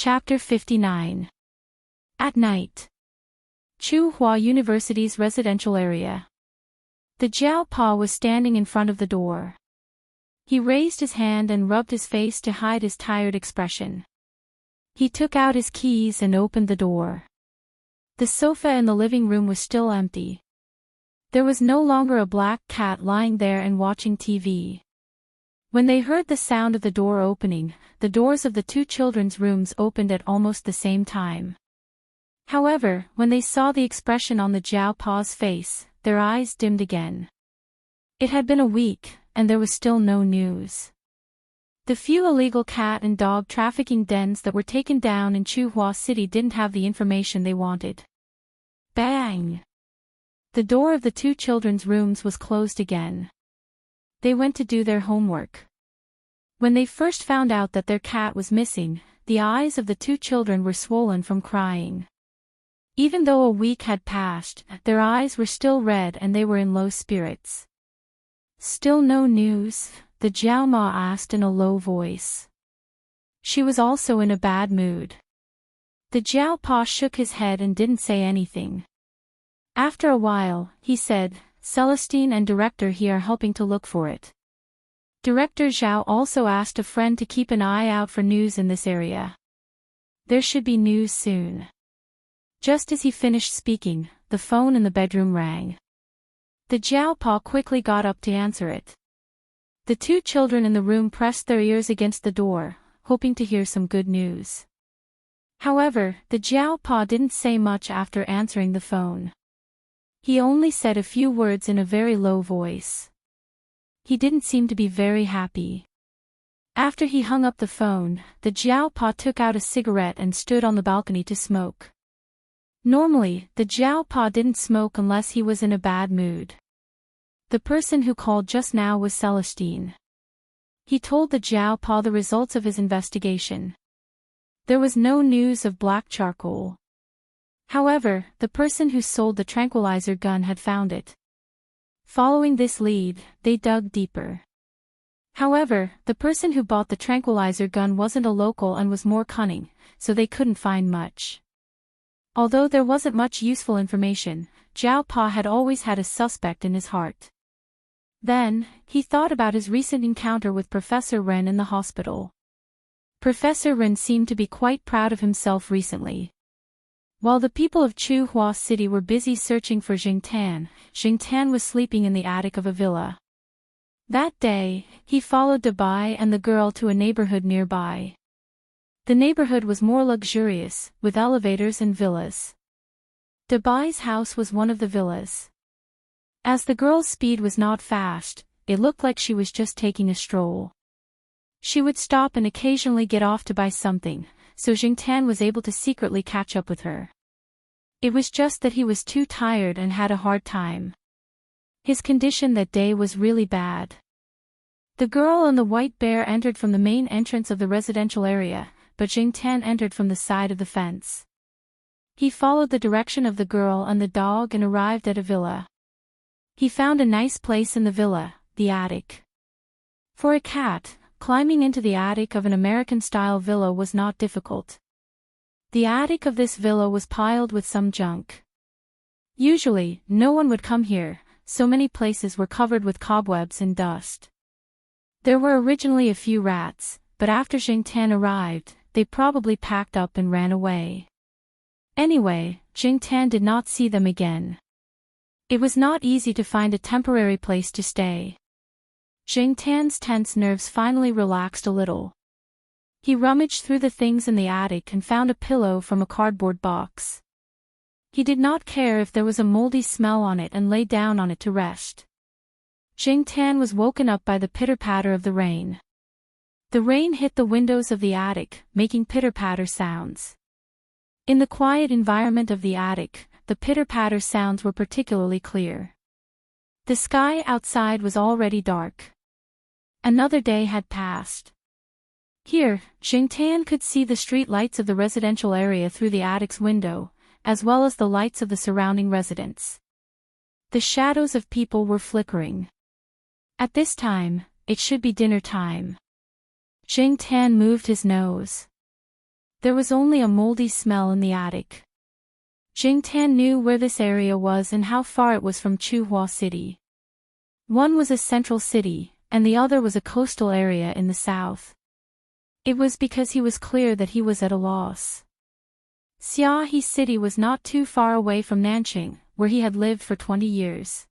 Chapter 59. At night. Tsinghua University's residential area. The Jiao Pa was standing in front of the door. He raised his hand and rubbed his face to hide his tired expression. He took out his keys and opened the door. The sofa in the living room was still empty. There was no longer a black cat lying there and watching TV. When they heard the sound of the door opening, the doors of the two children's rooms opened at almost the same time. However, when they saw the expression on the Jiao Pa's face, their eyes dimmed again. It had been a week, and there was still no news. The few illegal cat and dog trafficking dens that were taken down in Tsinghua City didn't have the information they wanted. Bang! The door of the two children's rooms was closed again. They went to do their homework. When they first found out that their cat was missing, the eyes of the two children were swollen from crying. Even though a week had passed, their eyes were still red and they were in low spirits. Still no news? The Jiao Ma asked in a low voice. She was also in a bad mood. The Jiao Pa shook his head and didn't say anything. After a while, he said, Celestine and Director He are helping to look for it. Director Zhao also asked a friend to keep an eye out for news in this area. There should be news soon. Just as he finished speaking, the phone in the bedroom rang. The Jiao Pa quickly got up to answer it. The two children in the room pressed their ears against the door, hoping to hear some good news. However, the Jiao Pa didn't say much after answering the phone. He only said a few words in a very low voice. He didn't seem to be very happy. After he hung up the phone, the Jiao Pa took out a cigarette and stood on the balcony to smoke. Normally, the Jiao Pa didn't smoke unless he was in a bad mood. The person who called just now was Celestine. He told the Jiao Pa the results of his investigation. There was no news of black charcoal. However, the person who sold the tranquilizer gun had found it. Following this lead, they dug deeper. However, the person who bought the tranquilizer gun wasn't a local and was more cunning, so they couldn't find much. Although there wasn't much useful information, Jiao Pa had always had a suspect in his heart. Then, he thought about his recent encounter with Professor Ren in the hospital. Professor Ren seemed to be quite proud of himself recently. While the people of Tsinghua City were busy searching for Jingtan was sleeping in the attic of a villa. That day, he followed Defy and the girl to a neighborhood nearby. The neighborhood was more luxurious, with elevators and villas. Defy's house was one of the villas. As the girl's speed was not fast, it looked like she was just taking a stroll. She would stop and occasionally get off to buy something, so Jingtan was able to secretly catch up with her. It was just that he was too tired and had a hard time. His condition that day was really bad. The girl and the white bear entered from the main entrance of the residential area, but Jingtan entered from the side of the fence. He followed the direction of the girl and the dog and arrived at a villa. He found a nice place in the villa, the attic. For a cat, climbing into the attic of an American-style villa was not difficult. The attic of this villa was piled with some junk. Usually, no one would come here, so many places were covered with cobwebs and dust. There were originally a few rats, but after Jingtan arrived, they probably packed up and ran away. Anyway, Jingtan did not see them again. It was not easy to find a temporary place to stay. Jingtan's tense nerves finally relaxed a little. He rummaged through the things in the attic and found a pillow from a cardboard box. He did not care if there was a moldy smell on it and lay down on it to rest. Jingtan was woken up by the pitter-patter of the rain. The rain hit the windows of the attic, making pitter-patter sounds. In the quiet environment of the attic, the pitter-patter sounds were particularly clear. The sky outside was already dark. Another day had passed. Here, Jingtan could see the street lights of the residential area through the attic's window, as well as the lights of the surrounding residents. The shadows of people were flickering. At this time, it should be dinner time. Jingtan moved his nose. There was only a moldy smell in the attic. Jingtan knew where this area was and how far it was from Chuhua City. One was a central city, and the other was a coastal area in the south. It was because he was clear that he was at a loss. Xiahe City was not too far away from Nanqing, where he had lived for 20 years.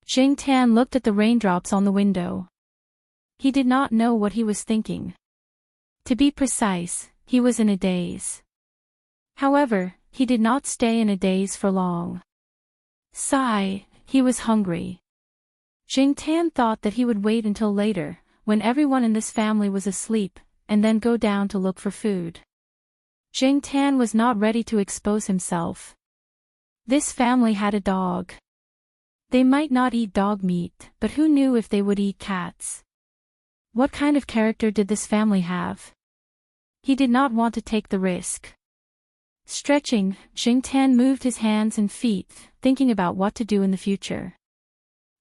Jingtan looked at the raindrops on the window. He did not know what he was thinking. To be precise, he was in a daze. However, he did not stay in a daze for long. He was hungry. Jingtan thought that he would wait until later, when everyone in this family was asleep, and then go down to look for food. Jingtan was not ready to expose himself. This family had a dog. They might not eat dog meat, but who knew if they would eat cats? What kind of character did this family have? He did not want to take the risk. Stretching, Jingtan moved his hands and feet, thinking about what to do in the future.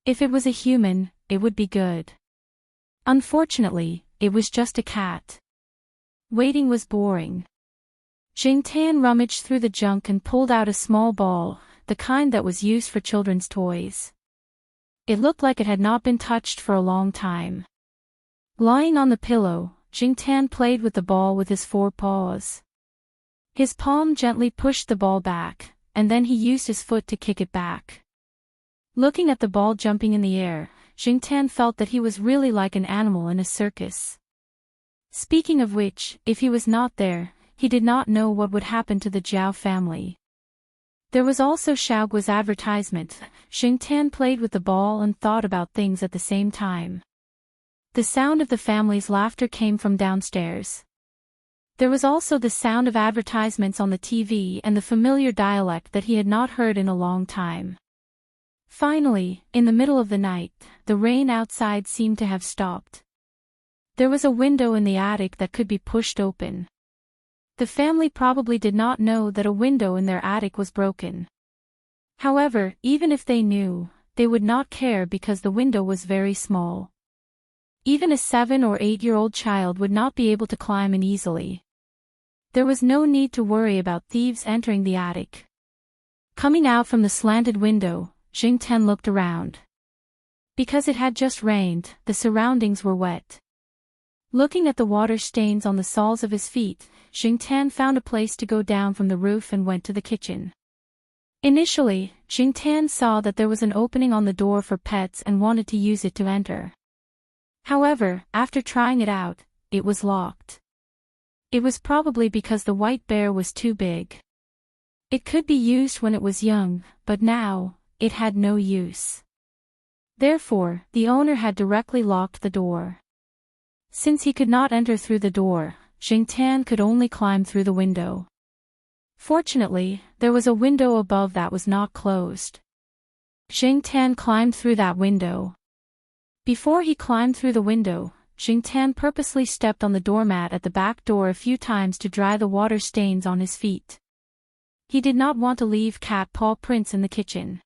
If it was a human, it would be good. Unfortunately, it was just a cat. Waiting was boring. Jingtan rummaged through the junk and pulled out a small ball, the kind that was used for children's toys. It looked like it had not been touched for a long time. Lying on the pillow, Jingtan played with the ball with his 4 paws. His palm gently pushed the ball back, and then he used his foot to kick it back. Looking at the ball jumping in the air, Jingtan felt that he was really like an animal in a circus. Speaking of which, if he was not there, he did not know what would happen to the Zhao family. There was also Xiaoguo's advertisement. Jingtan played with the ball and thought about things at the same time. The sound of the family's laughter came from downstairs. There was also the sound of advertisements on the TV and the familiar dialect that he had not heard in a long time. Finally, in the middle of the night, the rain outside seemed to have stopped. There was a window in the attic that could be pushed open. The family probably did not know that a window in their attic was broken. However, even if they knew, they would not care because the window was very small. Even a 7 or 8-year-old child would not be able to climb in easily. There was no need to worry about thieves entering the attic. Coming out from the slanted window, Jingtan looked around. Because it had just rained, the surroundings were wet. Looking at the water stains on the soles of his feet, Jingtan found a place to go down from the roof and went to the kitchen. Initially, Jingtan saw that there was an opening on the door for pets and wanted to use it to enter. However, after trying it out, it was locked. It was probably because the white bear was too big. It could be used when it was young, but now, it had no use. Therefore, the owner had directly locked the door. Since he could not enter through the door, Jingtan could only climb through the window. Fortunately, there was a window above that was not closed. Jingtan climbed through that window. Before he climbed through the window, Jingtan purposely stepped on the doormat at the back door a few times to dry the water stains on his feet. He did not want to leave cat paw prints in the kitchen.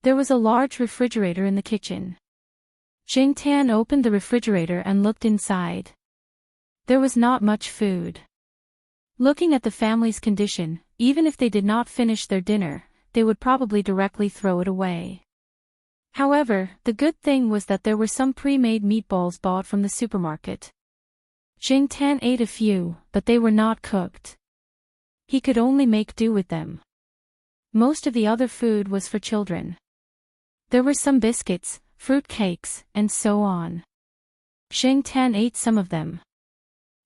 There was a large refrigerator in the kitchen. Jingtan opened the refrigerator and looked inside. There was not much food. Looking at the family's condition, even if they did not finish their dinner, they would probably directly throw it away. However, the good thing was that there were some pre-made meatballs bought from the supermarket. Jingtan ate a few, but they were not cooked. He could only make do with them. Most of the other food was for children. There were some biscuits, fruit cakes, and so on. Jingtan ate some of them.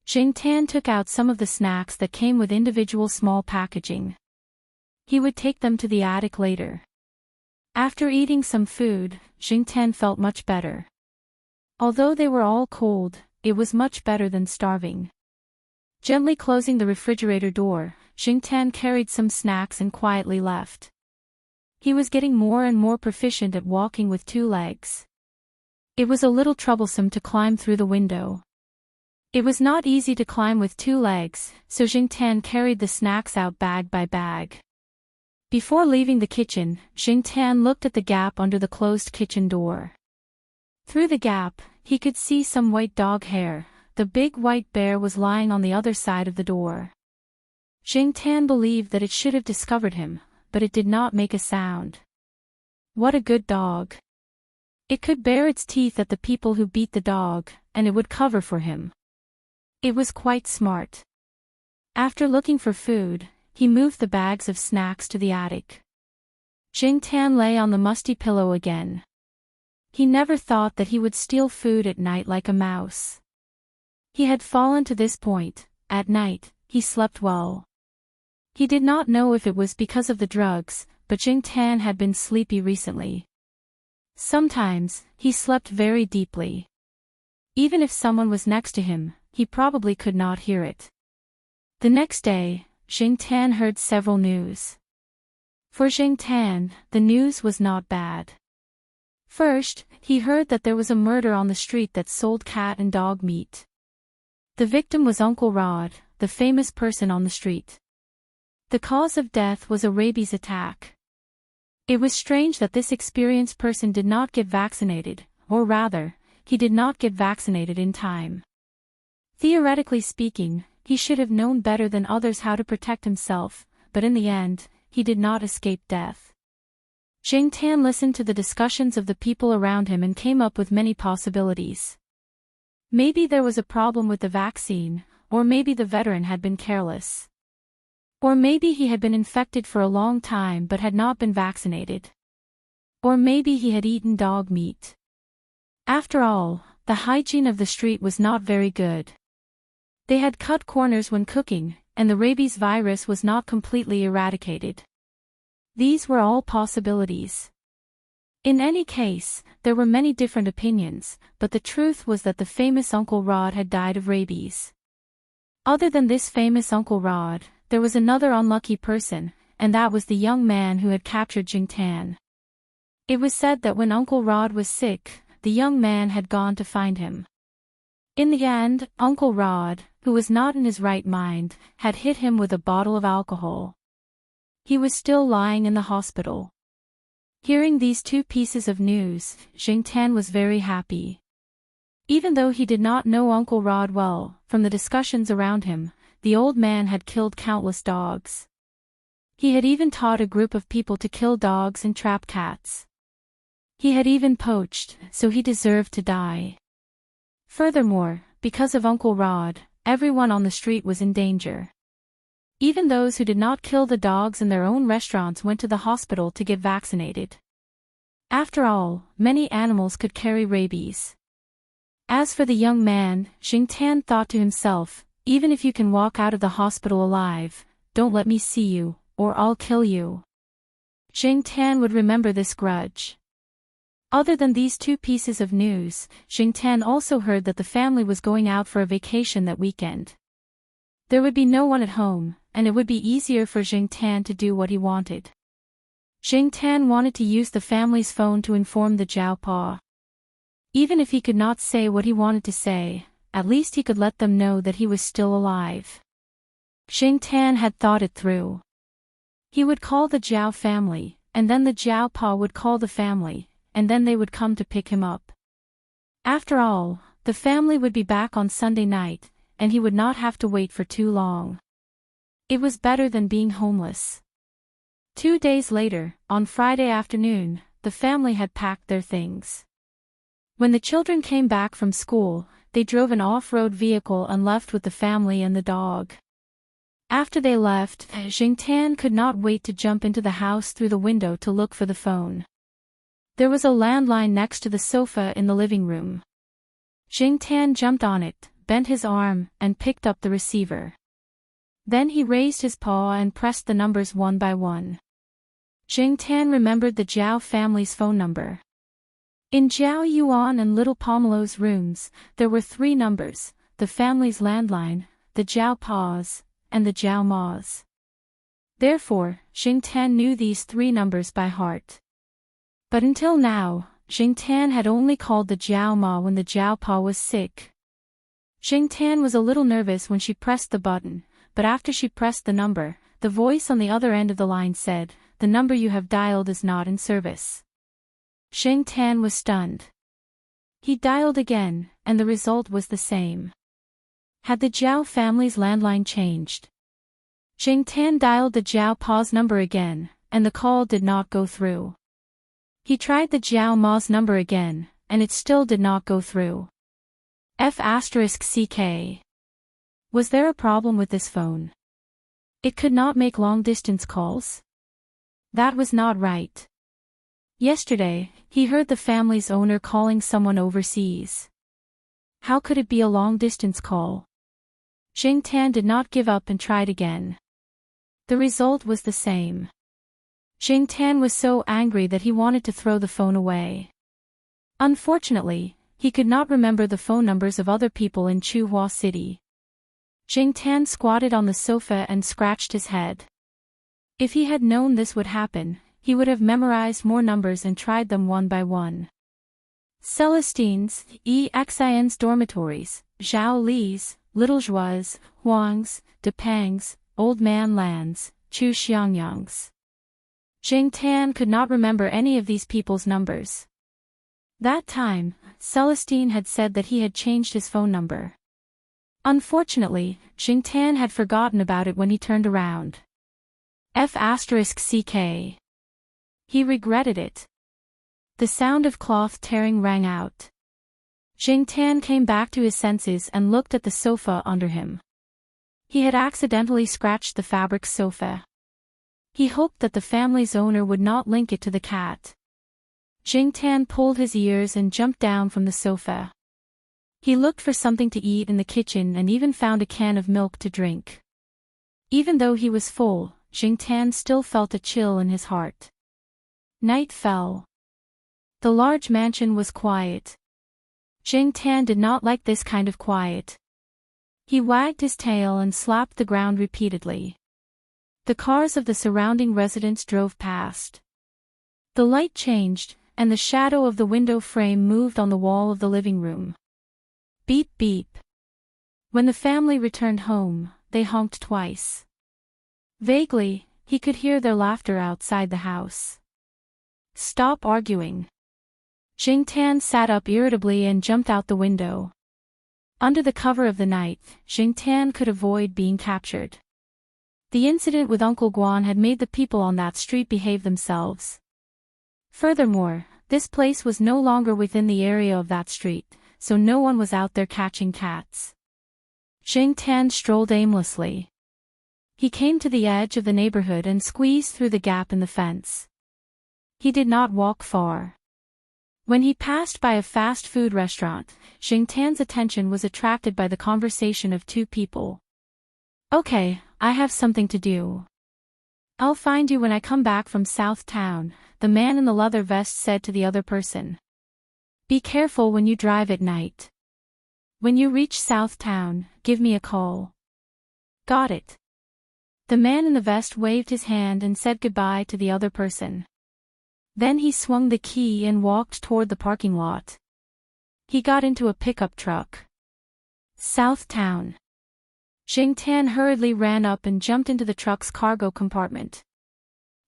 Jingtan took out some of the snacks that came with individual small packaging. He would take them to the attic later. After eating some food, Jingtan felt much better. Although they were all cold, it was much better than starving. Gently closing the refrigerator door, Jingtan carried some snacks and quietly left. He was getting more and more proficient at walking with 2 legs. It was a little troublesome to climb through the window. It was not easy to climb with 2 legs, so Jingtan carried the snacks out bag by bag. Before leaving the kitchen, Jingtan looked at the gap under the closed kitchen door. Through the gap, he could see some white dog hair, the big white bear was lying on the other side of the door. Jing Tan believed that it should have discovered him, but it did not make a sound. What a good dog. It could bare its teeth at the people who beat the dog, and it would cover for him. It was quite smart. After looking for food, he moved the bags of snacks to the attic. Jing Tan lay on the musty pillow again. He never thought that he would steal food at night like a mouse. He had fallen to this point. At night, he slept well. He did not know if it was because of the drugs, but Jing Tan had been sleepy recently. Sometimes, he slept very deeply. Even if someone was next to him, he probably could not hear it. The next day, Jing Tan heard several news. For Jing Tan, the news was not bad. First, he heard that there was a murder on the street that sold cat and dog meat. The victim was Uncle Rod, the famous person on the street. The cause of death was a rabies attack. It was strange that this experienced person did not get vaccinated, or rather, he did not get vaccinated in time. Theoretically speaking, he should have known better than others how to protect himself, but in the end, he did not escape death. Jing Tan listened to the discussions of the people around him and came up with many possibilities. Maybe there was a problem with the vaccine, or maybe the veteran had been careless. Or maybe he had been infected for a long time but had not been vaccinated. Or maybe he had eaten dog meat. After all, the hygiene of the street was not very good. They had cut corners when cooking, and the rabies virus was not completely eradicated. These were all possibilities. In any case, there were many different opinions, but the truth was that the famous Uncle Rod had died of rabies. Other than this famous Uncle Rod, there was another unlucky person, and that was the young man who had captured Jing Tan. It was said that when Uncle Rod was sick, the young man had gone to find him. In the end, Uncle Rod, who was not in his right mind, had hit him with a bottle of alcohol. He was still lying in the hospital. Hearing these two pieces of news, Jing Tan was very happy. Even though he did not know Uncle Rod well, from the discussions around him, the old man had killed countless dogs. He had even taught a group of people to kill dogs and trap cats. He had even poached, so he deserved to die. Furthermore, because of Uncle Rod, everyone on the street was in danger. Even those who did not kill the dogs in their own restaurants went to the hospital to get vaccinated. After all, many animals could carry rabies. As for the young man, Jing Tan thought to himself, even if you can walk out of the hospital alive, don't let me see you, or I'll kill you. Jing Tan would remember this grudge. Other than these two pieces of news, Jing Tan also heard that the family was going out for a vacation that weekend. There would be no one at home, and it would be easier for Jing Tan to do what he wanted. Jing Tan wanted to use the family's phone to inform the Jiaopa. Even if he could not say what he wanted to say, at least he could let them know that he was still alive. Jing Tan had thought it through. He would call the Jiao family, and then the Jiaopa would call the family, and then they would come to pick him up. After all, the family would be back on Sunday night, and he would not have to wait for too long. It was better than being homeless. 2 days later, on Friday afternoon, the family had packed their things. When the children came back from school, they drove an off-road vehicle and left with the family and the dog. After they left, Jing Tan could not wait to jump into the house through the window to look for the phone. There was a landline next to the sofa in the living room. Jing Tan jumped on it, bent his arm, and picked up the receiver. Then he raised his paw and pressed the numbers one by one. Jing Tan remembered the Jiao family's phone number. In Jiao Yuan and Little Pomelo's rooms, there were 3 numbers, the family's landline, the Jiao Pa's, and the Jiao Ma's. Therefore, Jing Tan knew these 3 numbers by heart. But until now, Jing Tan had only called the Jiao Ma when the Jiao Pa was sick. Jing Tan was a little nervous when she pressed the button, but after she pressed the number, the voice on the other end of the line said, "The number you have dialed is not in service." Jing Tan was stunned. He dialed again, and the result was the same. Had the Zhao family's landline changed? Jing Tan dialed the Zhao Pa's number again, and the call did not go through. He tried the Zhao Ma's number again, and it still did not go through. F***CK. Was there a problem with this phone? It could not make long-distance calls? That was not right. Yesterday, he heard the family's owner calling someone overseas. How could it be a long-distance call? Jing Tan did not give up and tried again. The result was the same. Jing Tan was so angry that he wanted to throw the phone away. Unfortunately, he could not remember the phone numbers of other people in Chuhua City. Jing Tan squatted on the sofa and scratched his head. If he had known this would happen, he would have memorized more numbers and tried them one by one. Celestines, EXIN's dormitories, Zhao Li's, Little Zhua's, Huang's, Depang's, Old Man Lan's, Chu Xiangyang's. Jing Tan could not remember any of these people's numbers. That time, Celestine had said that he had changed his phone number. Unfortunately, Jing Tan had forgotten about it when he turned around. F***CK. He regretted it. The sound of cloth tearing rang out. Jing Tan came back to his senses and looked at the sofa under him. He had accidentally scratched the fabric sofa. He hoped that the family's owner would not link it to the cat. Jing Tan pulled his ears and jumped down from the sofa. He looked for something to eat in the kitchen and even found a can of milk to drink. Even though he was full, Jing Tan still felt a chill in his heart. Night fell. The large mansion was quiet. Jing Tan did not like this kind of quiet. He wagged his tail and slapped the ground repeatedly. The cars of the surrounding residents drove past. The light changed, and the shadow of the window frame moved on the wall of the living room. Beep beep. When the family returned home, they honked twice. Vaguely, he could hear their laughter outside the house. Stop arguing. Jing Tan sat up irritably and jumped out the window. Under the cover of the night, Jing Tan could avoid being captured. The incident with Uncle Guan had made the people on that street behave themselves. Furthermore, this place was no longer within the area of that street, so no one was out there catching cats. Jing Tan strolled aimlessly. He came to the edge of the neighborhood and squeezed through the gap in the fence. He did not walk far. When he passed by a fast food restaurant, Jing Tan's attention was attracted by the conversation of two people. Okay, I have something to do. I'll find you when I come back from South Town, the man in the leather vest said to the other person. Be careful when you drive at night. When you reach South Town, give me a call. Got it. The man in the vest waved his hand and said goodbye to the other person. Then he swung the key and walked toward the parking lot. He got into a pickup truck. South Town. Jing Tan hurriedly ran up and jumped into the truck's cargo compartment.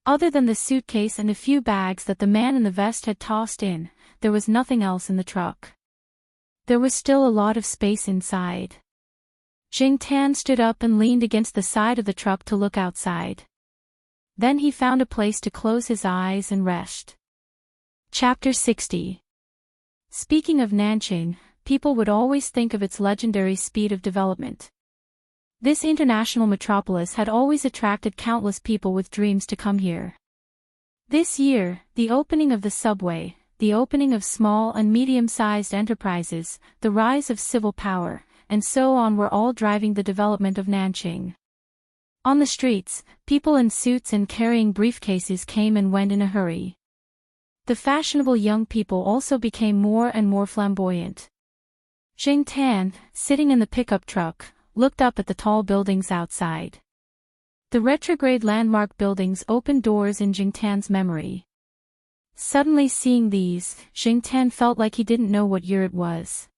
Other than the suitcase and a few bags that the man in the vest had tossed in, there was nothing else in the truck. There was still a lot of space inside. Jing Tan stood up and leaned against the side of the truck to look outside. Then he found a place to close his eyes and rest. Chapter 60. Speaking of Nanjing, people would always think of its legendary speed of development. This international metropolis had always attracted countless people with dreams to come here. This year, the opening of the subway, the opening of small and medium-sized enterprises, the rise of civil power, and so on were all driving the development of Nanjing. On the streets, people in suits and carrying briefcases came and went in a hurry. The fashionable young people also became more and more flamboyant. Jing Tan, sitting in the pickup truck, looked up at the tall buildings outside. The retrograde landmark buildings opened doors in Jing Tan's memory. Suddenly seeing these, Jing Tan felt like he didn't know what year it was.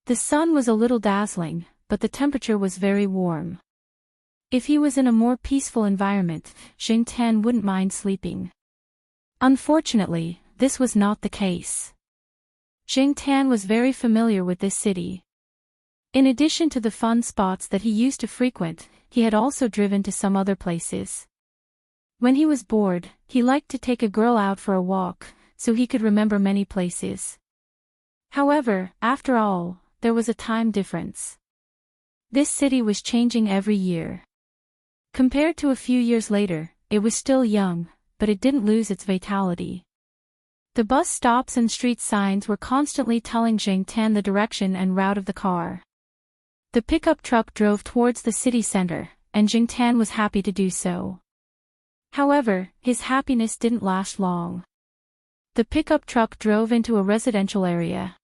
The sun was a little dazzling, but the temperature was very warm. If he was in a more peaceful environment, Jing Tan wouldn't mind sleeping. Unfortunately, this was not the case. Jing Tan was very familiar with this city. In addition to the fun spots that he used to frequent, he had also driven to some other places. When he was bored, he liked to take a girl out for a walk, so he could remember many places. However, after all, there was a time difference. This city was changing every year. Compared to a few years later, it was still young, but it didn't lose its vitality. The bus stops and street signs were constantly telling Jing Tan the direction and route of the car. The pickup truck drove towards the city center, and Jing Tan was happy to do so. However, his happiness didn't last long. The pickup truck drove into a residential area.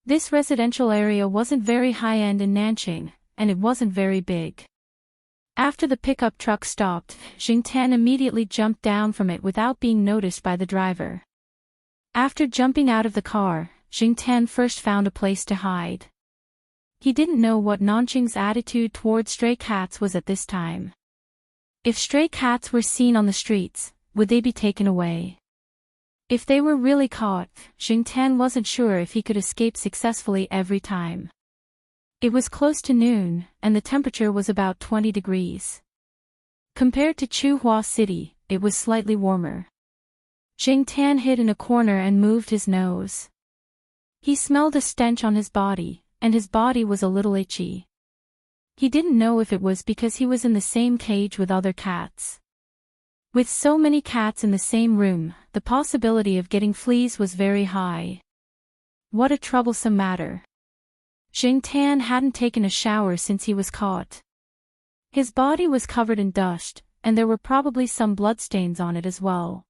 This residential area wasn't very high-end in Nanjing, and it wasn't very big. After the pickup truck stopped, Jing Tan immediately jumped down from it without being noticed by the driver. After jumping out of the car, Jing Tan first found a place to hide. He didn't know what Nanjing's attitude toward stray cats was at this time. If stray cats were seen on the streets, would they be taken away? If they were really caught, Jing Tan wasn't sure if he could escape successfully every time. It was close to noon, and the temperature was about 20 degrees. Compared to Chuhua City, it was slightly warmer. Jing Tan hid in a corner and moved his nose. He smelled a stench on his body, and his body was a little itchy. He didn't know if it was because he was in the same cage with other cats. With so many cats in the same room, the possibility of getting fleas was very high. What a troublesome matter. Jing Tan hadn't taken a shower since he was caught. His body was covered in dust, and there were probably some bloodstains on it as well.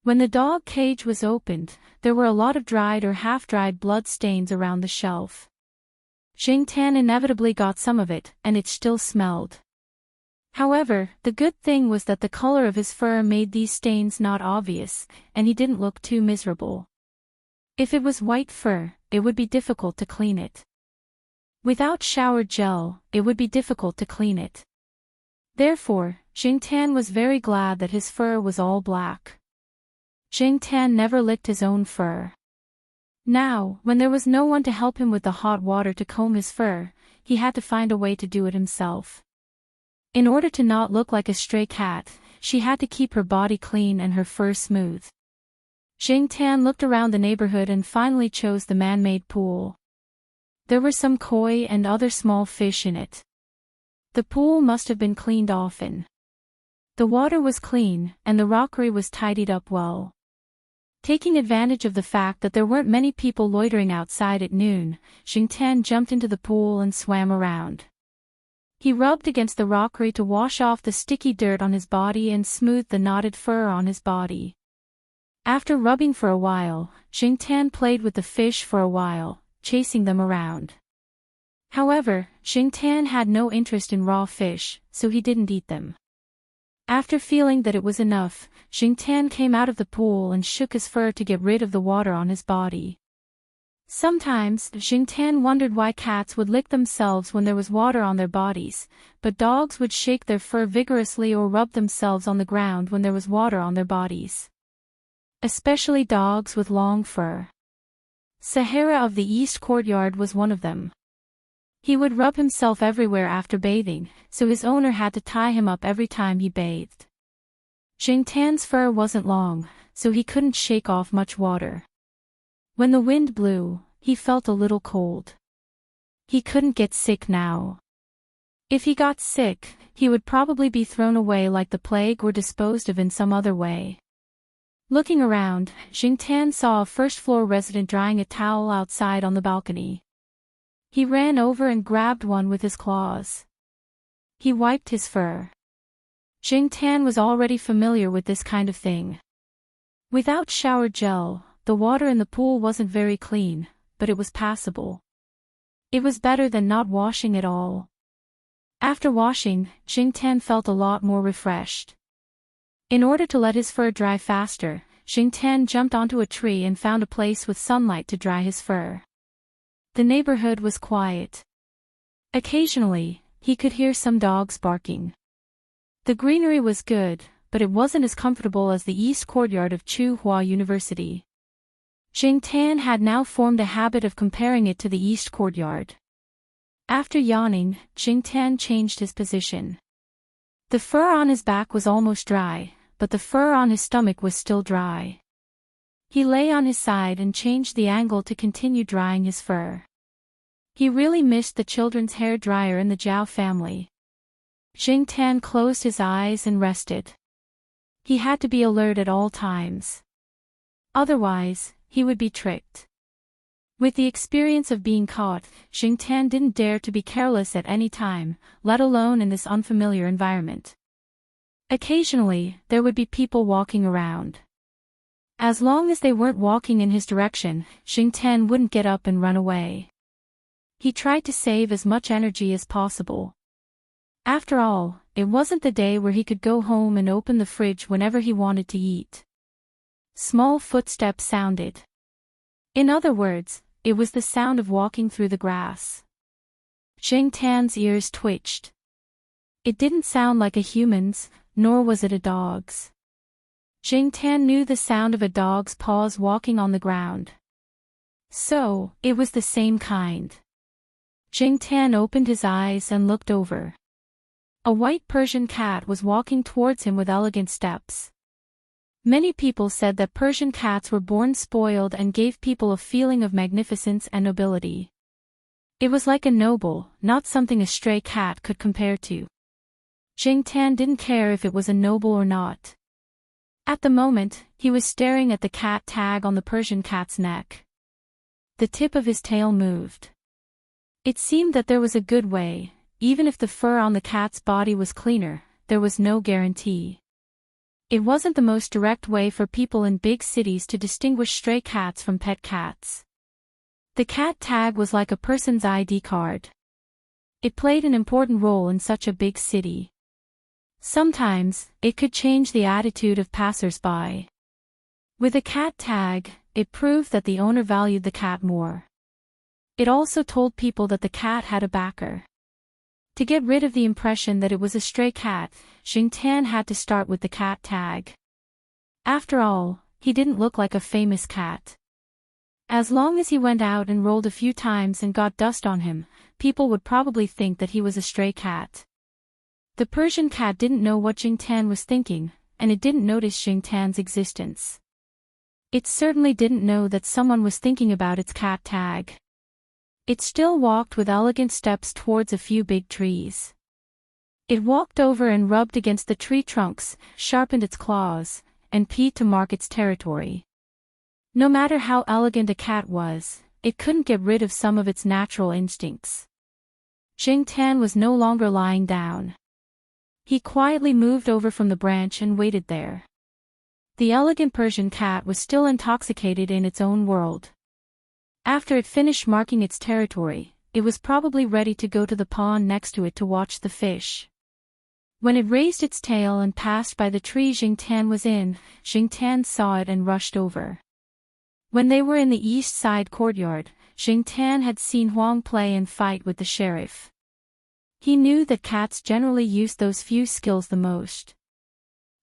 When the dog cage was opened, there were a lot of dried or half-dried blood stains around the shelf. Jing Tan inevitably got some of it, and it still smelled. However, the good thing was that the color of his fur made these stains not obvious, and he didn't look too miserable. If it was white fur, it would be difficult to clean it. Without shower gel, it would be difficult to clean it. Therefore, Jing Tan was very glad that his fur was all black. Jing Tan never licked his own fur. Now, when there was no one to help him with the hot water to comb his fur, he had to find a way to do it himself. In order to not look like a stray cat, she had to keep her body clean and her fur smooth. Jing Tan looked around the neighborhood and finally chose the man-made pool. There were some koi and other small fish in it. The pool must have been cleaned often. The water was clean, and the rockery was tidied up well. Taking advantage of the fact that there weren't many people loitering outside at noon, Jing Tan jumped into the pool and swam around. He rubbed against the rockery to wash off the sticky dirt on his body and smooth the knotted fur on his body. After rubbing for a while, Jing Tan played with the fish for a while, chasing them around. However, Jing Tan had no interest in raw fish, so he didn't eat them. After feeling that it was enough, Jing Tan came out of the pool and shook his fur to get rid of the water on his body. Sometimes, Jing Tan wondered why cats would lick themselves when there was water on their bodies, but dogs would shake their fur vigorously or rub themselves on the ground when there was water on their bodies. Especially dogs with long fur. Sahara of the East Courtyard was one of them. He would rub himself everywhere after bathing, so his owner had to tie him up every time he bathed. Jing Tan's fur wasn't long, so he couldn't shake off much water. When the wind blew, he felt a little cold. He couldn't get sick now. If he got sick, he would probably be thrown away like the plague or disposed of in some other way. Looking around, Jing Tan saw a first-floor resident drying a towel outside on the balcony. He ran over and grabbed one with his claws. He wiped his fur. Jing Tan was already familiar with this kind of thing. Without shower gel, the water in the pool wasn't very clean, but it was passable. It was better than not washing at all. After washing, Jing Tan felt a lot more refreshed. In order to let his fur dry faster, Jing Tan jumped onto a tree and found a place with sunlight to dry his fur. The neighborhood was quiet. Occasionally, he could hear some dogs barking. The greenery was good, but it wasn't as comfortable as the East Courtyard of Chuhua University. Jing Tan had now formed a habit of comparing it to the East Courtyard. After yawning, Jingtan changed his position. The fur on his back was almost dry, but the fur on his stomach was still dry. He lay on his side and changed the angle to continue drying his fur. He really missed the children's hair dryer in the Zhao family. Jingtan closed his eyes and rested. He had to be alert at all times. Otherwise, he would be tricked. With the experience of being caught, Jingtan didn't dare to be careless at any time, let alone in this unfamiliar environment. Occasionally, there would be people walking around. As long as they weren't walking in his direction, Jingtan wouldn't get up and run away. He tried to save as much energy as possible. After all, it wasn't the day where he could go home and open the fridge whenever he wanted to eat. Small footsteps sounded. In other words, it was the sound of walking through the grass. Jingtan's ears twitched. It didn't sound like a human's, nor was it a dog's. Jingtan knew the sound of a dog's paws walking on the ground. So, it was the same kind. Jingtan opened his eyes and looked over. A white Persian cat was walking towards him with elegant steps. Many people said that Persian cats were born spoiled and gave people a feeling of magnificence and nobility. It was like a noble, not something a stray cat could compare to. Jingtan didn't care if it was a noble or not. At the moment, he was staring at the cat tag on the Persian cat's neck. The tip of his tail moved. It seemed that there was a good way, even if the fur on the cat's body was cleaner, there was no guarantee. It wasn't the most direct way for people in big cities to distinguish stray cats from pet cats. The cat tag was like a person's ID card. It played an important role in such a big city. Sometimes, it could change the attitude of passers-by. With a cat tag, it proved that the owner valued the cat more. It also told people that the cat had a backer. To get rid of the impression that it was a stray cat, Jingtan had to start with the cat tag. After all, he didn't look like a famous cat. As long as he went out and rolled a few times and got dust on him, people would probably think that he was a stray cat. The Persian cat didn't know what Jingtan was thinking, and it didn't notice Jingtan's existence. It certainly didn't know that someone was thinking about its cat tag. It still walked with elegant steps towards a few big trees. It walked over and rubbed against the tree trunks, sharpened its claws, and peed to mark its territory. No matter how elegant a cat was, it couldn't get rid of some of its natural instincts. Jingtan was no longer lying down. He quietly moved over from the branch and waited there. The elegant Persian cat was still intoxicated in its own world. After it finished marking its territory, it was probably ready to go to the pond next to it to watch the fish. When it raised its tail and passed by the tree Jingtan was in, Jingtan saw it and rushed over. When they were in the east side courtyard, Jingtan had seen Huang play and fight with the sheriff. He knew that cats generally used those few skills the most.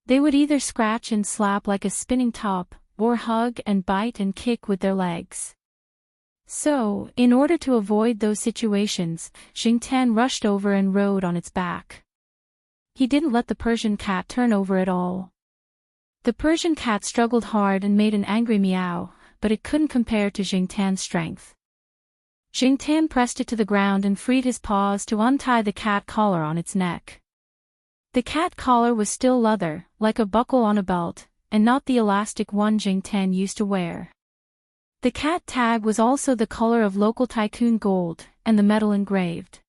They would either scratch and slap like a spinning top, or hug and bite and kick with their legs. So, in order to avoid those situations, Jingtan rushed over and rode on its back. He didn't let the Persian cat turn over at all. The Persian cat struggled hard and made an angry meow, but it couldn't compare to Jingtan's strength. Jingtan pressed it to the ground and freed his paws to untie the cat collar on its neck. The cat collar was still leather, like a buckle on a belt, and not the elastic one Jingtan used to wear. The cat tag was also the color of local tycoon gold, and the metal engraved.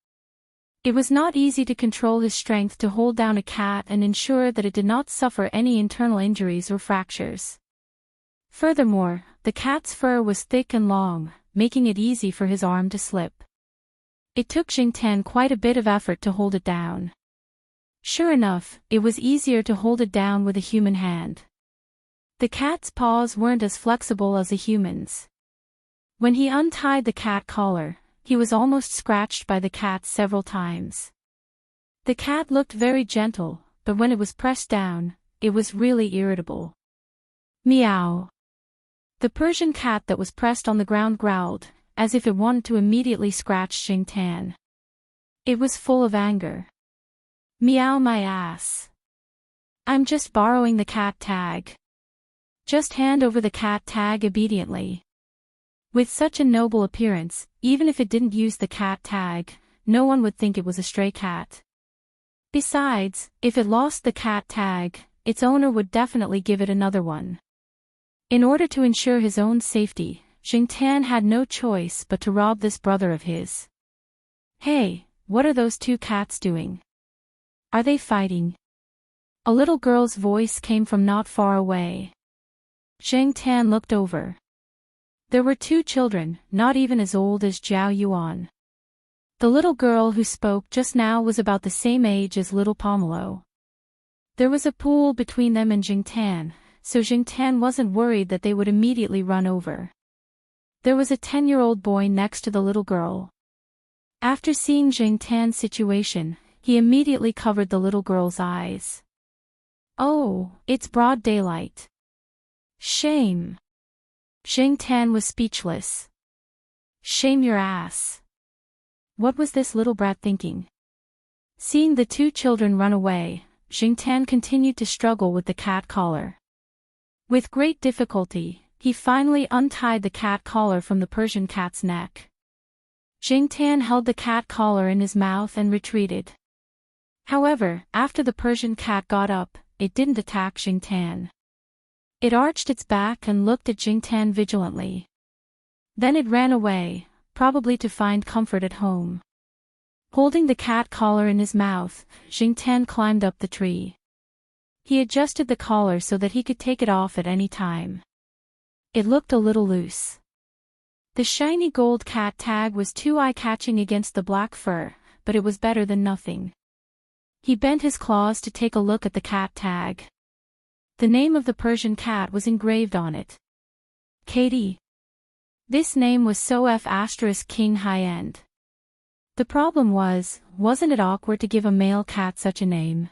It was not easy to control his strength to hold down a cat and ensure that it did not suffer any internal injuries or fractures. Furthermore, the cat's fur was thick and long, making it easy for his arm to slip. It took Jingtan quite a bit of effort to hold it down. Sure enough, it was easier to hold it down with a human hand. The cat's paws weren't as flexible as a human's. When he untied the cat collar, he was almost scratched by the cat several times. The cat looked very gentle, but when it was pressed down, it was really irritable. Meow. The Persian cat that was pressed on the ground growled, as if it wanted to immediately scratch Jingtan. It was full of anger. Meow my ass. I'm just borrowing the cat tag. Just hand over the cat tag obediently. With such a noble appearance, even if it didn't use the cat tag, no one would think it was a stray cat. Besides, if it lost the cat tag, its owner would definitely give it another one. In order to ensure his own safety, Jingtan had no choice but to rob this brother of his. Hey, what are those two cats doing? Are they fighting? A little girl's voice came from not far away. Jingtan looked over. There were two children, not even as old as Zhao Yuan. The little girl who spoke just now was about the same age as little Pomelo. There was a pool between them and Jingtan, so Jingtan wasn't worried that they would immediately run over. There was a 10-year-old boy next to the little girl. After seeing Jingtan's situation, he immediately covered the little girl's eyes. Oh, it's broad daylight. Shame. Jingtan was speechless. Shame your ass. What was this little brat thinking? Seeing the two children run away, Jingtan continued to struggle with the cat collar. With great difficulty, he finally untied the cat collar from the Persian cat's neck. Jingtan held the cat collar in his mouth and retreated. However, after the Persian cat got up, it didn't attack Jingtan. It arched its back and looked at Jingtan vigilantly. Then it ran away, probably to find comfort at home. Holding the cat collar in his mouth, Jingtan climbed up the tree. He adjusted the collar so that he could take it off at any time. It looked a little loose. The shiny gold cat tag was too eye-catching against the black fur, but it was better than nothing. He bent his claws to take a look at the cat tag. The name of the Persian cat was engraved on it. Katie. This name was so F*King high-end. The problem wasn't it awkward to give a male cat such a name?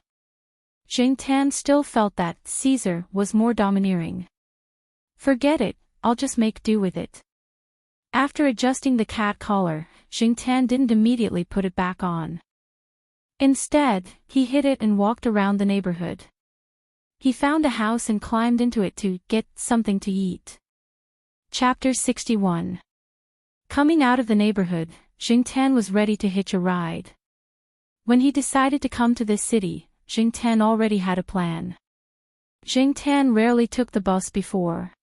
Jingtan still felt that Caesar was more domineering. Forget it, I'll just make do with it. After adjusting the cat collar, Jingtan didn't immediately put it back on. Instead, he hid it and walked around the neighborhood. He found a house and climbed into it to get something to eat. Chapter 61. Coming out of the neighborhood, Jingtan was ready to hitch a ride. When he decided to come to this city, Jingtan already had a plan. Jingtan rarely took the bus before.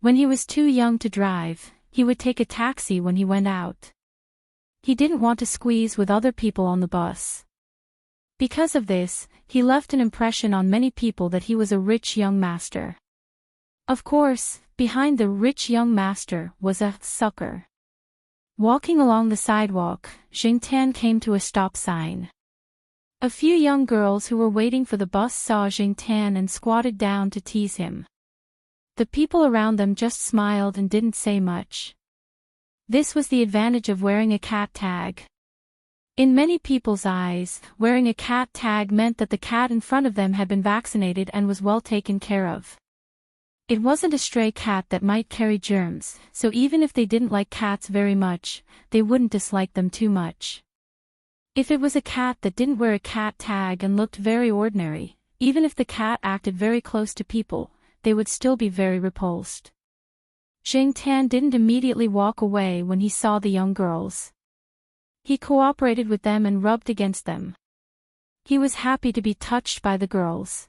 When he was too young to drive, he would take a taxi when he went out. He didn't want to squeeze with other people on the bus. Because of this, he left an impression on many people that he was a rich young master. Of course, behind the rich young master was a sucker. Walking along the sidewalk, Jingtan came to a stop sign. A few young girls who were waiting for the bus saw Jingtan and squatted down to tease him. The people around them just smiled and didn't say much. This was the advantage of wearing a cat tag. In many people's eyes, wearing a cat tag meant that the cat in front of them had been vaccinated and was well taken care of. It wasn't a stray cat that might carry germs, so even if they didn't like cats very much, they wouldn't dislike them too much. If it was a cat that didn't wear a cat tag and looked very ordinary, even if the cat acted very close to people, they would still be very repulsed. Jingtan didn't immediately walk away when he saw the young girls. He cooperated with them and rubbed against them. He was happy to be touched by the girls.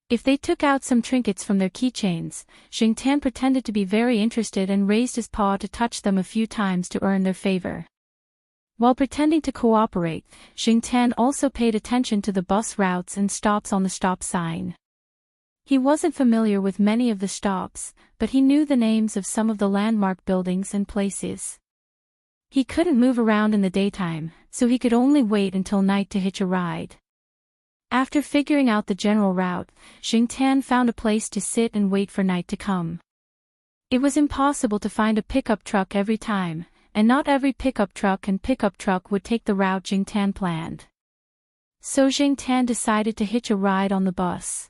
If they took out some trinkets from their keychains, Jingtan pretended to be very interested and raised his paw to touch them a few times to earn their favor. While pretending to cooperate, Jingtan also paid attention to the bus routes and stops on the stop sign. He wasn't familiar with many of the stops, but he knew the names of some of the landmark buildings and places. He couldn't move around in the daytime, so he could only wait until night to hitch a ride. After figuring out the general route, Jingtan found a place to sit and wait for night to come. It was impossible to find a pickup truck every time, and not every pickup truck would take the route Jingtan planned. So Jingtan decided to hitch a ride on the bus.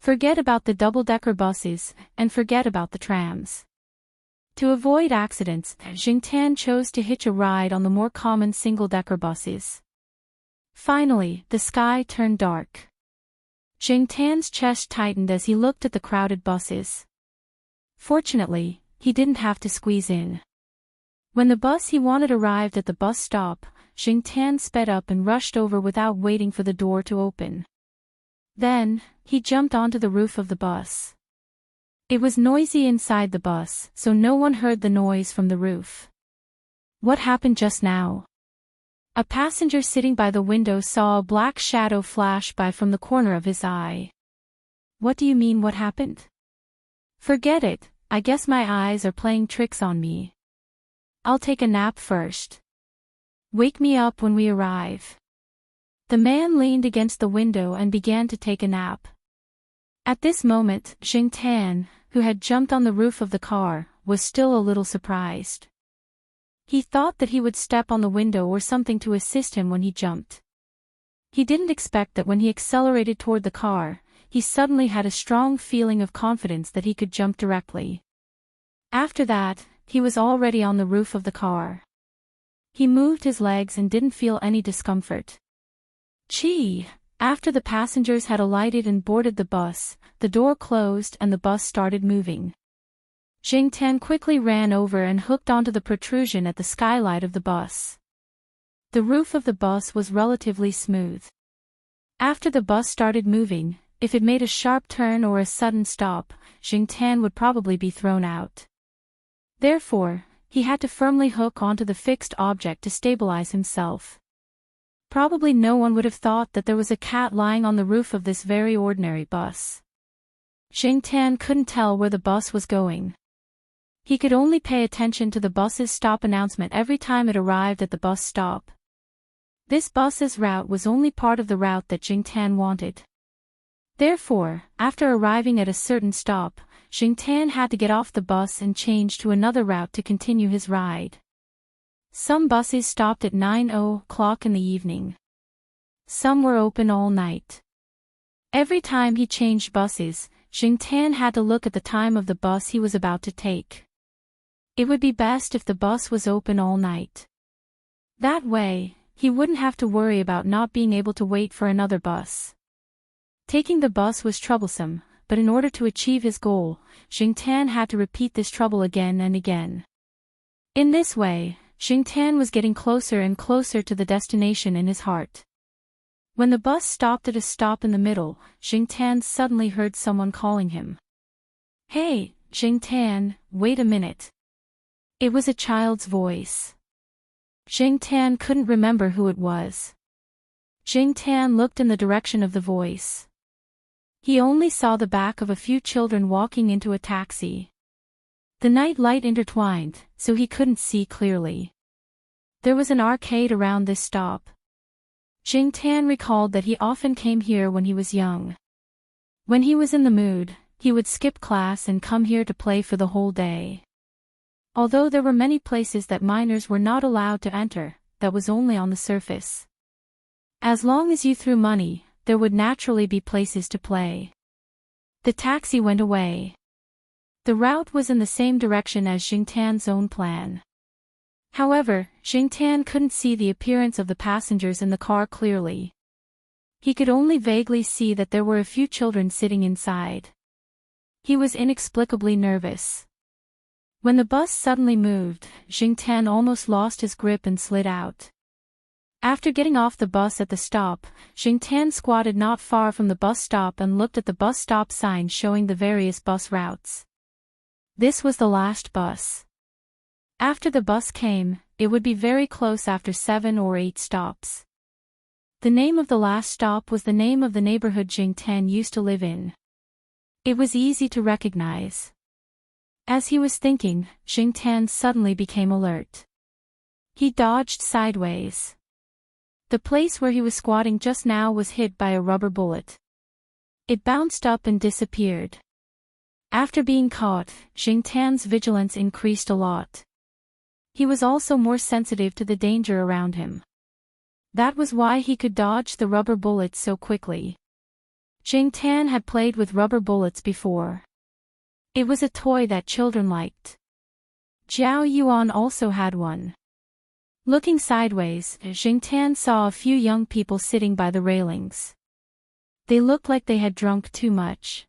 Forget about the double-decker buses, and forget about the trams. To avoid accidents, Jingtan chose to hitch a ride on the more common single-decker buses. Finally, the sky turned dark. Jingtan's chest tightened as he looked at the crowded buses. Fortunately, he didn't have to squeeze in. When the bus he wanted arrived at the bus stop, Jingtan sped up and rushed over without waiting for the door to open. Then, he jumped onto the roof of the bus. It was noisy inside the bus, so no one heard the noise from the roof. What happened just now? A passenger sitting by the window saw a black shadow flash by from the corner of his eye. What do you mean what happened? Forget it, I guess my eyes are playing tricks on me. I'll take a nap first. Wake me up when we arrive. The man leaned against the window and began to take a nap. At this moment, Jingtan, who had jumped on the roof of the car, was still a little surprised. He thought that he would step on the window or something to assist him when he jumped. He didn't expect that when he accelerated toward the car, he suddenly had a strong feeling of confidence that he could jump directly. After that, he was already on the roof of the car. He moved his legs and didn't feel any discomfort. Gee! After the passengers had alighted and boarded the bus, the door closed and the bus started moving. Jingtan quickly ran over and hooked onto the protrusion at the skylight of the bus. The roof of the bus was relatively smooth. After the bus started moving, if it made a sharp turn or a sudden stop, Jingtan would probably be thrown out. Therefore, he had to firmly hook onto the fixed object to stabilize himself. Probably no one would have thought that there was a cat lying on the roof of this very ordinary bus. Jingtan couldn't tell where the bus was going. He could only pay attention to the bus's stop announcement every time it arrived at the bus stop. This bus's route was only part of the route that Jingtan wanted. Therefore, after arriving at a certain stop, Jingtan had to get off the bus and change to another route to continue his ride. Some buses stopped at 9:00 in the evening. Some were open all night. Every time he changed buses, Jingtan had to look at the time of the bus he was about to take. It would be best if the bus was open all night. That way, he wouldn't have to worry about not being able to wait for another bus. Taking the bus was troublesome, but in order to achieve his goal, Jingtan had to repeat this trouble again and again. In this way, Jingtan was getting closer and closer to the destination in his heart. When the bus stopped at a stop in the middle, Jingtan suddenly heard someone calling him. Hey, Jingtan, wait a minute. It was a child's voice. Jingtan couldn't remember who it was. Jingtan looked in the direction of the voice. He only saw the back of a few children walking into a taxi. The night light intertwined, so he couldn't see clearly. There was an arcade around this stop. Jingtan recalled that he often came here when he was young. When he was in the mood, he would skip class and come here to play for the whole day. Although there were many places that minors were not allowed to enter, that was only on the surface. As long as you threw money, there would naturally be places to play. The taxi went away. The route was in the same direction as Jingtan's own plan. However, Jingtan couldn't see the appearance of the passengers in the car clearly. He could only vaguely see that there were a few children sitting inside. He was inexplicably nervous. When the bus suddenly moved, Jingtan almost lost his grip and slid out. After getting off the bus at the stop, Jingtan squatted not far from the bus stop and looked at the bus stop sign showing the various bus routes. This was the last bus. After the bus came, it would be very close after 7 or 8 stops. The name of the last stop was the name of the neighborhood Jingtan used to live in. It was easy to recognize. As he was thinking, Jingtan suddenly became alert. He dodged sideways. The place where he was squatting just now was hit by a rubber bullet. It bounced up and disappeared. After being caught, Jingtan's vigilance increased a lot. He was also more sensitive to the danger around him. That was why he could dodge the rubber bullets so quickly. Jingtan had played with rubber bullets before. It was a toy that children liked. Zhao Yuan also had one. Looking sideways, Jingtan saw a few young people sitting by the railings. They looked like they had drunk too much.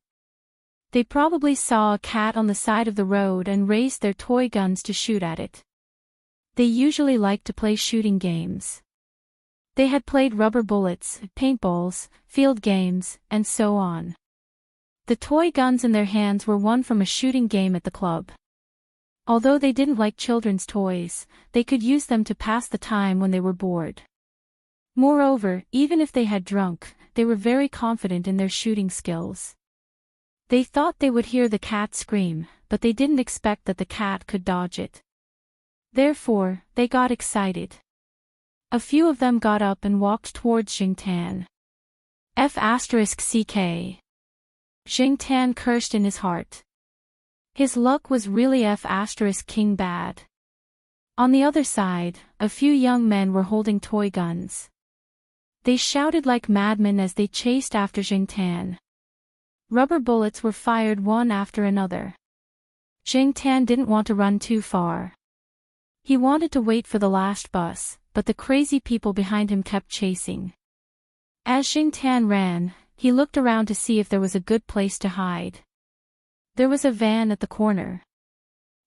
They probably saw a cat on the side of the road and raised their toy guns to shoot at it. They usually like to play shooting games. They had played rubber bullets, paintballs, field games, and so on. The toy guns in their hands were won from a shooting game at the club. Although they didn't like children's toys, they could use them to pass the time when they were bored. Moreover, even if they had drunk, they were very confident in their shooting skills. They thought they would hear the cat scream, but they didn't expect that the cat could dodge it. Therefore, they got excited. A few of them got up and walked towards Jingtan. F***ck. Jingtan cursed in his heart. His luck was really F***king bad. On the other side, a few young men were holding toy guns. They shouted like madmen as they chased after Jingtan. Rubber bullets were fired one after another. Jingtan didn't want to run too far. He wanted to wait for the last bus, but the crazy people behind him kept chasing. As Jingtan ran, he looked around to see if there was a good place to hide. There was a van at the corner.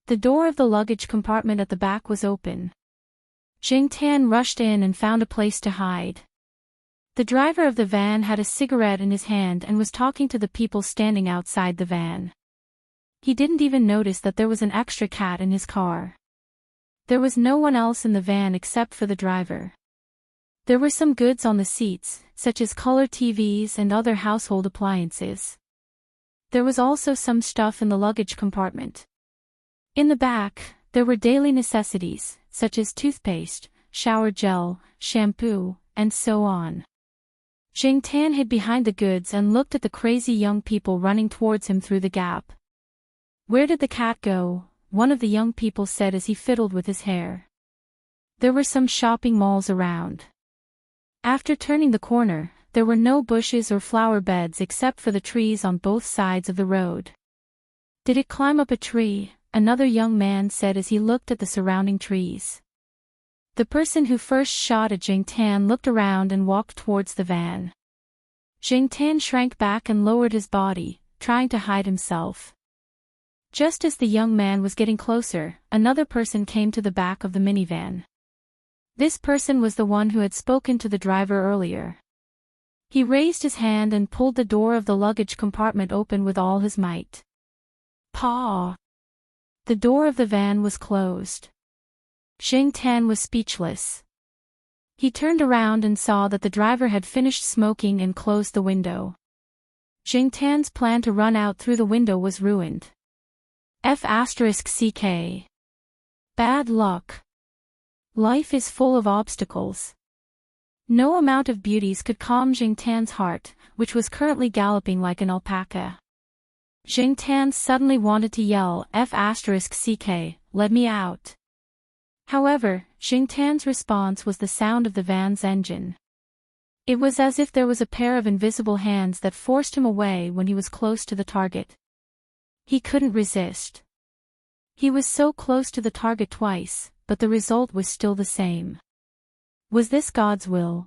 The door of the luggage compartment at the back was open. Jingtan rushed in and found a place to hide. The driver of the van had a cigarette in his hand and was talking to the people standing outside the van. He didn't even notice that there was an extra cat in his car. There was no one else in the van except for the driver. There were some goods on the seats, such as color TVs and other household appliances. There was also some stuff in the luggage compartment. In the back, there were daily necessities, such as toothpaste, shower gel, shampoo, and so on. Jingtan hid behind the goods and looked at the crazy young people running towards him through the gap. "Where did the cat go?" one of the young people said as he fiddled with his hair. There were some shopping malls around. After turning the corner, there were no bushes or flower beds except for the trees on both sides of the road. "Did it climb up a tree?" another young man said as he looked at the surrounding trees. The person who first shot at Jingtan looked around and walked towards the van. Jingtan shrank back and lowered his body, trying to hide himself. Just as the young man was getting closer, another person came to the back of the minivan. This person was the one who had spoken to the driver earlier. He raised his hand and pulled the door of the luggage compartment open with all his might. Paw! The door of the van was closed. Jingtan was speechless. He turned around and saw that the driver had finished smoking and closed the window. Jingtan's plan to run out through the window was ruined. F***ck. Bad luck. Life is full of obstacles. No amount of beauties could calm Jingtan's heart, which was currently galloping like an alpaca. Jingtan suddenly wanted to yell, F***ck, let me out. However, Jingtan's response was the sound of the van's engine. It was as if there was a pair of invisible hands that forced him away when he was close to the target. He couldn't resist. He was so close to the target twice, but the result was still the same. Was this God's will?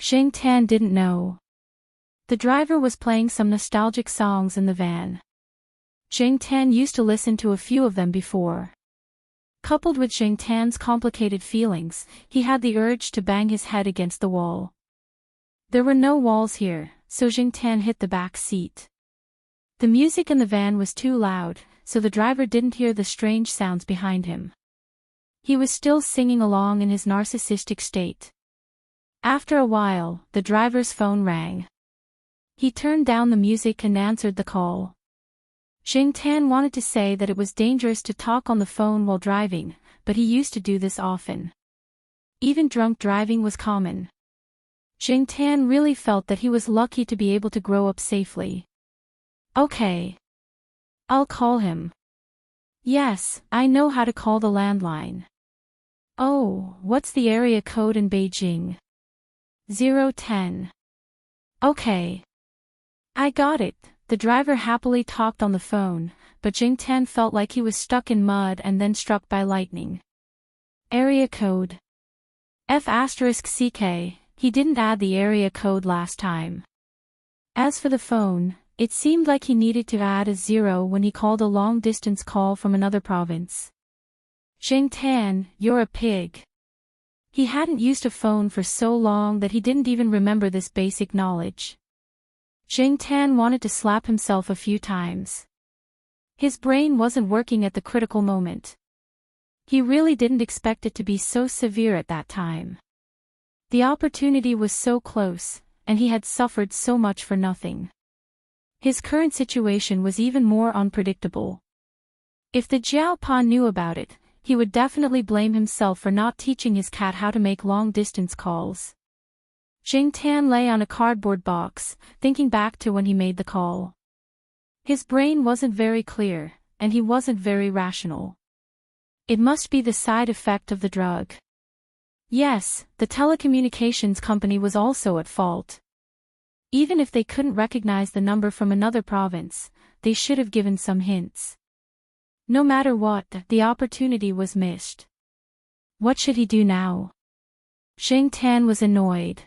Jingtan didn't know. The driver was playing some nostalgic songs in the van. Jingtan used to listen to a few of them before. Coupled with Jingtan's complicated feelings, he had the urge to bang his head against the wall. There were no walls here, so Jingtan hit the back seat. The music in the van was too loud, so the driver didn't hear the strange sounds behind him. He was still singing along in his narcissistic state. After a while, the driver's phone rang. He turned down the music and answered the call. Jingtan wanted to say that it was dangerous to talk on the phone while driving, but he used to do this often. Even drunk driving was common. Jingtan really felt that he was lucky to be able to grow up safely. Okay. I'll call him. Yes, I know how to call the landline. Oh, what's the area code in Beijing? 010. Okay. I got it. The driver happily talked on the phone, but Jing Tan felt like he was stuck in mud and then struck by lightning. Area code F*CK, he didn't add the area code last time. As for the phone, it seemed like he needed to add a 0 when he called a long-distance call from another province. Jing Tan, you're a pig. He hadn't used a phone for so long that he didn't even remember this basic knowledge. Jing Tan wanted to slap himself a few times. His brain wasn't working at the critical moment. He really didn't expect it to be so severe at that time. The opportunity was so close, and he had suffered so much for nothing. His current situation was even more unpredictable. If the Jiao Pa knew about it, he would definitely blame himself for not teaching his cat how to make long-distance calls. Jing Tan lay on a cardboard box, thinking back to when he made the call. His brain wasn't very clear, and he wasn't very rational. It must be the side effect of the drug. Yes, the telecommunications company was also at fault. Even if they couldn't recognize the number from another province, they should have given some hints. No matter what, the opportunity was missed. What should he do now? Jing Tan was annoyed.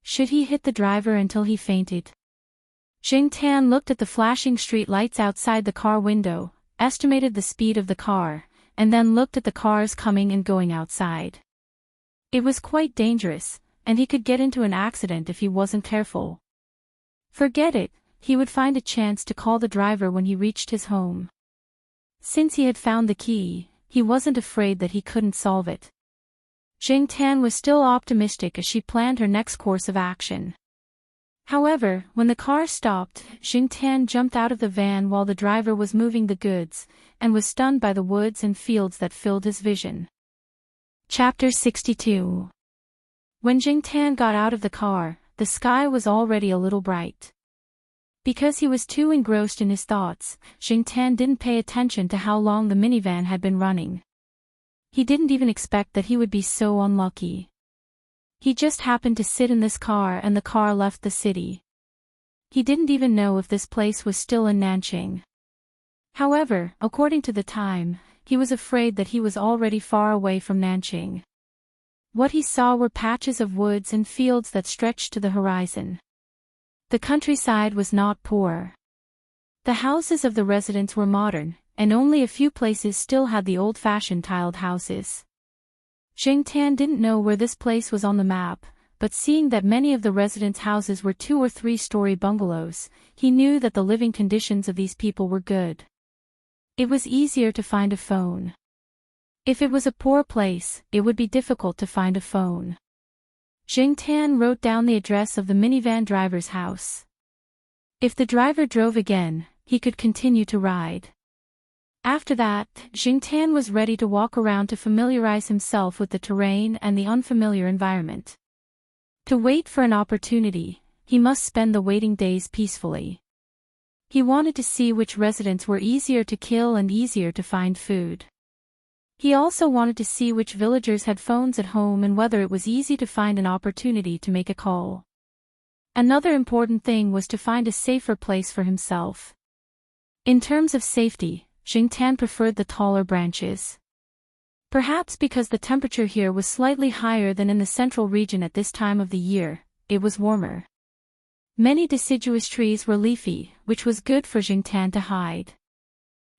Should he hit the driver until he fainted? Jing Tan looked at the flashing street lights outside the car window, estimated the speed of the car, and then looked at the cars coming and going outside. It was quite dangerous, and he could get into an accident if he wasn't careful. Forget it, he would find a chance to call the driver when he reached his home. Since he had found the key, he wasn't afraid that he couldn't solve it. Jing Tan was still optimistic as she planned her next course of action. However, when the car stopped, Jing Tan jumped out of the van while the driver was moving the goods, and was stunned by the woods and fields that filled his vision. Chapter 62. When Jing Tan got out of the car, the sky was already a little bright. Because he was too engrossed in his thoughts, Jing Tan didn't pay attention to how long the minivan had been running. He didn't even expect that he would be so unlucky. He just happened to sit in this car and the car left the city. He didn't even know if this place was still in Nanjing. However, according to the time, he was afraid that he was already far away from Nanjing. What he saw were patches of woods and fields that stretched to the horizon. The countryside was not poor. The houses of the residents were modern, and only a few places still had the old-fashioned tiled houses. Jing Tan didn't know where this place was on the map, but seeing that many of the residents' houses were 2- or 3-story bungalows, he knew that the living conditions of these people were good. It was easier to find a phone. If it was a poor place, it would be difficult to find a phone. Jing Tan wrote down the address of the minivan driver's house. If the driver drove again, he could continue to ride. After that, Jing Tan was ready to walk around to familiarize himself with the terrain and the unfamiliar environment. To wait for an opportunity, he must spend the waiting days peacefully. He wanted to see which residents were easier to kill and easier to find food. He also wanted to see which villagers had phones at home and whether it was easy to find an opportunity to make a call. Another important thing was to find a safer place for himself. In terms of safety, Jing Tan preferred the taller branches. Perhaps because the temperature here was slightly higher than in the central region at this time of the year, it was warmer. Many deciduous trees were leafy, which was good for Jing Tan to hide.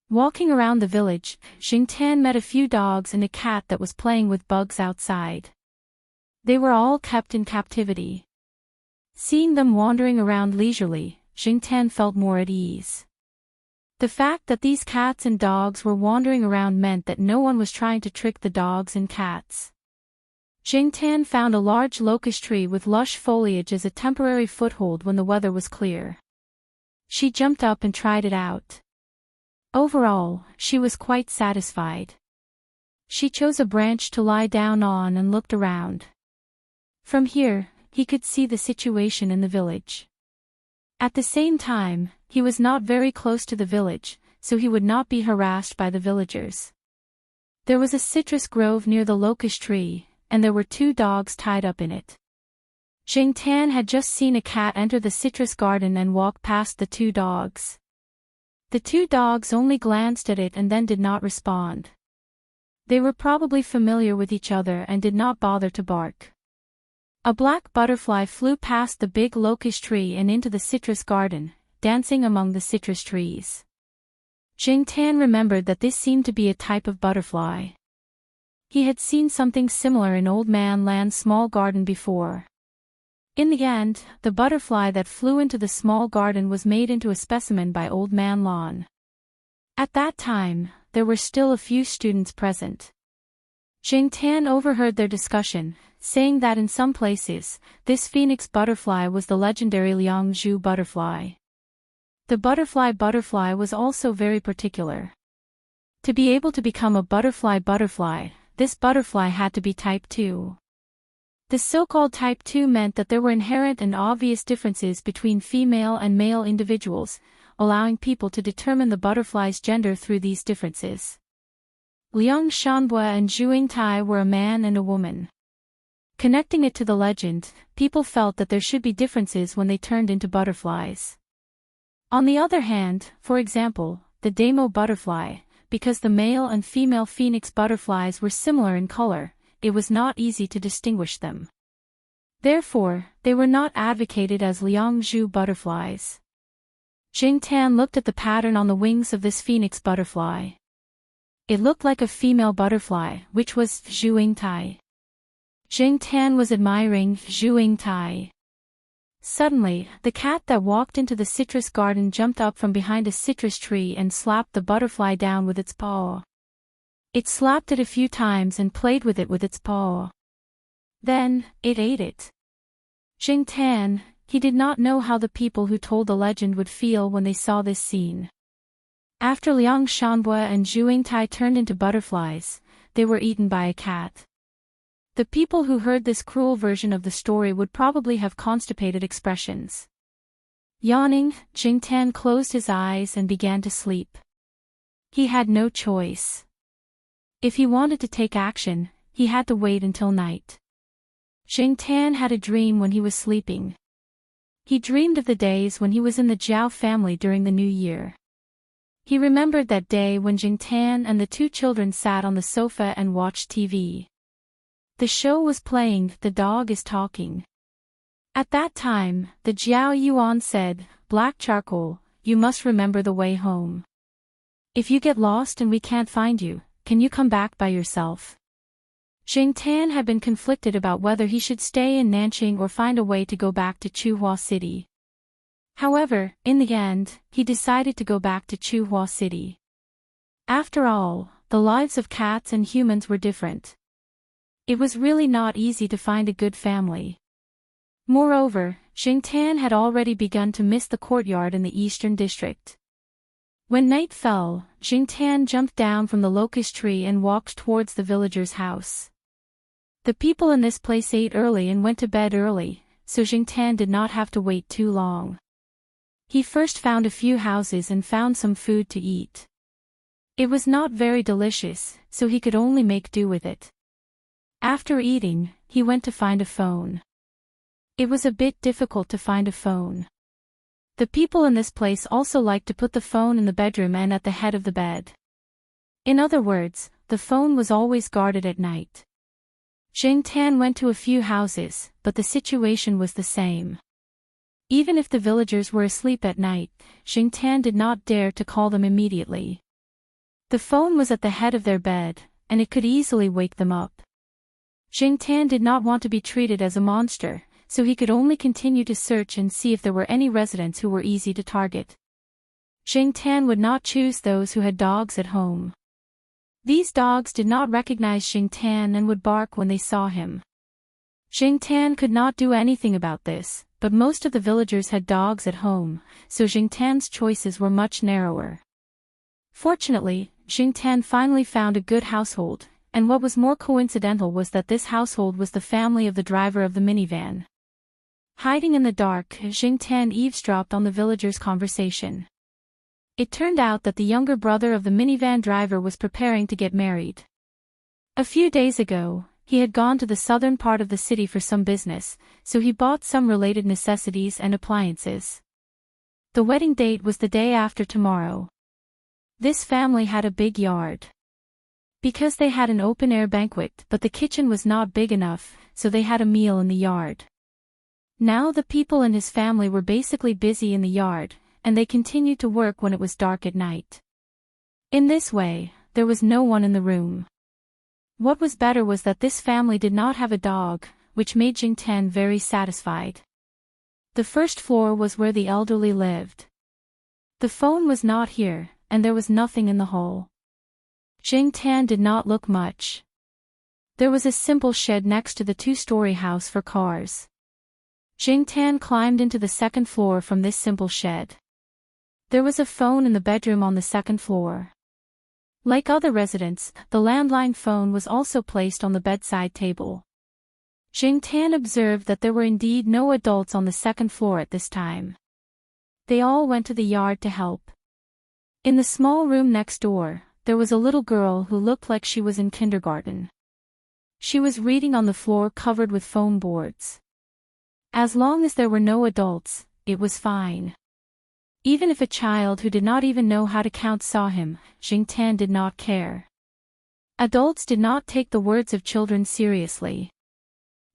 Walking around the village, Jing Tan met a few dogs and a cat that was playing with bugs outside. They were all kept in captivity. Seeing them wandering around leisurely, Jing Tan felt more at ease. The fact that these cats and dogs were wandering around meant that no one was trying to trick the dogs and cats. Jing Tan found a large locust tree with lush foliage as a temporary foothold when the weather was clear. She jumped up and tried it out. Overall, she was quite satisfied. She chose a branch to lie down on and looked around. From here, he could see the situation in the village. At the same time, he was not very close to the village, so he would not be harassed by the villagers. There was a citrus grove near the locust tree, and there were 2 dogs tied up in it. Jing Tan had just seen a cat enter the citrus garden and walk past the 2 dogs. The two dogs only glanced at it and then did not respond. They were probably familiar with each other and did not bother to bark. A black butterfly flew past the big locust tree and into the citrus garden, dancing among the citrus trees. Jing Tan remembered that this seemed to be a type of butterfly. He had seen something similar in Old Man Land's small garden before. In the end, the butterfly that flew into the small garden was made into a specimen by Old Man Lan. At that time, there were still a few students present. Jing Tan overheard their discussion, saying that in some places, this phoenix butterfly was the legendary Liang Zhu butterfly. The butterfly was also very particular. To be able to become a butterfly, this butterfly had to be type 2. The so-called type 2 meant that there were inherent and obvious differences between female and male individuals, allowing people to determine the butterfly's gender through these differences. Liang Shanbua and Zhu Tai were a man and a woman. Connecting it to the legend, people felt that there should be differences when they turned into butterflies. On the other hand, for example, the Damo butterfly, because the male and female phoenix butterflies were similar in color, it was not easy to distinguish them. Therefore, they were not advocated as Liang Zhu butterflies. Jing Tan looked at the pattern on the wings of this phoenix butterfly. It looked like a female butterfly, which was Zhu Tai. Jing Tan was admiring Zhu Tai. Suddenly, the cat that walked into the citrus garden jumped up from behind a citrus tree and slapped the butterfly down with its paw. It slapped it a few times and played with it with its paw. Then, it ate it. Jing Tan, he did not know how the people who told the legend would feel when they saw this scene. After Liang Shanbua and Zhu Tai turned into butterflies, they were eaten by a cat. The people who heard this cruel version of the story would probably have constipated expressions. Yawning, Jing Tan closed his eyes and began to sleep. He had no choice. If he wanted to take action, he had to wait until night. Jing Tan had a dream when he was sleeping. He dreamed of the days when he was in the Zhao family during the New Year. He remembered that day when Jing Tan and the two children sat on the sofa and watched TV. The show was playing, The Dog is Talking. At that time, the Jiao Yuan said, "Black charcoal, you must remember the way home. If you get lost and we can't find you, can you come back by yourself?" Jing Tan had been conflicted about whether he should stay in Nanjing or find a way to go back to Chuhua City. However, in the end, he decided to go back to Chuhua City. After all, the lives of cats and humans were different. It was really not easy to find a good family. Moreover, Jing Tan had already begun to miss the courtyard in the eastern district. When night fell, Jing Tan jumped down from the locust tree and walked towards the villager's house. The people in this place ate early and went to bed early, so Jing Tan did not have to wait too long. He first found a few houses and found some food to eat. It was not very delicious, so he could only make do with it. After eating, he went to find a phone. It was a bit difficult to find a phone. The people in this place also liked to put the phone in the bedroom and at the head of the bed. In other words, the phone was always guarded at night. Jing Tan went to a few houses, but the situation was the same. Even if the villagers were asleep at night, Jing Tan did not dare to call them immediately. The phone was at the head of their bed, and it could easily wake them up. Jing Tan did not want to be treated as a monster, so he could only continue to search and see if there were any residents who were easy to target. Jing Tan would not choose those who had dogs at home. These dogs did not recognize Jing Tan and would bark when they saw him. Jing Tan could not do anything about this, but most of the villagers had dogs at home, so Jing Tan's choices were much narrower. Fortunately, Jing Tan finally found a good household, and what was more coincidental was that this household was the family of the driver of the minivan. Hiding in the dark, Jing Tan eavesdropped on the villagers' conversation. It turned out that the younger brother of the minivan driver was preparing to get married. A few days ago, he had gone to the southern part of the city for some business, so he bought some related necessities and appliances. The wedding date was the day after tomorrow. This family had a big yard. Because they had an open-air banquet, but the kitchen was not big enough, so they had a meal in the yard. Now the people in his family were basically busy in the yard, and they continued to work when it was dark at night. In this way, there was no one in the room. What was better was that this family did not have a dog, which made Jingtan very satisfied. The first floor was where the elderly lived. The phone was not here, and there was nothing in the hall. Jingtan did not look much. There was a simple shed next to the two-story house for cars. Jingtan climbed into the second floor from this simple shed. There was a phone in the bedroom on the second floor. Like other residents, the landline phone was also placed on the bedside table. Jingtan observed that there were indeed no adults on the second floor at this time. They all went to the yard to help. In the small room next door, there was a little girl who looked like she was in kindergarten. She was reading on the floor covered with foam boards. As long as there were no adults, it was fine. Even if a child who did not even know how to count saw him, Jingtan did not care. Adults did not take the words of children seriously.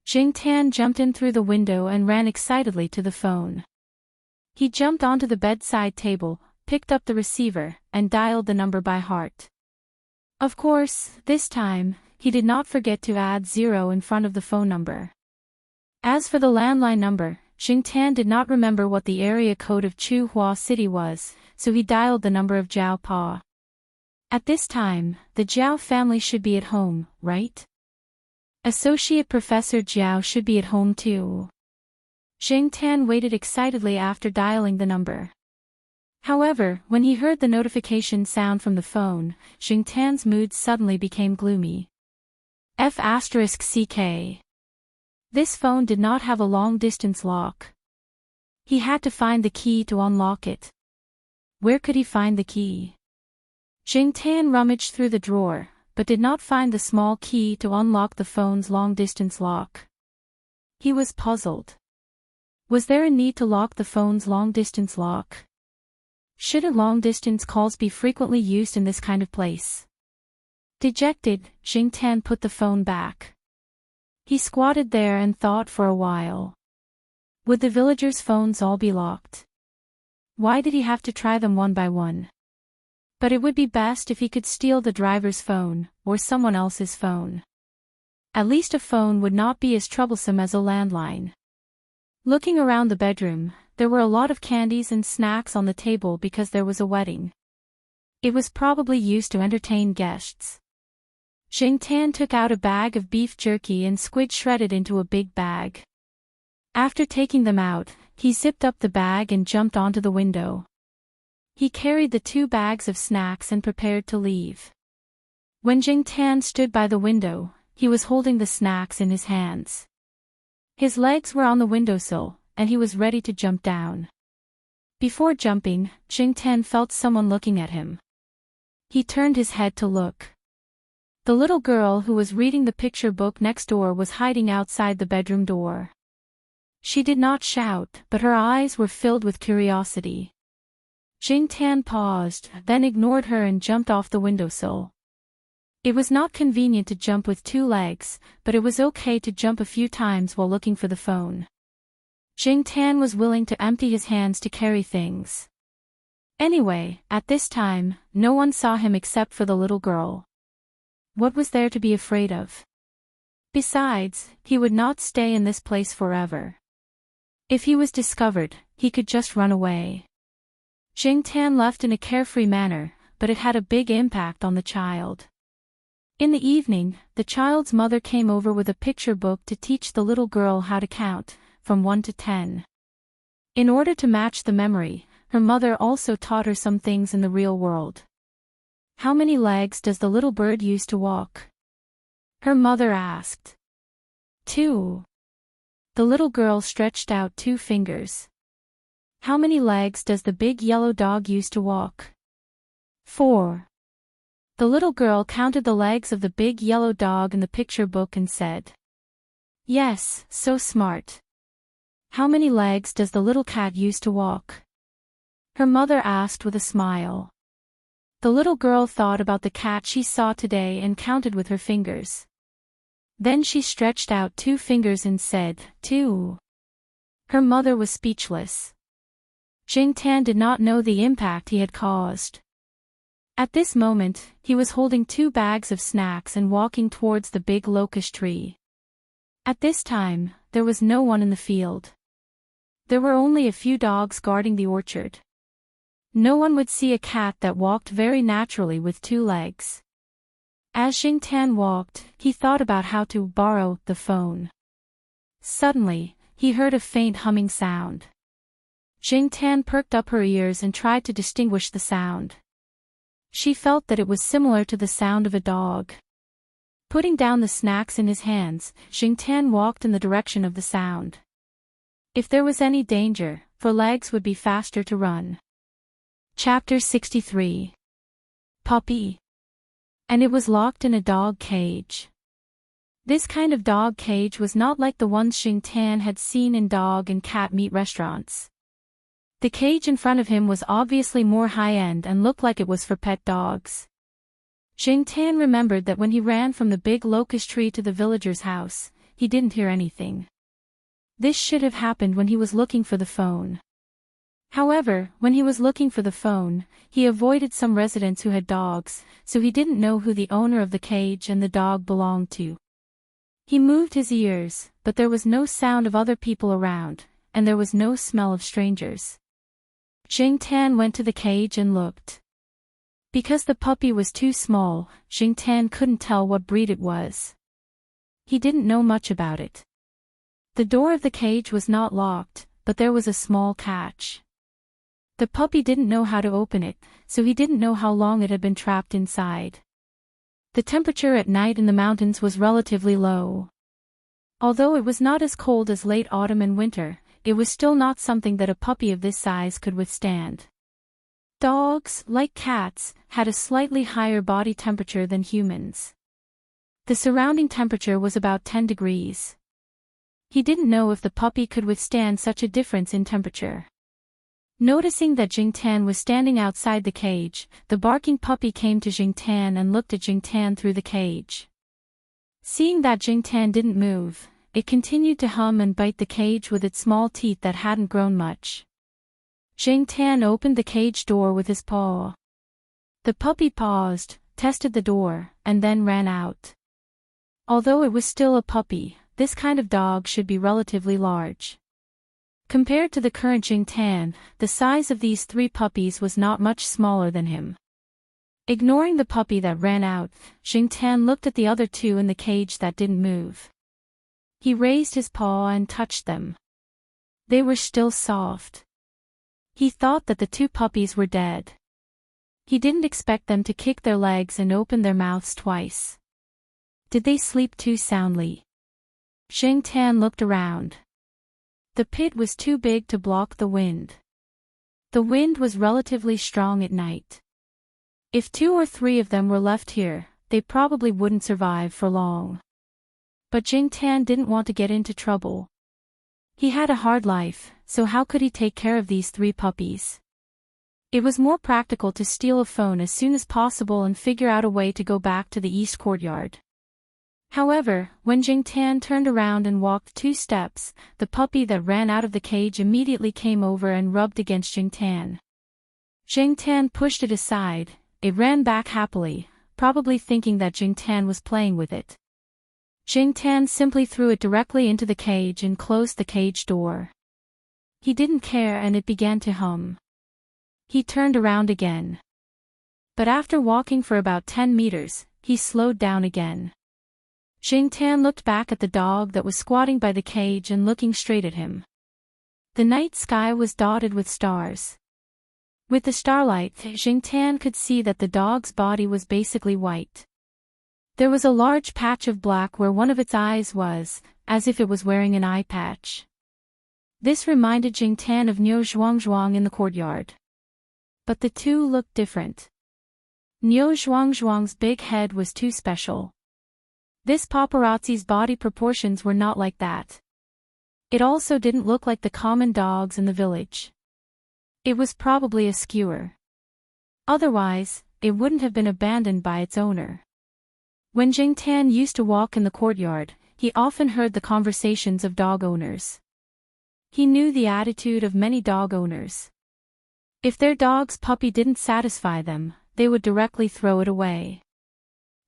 Jingtan jumped in through the window and ran excitedly to the phone. He jumped onto the bedside table, picked up the receiver, and dialed the number by heart. Of course, this time, he did not forget to add 0 in front of the phone number. As for the landline number, Jingtan did not remember what the area code of Chuhua City was, so he dialed the number of Jiao Pa. At this time, the Jiao family should be at home, right? Associate Professor Jiao should be at home too. Jingtan waited excitedly after dialing the number. However, when he heard the notification sound from the phone, Jingtan's mood suddenly became gloomy. F***CK. This phone did not have a long-distance lock. He had to find the key to unlock it. Where could he find the key? Jingtan rummaged through the drawer, but did not find the small key to unlock the phone's long-distance lock. He was puzzled. Was there a need to lock the phone's long-distance lock? Shouldn't long-distance calls be frequently used in this kind of place? Dejected, Jingtan put the phone back. He squatted there and thought for a while. Would the villagers' phones all be locked? Why did he have to try them one by one? But it would be best if he could steal the driver's phone, or someone else's phone. At least a phone would not be as troublesome as a landline. Looking around the bedroom, there were a lot of candies and snacks on the table because there was a wedding. It was probably used to entertain guests. Jingtan took out a bag of beef jerky and squid shredded into a big bag. After taking them out, he zipped up the bag and jumped onto the window. He carried the 2 bags of snacks and prepared to leave. When Jingtan stood by the window, he was holding the snacks in his hands. His legs were on the windowsill, and he was ready to jump down. Before jumping, Jingtan felt someone looking at him. He turned his head to look. The little girl who was reading the picture book next door was hiding outside the bedroom door. She did not shout, but her eyes were filled with curiosity. Jingtan paused, then ignored her and jumped off the windowsill. It was not convenient to jump with 2 legs, but it was okay to jump a few times while looking for the phone. Jingtan was willing to empty his hands to carry things. Anyway, at this time, no one saw him except for the little girl. What was there to be afraid of? Besides, he would not stay in this place forever. If he was discovered, he could just run away. Jingtan left in a carefree manner, but it had a big impact on the child. In the evening, the child's mother came over with a picture book to teach the little girl how to count, from 1 to 10. In order to match the memory, her mother also taught her some things in the real world. How many legs does the little bird use to walk? Her mother asked. 2. The little girl stretched out 2 fingers. How many legs does the big yellow dog use to walk? 4. The little girl counted the legs of the big yellow dog in the picture book and said, "Yes, so smart. How many legs does the little cat use to walk?" Her mother asked with a smile. The little girl thought about the cat she saw today and counted with her fingers. Then she stretched out 2 fingers and said, 2. Her mother was speechless. Jingtan did not know the impact he had caused. At this moment, he was holding 2 bags of snacks and walking towards the big locust tree. At this time, there was no one in the field. There were only a few dogs guarding the orchard. No one would see a cat that walked very naturally with 2 legs. As Jingtan walked, he thought about how to borrow the phone. Suddenly, he heard a faint humming sound. Jingtan perked up her ears and tried to distinguish the sound. She felt that it was similar to the sound of a dog. Putting down the snacks in his hands, Jingtan walked in the direction of the sound. If there was any danger, her legs would be faster to run. Chapter 63. Puppy. And it was locked in a dog cage. This kind of dog cage was not like the ones Jingtan had seen in dog and cat meat restaurants. The cage in front of him was obviously more high-end and looked like it was for pet dogs. Jingtan remembered that when he ran from the big locust tree to the villager's house, he didn't hear anything. This should have happened when he was looking for the phone. However, when he was looking for the phone, he avoided some residents who had dogs, so he didn't know who the owner of the cage and the dog belonged to. He moved his ears, but there was no sound of other people around, and there was no smell of strangers. Jingtan went to the cage and looked. Because the puppy was too small, Jingtan couldn't tell what breed it was. He didn't know much about it. The door of the cage was not locked, but there was a small catch. The puppy didn't know how to open it, so he didn't know how long it had been trapped inside. The temperature at night in the mountains was relatively low. Although it was not as cold as late autumn and winter, it was still not something that a puppy of this size could withstand. Dogs, like cats, had a slightly higher body temperature than humans. The surrounding temperature was about 10 degrees. He didn't know if the puppy could withstand such a difference in temperature. Noticing that Jingtan was standing outside the cage, the barking puppy came to Jingtan and looked at Jingtan through the cage. Seeing that Jingtan didn't move, it continued to hum and bite the cage with its small teeth that hadn't grown much. Jingtan opened the cage door with his paw. The puppy paused, tested the door, and then ran out. Although it was still a puppy, this kind of dog should be relatively large. Compared to the current Jingtan, the size of these 3 puppies was not much smaller than him. Ignoring the puppy that ran out, Jingtan looked at the other 2 in the cage that didn't move. He raised his paw and touched them. They were still soft. He thought that the 2 puppies were dead. He didn't expect them to kick their legs and open their mouths twice. Did they sleep too soundly? Jingtan looked around. The pit was too big to block the wind. The wind was relatively strong at night. If 2 or 3 of them were left here, they probably wouldn't survive for long. But Jingtan didn't want to get into trouble. He had a hard life, so how could he take care of these 3 puppies? It was more practical to steal a phone as soon as possible and figure out a way to go back to the east courtyard. However, when Jingtan turned around and walked 2 steps, the puppy that ran out of the cage immediately came over and rubbed against Jingtan. Jingtan pushed it aside. It ran back happily, probably thinking that Jingtan was playing with it. Jingtan simply threw it directly into the cage and closed the cage door. He didn't care and it began to hum. He turned around again. But after walking for about 10 meters, he slowed down again. Jingtan looked back at the dog that was squatting by the cage and looking straight at him. The night sky was dotted with stars. With the starlight, Jingtan could see that the dog's body was basically white. There was a large patch of black where one of its eyes was, as if it was wearing an eye patch. This reminded Jingtan of Niu Zhuangzhuang in the courtyard. But the 2 looked different. Niu Zhuangzhuang's big head was too special. This paparazzi's body proportions were not like that. It also didn't look like the common dogs in the village. It was probably a skewer. Otherwise, it wouldn't have been abandoned by its owner. When Jingtan used to walk in the courtyard, he often heard the conversations of dog owners. He knew the attitude of many dog owners. If their dog's puppy didn't satisfy them, they would directly throw it away.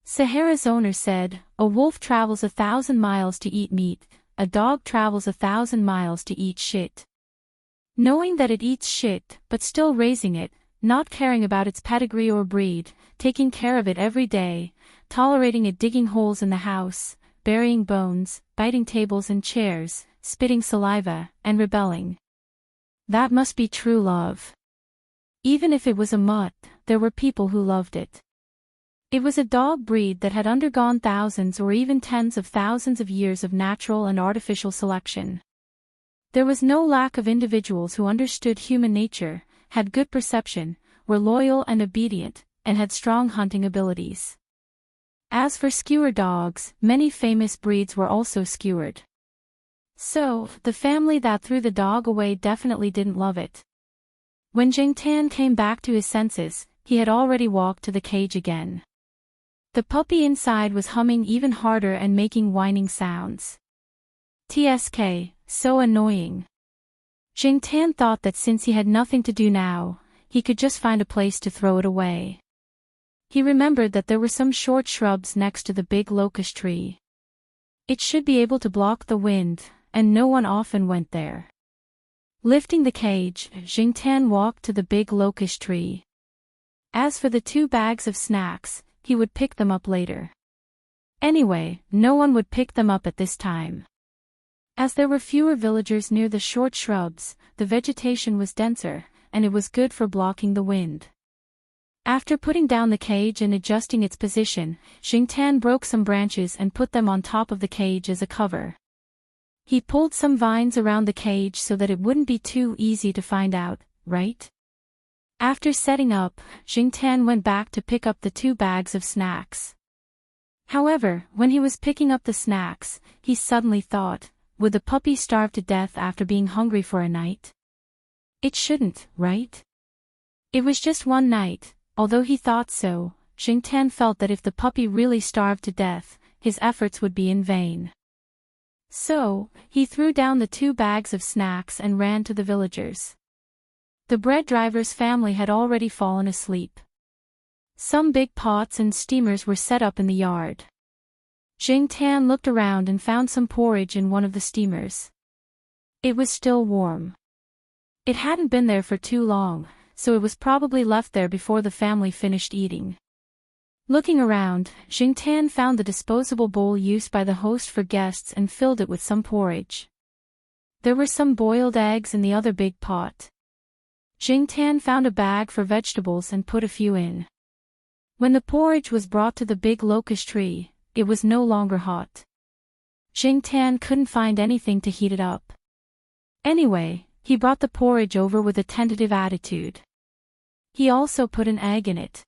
Sahara's owner said, "A wolf travels 1,000 miles to eat meat, a dog travels 1,000 miles to eat shit." Knowing that it eats shit, but still raising it, not caring about its pedigree or breed, taking care of it every day, tolerating it digging holes in the house, burying bones, biting tables and chairs, spitting saliva, and rebelling. That must be true love. Even if it was a mutt, there were people who loved it. It was a dog breed that had undergone thousands or even tens of thousands of years of natural and artificial selection. There was no lack of individuals who understood human nature, had good perception, were loyal and obedient, and had strong hunting abilities. As for skewer dogs, many famous breeds were also skewered. So, the family that threw the dog away definitely didn't love it. When Jingtan came back to his senses, he had already walked to the cage again. The puppy inside was humming even harder and making whining sounds. TSK, so annoying. Jingtan thought that since he had nothing to do now, he could just find a place to throw it away. He remembered that there were some short shrubs next to the big locust tree. It should be able to block the wind, and no one often went there. Lifting the cage, Jingtan walked to the big locust tree. As for the 2 bags of snacks, he would pick them up later. Anyway, no one would pick them up at this time. As there were fewer villagers near the short shrubs, the vegetation was denser, and it was good for blocking the wind. After putting down the cage and adjusting its position, Jingtan broke some branches and put them on top of the cage as a cover. He pulled some vines around the cage so that it wouldn't be too easy to find out, right? After setting up, Jingtan went back to pick up the 2 bags of snacks. However, when he was picking up the snacks, he suddenly thought, would the puppy starve to death after being hungry for a night? It shouldn't, right? It was just one night. Although he thought so, Jingtan felt that if the puppy really starved to death, his efforts would be in vain. So, he threw down the 2 bags of snacks and ran to the villagers. The bread driver's family had already fallen asleep. Some big pots and steamers were set up in the yard. Jingtan looked around and found some porridge in one of the steamers. It was still warm. It hadn't been there for too long, so it was probably left there before the family finished eating. Looking around, Jingtan found the disposable bowl used by the host for guests and filled it with some porridge. There were some boiled eggs in the other big pot. Jingtan found a bag for vegetables and put a few in. When the porridge was brought to the big locust tree, it was no longer hot. Jingtan couldn't find anything to heat it up. Anyway, he brought the porridge over with a tentative attitude. He also put an egg in it.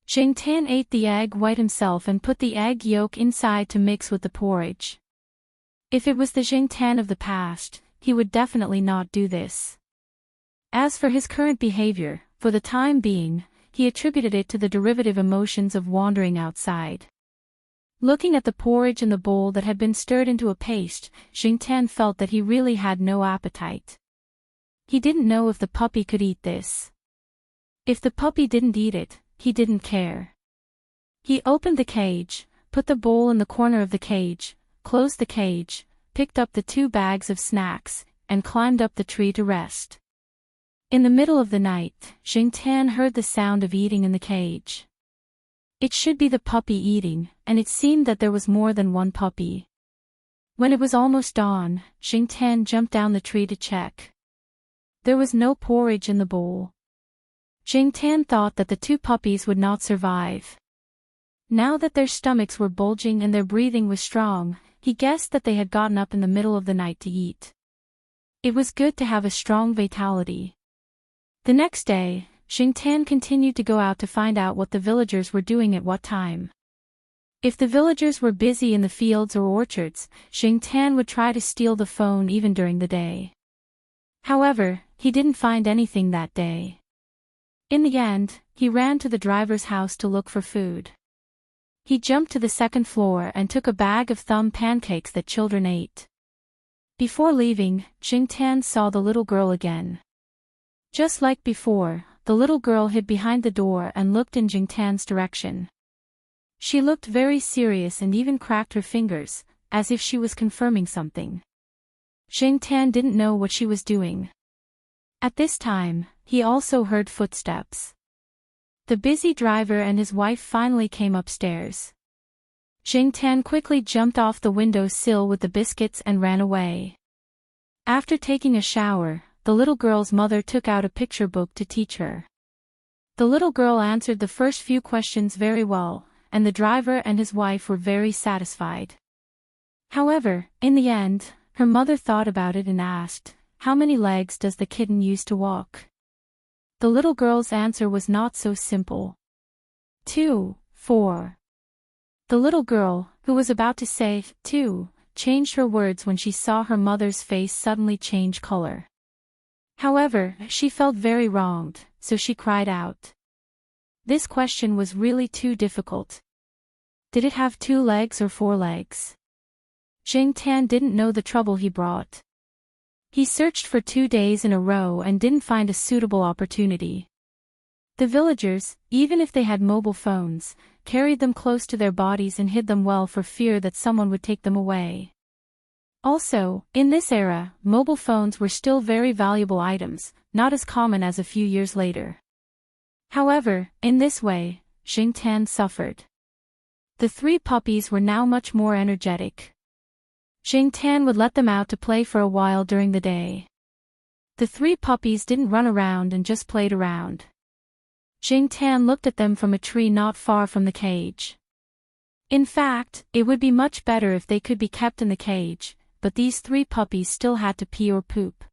Jingtan ate the egg white himself and put the egg yolk inside to mix with the porridge. If it was the Jingtan of the past, he would definitely not do this. As for his current behavior, for the time being, he attributed it to the derivative emotions of wandering outside. Looking at the porridge in the bowl that had been stirred into a paste, Jingtan felt that he really had no appetite. He didn't know if the puppy could eat this. If the puppy didn't eat it, he didn't care. He opened the cage, put the bowl in the corner of the cage, closed the cage, picked up the 2 bags of snacks, and climbed up the tree to rest. In the middle of the night, Jingtan heard the sound of eating in the cage. It should be the puppy eating, and it seemed that there was more than one puppy. When it was almost dawn, Jingtan jumped down the tree to check. There was no porridge in the bowl. Jingtan thought that the 2 puppies would not survive. Now that their stomachs were bulging and their breathing was strong, he guessed that they had gotten up in the middle of the night to eat. It was good to have a strong vitality. The next day, Jingtan continued to go out to find out what the villagers were doing at what time. If the villagers were busy in the fields or orchards, Jingtan would try to steal the phone even during the day. However, he didn't find anything that day. In the end, he ran to the driver's house to look for food. He jumped to the second floor and took a bag of thumb pancakes that children ate. Before leaving, Jingtan saw the little girl again. Just like before, the little girl hid behind the door and looked in Jingtan's direction. She looked very serious and even cracked her fingers, as if she was confirming something. Jingtan didn't know what she was doing. At this time, he also heard footsteps. The busy driver and his wife finally came upstairs. Jingtan quickly jumped off the window sill with the biscuits and ran away. After taking a shower, the little girl's mother took out a picture book to teach her. The little girl answered the first few questions very well, and the driver and his wife were very satisfied. However, in the end, her mother thought about it and asked, "How many legs does the kitten use to walk?" The little girl's answer was not so simple. 2, 4. The little girl, who was about to say 2, changed her words when she saw her mother's face suddenly change color. However, she felt very wronged, so she cried out. This question was really too difficult. Did it have 2 legs or 4 legs? Jingtan didn't know the trouble he brought. He searched for 2 days in a row and didn't find a suitable opportunity. The villagers, even if they had mobile phones, carried them close to their bodies and hid them well for fear that someone would take them away. Also, in this era, mobile phones were still very valuable items, not as common as a few years later. However, in this way, Jingtan suffered. The 3 puppies were now much more energetic. Jingtan would let them out to play for a while during the day. The 3 puppies didn't run around and just played around. Jingtan looked at them from a tree not far from the cage. In fact, it would be much better if they could be kept in the cage, but these 3 puppies still had to pee or poop.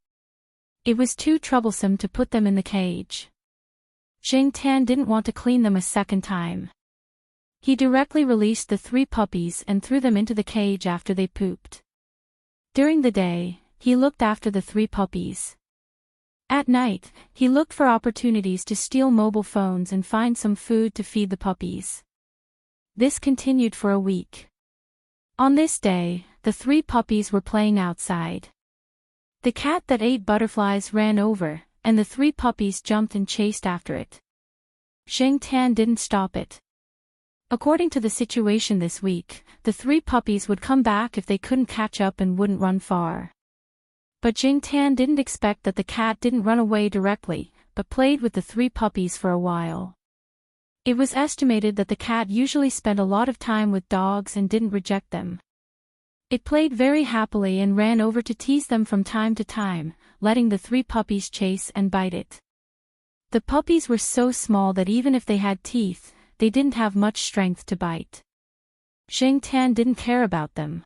It was too troublesome to put them in the cage. Jingtan didn't want to clean them a second time. He directly released the 3 puppies and threw them into the cage after they pooped. During the day, he looked after the 3 puppies. At night, he looked for opportunities to steal mobile phones and find some food to feed the puppies. This continued for a week. On this day, the 3 puppies were playing outside. The cat that ate butterflies ran over, and the 3 puppies jumped and chased after it. Jingtan didn't stop it. According to the situation this week, the 3 puppies would come back if they couldn't catch up and wouldn't run far. But Jingtan didn't expect that the cat didn't run away directly, but played with the 3 puppies for a while. It was estimated that the cat usually spent a lot of time with dogs and didn't reject them. It played very happily and ran over to tease them from time to time, letting the 3 puppies chase and bite it. The puppies were so small that even if they had teeth, they didn't have much strength to bite. Jingtan didn't care about them.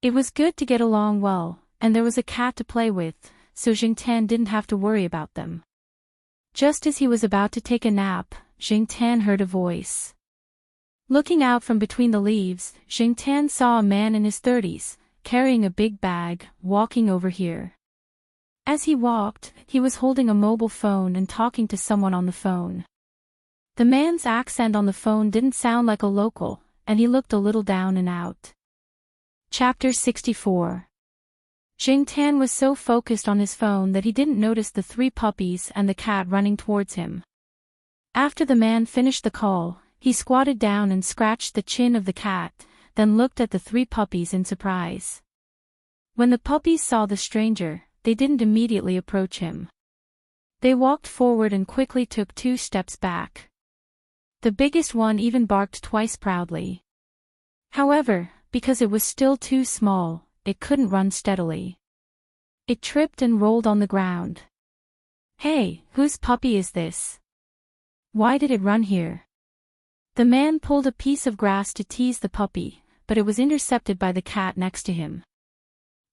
It was good to get along well, and there was a cat to play with, so Jingtan didn't have to worry about them. Just as he was about to take a nap, Jingtan heard a voice. Looking out from between the leaves, Jingtan saw a man in his 30s, carrying a big bag, walking over here. As he walked, he was holding a mobile phone and talking to someone on the phone. The man's accent on the phone didn't sound like a local, and he looked a little down and out. Chapter 64. Jingtan was so focused on his phone that he didn't notice the 3 puppies and the cat running towards him. After the man finished the call, he squatted down and scratched the chin of the cat, then looked at the 3 puppies in surprise. When the puppies saw the stranger, they didn't immediately approach him. They walked forward and quickly took 2 steps back. The biggest one even barked twice proudly. However, because it was still too small, it couldn't run steadily. It tripped and rolled on the ground. "Hey, whose puppy is this? Why did it run here?" The man pulled a piece of grass to tease the puppy, but it was intercepted by the cat next to him.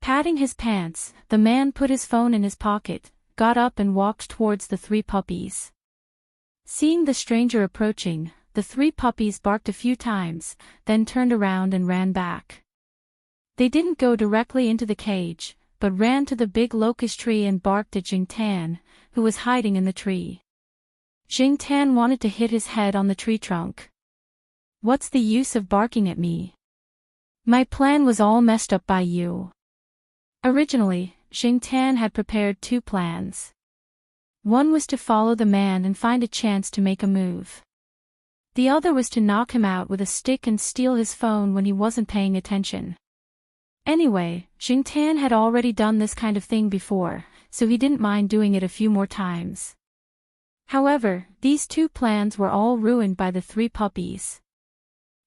Patting his pants, the man put his phone in his pocket, got up and walked towards the 3 puppies. Seeing the stranger approaching, the 3 puppies barked a few times, then turned around and ran back. They didn't go directly into the cage, but ran to the big locust tree and barked at Jingtan, who was hiding in the tree. Jing Tan wanted to hit his head on the tree trunk. What's the use of barking at me? My plan was all messed up by you. Originally, Jing Tan had prepared two plans. One was to follow the man and find a chance to make a move. The other was to knock him out with a stick and steal his phone when he wasn't paying attention. Anyway, Jing Tan had already done this kind of thing before, so he didn't mind doing it a few more times. However, these two plans were all ruined by the three puppies.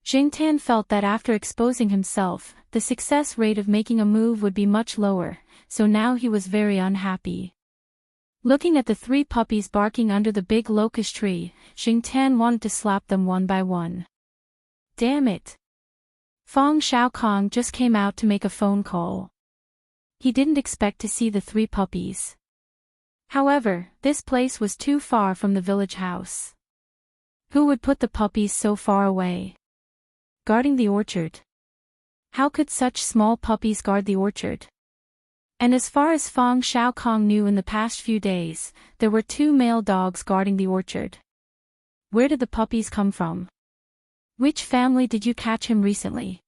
Jing Tan felt that after exposing himself, the success rate of making a move would be much lower, so now he was very unhappy. Looking at the three puppies barking under the big locust tree, Jing Tan wanted to slap them one by one. Damn it! Fong Xiaokong just came out to make a phone call. He didn't expect to see the three puppies. However, this place was too far from the village house. Who would put the puppies so far away? Guarding the orchard. How could such small puppies guard the orchard? And as far as Fong Xiaokong knew in the past few days, there were two male dogs guarding the orchard. Where did the puppies come from? Which family did you catch him recently?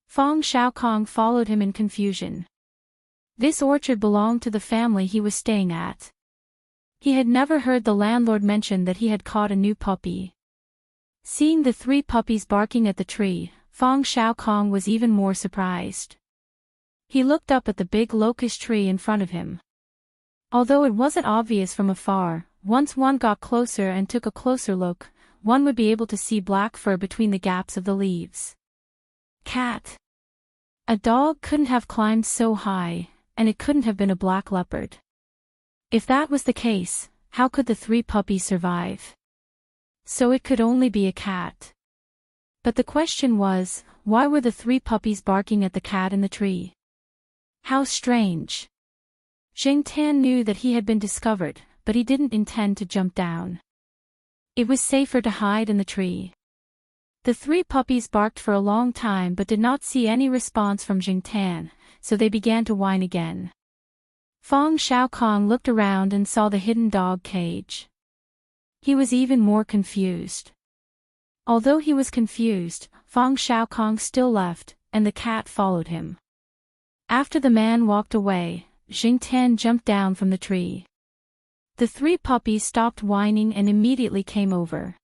Fong Xiaokong followed him in confusion. This orchard belonged to the family he was staying at. He had never heard the landlord mention that he had caught a new puppy. Seeing the three puppies barking at the tree, Fong Xiaokong was even more surprised. He looked up at the big locust tree in front of him. Although it wasn't obvious from afar, once one got closer and took a closer look, one would be able to see black fur between the gaps of the leaves. Cat. A dog couldn't have climbed so high, and it couldn't have been a black leopard. If that was the case, how could the three puppies survive? So it could only be a cat. But the question was, why were the three puppies barking at the cat in the tree? How strange. Jing Tan knew that he had been discovered, but he didn't intend to jump down. It was safer to hide in the tree. The three puppies barked for a long time but did not see any response from Jing Tan, so they began to whine again. Fong Xiaokong looked around and saw the hidden dog cage. He was even more confused. Although he was confused, Fong Xiaokong still left, and the cat followed him. After the man walked away, Jing Tan jumped down from the tree. The three puppies stopped whining and immediately came over.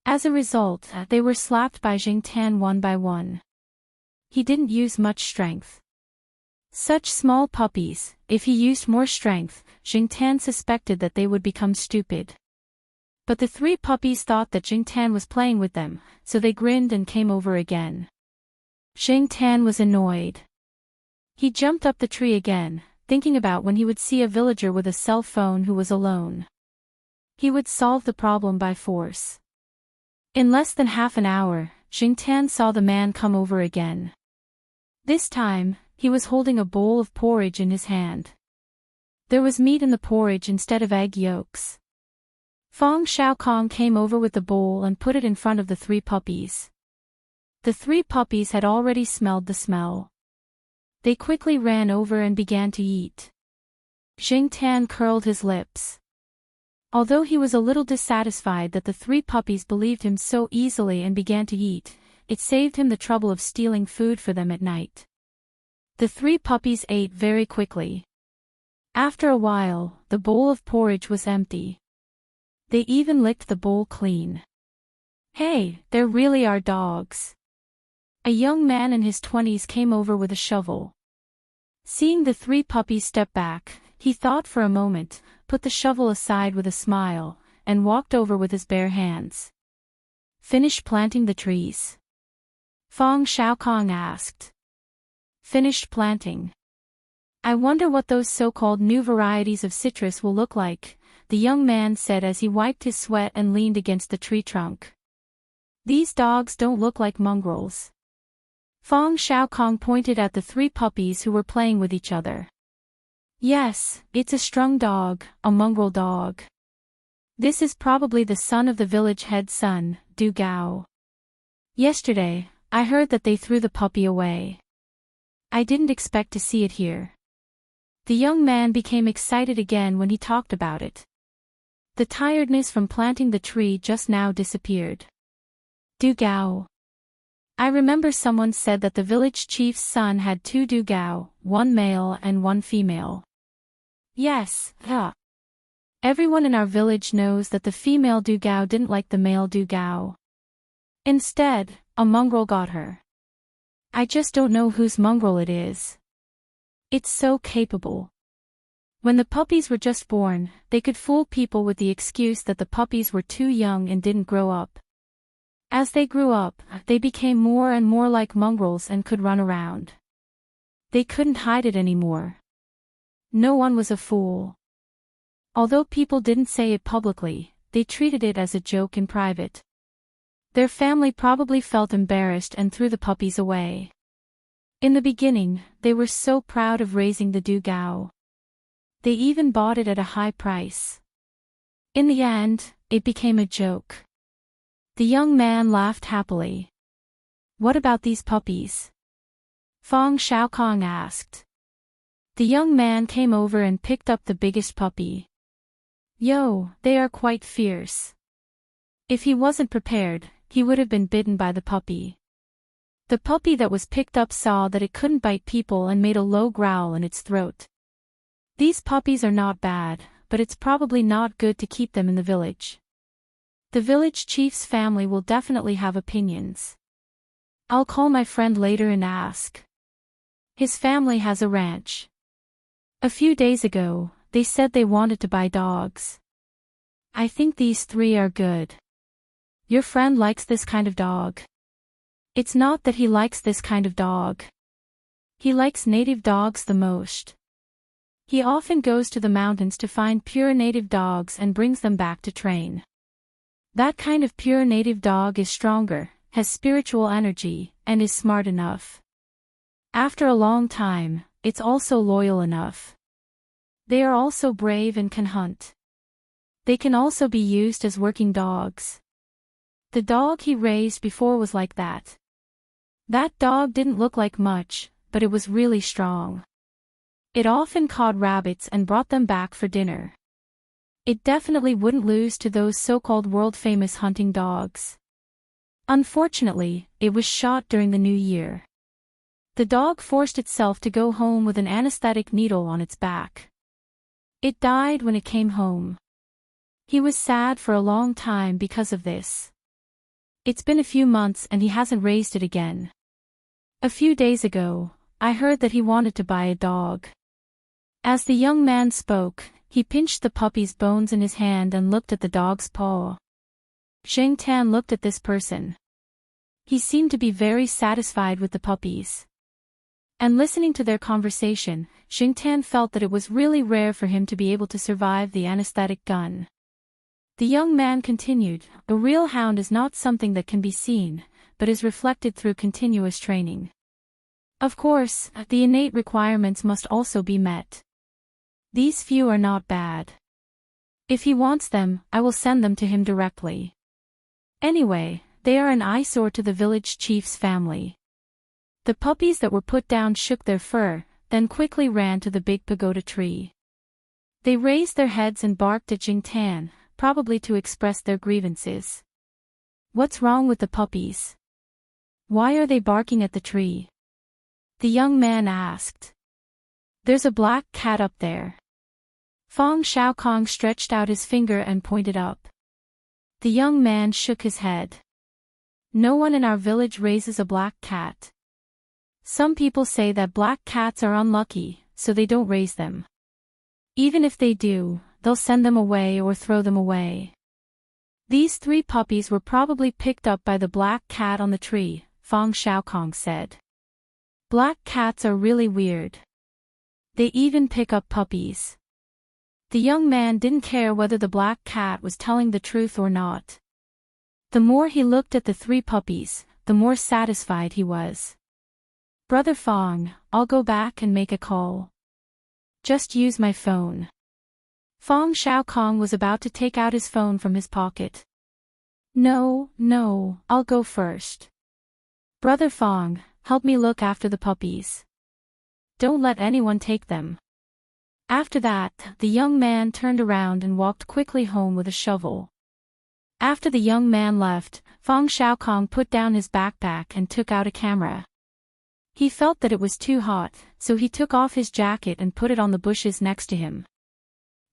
As a result, they were slapped by Jing Tan one by one. He didn't use much strength. Such small puppies, if he used more strength, Jing Tan suspected that they would become stupid. But the three puppies thought that Jing Tan was playing with them, so they grinned and came over again. Jing Tan was annoyed. He jumped up the tree again, thinking about when he would see a villager with a cell phone who was alone. He would solve the problem by force. In less than half an hour, Jing Tan saw the man come over again. This time, he was holding a bowl of porridge in his hand. There was meat in the porridge instead of egg yolks. Fong Xiaokong came over with the bowl and put it in front of the three puppies. The three puppies had already smelled the smell. They quickly ran over and began to eat. Jing Tan curled his lips. Although he was a little dissatisfied that the three puppies believed him so easily and began to eat, it saved him the trouble of stealing food for them at night. The three puppies ate very quickly. After a while, the bowl of porridge was empty. They even licked the bowl clean. Hey, there really are dogs. A young man in his 20s came over with a shovel. Seeing the three puppies step back, he thought for a moment, put the shovel aside with a smile, and walked over with his bare hands. Finished planting the trees? Fong Xiaokong asked. Finished planting. I wonder what those so-called new varieties of citrus will look like, the young man said as he wiped his sweat and leaned against the tree trunk. These dogs don't look like mongrels. Fong Xiaokong pointed at the three puppies who were playing with each other. Yes, it's a strung dog, a mongrel dog. This is probably the son of the village head son, Du Gao. Yesterday, I heard that they threw the puppy away. I didn't expect to see it here. The young man became excited again when he talked about it. The tiredness from planting the tree just now disappeared. Dugao. I remember someone said that the village chief's son had two dugao, one male and one female. Yes, everyone in our village knows that the female dugao didn't like the male dugao. Instead, a mongrel got her. I just don't know whose mongrel it is. It's so capable. When the puppies were just born, they could fool people with the excuse that the puppies were too young and didn't grow up. As they grew up, they became more and more like mongrels and could run around. They couldn't hide it anymore. No one was a fool. Although people didn't say it publicly, they treated it as a joke in private. Their family probably felt embarrassed and threw the puppies away. In the beginning, they were so proud of raising the dugao. They even bought it at a high price. In the end, it became a joke. The young man laughed happily. What about these puppies? Fong Xiaokong asked. The young man came over and picked up the biggest puppy. Yo, they are quite fierce. If he wasn't prepared, he would have been bitten by the puppy. The puppy that was picked up saw that it couldn't bite people and made a low growl in its throat. These puppies are not bad, but it's probably not good to keep them in the village. The village chief's family will definitely have opinions. I'll call my friend later and ask. His family has a ranch. A few days ago, they said they wanted to buy dogs. I think these three are good. Your friend likes this kind of dog. It's not that he likes this kind of dog. He likes native dogs the most. He often goes to the mountains to find pure native dogs and brings them back to train. That kind of pure native dog is stronger, has spiritual energy, and is smart enough. After a long time, it's also loyal enough. They are also brave and can hunt. They can also be used as working dogs. The dog he raised before was like that. That dog didn't look like much, but it was really strong. It often caught rabbits and brought them back for dinner. It definitely wouldn't lose to those so-called world-famous hunting dogs. Unfortunately, it was shot during the new year. The dog forced itself to go home with an anesthetic needle on its back. It died when it came home. He was sad for a long time because of this. It's been a few months and he hasn't raised it again. A few days ago, I heard that he wanted to buy a dog. As the young man spoke, he pinched the puppy's bones in his hand and looked at the dog's paw. Zheng Tan looked at this person. He seemed to be very satisfied with the puppies. And listening to their conversation, Zheng Tan felt that it was really rare for him to be able to survive the anesthetic gun. The young man continued, a real hound is not something that can be seen, but is reflected through continuous training. Of course, the innate requirements must also be met. These few are not bad. If he wants them, I will send them to him directly. Anyway, they are an eyesore to the village chief's family. The puppies that were put down shook their fur, then quickly ran to the big pagoda tree. They raised their heads and barked at Jing Tan, probably to express their grievances. What's wrong with the puppies? Why are they barking at the tree? The young man asked. There's a black cat up there. Fong Xiaokong stretched out his finger and pointed up. The young man shook his head. No one in our village raises a black cat. Some people say that black cats are unlucky, so they don't raise them. Even if they do, they'll send them away or throw them away. These three puppies were probably picked up by the black cat on the tree, Fong Xiaokong said. Black cats are really weird. They even pick up puppies. The young man didn't care whether the black cat was telling the truth or not. The more he looked at the three puppies, the more satisfied he was. Brother Fong, I'll go back and make a call. Just use my phone. Fong Xiaokong was about to take out his phone from his pocket. No, I'll go first. Brother Fong, help me look after the puppies. Don't let anyone take them. After that, the young man turned around and walked quickly home with a shovel. After the young man left, Fang Xiaokong put down his backpack and took out a camera. He felt that it was too hot, so he took off his jacket and put it on the bushes next to him.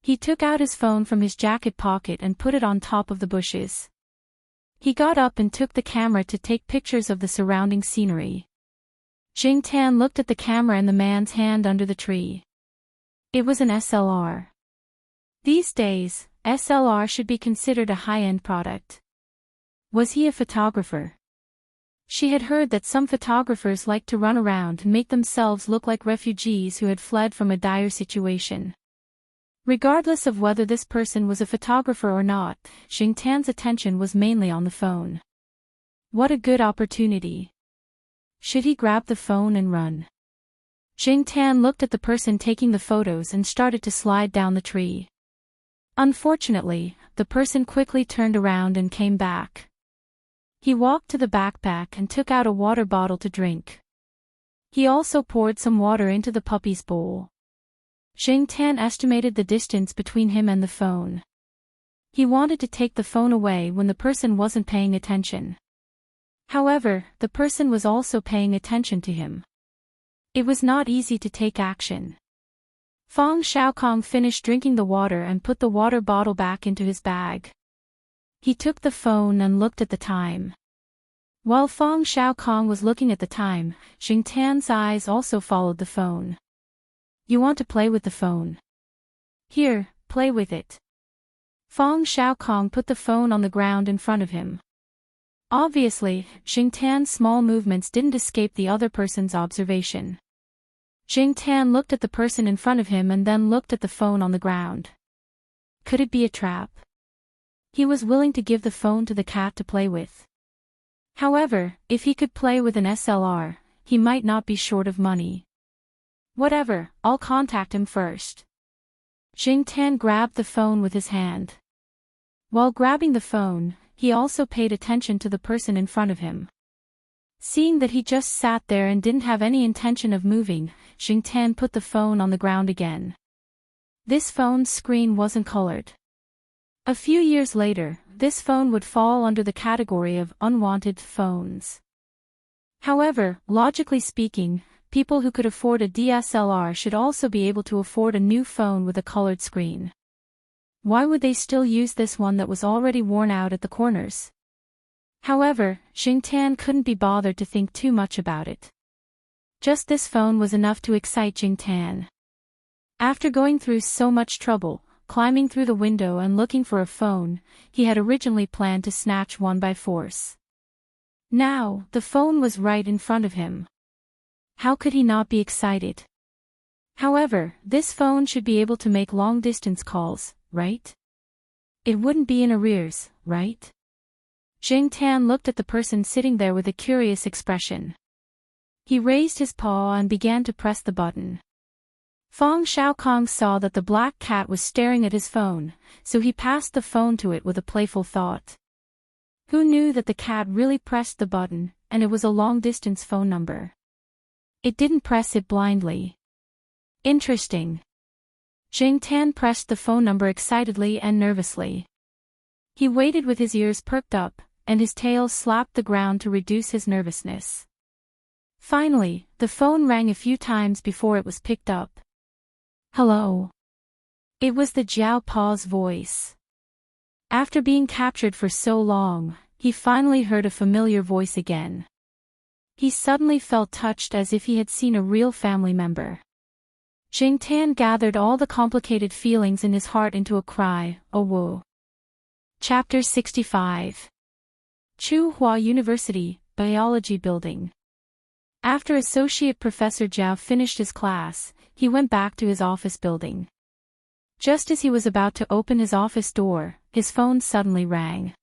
He took out his phone from his jacket pocket and put it on top of the bushes. He got up and took the camera to take pictures of the surrounding scenery. Jing Tan looked at the camera in the man's hand under the tree. It was an SLR. These days, SLR should be considered a high-end product. Was he a photographer? She had heard that some photographers like to run around and make themselves look like refugees who had fled from a dire situation. Regardless of whether this person was a photographer or not, Jing Tan's attention was mainly on the phone. What a good opportunity. Should he grab the phone and run? Jing Tan looked at the person taking the photos and started to slide down the tree. Unfortunately, the person quickly turned around and came back. He walked to the backpack and took out a water bottle to drink. He also poured some water into the puppy's bowl. Jing Tan estimated the distance between him and the phone. He wanted to take the phone away when the person wasn't paying attention. However, the person was also paying attention to him. It was not easy to take action. Fang Xiaokong finished drinking the water and put the water bottle back into his bag. He took the phone and looked at the time. While Fang Xiaokong was looking at the time, Jing Tan's eyes also followed the phone. You want to play with the phone? Here, play with it. Fang Xiaokong put the phone on the ground in front of him. Obviously, Jing Tan's small movements didn't escape the other person's observation. Jing Tan looked at the person in front of him and then looked at the phone on the ground. Could it be a trap? He was willing to give the phone to the cat to play with. However, if he could play with an SLR, he might not be short of money. Whatever, I'll contact him first. Jing Tan grabbed the phone with his hand. While grabbing the phone, he also paid attention to the person in front of him. Seeing that he just sat there and didn't have any intention of moving, Jing Tan put the phone on the ground again. This phone's screen wasn't colored. A few years later, this phone would fall under the category of unwanted phones. However, logically speaking, people who could afford a DSLR should also be able to afford a new phone with a colored screen. Why would they still use this one that was already worn out at the corners? However, Jing Tan couldn't be bothered to think too much about it. Just this phone was enough to excite Jing Tan. After going through so much trouble, climbing through the window and looking for a phone, he had originally planned to snatch one by force. Now, the phone was right in front of him. How could he not be excited? However, this phone should be able to make long-distance calls, right? It wouldn't be in arrears, right? Jing Tan looked at the person sitting there with a curious expression. He raised his paw and began to press the button. Fang Xiaokong saw that the black cat was staring at his phone, so he passed the phone to it with a playful thought. Who knew that the cat really pressed the button, and it was a long-distance phone number? It didn't press it blindly. Interesting. Jing Tan pressed the phone number excitedly and nervously. He waited with his ears perked up, and his tail slapped the ground to reduce his nervousness. Finally, the phone rang a few times before it was picked up. Hello. It was the Jiao Pa's voice. After being captured for so long, he finally heard a familiar voice again. He suddenly felt touched as if he had seen a real family member. Jing Tan gathered all the complicated feelings in his heart into a cry, "Oh whoa." Chapter 65. Tsinghua University, Biology Building. After Associate Professor Zhao finished his class, he went back to his office building. Just as he was about to open his office door, his phone suddenly rang.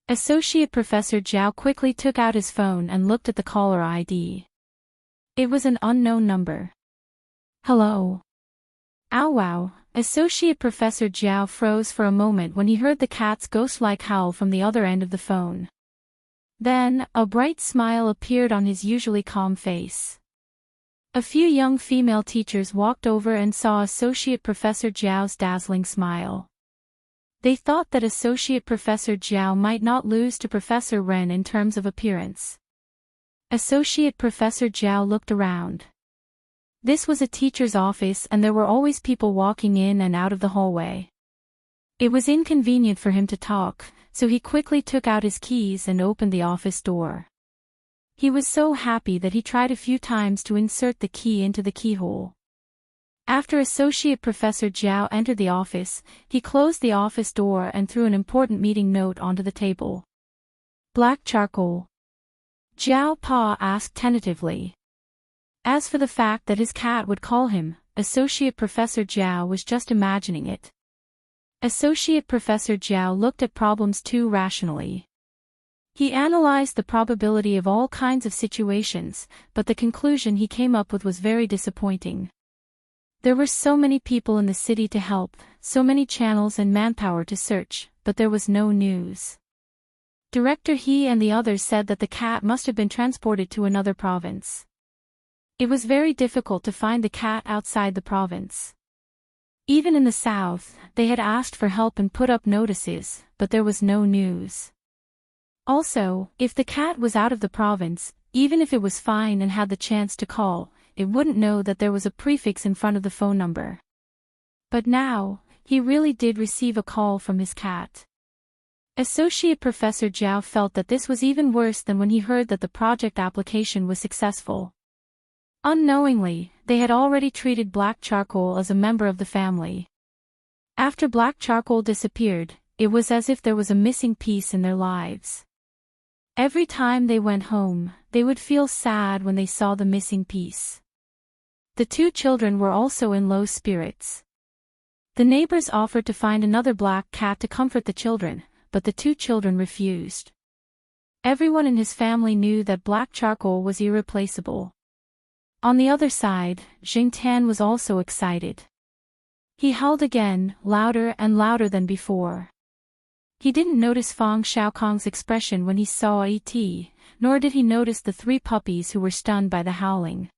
Associate Professor Zhao quickly took out his phone and looked at the caller ID. It was an unknown number. Hello. Ow wow. Associate Professor Zhao froze for a moment when he heard the cat's ghost-like howl from the other end of the phone. Then, a bright smile appeared on his usually calm face. A few young female teachers walked over and saw Associate Professor Zhao's dazzling smile. They thought that Associate Professor Zhao might not lose to Professor Ren in terms of appearance. Associate Professor Zhao looked around. This was a teacher's office and there were always people walking in and out of the hallway. It was inconvenient for him to talk, so he quickly took out his keys and opened the office door. He was so happy that he tried a few times to insert the key into the keyhole. After Associate Professor Zhao entered the office, he closed the office door and threw an important meeting note onto the table. Black charcoal. Zhao Pa asked tentatively. As for the fact that his cat would call him, Associate Professor Zhao was just imagining it. Associate Professor Zhao looked at problems too rationally. He analyzed the probability of all kinds of situations, but the conclusion he came up with was very disappointing. There were so many people in the city to help, so many channels and manpower to search, but there was no news. Director He and the others said that the cat must have been transported to another province. It was very difficult to find the cat outside the province. Even in the south, they had asked for help and put up notices, but there was no news. Also, if the cat was out of the province, even if it was fine and had the chance to call, it wouldn't know that there was a prefix in front of the phone number. But now, he really did receive a call from his cat. Associate Professor Zhao felt that this was even worse than when he heard that the project application was successful. Unknowingly, they had already treated Black Charcoal as a member of the family. After Black Charcoal disappeared, it was as if there was a missing piece in their lives. Every time they went home, they would feel sad when they saw the missing piece. The two children were also in low spirits. The neighbors offered to find another black cat to comfort the children, but the two children refused. Everyone in his family knew that Black Charcoal was irreplaceable. On the other side, Jingtan was also excited. He howled again, louder and louder than before. He didn't notice Fang Xiaokong's expression when he saw E.T., nor did he notice the three puppies who were stunned by the howling.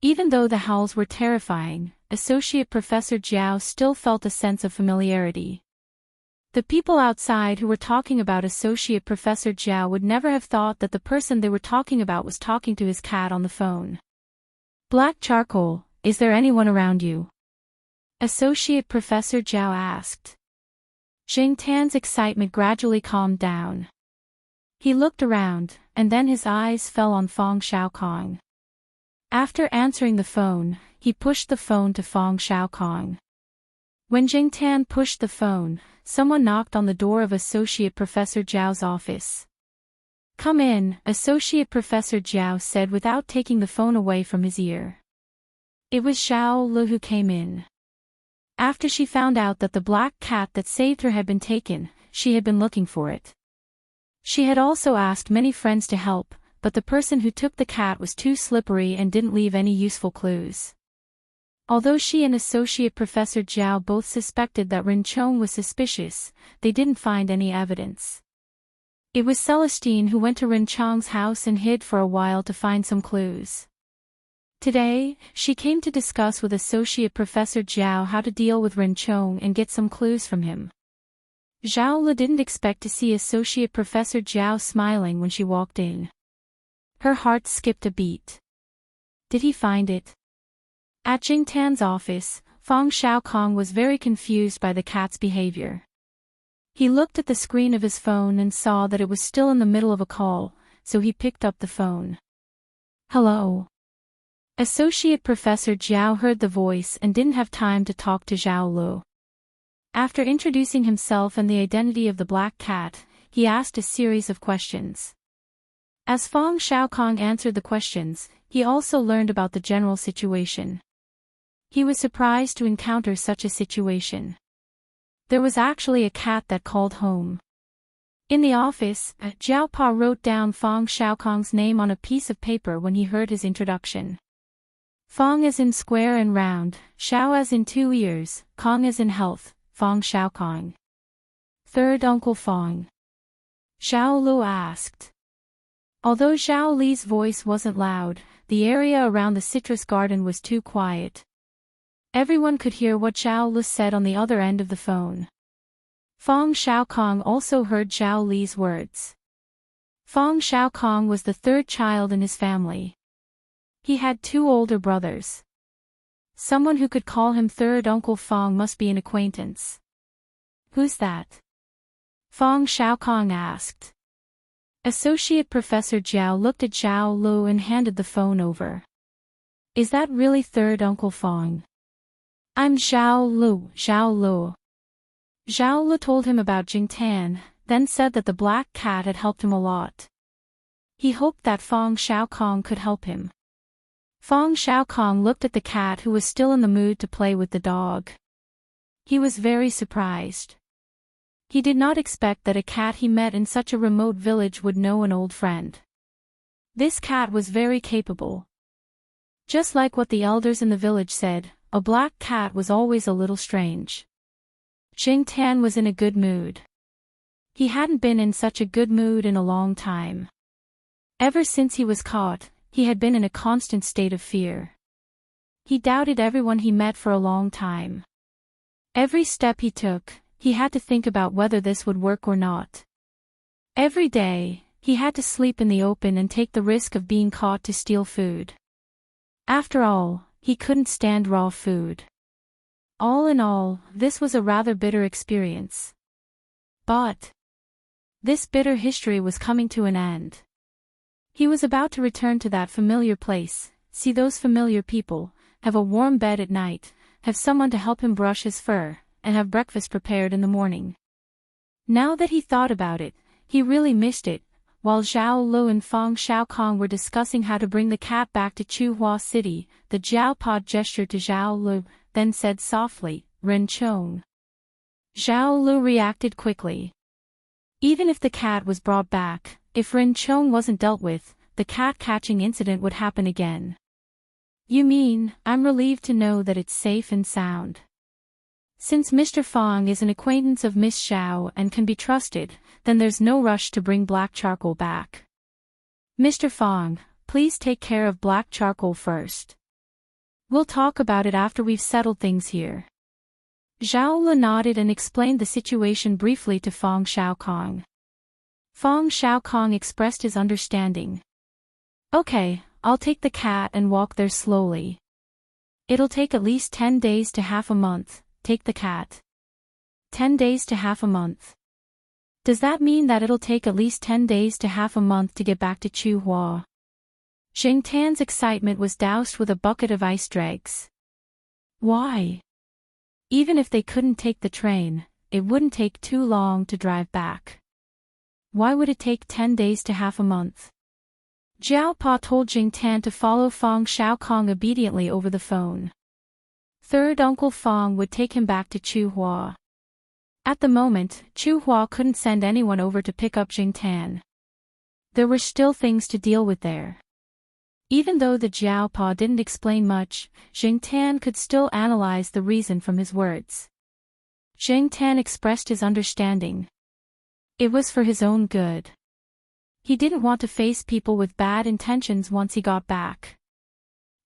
Even though the howls were terrifying, Associate Professor Zhao still felt a sense of familiarity. The people outside who were talking about Associate Professor Zhao would never have thought that the person they were talking about was talking to his cat on the phone. Black Charcoal, is there anyone around you? Associate Professor Zhao asked. Jingtan's excitement gradually calmed down. He looked around, and then his eyes fell on Fang Xiaokong. After answering the phone, he pushed the phone to Fang Xiaokong. When Jingtan pushed the phone, someone knocked on the door of Associate Professor Zhao's office. Come in, Associate Professor Zhao said without taking the phone away from his ear. It was Zhao Lu who came in. After she found out that the black cat that saved her had been taken, she had been looking for it. She had also asked many friends to help, but the person who took the cat was too slippery and didn't leave any useful clues. Although she and Associate Professor Zhao both suspected that Ren Chong was suspicious, they didn't find any evidence. It was Celestine who went to Ren Chong's house and hid for a while to find some clues. Today, she came to discuss with Associate Professor Zhao how to deal with Ren Chong and get some clues from him. Zhao Le didn't expect to see Associate Professor Zhao smiling when she walked in. Her heart skipped a beat. Did he find it? At Jingtan's office, Fang Xiaokong was very confused by the cat's behavior. He looked at the screen of his phone and saw that it was still in the middle of a call, so he picked up the phone. Hello. Associate Professor Zhao heard the voice and didn't have time to talk to Zhao Lu. After introducing himself and the identity of the black cat, he asked a series of questions. As Fang Xiaokong answered the questions, he also learned about the general situation. He was surprised to encounter such a situation. There was actually a cat that called home. In the office, Zhao Pa wrote down Fang Xiaokong's name on a piece of paper when he heard his introduction. Fang as in square and round, Xiao as in 2 ears, Kong as in health, Fang Xiaokong. Third Uncle Fang. Zhao Lu asked. Although Zhao Li's voice wasn't loud, the area around the citrus garden was too quiet. Everyone could hear what Zhao Li said on the other end of the phone. Feng Xiaokong also heard Zhao Li's words. Feng Xiaokong was the third child in his family. He had 2 older brothers. Someone who could call him third Uncle Feng must be an acquaintance. Who's that? Feng Xiaokong asked. Associate Professor Jiao looked at Zhao Lu and handed the phone over. Is that really third Uncle Feng? I'm Zhao Lu. Zhao Lu told him about Jingtan, then said that the black cat had helped him a lot. He hoped that Feng Xiaokong could help him. Feng Xiaokong looked at the cat who was still in the mood to play with the dog. He was very surprised. He did not expect that a cat he met in such a remote village would know an old friend. This cat was very capable. Just like what the elders in the village said, a black cat was always a little strange. Jingtan was in a good mood. He hadn't been in such a good mood in a long time. Ever since he was caught, he had been in a constant state of fear. He doubted everyone he met for a long time. Every step he took, he had to think about whether this would work or not. Every day, he had to sleep in the open and take the risk of being caught to steal food. After all, he couldn't stand raw food. All in all, this was a rather bitter experience. But this bitter history was coming to an end. He was about to return to that familiar place, see those familiar people, have a warm bed at night, have someone to help him brush his fur, and have breakfast prepared in the morning. Now that he thought about it, he really missed it. While Zhao Lu and Feng Xiaokong were discussing how to bring the cat back to Chuhua City, the Jiaopod gestured to Zhao Lu, then said softly, Ren Chong. Zhao Lu reacted quickly. Even if the cat was brought back, if Ren Chong wasn't dealt with, the cat-catching incident would happen again. You mean, I'm relieved to know that it's safe and sound. Since Mr. Fong is an acquaintance of Miss Xiao and can be trusted, then there's no rush to bring black charcoal back. Mr. Fong, please take care of black charcoal first. We'll talk about it after we've settled things here. Zhao Lu nodded and explained the situation briefly to Feng Xiaokong. Feng Xiaokong expressed his understanding. Okay, I'll take the cat and walk there slowly. It'll take at least 10 days to half a month. Take the cat. 10 days to half a month. Does that mean that it'll take at least 10 days to half a month to get back to Chuhua? Jingtan's excitement was doused with a bucket of ice dregs. Why? Even if they couldn't take the train, it wouldn't take too long to drive back. Why would it take 10 days to half a month? Jiao Pa told Jingtan to follow Feng Xiaokong obediently over the phone. Third Uncle Feng would take him back to Chuhua. At the moment, Chuhua couldn't send anyone over to pick up Jingtan. There were still things to deal with there. Even though the Jiaopa didn't explain much, Jingtan could still analyze the reason from his words. Jingtan expressed his understanding. It was for his own good. He didn't want to face people with bad intentions once he got back.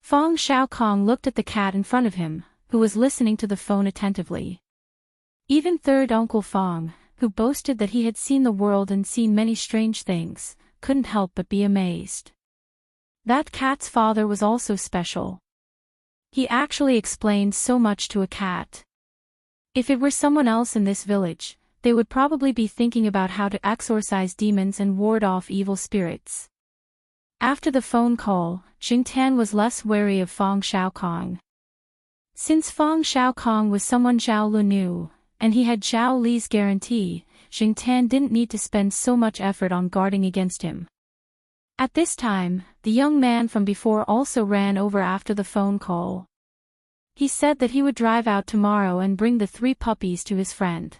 Feng Xiaokong looked at the cat in front of him, who was listening to the phone attentively. Even third Uncle Feng, who boasted that he had seen the world and seen many strange things, couldn't help but be amazed. That cat's father was also special. He actually explained so much to a cat. If it were someone else in this village, they would probably be thinking about how to exorcise demons and ward off evil spirits. After the phone call, Jingtan was less wary of Feng Xiaokong. Since Feng Xiaokong was someone Zhao Lu knew, and he had Zhao Li's guarantee, Jingtan didn't need to spend so much effort on guarding against him. At this time, the young man from before also ran over after the phone call. He said that he would drive out tomorrow and bring the 3 puppies to his friend.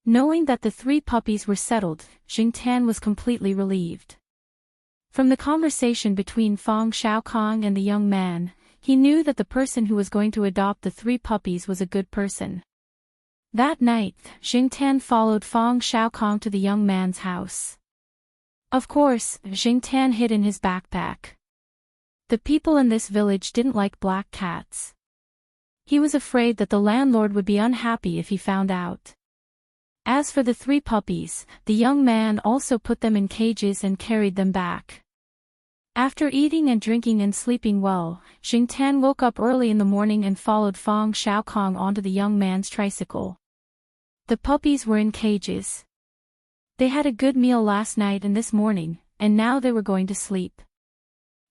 Knowing that the 3 puppies were settled, Jingtan was completely relieved. From the conversation between Feng Xiaokong and the young man, he knew that the person who was going to adopt the 3 puppies was a good person. That night, Jingtan followed Feng Xiaokong to the young man's house. Of course, Jingtan hid in his backpack. The people in this village didn't like black cats. He was afraid that the landlord would be unhappy if he found out. As for the 3 puppies, the young man also put them in cages and carried them back. After eating and drinking and sleeping well, Jingtan woke up early in the morning and followed Fang Xiaokong onto the young man's tricycle. The puppies were in cages. They had a good meal last night and this morning, and now they were going to sleep.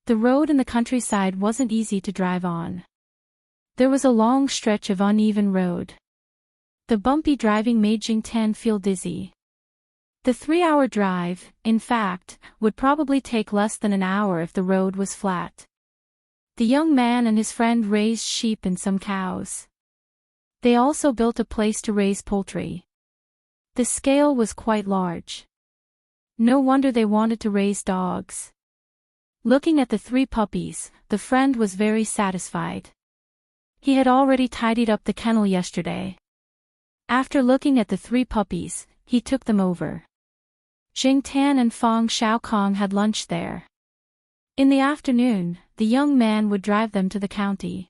The road in the countryside wasn't easy to drive on. There was a long stretch of uneven road. The bumpy driving made Jingtan feel dizzy. The 3-hour drive, in fact, would probably take less than an hour if the road was flat. The young man and his friend raised sheep and some cows. They also built a place to raise poultry. The scale was quite large. No wonder they wanted to raise dogs. Looking at the 3 puppies, the friend was very satisfied. He had already tidied up the kennel yesterday. After looking at the 3 puppies, he took them over. Jingtan and Fang Xiaokong had lunch there. In the afternoon, the young man would drive them to the county.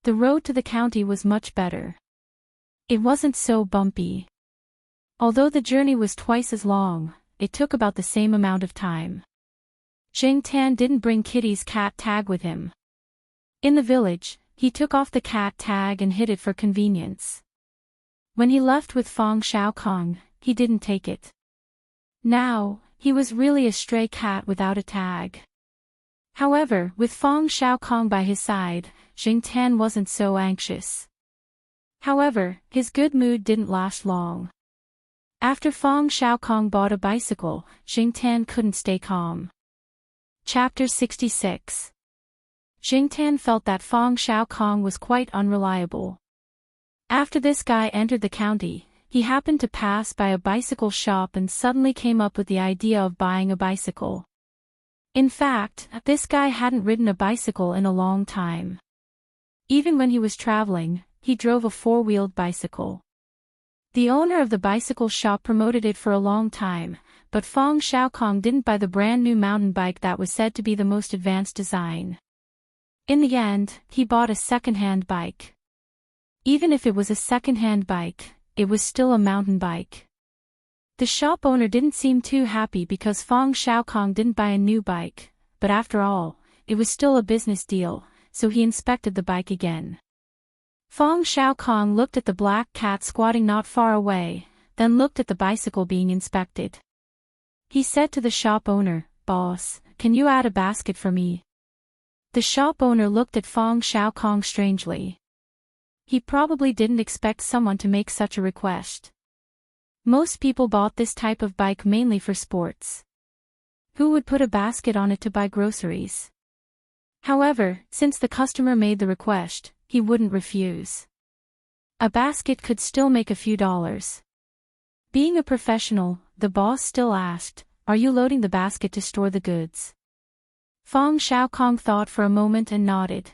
The road to the county was much better. It wasn't so bumpy. Although the journey was twice as long, it took about the same amount of time. Jingtan didn't bring Kitty's cat tag with him. In the village, he took off the cat tag and hid it for convenience. When he left with Fang Xiaokong, he didn't take it. Now, he was really a stray cat without a tag. However, with Fang Xiaokong by his side, Jingtan wasn't so anxious. However, his good mood didn't last long. After Fang Xiaokong bought a bicycle, Jingtan couldn't stay calm. Chapter 66. Jingtan felt that Fang Xiaokong was quite unreliable. After this guy entered the county, he happened to pass by a bicycle shop and suddenly came up with the idea of buying a bicycle. In fact, this guy hadn't ridden a bicycle in a long time. Even when he was traveling, he drove a 4-wheeled bicycle. The owner of the bicycle shop promoted it for a long time, but Fang Xiaokong didn't buy the brand new mountain bike that was said to be the most advanced design. In the end, he bought a second-hand bike. Even if it was a second-hand bike, it was still a mountain bike. The shop owner didn't seem too happy because Fang Xiaokong didn't buy a new bike, but after all, it was still a business deal, so he inspected the bike again. Fang Xiaokong looked at the black cat squatting not far away, then looked at the bicycle being inspected. He said to the shop owner, "Boss, can you add a basket for me?" The shop owner looked at Fang Xiaokong strangely. He probably didn't expect someone to make such a request. Most people bought this type of bike mainly for sports. Who would put a basket on it to buy groceries? However, since the customer made the request, he wouldn't refuse. A basket could still make a few dollars. Being a professional, the boss still asked, "Are you loading the basket to store the goods?" Fang Xiaokong thought for a moment and nodded.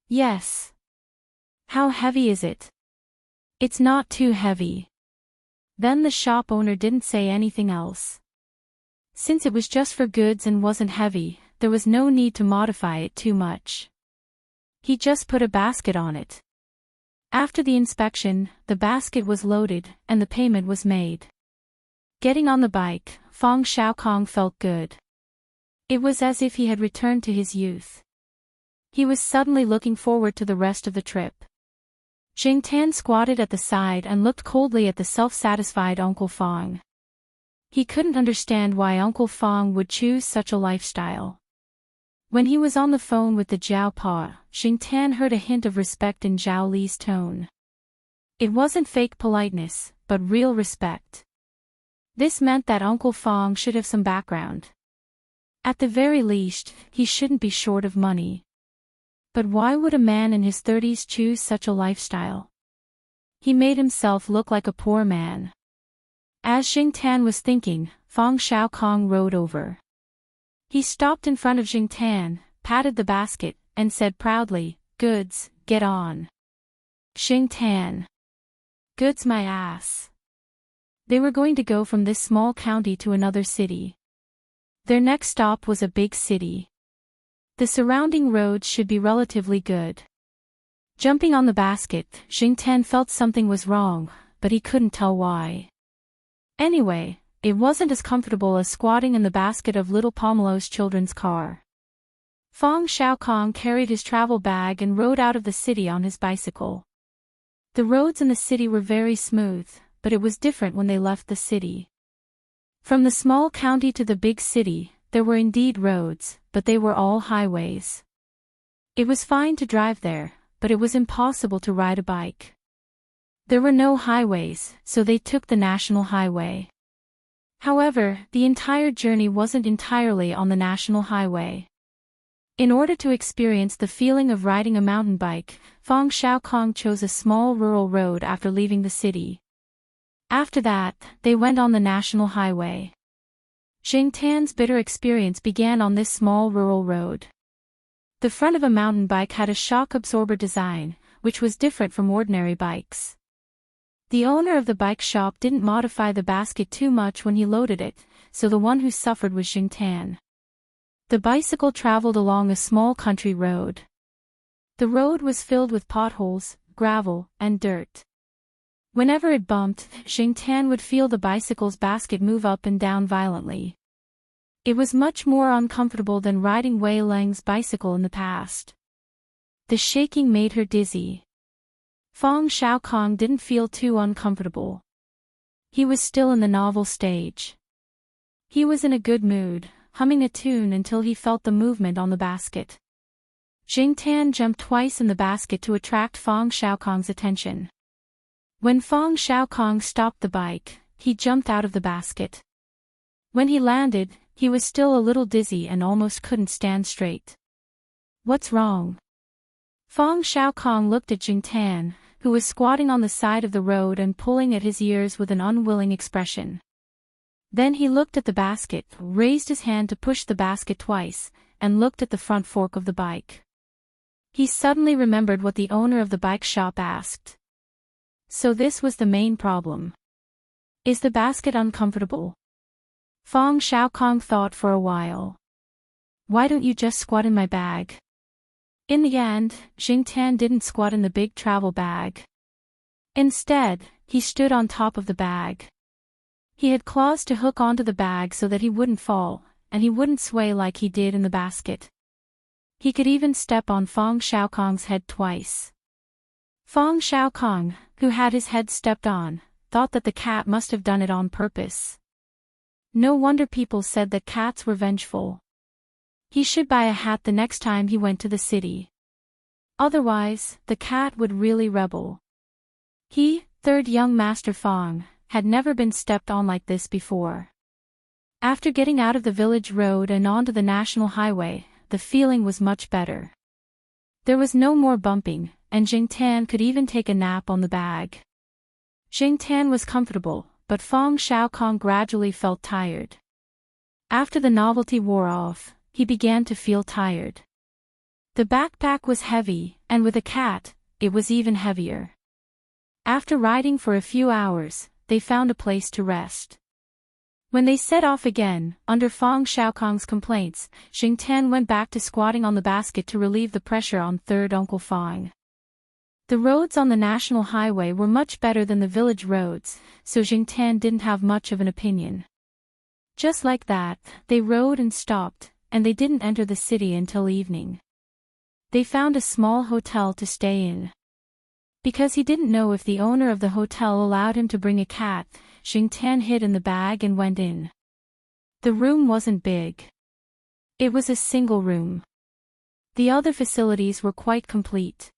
"Yes." "How heavy is it?" "It's not too heavy." Then the shop owner didn't say anything else. Since it was just for goods and wasn't heavy, there was no need to modify it too much. He just put a basket on it. After the inspection, the basket was loaded, and the payment was made. Getting on the bike, Fang Xiaokong felt good. It was as if he had returned to his youth. He was suddenly looking forward to the rest of the trip. Jingtan squatted at the side and looked coldly at the self-satisfied Uncle Fang. He couldn't understand why Uncle Fang would choose such a lifestyle. When he was on the phone with the Jiao Pa, Jingtan heard a hint of respect in Zhao Li's tone. It wasn't fake politeness, but real respect. This meant that Uncle Fang should have some background. At the very least, he shouldn't be short of money. But why would a man in his 30s choose such a lifestyle? He made himself look like a poor man. As Jingtan was thinking, Fang Xiaokong rode over. He stopped in front of Jingtan, patted the basket, and said proudly, "Goods, get on." Jingtan. Goods my ass. They were going to go from this small county to another city. Their next stop was a big city. The surrounding roads should be relatively good. Jumping on the basket, Jingtian felt something was wrong, but he couldn't tell why. Anyway, it wasn't as comfortable as squatting in the basket of little Pomelo's children's car. Feng Xiaokong carried his travel bag and rode out of the city on his bicycle. The roads in the city were very smooth, but it was different when they left the city. From the small county to the big city, there were indeed roads, but they were all highways. It was fine to drive there, but it was impossible to ride a bike. There were no highways, so they took the national highway. However, the entire journey wasn't entirely on the national highway. In order to experience the feeling of riding a mountain bike, Feng Xiaokong chose a small rural road after leaving the city. After that, they went on the national highway. Jingtian's bitter experience began on this small rural road. The front of a mountain bike had a shock absorber design, which was different from ordinary bikes. The owner of the bike shop didn't modify the basket too much when he loaded it, so the one who suffered was Jingtian. The bicycle traveled along a small country road. The road was filled with potholes, gravel, and dirt. Whenever it bumped, Jingtian would feel the bicycle's basket move up and down violently. It was much more uncomfortable than riding Wei Leng's bicycle in the past. The shaking made her dizzy. Feng Xiaokong didn't feel too uncomfortable. He was still in the novel stage. He was in a good mood, humming a tune until he felt the movement on the basket. Jingtian jumped twice in the basket to attract Feng Xiaokong's attention. When Feng Xiaokong stopped the bike, he jumped out of the basket. When he landed, he was still a little dizzy and almost couldn't stand straight. What's wrong? Feng Xiaokong looked at Jingtian, who was squatting on the side of the road and pulling at his ears with an unwilling expression. Then he looked at the basket, raised his hand to push the basket twice, and looked at the front fork of the bike. He suddenly remembered what the owner of the bike shop asked. So this was the main problem. Is the basket uncomfortable? Feng Xiaokong thought for a while. Why don't you just squat in my bag? In the end, Jingtian didn't squat in the big travel bag. Instead, he stood on top of the bag. He had claws to hook onto the bag so that he wouldn't fall, and he wouldn't sway like he did in the basket. He could even step on Feng Xiaokong's head twice. Feng Xiaokong, who had his head stepped on, thought that the cat must have done it on purpose. No wonder people said that cats were vengeful. He should buy a hat the next time he went to the city. Otherwise, the cat would really rebel. He, third young Master Feng, had never been stepped on like this before. After getting out of the village road and onto the national highway, the feeling was much better. There was no more bumping, and Jingtian could even take a nap on the bag. Jingtian was comfortable, but Feng Xiaokong gradually felt tired. After the novelty wore off, he began to feel tired. The backpack was heavy, and with a cat, it was even heavier. After riding for a few hours, they found a place to rest. When they set off again, under Feng Xiaokong's complaints, Jingtian went back to squatting on the basket to relieve the pressure on third Uncle Feng. The roads on the national highway were much better than the village roads, so Jingtian didn't have much of an opinion. Just like that, they rode and stopped, and they didn't enter the city until evening. They found a small hotel to stay in. Because he didn't know if the owner of the hotel allowed him to bring a cat, Jingtian hid in the bag and went in. The room wasn't big. It was a single room. The other facilities were quite complete.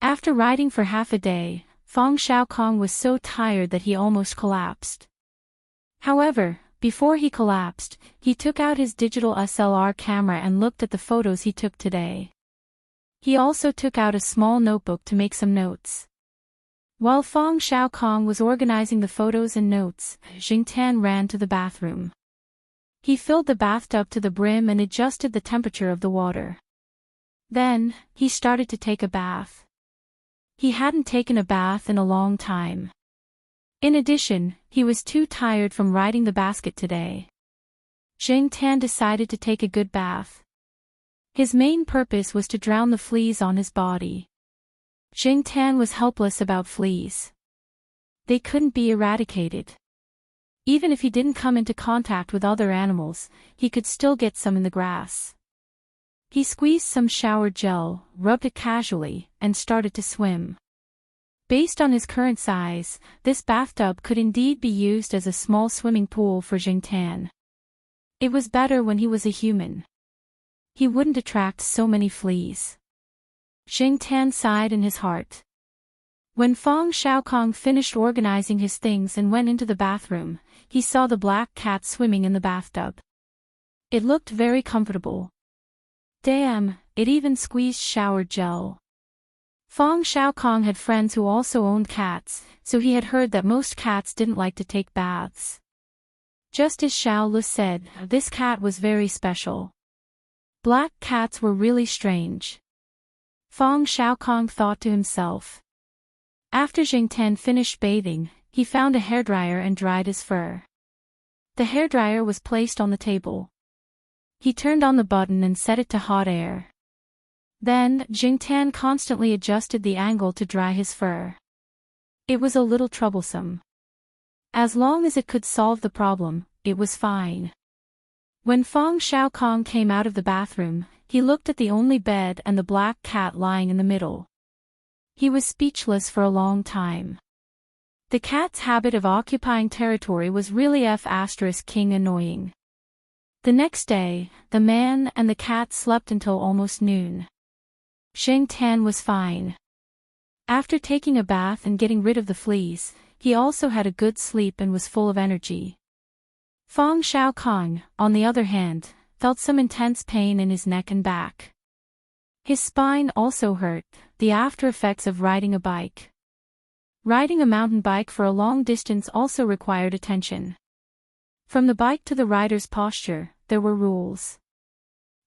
After riding for half a day, Feng Xiaokong was so tired that he almost collapsed. However, before he collapsed, he took out his digital SLR camera and looked at the photos he took today. He also took out a small notebook to make some notes. While Feng Xiaokong was organizing the photos and notes, Jingtian ran to the bathroom. He filled the bathtub to the brim and adjusted the temperature of the water. Then, he started to take a bath. He hadn't taken a bath in a long time. In addition, he was too tired from riding the basket today. Jing Tan decided to take a good bath. His main purpose was to drown the fleas on his body. Jing Tan was helpless about fleas. They couldn't be eradicated. Even if he didn't come into contact with other animals, he could still get some in the grass. He squeezed some shower gel, rubbed it casually, and started to swim. Based on his current size, this bathtub could indeed be used as a small swimming pool for Jing Tan. It was better when he was a human. He wouldn't attract so many fleas. Jing Tan sighed in his heart. When Feng Xiaokong finished organizing his things and went into the bathroom, he saw the black cat swimming in the bathtub. It looked very comfortable. Damn, it even squeezed shower gel. Feng Xiaokong had friends who also owned cats, so he had heard that most cats didn't like to take baths. Just as Xiao Lu said, this cat was very special. Black cats were really strange. Feng Xiaokong thought to himself. After Jing Tan finished bathing, he found a hairdryer and dried his fur. The hairdryer was placed on the table. He turned on the button and set it to hot air. Then, Jing Tan constantly adjusted the angle to dry his fur. It was a little troublesome. As long as it could solve the problem, it was fine. When Feng Xiaokong came out of the bathroom, he looked at the only bed and the black cat lying in the middle. He was speechless for a long time. The cat's habit of occupying territory was really king annoying. The next day, the man and the cat slept until almost noon. Jing Tan was fine. After taking a bath and getting rid of the fleas, he also had a good sleep and was full of energy. Feng Xiaokong, on the other hand, felt some intense pain in his neck and back. His spine also hurt, the after effects of riding a bike. Riding a mountain bike for a long distance also required attention. From the bike to the rider's posture, there were rules.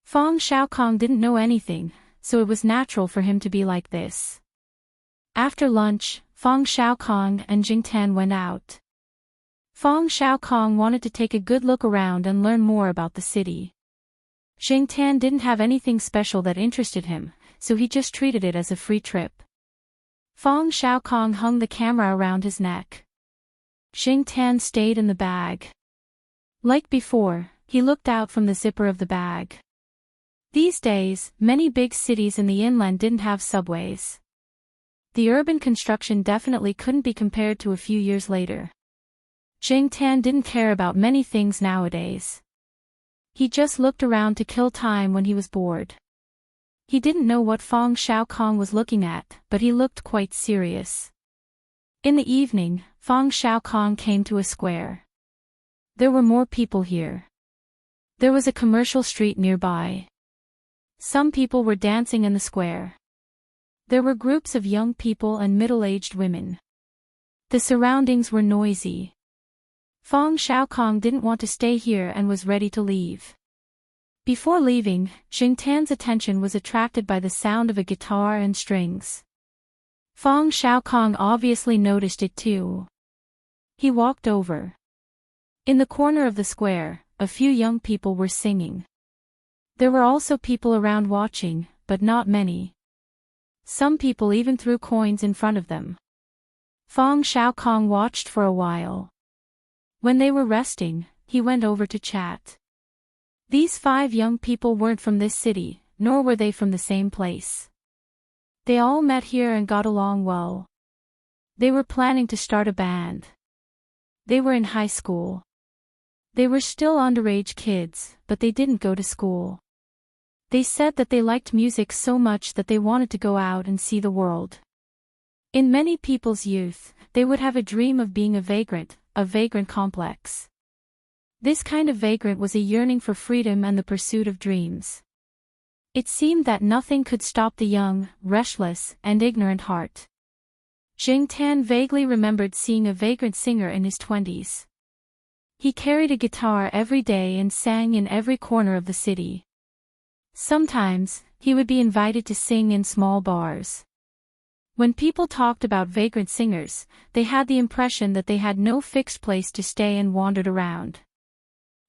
Feng Xiaokong didn't know anything, so it was natural for him to be like this. After lunch, Feng Xiaokong and Jing Tan went out. Feng Xiaokong wanted to take a good look around and learn more about the city. Jing Tan didn't have anything special that interested him, so he just treated it as a free trip. Feng Xiaokong hung the camera around his neck. Jing Tan stayed in the bag. Like before, he looked out from the zipper of the bag. These days, many big cities in the inland didn't have subways. The urban construction definitely couldn't be compared to a few years later. Jing Tan didn't care about many things nowadays. He just looked around to kill time when he was bored. He didn't know what Feng Xiaokong was looking at, but he looked quite serious. In the evening, Feng Xiaokong came to a square. There were more people here. There was a commercial street nearby. Some people were dancing in the square. There were groups of young people and middle-aged women. The surroundings were noisy. Feng Xiaokong didn't want to stay here and was ready to leave. Before leaving, Jing Tan's attention was attracted by the sound of a guitar and strings. Feng Xiaokong obviously noticed it too. He walked over. In the corner of the square, a few young people were singing. There were also people around watching, but not many. Some people even threw coins in front of them. Feng Xiaokong watched for a while. When they were resting, he went over to chat. These 5 young people weren't from this city, nor were they from the same place. They all met here and got along well. They were planning to start a band. They were in high school. They were still underage kids, but they didn't go to school. They said that they liked music so much that they wanted to go out and see the world. In many people's youth, they would have a dream of being a vagrant complex. This kind of vagrant was a yearning for freedom and the pursuit of dreams. It seemed that nothing could stop the young, restless, and ignorant heart. Jing Tan vaguely remembered seeing a vagrant singer in his 20s. He carried a guitar every day and sang in every corner of the city. Sometimes, he would be invited to sing in small bars. When people talked about vagrant singers, they had the impression that they had no fixed place to stay and wandered around.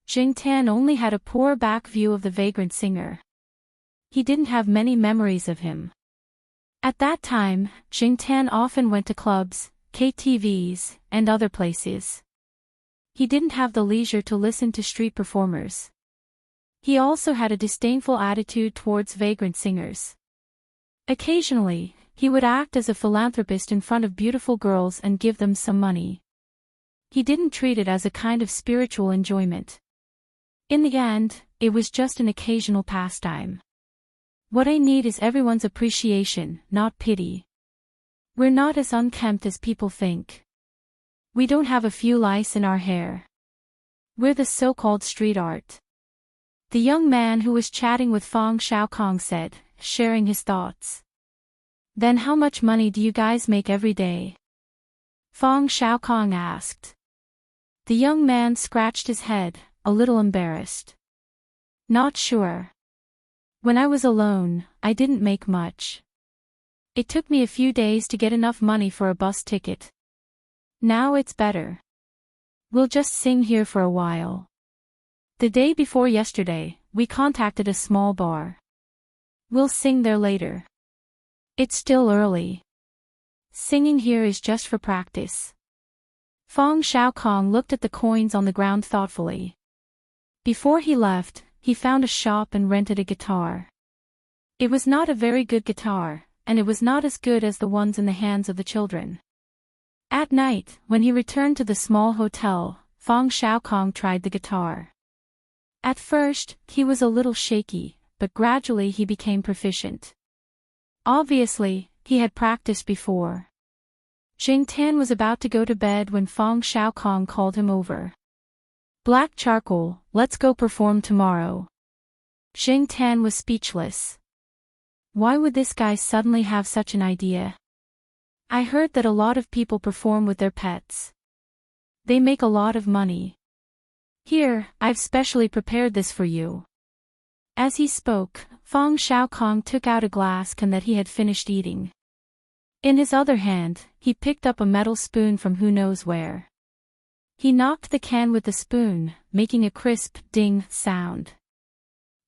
Jing Tan only had a poor back view of the vagrant singer. He didn't have many memories of him. At that time, Jing Tan often went to clubs, KTVs, and other places. He didn't have the leisure to listen to street performers. He also had a disdainful attitude towards vagrant singers. Occasionally, he would act as a philanthropist in front of beautiful girls and give them some money. He didn't treat it as a kind of spiritual enjoyment. In the end, it was just an occasional pastime. What I need is everyone's appreciation, not pity. We're not as unkempt as people think. We don't have a few lice in our hair. We're the so-called street art. The young man who was chatting with Fang Xiaokong said, sharing his thoughts. Then how much money do you guys make every day? Fang Xiaokong asked. The young man scratched his head, a little embarrassed. Not sure. When I was alone, I didn't make much. It took me a few days to get enough money for a bus ticket. Now it's better. We'll just sing here for a while. The day before yesterday, we contacted a small bar. We'll sing there later. It's still early. Singing here is just for practice. Fang Xiaokong looked at the coins on the ground thoughtfully. Before he left, he found a shop and rented a guitar. It was not a very good guitar, and it was not as good as the ones in the hands of the children. At night, when he returned to the small hotel, Fang Xiaokong tried the guitar. At first, he was a little shaky, but gradually he became proficient. Obviously, he had practiced before. Jing Tan was about to go to bed when Fang Xiaokong called him over. Black charcoal, let's go perform tomorrow. Jing Tan was speechless. Why would this guy suddenly have such an idea? I heard that a lot of people perform with their pets. They make a lot of money. Here, I've specially prepared this for you. As he spoke, Fang Xiaokong took out a glass can that he had finished eating. In his other hand, he picked up a metal spoon from who knows where. He knocked the can with the spoon, making a crisp ding sound.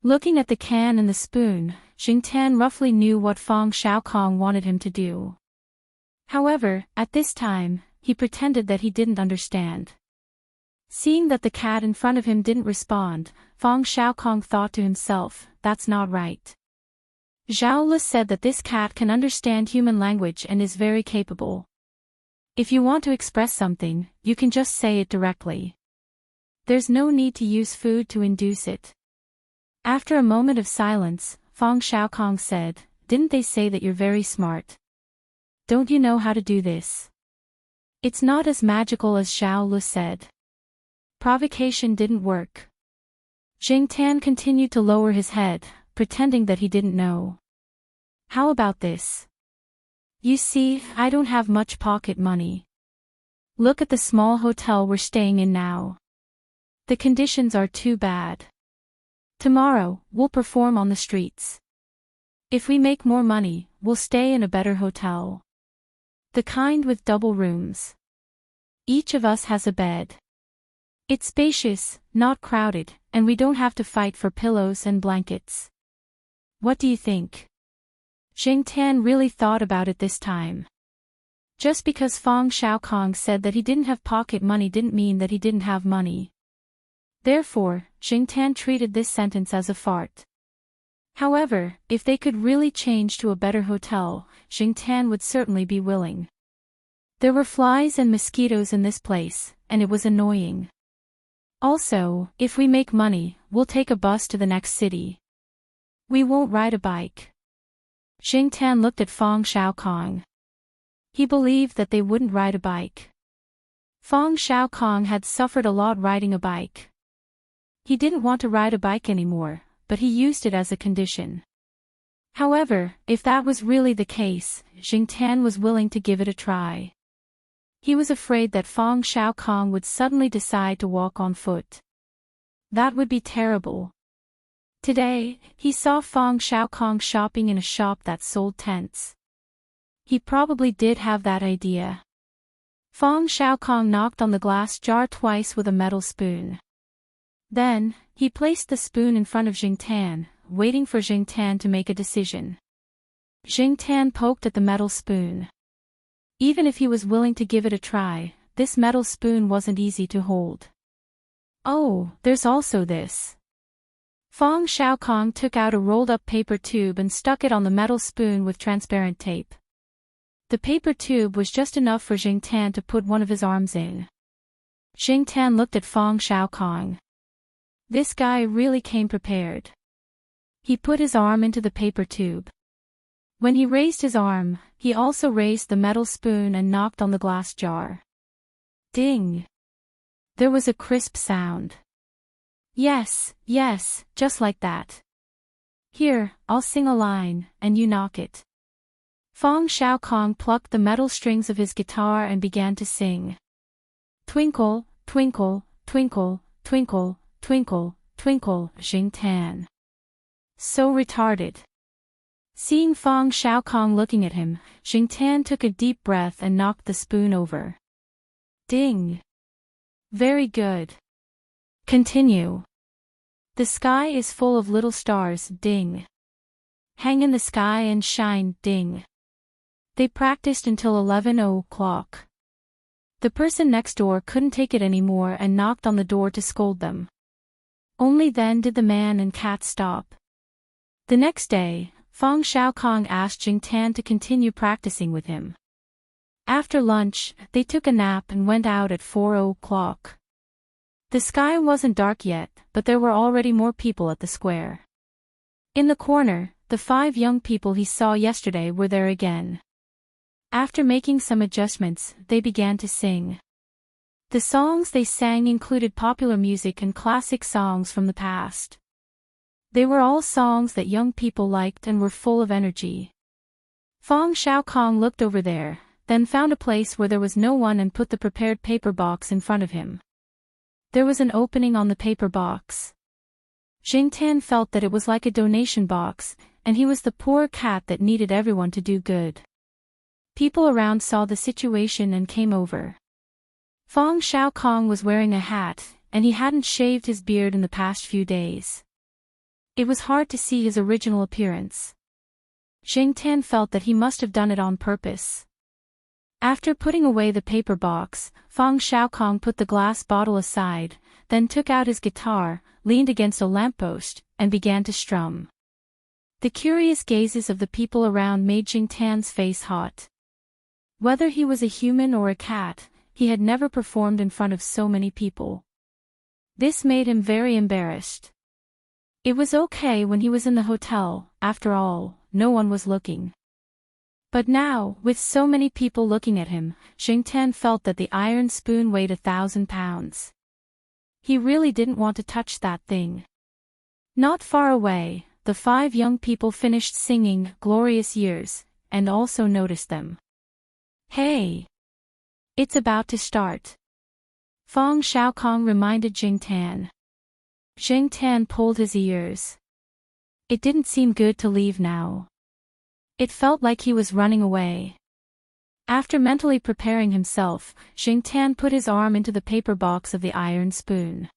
Looking at the can and the spoon, Jing Tan roughly knew what Fang Xiaokong wanted him to do. However, at this time, he pretended that he didn't understand. Seeing that the cat in front of him didn't respond, Fang Xiaokong thought to himself, that's not right. Zhao Le said that this cat can understand human language and is very capable. If you want to express something, you can just say it directly. There's no need to use food to induce it. After a moment of silence, Fang Xiaokong said, didn't they say that you're very smart? Don't you know how to do this? It's not as magical as Zhao Le said. Provocation didn't work. Jing Tan continued to lower his head, pretending that he didn't know. How about this? You see, I don't have much pocket money. Look at the small hotel we're staying in now. The conditions are too bad. Tomorrow, we'll perform on the streets. If we make more money, we'll stay in a better hotel. The kind with double rooms. Each of us has a bed. It's spacious, not crowded, and we don't have to fight for pillows and blankets. What do you think? Jing Tan really thought about it this time. Just because Fang Xiaokong said that he didn't have pocket money didn't mean that he didn't have money. Therefore, Jing Tan treated this sentence as a fart. However, if they could really change to a better hotel, Jing Tan would certainly be willing. There were flies and mosquitoes in this place, and it was annoying. Also, if we make money, we'll take a bus to the next city. We won't ride a bike. Jing Tan looked at Fang Xiaokong. He believed that they wouldn't ride a bike. Fang Xiaokong had suffered a lot riding a bike. He didn't want to ride a bike anymore, but he used it as a condition. However, if that was really the case, Jing Tan was willing to give it a try. He was afraid that Fang Xiaokong would suddenly decide to walk on foot. That would be terrible. Today, he saw Fang Xiaokong shopping in a shop that sold tents. He probably did have that idea. Fang Xiaokong knocked on the glass jar twice with a metal spoon. Then, he placed the spoon in front of Jingtan, waiting for Jingtan to make a decision. Jingtan poked at the metal spoon. Even if he was willing to give it a try, this metal spoon wasn't easy to hold. Oh, there's also this. Fong Xiaokong took out a rolled-up paper tube and stuck it on the metal spoon with transparent tape. The paper tube was just enough for Jingtan to put one of his arms in. Jingtan looked at Fong Xiaokong. This guy really came prepared. He put his arm into the paper tube. When he raised his arm, he also raised the metal spoon and knocked on the glass jar. Ding! There was a crisp sound. Yes, yes, just like that. Here, I'll sing a line, and you knock it. Fong Xiaokong plucked the metal strings of his guitar and began to sing. Twinkle, twinkle, twinkle, twinkle, twinkle, twinkle, Jingtan. So retarded. Seeing Fong Xiaokong looking at him, Jingtan took a deep breath and knocked the spoon over. Ding! Very good. Continue. The sky is full of little stars, ding. Hang in the sky and shine, ding. They practiced until 11 o'clock. The person next door couldn't take it anymore and knocked on the door to scold them. Only then did the man and cat stop. The next day, Fong Xiaokong asked Jingtan to continue practicing with him. After lunch, they took a nap and went out at 4 o'clock. The sky wasn't dark yet, but there were already more people at the square. In the corner, the 5 young people he saw yesterday were there again. After making some adjustments, they began to sing. The songs they sang included popular music and classic songs from the past. They were all songs that young people liked and were full of energy. Fong Xiaokong looked over there, then found a place where there was no one and put the prepared paper box in front of him. There was an opening on the paper box. Jingtan felt that it was like a donation box, and he was the poor cat that needed everyone to do good. People around saw the situation and came over. Fong Xiaokong was wearing a hat, and he hadn't shaved his beard in the past few days. It was hard to see his original appearance. Jingtan felt that he must have done it on purpose. After putting away the paper box, Fong Xiaokong put the glass bottle aside, then took out his guitar, leaned against a lamppost, and began to strum. The curious gazes of the people around made Jingtan's face hot. Whether he was a human or a cat, he had never performed in front of so many people. This made him very embarrassed. It was okay when he was in the hotel, after all, no one was looking. But now, with so many people looking at him, Jingtan felt that the iron spoon weighed 1,000 pounds. He really didn't want to touch that thing. Not far away, the 5 young people finished singing "Glorious Years," and also noticed them. Hey! It's about to start. Fong Xiaokong reminded Jingtan. Jingtan pulled his ears. It didn't seem good to leave now. It felt like he was running away. After mentally preparing himself, Jingtan put his arm into the paper box of the iron spoon.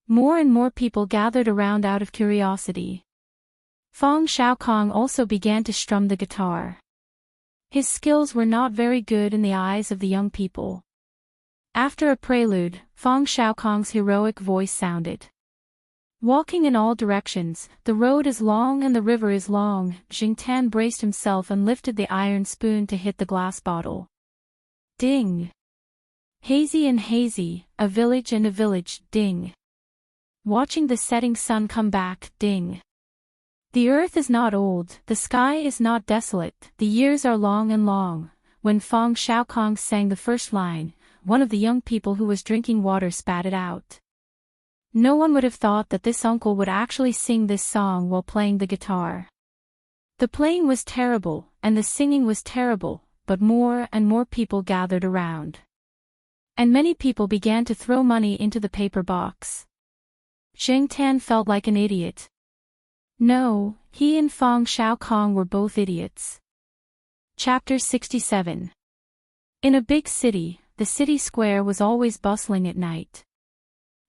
More and more people gathered around out of curiosity. Fong Xiaokong also began to strum the guitar. His skills were not very good in the eyes of the young people. After a prelude, Fong Xiaokong's heroic voice sounded. Walking in all directions, the road is long and the river is long. Jingtan braced himself and lifted the iron spoon to hit the glass bottle. Ding! Hazy and hazy, a village and a village, ding! Watching the setting sun come back, ding! The earth is not old, the sky is not desolate, the years are long and long. When Fong Xiaokong sang the first line, one of the young people who was drinking water spat it out. No one would have thought that this uncle would actually sing this song while playing the guitar. The playing was terrible, and the singing was terrible, but more and more people gathered around. And many people began to throw money into the paper box. Jingtan felt like an idiot. No, he and Fong Xiaokong were both idiots. Chapter 67. In a big city, the city square was always bustling at night.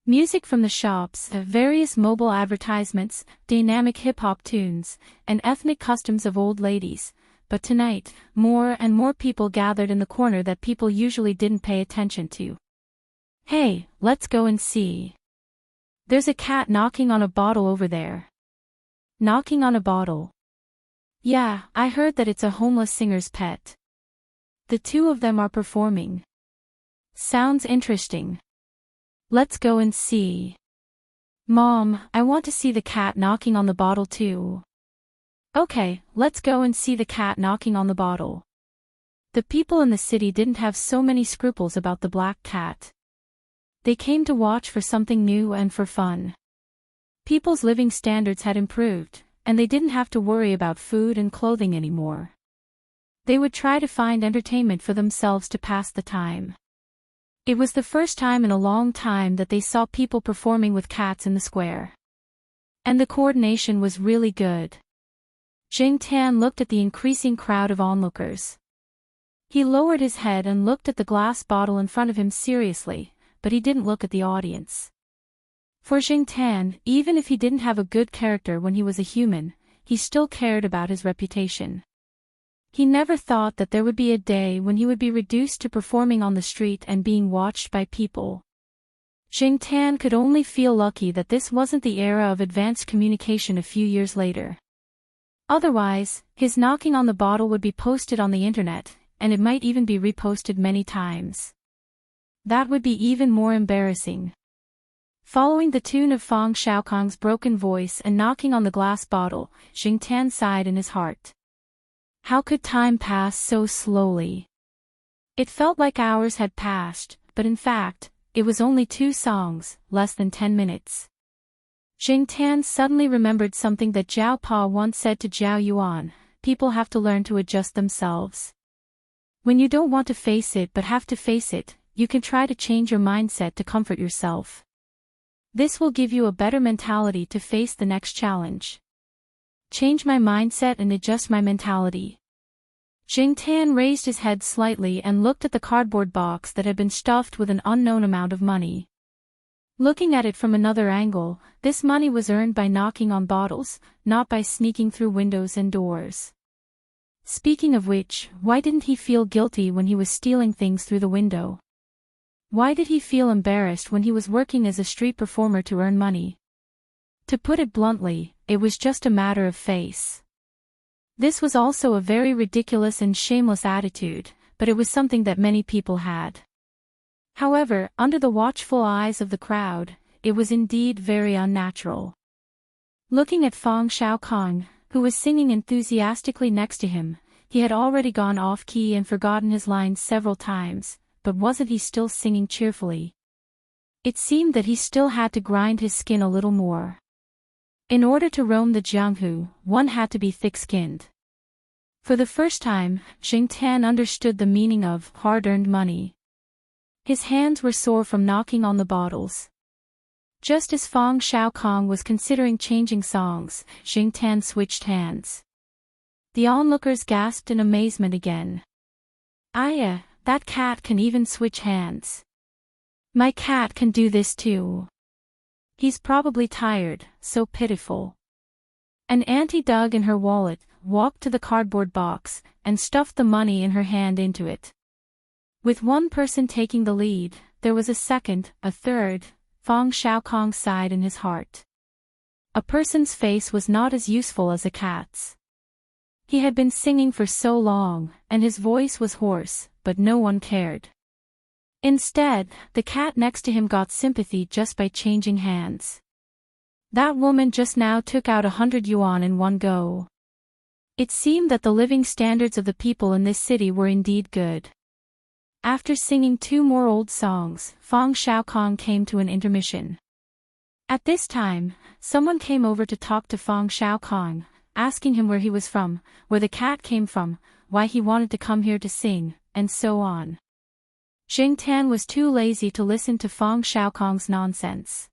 Music from the shops, various mobile advertisements, dynamic hip-hop tunes, and ethnic customs of old ladies. But tonight, more and more people gathered in the corner that people usually didn't pay attention to. Hey, let's go and see. There's a cat knocking on a bottle over there. Knocking on a bottle. Yeah, I heard that it's a homeless singer's pet. The two of them are performing. Sounds interesting. Let's go and see. Mom, I want to see the cat knocking on the bottle too. Okay, let's go and see the cat knocking on the bottle. The people in the city didn't have so many scruples about the black cat. They came to watch for something new and for fun. People's living standards had improved, and they didn't have to worry about food and clothing anymore. They would try to find entertainment for themselves to pass the time. It was the first time in a long time that they saw people performing with cats in the square. And the coordination was really good. Jing Tan looked at the increasing crowd of onlookers. He lowered his head and looked at the glass bottle in front of him seriously, but he didn't look at the audience. For Jing Tan, even if he didn't have a good character when he was a human, he still cared about his reputation. He never thought that there would be a day when he would be reduced to performing on the street and being watched by people. Jing Tan could only feel lucky that this wasn't the era of advanced communication a few years later. Otherwise, his knocking on the bottle would be posted on the internet, and it might even be reposted many times. That would be even more embarrassing. Following the tune of Fang Xiaokong's broken voice and knocking on the glass bottle, Jing Tan sighed in his heart. How could time pass so slowly? It felt like hours had passed, but in fact, it was only 2 songs, less than 10 minutes. Jing Tan suddenly remembered something that Zhao Pa once said to Zhao Yuan: people have to learn to adjust themselves. When you don't want to face it but have to face it, you can try to change your mindset to comfort yourself. This will give you a better mentality to face the next challenge. Change my mindset and adjust my mentality. Jing Tan raised his head slightly and looked at the cardboard box that had been stuffed with an unknown amount of money. Looking at it from another angle, this money was earned by knocking on bottles, not by sneaking through windows and doors. Speaking of which, why didn't he feel guilty when he was stealing things through the window? Why did he feel embarrassed when he was working as a street performer to earn money? To put it bluntly, it was just a matter of face. This was also a very ridiculous and shameless attitude, but it was something that many people had. However, under the watchful eyes of the crowd, it was indeed very unnatural. Looking at Fang Xiaokong, who was singing enthusiastically next to him, he had already gone off-key and forgotten his lines several times, but wasn't he still singing cheerfully? It seemed that he still had to grind his skin a little more. In order to roam the Jianghu, one had to be thick-skinned. For the first time, Jing Tan understood the meaning of hard-earned money. His hands were sore from knocking on the bottles. Just as Fang Xiaokong was considering changing songs, Jing Tan switched hands. The onlookers gasped in amazement again. Aya, that cat can even switch hands. My cat can do this too. He's probably tired, so pitiful. An auntie dug in her wallet, walked to the cardboard box, and stuffed the money in her hand into it. With one person taking the lead, there was a second, a third. Fang Xiaokong sighed in his heart. A person's face was not as useful as a cat's. He had been singing for so long, and his voice was hoarse, but no one cared. Instead, the cat next to him got sympathy just by changing hands. That woman just now took out 100 yuan in one go. It seemed that the living standards of the people in this city were indeed good. After singing 2 more old songs, Fang Xiaokong came to an intermission. At this time, someone came over to talk to Fang Xiaokong, asking him where he was from, where the cat came from, why he wanted to come here to sing, and so on. Jing Tan was too lazy to listen to Fang Xiaokong's nonsense.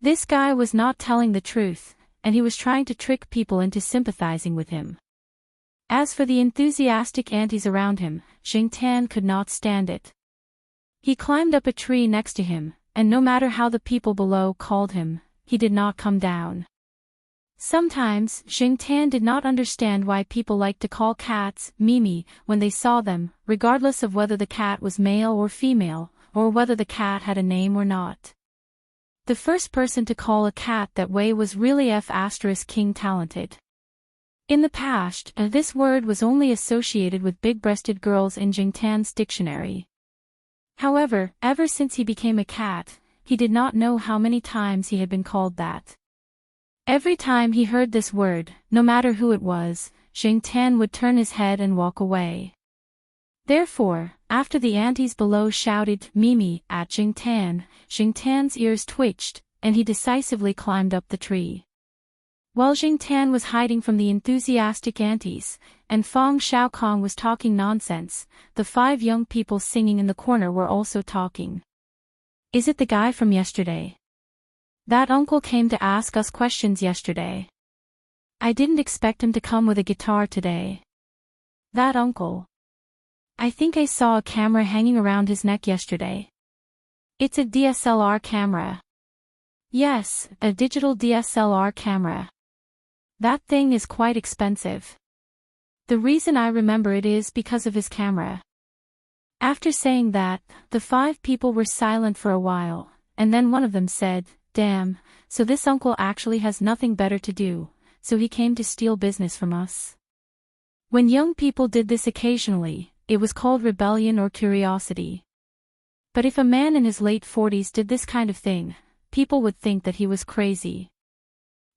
This guy was not telling the truth, and he was trying to trick people into sympathizing with him. As for the enthusiastic aunties around him, Jing Tan could not stand it. He climbed up a tree next to him, and no matter how the people below called him, he did not come down. Sometimes, Jingtan did not understand why people liked to call cats Mimi when they saw them, regardless of whether the cat was male or female, or whether the cat had a name or not. The first person to call a cat that way was really King Talented. In the past, this word was only associated with big-breasted girls in Jingtan's dictionary. However, ever since he became a cat, he did not know how many times he had been called that. Every time he heard this word, no matter who it was, Jingtan would turn his head and walk away. Therefore, after the aunties below shouted Mimi at Jingtan, Jingtan's ears twitched, and he decisively climbed up the tree. While Jingtan was hiding from the enthusiastic aunties, and Fang Xiaokong was talking nonsense, the 5 young people singing in the corner were also talking. Is it the guy from yesterday? That uncle came to ask us questions yesterday. I didn't expect him to come with a guitar today. That uncle. I think I saw a camera hanging around his neck yesterday. It's a DSLR camera. Yes, a digital DSLR camera. That thing is quite expensive. The reason I remember it is because of his camera. After saying that, the 5 people were silent for a while, and then one of them said, "Damn, so this uncle actually has nothing better to do, so he came to steal business from us." When young people did this occasionally, it was called rebellion or curiosity. But if a man in his late 40s did this kind of thing, people would think that he was crazy.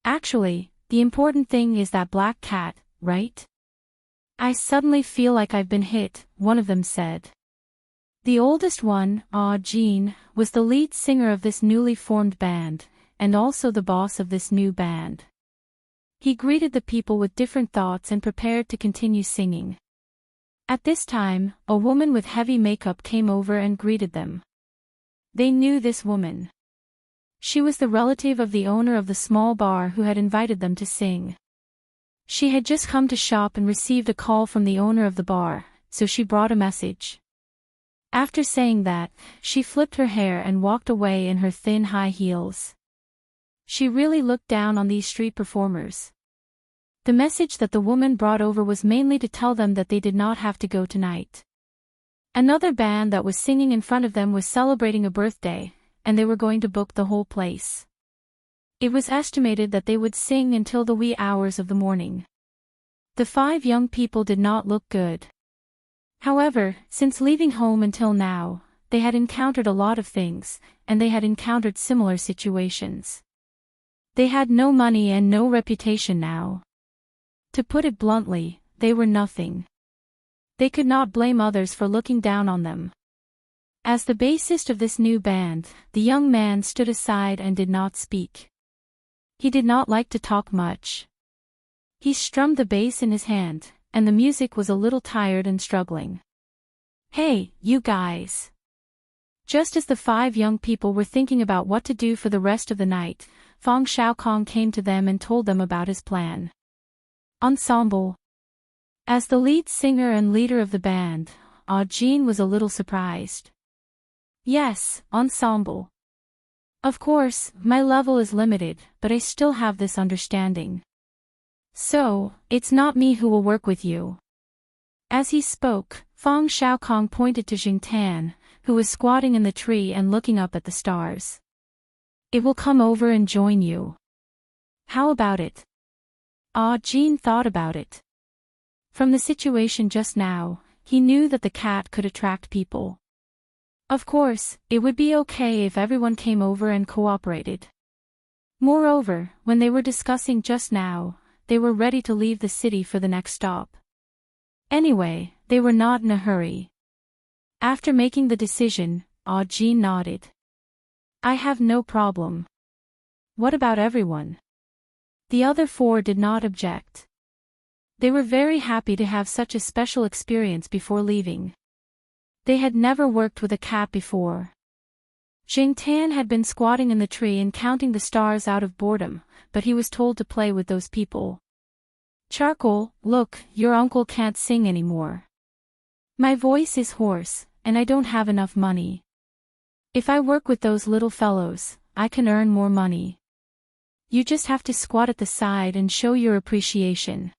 Actually, the important thing is that black cat, right? I suddenly feel like I've been hit, one of them said. The oldest one, Jean, was the lead singer of this newly formed band, and also the boss of this new band. He greeted the people with different thoughts and prepared to continue singing. At this time, a woman with heavy makeup came over and greeted them. They knew this woman. She was the relative of the owner of the small bar who had invited them to sing. She had just come to shop and received a call from the owner of the bar, so she brought a message. After saying that, she flipped her hair and walked away in her thin high heels. She really looked down on these street performers. The message that the woman brought over was mainly to tell them that they did not have to go tonight. Another band that was singing in front of them was celebrating a birthday, and they were going to book the whole place. It was estimated that they would sing until the wee hours of the morning. The 5 young people did not look good. However, since leaving home until now, they had encountered a lot of things, and they had encountered similar situations. They had no money and no reputation now. To put it bluntly, they were nothing. They could not blame others for looking down on them. As the bassist of this new band, the young man stood aside and did not speak. He did not like to talk much. He strummed the bass in his hand, and the music was a little tired and struggling. Hey, you guys! Just as the 5 young people were thinking about what to do for the rest of the night, Fang Xiaokong came to them and told them about his plan. Ensemble. As the lead singer and leader of the band, Jean was a little surprised. Yes, ensemble. Of course, my level is limited, but I still have this understanding. So, it's not me who will work with you. As he spoke, Fang Xiaokong pointed to Jingtan, who was squatting in the tree and looking up at the stars. It will come over and join you. How about it? Jean thought about it. From the situation just now, he knew that the cat could attract people. Of course, it would be okay if everyone came over and cooperated. Moreover, when they were discussing just now, they were ready to leave the city for the next stop. Anyway, they were not in a hurry. After making the decision, Jean nodded. I have no problem. What about everyone? The other 4 did not object. They were very happy to have such a special experience before leaving. They had never worked with a cat before. Jingtan had been squatting in the tree and counting the stars out of boredom, but he was told to play with those people. Charcoal, look, your uncle can't sing anymore. My voice is hoarse, and I don't have enough money. If I work with those little fellows, I can earn more money. You just have to squat at the side and show your appreciation.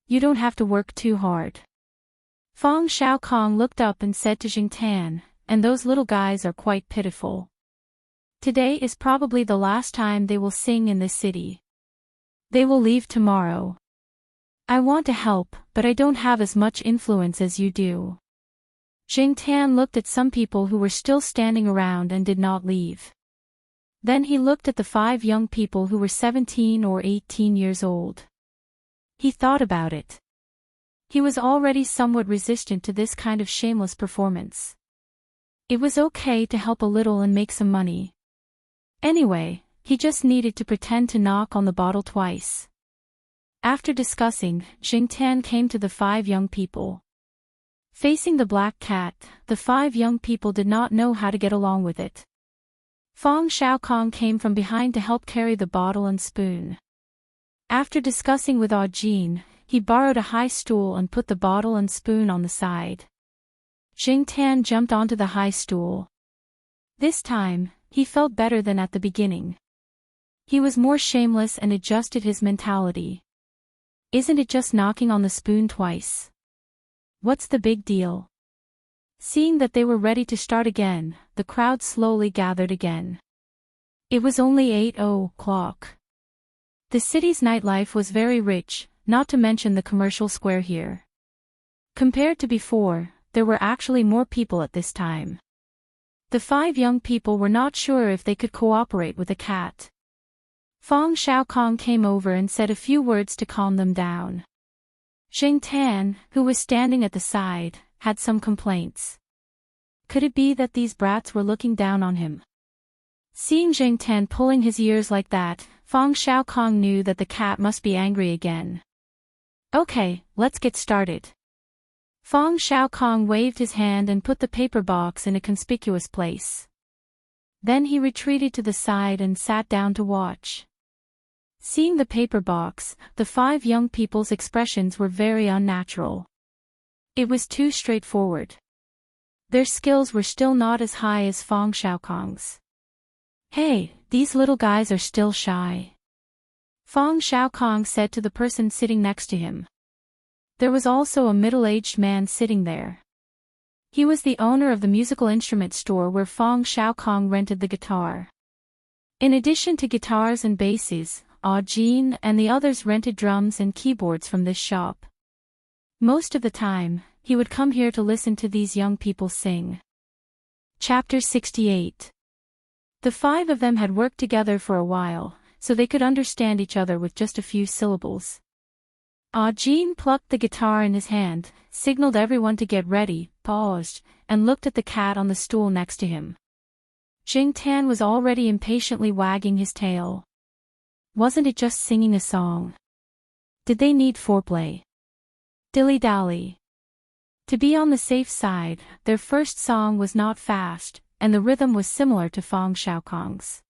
You don't have to work too hard. Fang Xiaokong looked up and said to Jingtan, and those little guys are quite pitiful. Today is probably the last time they will sing in this city. They will leave tomorrow. I want to help, but I don't have as much influence as you do. Jingtan looked at some people who were still standing around and did not leave. Then he looked at the 5 young people who were 17 or 18 years old. He thought about it. He was already somewhat resistant to this kind of shameless performance. It was okay to help a little and make some money. Anyway, he just needed to pretend to knock on the bottle twice. After discussing, Jingtan came to the 5 young people. Facing the black cat, the 5 young people did not know how to get along with it. Fang Xiaokong came from behind to help carry the bottle and spoon. After discussing with Jin, he borrowed a high stool and put the bottle and spoon on the side. Jingtan jumped onto the high stool. This time, he felt better than at the beginning. He was more shameless and adjusted his mentality. Isn't it just knocking on the spoon twice? What's the big deal? Seeing that they were ready to start again, the crowd slowly gathered again. It was only 8:00. The city's nightlife was very rich, not to mention the commercial square here. Compared to before, there were actually more people at this time. The 5 young people were not sure if they could cooperate with the cat. Fang Xiaokong came over and said a few words to calm them down. Jingtan, who was standing at the side, had some complaints. Could it be that these brats were looking down on him? Seeing Jingtan pulling his ears like that, Fang Xiaokong knew that the cat must be angry again. Okay, let's get started. Fang Xiaokong waved his hand and put the paper box in a conspicuous place. Then he retreated to the side and sat down to watch. Seeing the paper box, the 5 young people's expressions were very unnatural. It was too straightforward. Their skills were still not as high as Fang Xiaokong's. Hey, these little guys are still shy. Fang Xiaokong said to the person sitting next to him. There was also a middle-aged man sitting there. He was the owner of the musical instrument store where Fang Xiaokong rented the guitar. In addition to guitars and basses, Jin and the others rented drums and keyboards from this shop. Most of the time, he would come here to listen to these young people sing. Chapter 68. The 5 of them had worked together for a while, so they could understand each other with just a few syllables. Jin plucked the guitar in his hand, signaled everyone to get ready, paused, and looked at the cat on the stool next to him. Jingtan was already impatiently wagging his tail. Wasn't it just singing a song? Did they need foreplay? Dilly-dally. To be on the safe side, their first song was not fast, and the rhythm was similar to Fang Xiaokong's.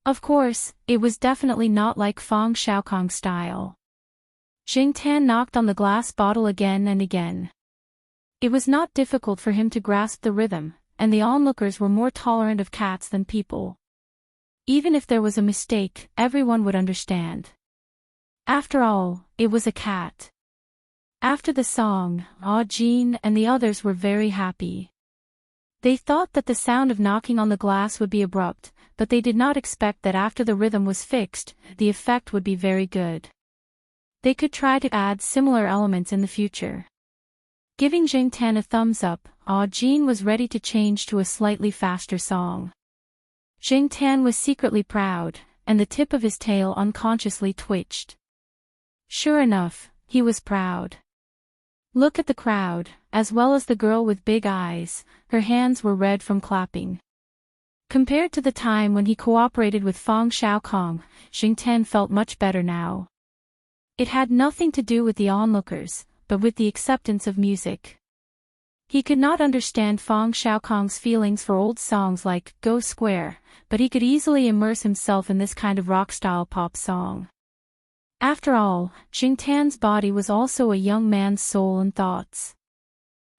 Of course, it was definitely not like Fang Xiaokong's style. Jingtan knocked on the glass bottle again and again. It was not difficult for him to grasp the rhythm, and the onlookers were more tolerant of cats than people. Even if there was a mistake, everyone would understand. After all, it was a cat. After the song, Jin and the others were very happy. They thought that the sound of knocking on the glass would be abrupt, but they did not expect that after the rhythm was fixed, the effect would be very good. They could try to add similar elements in the future. Giving Jingtan a thumbs up, Jin was ready to change to a slightly faster song. Jingtan was secretly proud, and the tip of his tail unconsciously twitched. Sure enough, he was proud. Look at the crowd, as well as the girl with big eyes, her hands were red from clapping. Compared to the time when he cooperated with Fang Xiaokong, Jingtan felt much better now. It had nothing to do with the onlookers, but with the acceptance of music. He could not understand Fang Xiaokong's feelings for old songs like Go Square, but he could easily immerse himself in this kind of rock-style pop song. After all, Jingtan's body was also a young man's soul and thoughts.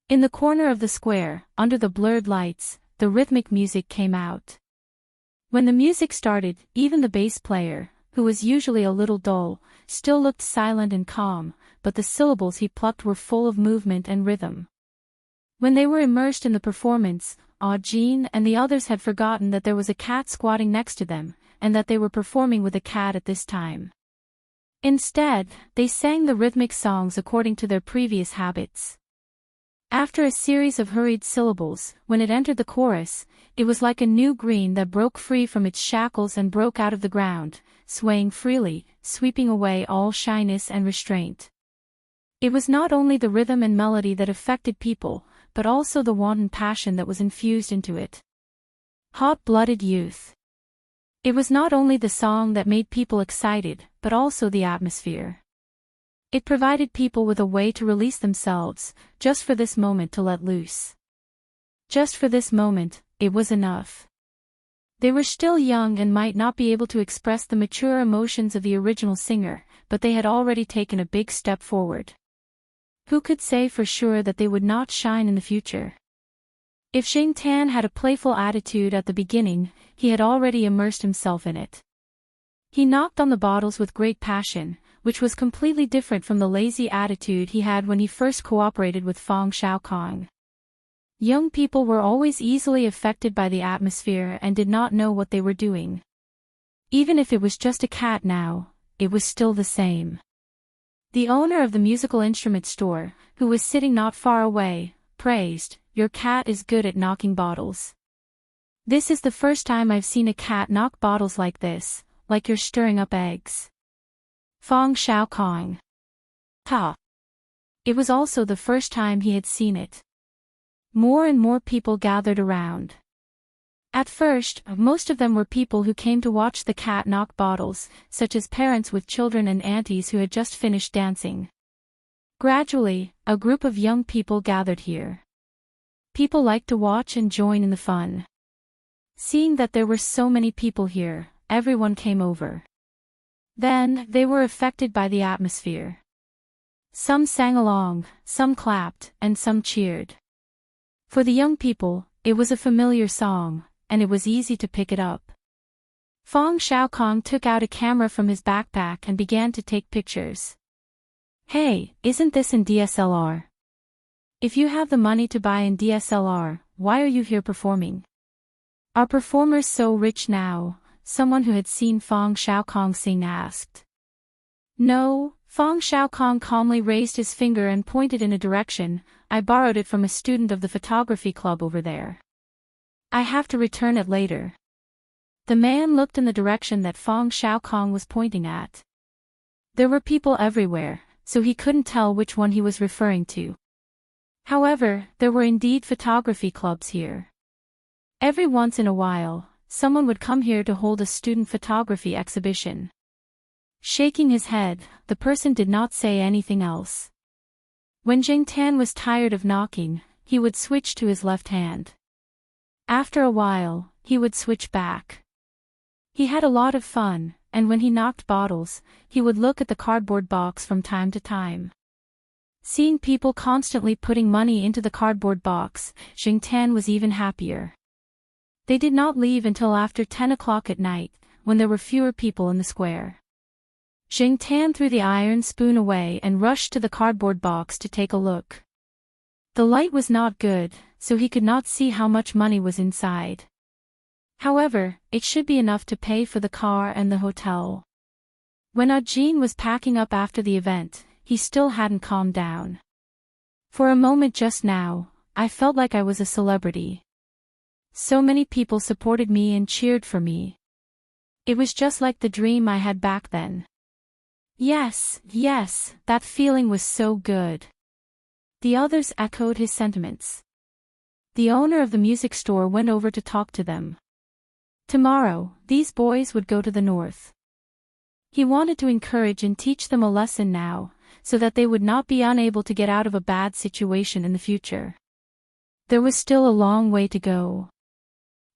In the corner of the square, under the blurred lights, the rhythmic music came out. When the music started, even the bass player, who was usually a little dull, still looked silent and calm, but the syllables he plucked were full of movement and rhythm. When they were immersed in the performance, Jean and the others had forgotten that there was a cat squatting next to them, and that they were performing with a cat at this time. Instead, they sang the rhythmic songs according to their previous habits. After a series of hurried syllables, when it entered the chorus, it was like a new green that broke free from its shackles and broke out of the ground, swaying freely, sweeping away all shyness and restraint. It was not only the rhythm and melody that affected people, but also the wanton passion that was infused into it. Hot-blooded youth. It was not only the song that made people excited, but also the atmosphere. It provided people with a way to release themselves, just for this moment to let loose. Just for this moment, it was enough. They were still young and might not be able to express the mature emotions of the original singer, but they had already taken a big step forward. Who could say for sure that they would not shine in the future? If Xing Tan had a playful attitude at the beginning, he had already immersed himself in it. He knocked on the bottles with great passion, which was completely different from the lazy attitude he had when he first cooperated with Fang Xiaokong. Young people were always easily affected by the atmosphere and did not know what they were doing. Even if it was just a cat now, it was still the same. The owner of the musical instrument store, who was sitting not far away, praised, "Your cat is good at knocking bottles. This is the first time I've seen a cat knock bottles like this, like you're stirring up eggs." Fang Xiaokong. Ha! It was also the first time he had seen it. More and more people gathered around. At first, most of them were people who came to watch the cat knock bottles, such as parents with children and aunties who had just finished dancing. Gradually, a group of young people gathered here. People liked to watch and join in the fun. Seeing that there were so many people here, everyone came over. Then, they were affected by the atmosphere. Some sang along, some clapped, and some cheered. For the young people, it was a familiar song, and it was easy to pick it up. Fang Xiaokong took out a camera from his backpack and began to take pictures. "Hey, isn't this in DSLR? If you have the money to buy in DSLR, why are you here performing? Are performers so rich now?" someone who had seen Fang Xiaokong sing asked. "No," Fang Xiaokong calmly raised his finger and pointed in a direction. "I borrowed it from a student of the photography club over there. I have to return it later." The man looked in the direction that Fang Xiaokong was pointing at. There were people everywhere, so he couldn't tell which one he was referring to. However, there were indeed photography clubs here. Every once in a while, someone would come here to hold a student photography exhibition. Shaking his head, the person did not say anything else. When Jing Tan was tired of knocking, he would switch to his left hand. After a while, he would switch back. He had a lot of fun, and when he knocked bottles, he would look at the cardboard box from time to time. Seeing people constantly putting money into the cardboard box, Jing Tan was even happier. They did not leave until after 10 o'clock at night, when there were fewer people in the square. Jing Tan threw the iron spoon away and rushed to the cardboard box to take a look. The light was not good, so he could not see how much money was inside. However, it should be enough to pay for the car and the hotel. When Jean was packing up after the event, he still hadn't calmed down. "For a moment just now, I felt like I was a celebrity. So many people supported me and cheered for me. It was just like the dream I had back then. Yes, that feeling was so good." The others echoed his sentiments. The owner of the music store went over to talk to them. Tomorrow, these boys would go to the north. He wanted to encourage and teach them a lesson now, so that they would not be unable to get out of a bad situation in the future. There was still a long way to go.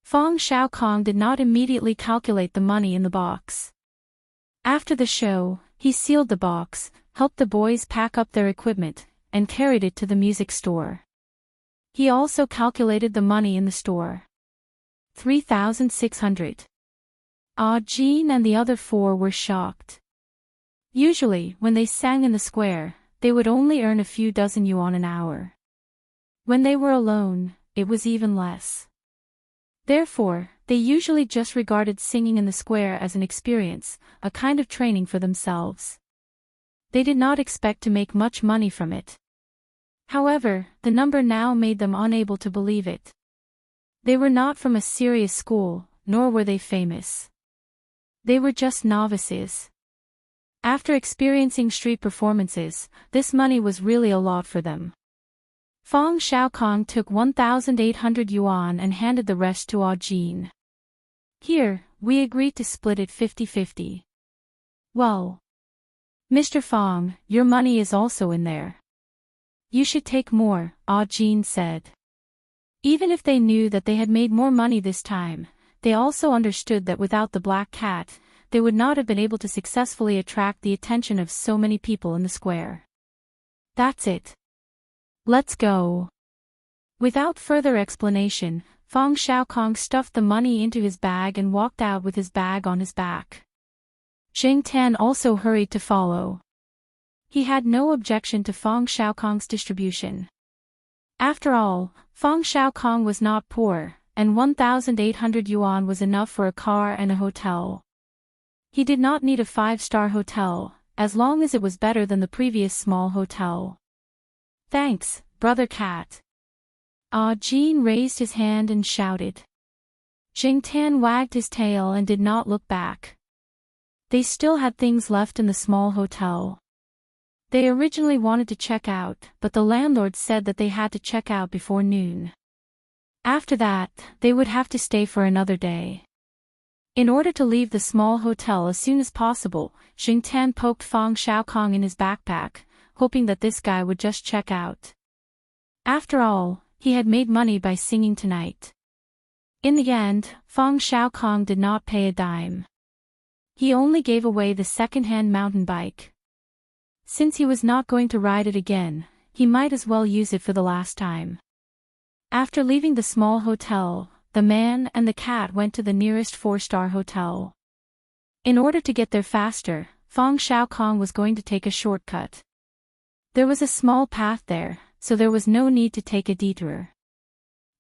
Fang Xiaokong did not immediately calculate the money in the box. After the show, he sealed the box, helped the boys pack up their equipment, and carried it to the music store. He also calculated the money in the store. 3,600. Jean and the other four were shocked. Usually, when they sang in the square, they would only earn a few dozen yuan an hour. When they were alone, it was even less. Therefore, they usually just regarded singing in the square as an experience, a kind of training for themselves. They did not expect to make much money from it. However, the number now made them unable to believe it. They were not from a serious school, nor were they famous. They were just novices. After experiencing street performances, this money was really a lot for them. Fang Xiaokong took 1,800 yuan and handed the rest to Jean. Here, we agreed to split it 50-50. Well, Mr. Fang, your money is also in there. You should take more, Jean said. Even if they knew that they had made more money this time, they also understood that without the black cat, they would not have been able to successfully attract the attention of so many people in the square. That's it. Let's go. Without further explanation, Fang Xiaokong stuffed the money into his bag and walked out with his bag on his back. Jing Tan also hurried to follow. He had no objection to Fang Xiaokong's distribution. After all, Fang Xiaokong was not poor, and 1,800 yuan was enough for a car and a hotel. He did not need a 5-star hotel, as long as it was better than the previous small hotel. Thanks, Brother Cat. Jean raised his hand and shouted. Jing Tan wagged his tail and did not look back. They still had things left in the small hotel. They originally wanted to check out, but the landlord said that they had to check out before noon. After that, they would have to stay for another day. In order to leave the small hotel as soon as possible, Jing Tan poked Fang Xiaokong in his backpack, hoping that this guy would just check out. After all, he had made money by singing tonight. In the end, Fang Xiaokong did not pay a dime. He only gave away the second-hand mountain bike. Since he was not going to ride it again, he might as well use it for the last time. After leaving the small hotel, the man and the cat went to the nearest 4-star hotel. In order to get there faster, Fang Xiaokong was going to take a shortcut. There was a small path there, so there was no need to take a detour.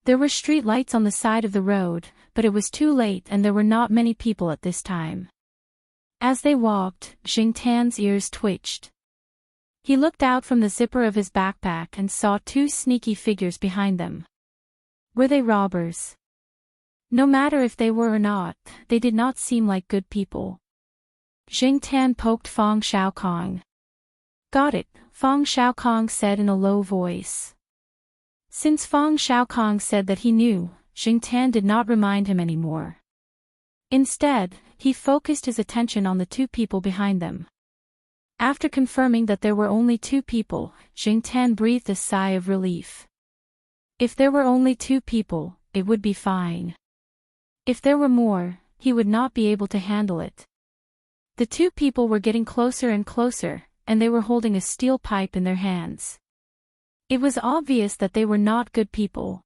There were street lights on the side of the road, but it was too late and there were not many people at this time. As they walked, Jing Tan's ears twitched. He looked out from the zipper of his backpack and saw 2 sneaky figures behind them. Were they robbers? No matter if they were or not, they did not seem like good people. Jing Tan poked Fang Xiaokong. Got it, Fang Xiaokong said in a low voice. Since Fang Xiaokong said that he knew, Jing Tan did not remind him anymore. Instead, he focused his attention on the 2 people behind them. After confirming that there were only 2 people, Jing Tan breathed a sigh of relief. If there were only 2 people, it would be fine. If there were more, he would not be able to handle it. The 2 people were getting closer and closer, and they were holding a steel pipe in their hands. It was obvious that they were not good people.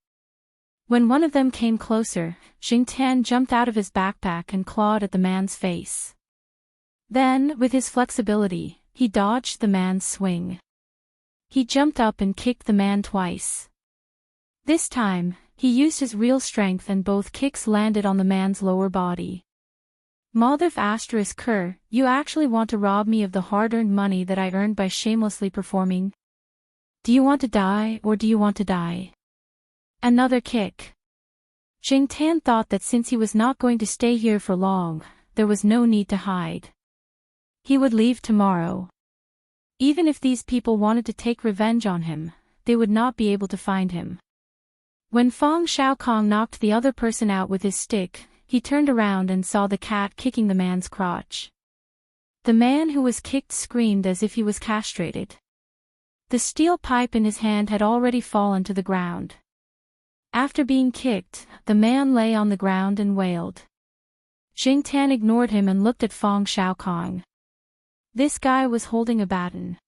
When one of them came closer, Jing Tan jumped out of his backpack and clawed at the man's face. Then, with his flexibility, he dodged the man's swing. He jumped up and kicked the man twice. This time, he used his real strength and both kicks landed on the man's lower body. Motherf asterisk Kerr, you actually want to rob me of the hard-earned money that I earned by shamelessly performing? Do you want to die or do you want to die? Another kick. Jing Tan thought that since he was not going to stay here for long, there was no need to hide. He would leave tomorrow. Even if these people wanted to take revenge on him, they would not be able to find him. When Fang Xiaokong knocked the other person out with his stick, he turned around and saw the cat kicking the man's crotch. The man who was kicked screamed as if he was castrated. The steel pipe in his hand had already fallen to the ground. After being kicked, the man lay on the ground and wailed. Jing Tan ignored him and looked at Fang Xiaokong. This guy was holding a baton.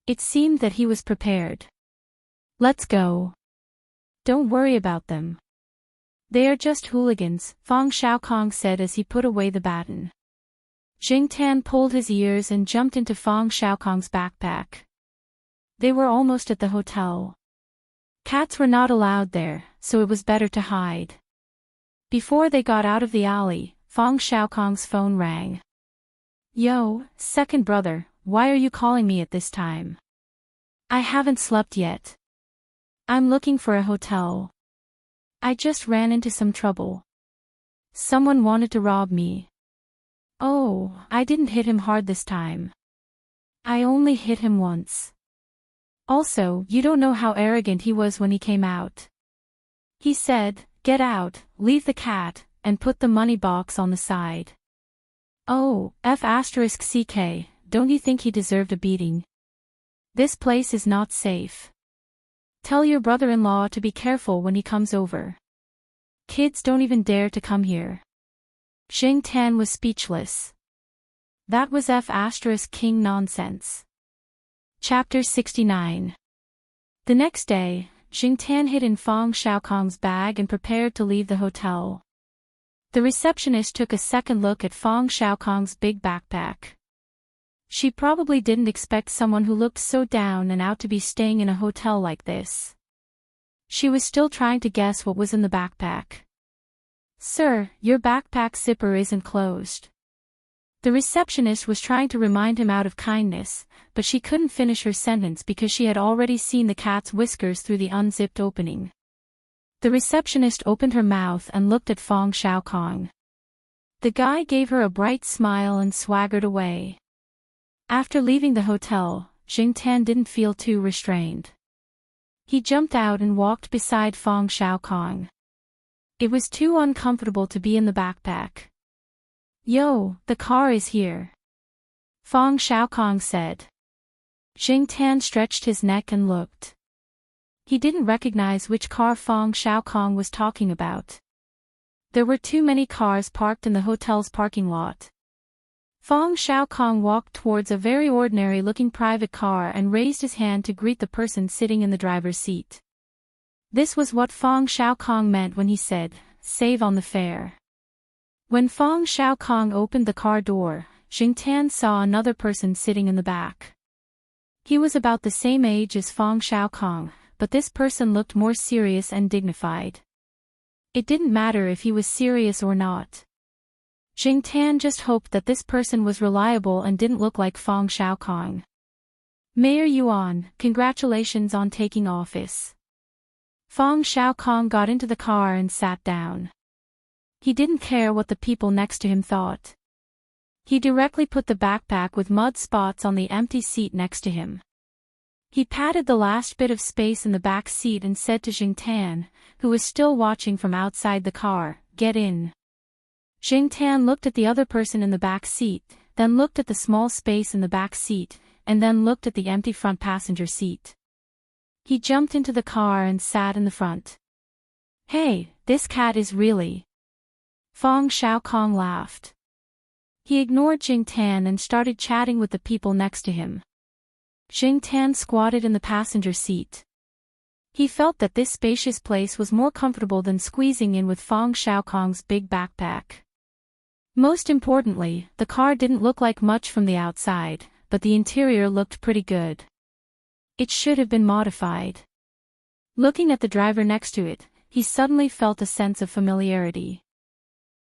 It seemed that he was prepared. Let's go. Don't worry about them. They are just hooligans, Fang Xiaokong said as he put away the baton. Jing Tan pulled his ears and jumped into Fang Xiaokong's backpack. They were almost at the hotel. Cats were not allowed there, so it was better to hide. Before they got out of the alley, Fang Xiaokong's phone rang. Yo, second brother, why are you calling me at this time? I haven't slept yet. I'm looking for a hotel. I just ran into some trouble. Someone wanted to rob me. Oh, I didn't hit him hard this time. I only hit him once. Also, you don't know how arrogant he was when he came out. He said, "Get out, leave the cat, and put the money box on the side." Oh, F***CK, don't you think he deserved a beating? This place is not safe. Tell your brother-in-law to be careful when he comes over. Kids don't even dare to come here. Jing Tan was speechless. That was F***king nonsense. Chapter 69. The next day, Jing Tan hid in Fang Xiaokong's bag and prepared to leave the hotel. The receptionist took a second look at Fang Xiaokong's big backpack. She probably didn't expect someone who looked so down and out to be staying in a hotel like this. She was still trying to guess what was in the backpack. "Sir, your backpack zipper isn't closed." The receptionist was trying to remind him out of kindness, but she couldn't finish her sentence because she had already seen the cat's whiskers through the unzipped opening. The receptionist opened her mouth and looked at Fang Xiaokong. The guy gave her a bright smile and swaggered away. After leaving the hotel, Jing Tan didn't feel too restrained. He jumped out and walked beside Fang Xiaokong. It was too uncomfortable to be in the backpack. "Yo, the car is here," Fang Xiaokong said. Jing Tan stretched his neck and looked. He didn't recognize which car Fang Xiaokong was talking about. There were too many cars parked in the hotel's parking lot. Fang Xiaokong walked towards a very ordinary-looking private car and raised his hand to greet the person sitting in the driver's seat. This was what Fang Xiaokong meant when he said, "Save on the fare." When Fang Xiaokong opened the car door, Jing Tan saw another person sitting in the back. He was about the same age as Fang Xiaokong, but this person looked more serious and dignified. It didn't matter if he was serious or not. Jing Tan just hoped that this person was reliable and didn't look like Fang Xiaokong. "Mayor Yuan, congratulations on taking office." Fang Xiaokong got into the car and sat down. He didn't care what the people next to him thought. He directly put the backpack with mud spots on the empty seat next to him. He patted the last bit of space in the back seat and said to Jing Tan, who was still watching from outside the car, "Get in." Jing Tan looked at the other person in the back seat, then looked at the small space in the back seat, and then looked at the empty front passenger seat. He jumped into the car and sat in the front. "Hey, this cat is really..." Fang Xiaokong laughed. He ignored Jing Tan and started chatting with the people next to him. Jing Tan squatted in the passenger seat. He felt that this spacious place was more comfortable than squeezing in with Fang Xiaokong's big backpack. Most importantly, the car didn't look like much from the outside, but the interior looked pretty good. It should have been modified. Looking at the driver next to it, he suddenly felt a sense of familiarity.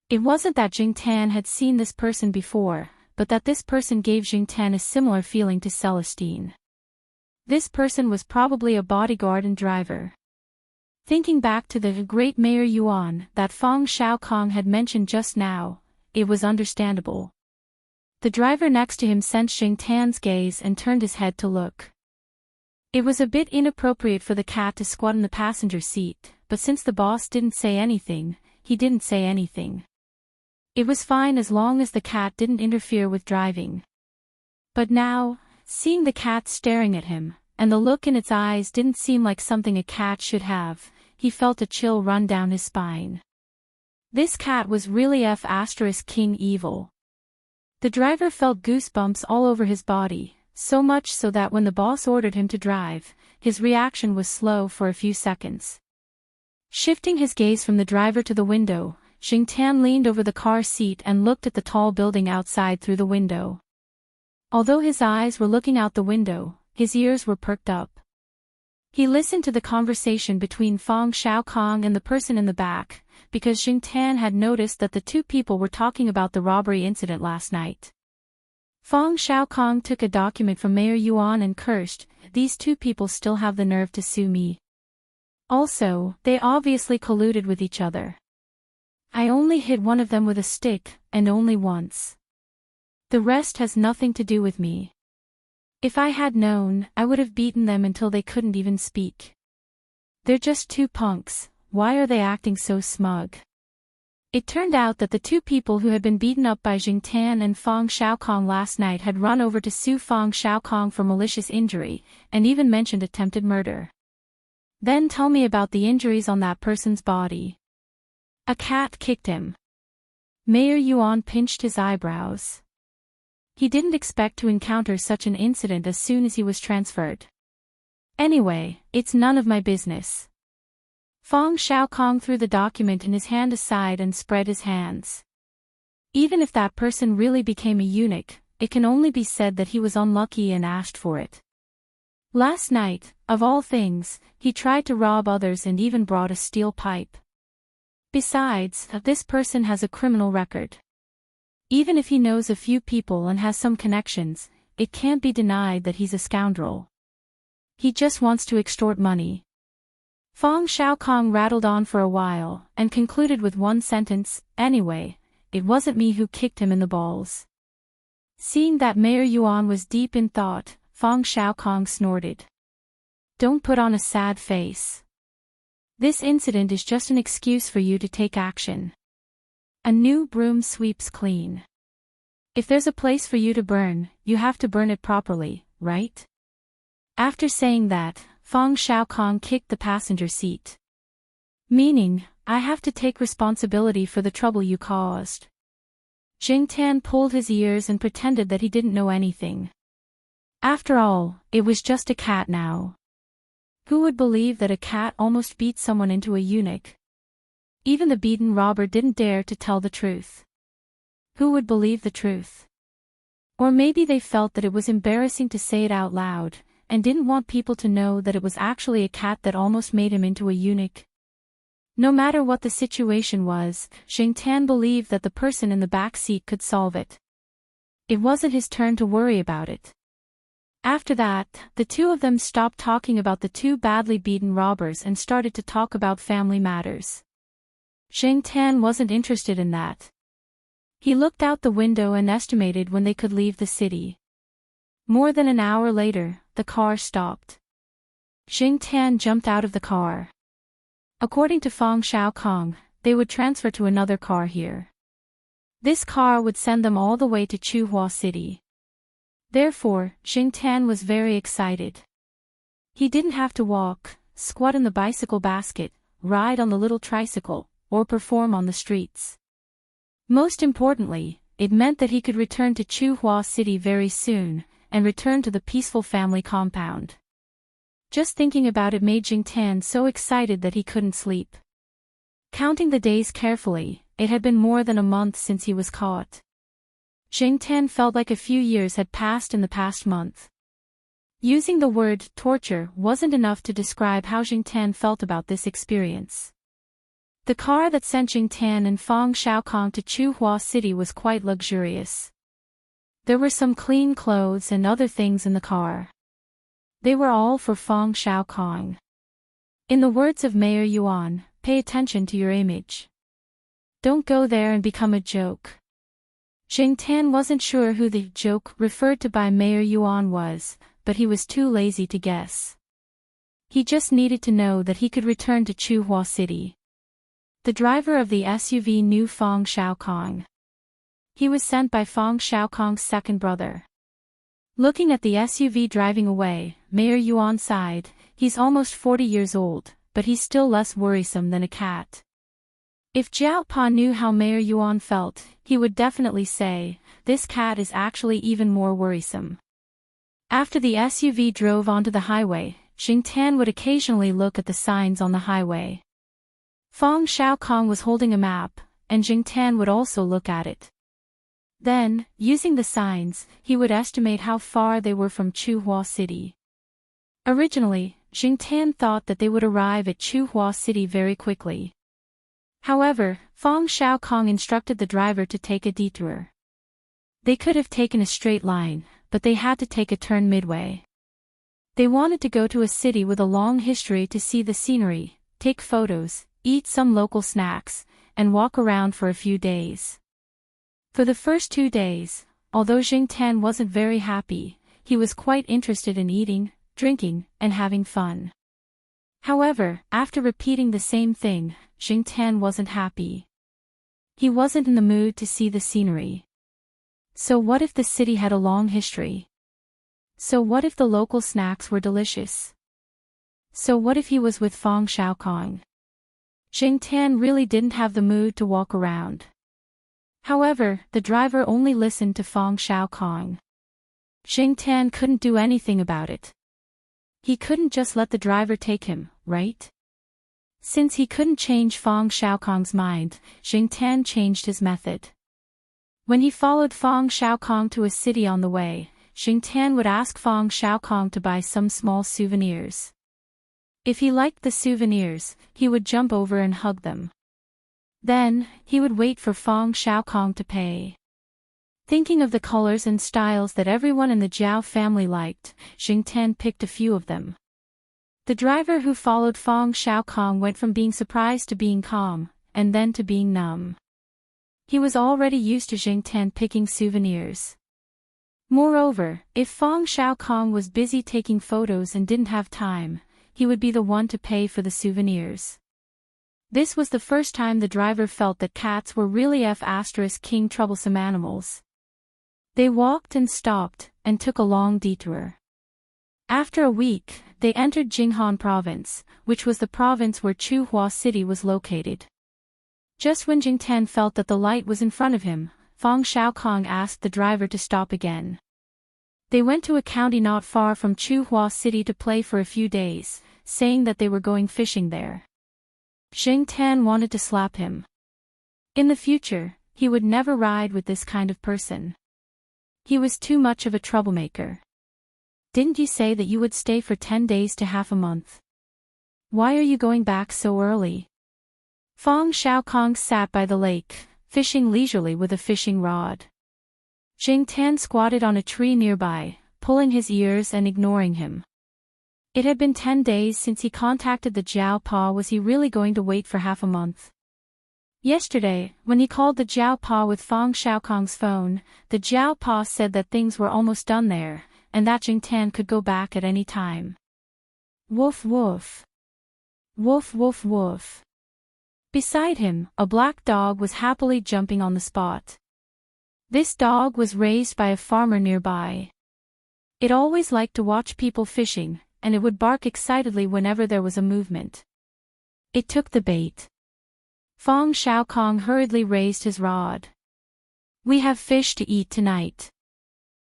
It wasn't that Jing Tan had seen this person before, but that this person gave Jing Tan a similar feeling to Celestine. This person was probably a bodyguard and driver. Thinking back to the great Mayor Yuan that Fang Xiaokong had mentioned just now, it was understandable. The driver next to him sensed Jing Tan's gaze and turned his head to look. It was a bit inappropriate for the cat to squat in the passenger seat, but since the boss didn't say anything, he didn't say anything. It was fine as long as the cat didn't interfere with driving. But now, seeing the cat staring at him, and the look in its eyes didn't seem like something a cat should have, he felt a chill run down his spine. This cat was really F***king evil. The driver felt goosebumps all over his body, so much so that when the boss ordered him to drive, his reaction was slow for a few seconds. Shifting his gaze from the driver to the window, Xingtian leaned over the car seat and looked at the tall building outside through the window. Although his eyes were looking out the window, his ears were perked up. He listened to the conversation between Fang Xiaokong and the person in the back, because Xingtian had noticed that the two people were talking about the robbery incident last night. Fang Xiaokong took a document from Mayor Yuan and cursed, "These two people still have the nerve to sue me. Also, they obviously colluded with each other. I only hit one of them with a stick, and only once. The rest has nothing to do with me. If I had known, I would have beaten them until they couldn't even speak. They're just two punks, why are they acting so smug?" It turned out that the two people who had been beaten up by Xingtian and Fang Xiaokong last night had run over to sue Fang Xiaokong for malicious injury, and even mentioned attempted murder. "Then tell me about the injuries on that person's body." "A cat kicked him." Mayor Yuan pinched his eyebrows. He didn't expect to encounter such an incident as soon as he was transferred. "Anyway, it's none of my business." Fang Xiaokong threw the document in his hand aside and spread his hands. Even if that person really became a eunuch, it can only be said that he was unlucky and asked for it. Last night, of all things, he tried to rob others and even brought a steel pipe. Besides, this person has a criminal record. Even if he knows a few people and has some connections, it can't be denied that he's a scoundrel. He just wants to extort money. Fang Xiaokong rattled on for a while, and concluded with one sentence, "Anyway, it wasn't me who kicked him in the balls." Seeing that Mayor Yuan was deep in thought, Fang Xiaokong snorted. "Don't put on a sad face. This incident is just an excuse for you to take action. A new broom sweeps clean. If there's a place for you to burn, you have to burn it properly, right?" After saying that, Fang Xiaokong kicked the passenger seat. "Meaning, I have to take responsibility for the trouble you caused." Xingtian pulled his ears and pretended that he didn't know anything. After all, it was just a cat now. Who would believe that a cat almost beat someone into a eunuch? Even the beaten robber didn't dare to tell the truth. Who would believe the truth? Or maybe they felt that it was embarrassing to say it out loud, and didn't want people to know that it was actually a cat that almost made him into a eunuch. No matter what the situation was, Xingtian believed that the person in the back seat could solve it. It wasn't his turn to worry about it. After that, the two of them stopped talking about the two badly beaten robbers and started to talk about family matters. Xingtian wasn't interested in that. He looked out the window and estimated when they could leave the city. More than an hour later, the car stopped. Xingtian jumped out of the car. According to Fang Xiaokong, they would transfer to another car here. This car would send them all the way to Chuhua City. Therefore, Xingtian was very excited. He didn't have to walk, squat in the bicycle basket, ride on the little tricycle, or perform on the streets. Most importantly, it meant that he could return to Chuhua City very soon, and return to the peaceful family compound. Just thinking about it made Xingtian so excited that he couldn't sleep. Counting the days carefully, it had been more than a month since he was caught. Xingtian felt like a few years had passed in the past month. Using the word torture wasn't enough to describe how Xingtian felt about this experience. The car that sent Xingtian and Fang Xiaokong to Chuhua City was quite luxurious. There were some clean clothes and other things in the car. They were all for Fang Xiaokong. In the words of Mayor Yuan, pay attention to your image. Don't go there and become a joke. Xingtian wasn't sure who the joke referred to by Mayor Yuan was, but he was too lazy to guess. He just needed to know that he could return to Chuhua City. The driver of the SUV knew Fang Xiaokong. He was sent by Fang Xiaokong's second brother. Looking at the SUV driving away, Mayor Yuan sighed. He's almost 40 years old, but he's still less worrisome than a cat. If Jiao Pa knew how Mayor Yuan felt, he would definitely say, this cat is actually even more worrisome. After the SUV drove onto the highway, Xingtian would occasionally look at the signs on the highway. Fang Xiaokong was holding a map, and Jingtan would also look at it. Then, using the signs, he would estimate how far they were from Chuhua City. Originally, Jingtan thought that they would arrive at Chuhua City very quickly. However, Fang Xiaokong instructed the driver to take a detour. They could have taken a straight line, but they had to take a turn midway. They wanted to go to a city with a long history to see the scenery, take photos, eat some local snacks, and walk around for a few days. For the first 2 days, although Jingtan wasn't very happy, he was quite interested in eating, drinking, and having fun. However, after repeating the same thing, Jingtan wasn't happy. He wasn't in the mood to see the scenery. So what if the city had a long history? So what if the local snacks were delicious? So what if he was with Fang Xiaokong? Jingtan really didn't have the mood to walk around. However, the driver only listened to Fang Xiaokong. Jingtan couldn't do anything about it. He couldn't just let the driver take him, right? Since he couldn't change Fang Xiaokong's mind, Jingtan changed his method. When he followed Fang Xiaokong to a city on the way, Jingtan would ask Fang Xiaokong to buy some small souvenirs. If he liked the souvenirs, he would jump over and hug them. Then, he would wait for Fang Xiaokong to pay. Thinking of the colors and styles that everyone in the Zhao family liked, Jingtan picked a few of them. The driver who followed Fang Xiaokong went from being surprised to being calm, and then to being numb. He was already used to Jingtan picking souvenirs. Moreover, if Fang Xiaokong was busy taking photos and didn't have time, he would be the one to pay for the souvenirs. This was the first time the driver felt that cats were really King troublesome animals. They walked and stopped, and took a long detour. After a week, they entered Jinghan Province, which was the province where Chuhua City was located. Just when Jingtan felt that the light was in front of him, Fang Xiaokong asked the driver to stop again. They went to a county not far from Chuhua City to play for a few days, saying that they were going fishing there. Jingtan wanted to slap him. In the future, he would never ride with this kind of person. He was too much of a troublemaker. Didn't you say that you would stay for 10 days to half a month? Why are you going back so early? Fang Xiaokong sat by the lake, fishing leisurely with a fishing rod. Jingtan squatted on a tree nearby, pulling his ears and ignoring him. It had been 10 days since he contacted the Zhao Pa. Was he really going to wait for half a month? Yesterday, when he called the Zhao Pa with Fang Xiaokong's phone, the Zhao Pa said that things were almost done there, and that Jingtan could go back at any time. Woof woof. Woof woof woof. Beside him, a black dog was happily jumping on the spot. This dog was raised by a farmer nearby. It always liked to watch people fishing, and it would bark excitedly whenever there was a movement. It took the bait. Fang Xiaokong hurriedly raised his rod. We have fish to eat tonight.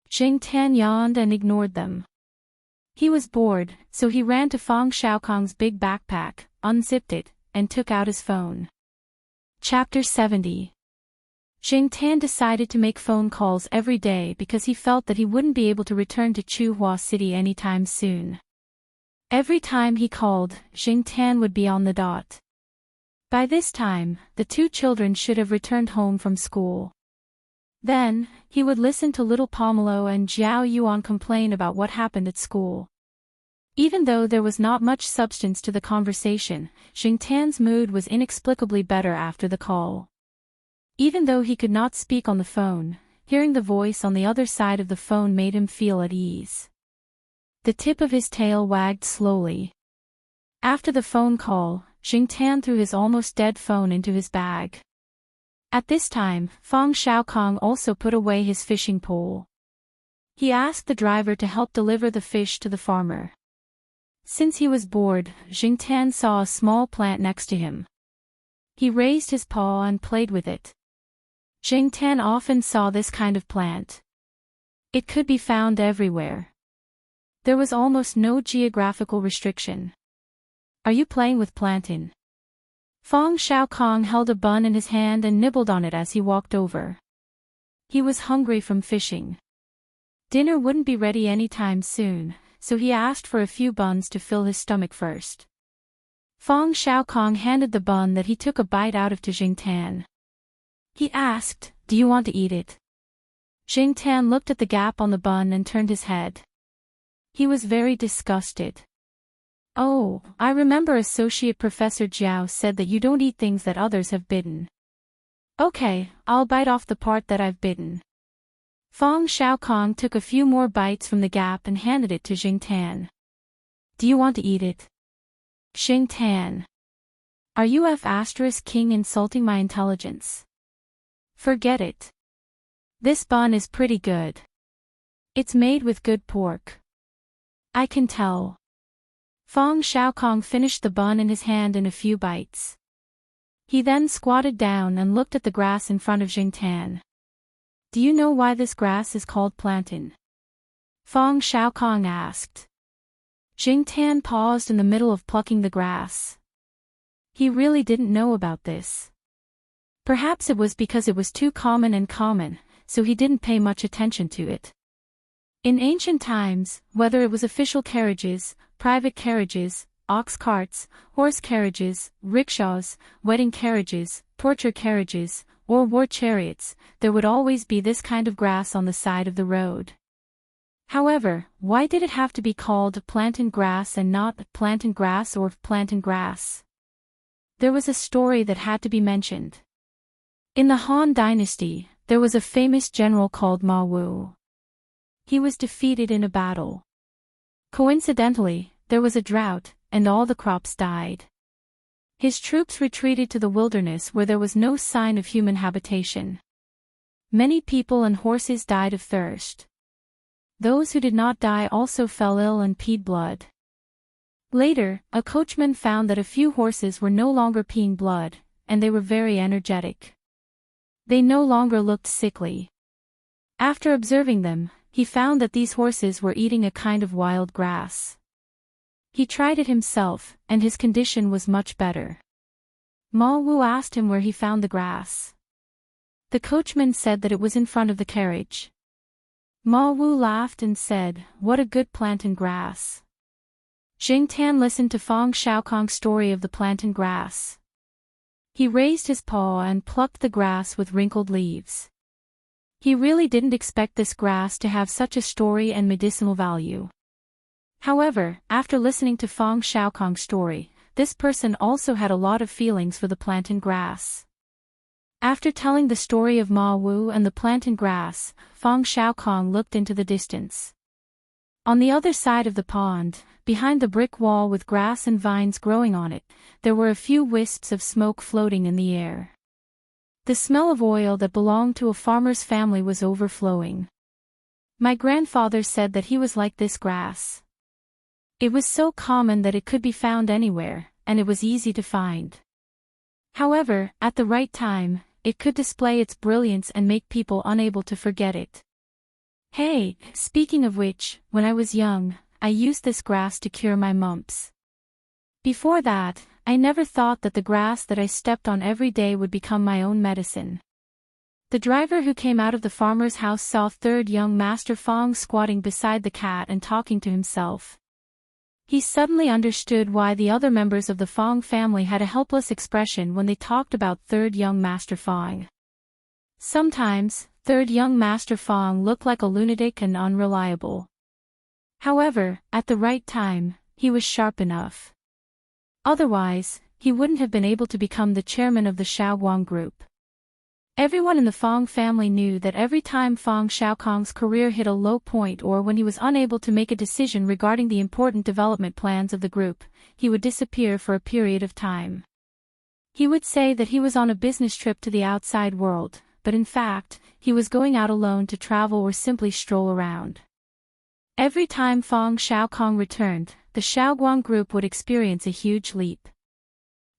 Jingtan yawned and ignored them. He was bored, so he ran to Fang Xiaokong's big backpack, unzipped it, and took out his phone. Chapter 70. Jingtan decided to make phone calls every day because he felt that he wouldn't be able to return to Chuhua City anytime soon. Every time he called, Jingtan would be on the dot. By this time, the two children should have returned home from school. Then, he would listen to little Pomelo and Zhao Yuan complain about what happened at school. Even though there was not much substance to the conversation, Jingtan's mood was inexplicably better after the call. Even though he could not speak on the phone, hearing the voice on the other side of the phone made him feel at ease. The tip of his tail wagged slowly. After the phone call, Jingtan threw his almost dead phone into his bag. At this time, Fang Xiaokong also put away his fishing pole. He asked the driver to help deliver the fish to the farmer. Since he was bored, Jingtan saw a small plant next to him. He raised his paw and played with it. Jingtan often saw this kind of plant. It could be found everywhere. There was almost no geographical restriction. Are you playing with plantain? Fong Xiaokong held a bun in his hand and nibbled on it as he walked over. He was hungry from fishing. Dinner wouldn't be ready anytime soon, so he asked for a few buns to fill his stomach first. Fong Xiaokong handed the bun that he took a bite out of to Jingtan. He asked, "Do you want to eat it?" Jingtan looked at the gap on the bun and turned his head. He was very disgusted. "Oh, I remember Associate Professor Jiao said that you don't eat things that others have bitten." "Okay, I'll bite off the part that I've bitten." Fong Xiaokong took a few more bites from the gap and handed it to Jingtan. "Do you want to eat it?" Jingtan. "Are you F***king insulting my intelligence?" "Forget it. This bun is pretty good. It's made with good pork." "I can tell." Fong Xiaokong finished the bun in his hand in a few bites. He then squatted down and looked at the grass in front of Jingtan. "Do you know why this grass is called plantain?" Fong Xiaokong asked. Jingtan paused in the middle of plucking the grass. He really didn't know about this. Perhaps it was because it was too common, so he didn't pay much attention to it. In ancient times, whether it was official carriages, private carriages, ox carts, horse carriages, rickshaws, wedding carriages, torture carriages, or war chariots, there would always be this kind of grass on the side of the road. However, why did it have to be called plantain grass and not plantain grass or plantain grass? There was a story that had to be mentioned. In the Han Dynasty, there was a famous general called Ma Wu. He was defeated in a battle. Coincidentally, there was a drought, and all the crops died. His troops retreated to the wilderness where there was no sign of human habitation. Many people and horses died of thirst. Those who did not die also fell ill and peed blood. Later, a coachman found that a few horses were no longer peeing blood, and they were very energetic. They no longer looked sickly. After observing them, he found that these horses were eating a kind of wild grass. He tried it himself, and his condition was much better. Ma Wu asked him where he found the grass. The coachman said that it was in front of the carriage. Ma Wu laughed and said, "What a good plantain grass." Jingtan listened to Fong Xiaokong's story of the plantain grass. He raised his paw and plucked the grass with wrinkled leaves. He really didn't expect this grass to have such a story and medicinal value. However, after listening to Fong Xiaokong's story, this person also had a lot of feelings for the plantain grass. After telling the story of Ma Wu and the plantain grass, Fong Xiaokong looked into the distance. On the other side of the pond, behind the brick wall with grass and vines growing on it, there were a few wisps of smoke floating in the air. The smell of oil that belonged to a farmer's family was overflowing. My grandfather said that he was like this grass. It was so common that it could be found anywhere, and it was easy to find. However, at the right time, it could display its brilliance and make people unable to forget it. Hey, speaking of which, when I was young, I used this grass to cure my mumps. Before that, I never thought that the grass that I stepped on every day would become my own medicine. The driver who came out of the farmer's house saw third young Master Fong squatting beside the cat and talking to himself. He suddenly understood why the other members of the Fong family had a helpless expression when they talked about third young Master Fong. Sometimes, third young Master Fong looked like a lunatic and unreliable. However, at the right time, he was sharp enough. Otherwise, he wouldn't have been able to become the chairman of the Shaoguang group. Everyone in the Fong family knew that every time Fong Xiaokong's career hit a low point or when he was unable to make a decision regarding the important development plans of the group, he would disappear for a period of time. He would say that he was on a business trip to the outside world, but in fact, he was going out alone to travel or simply stroll around. Every time Fong Xiaokong returned, the Shaoguang group would experience a huge leap.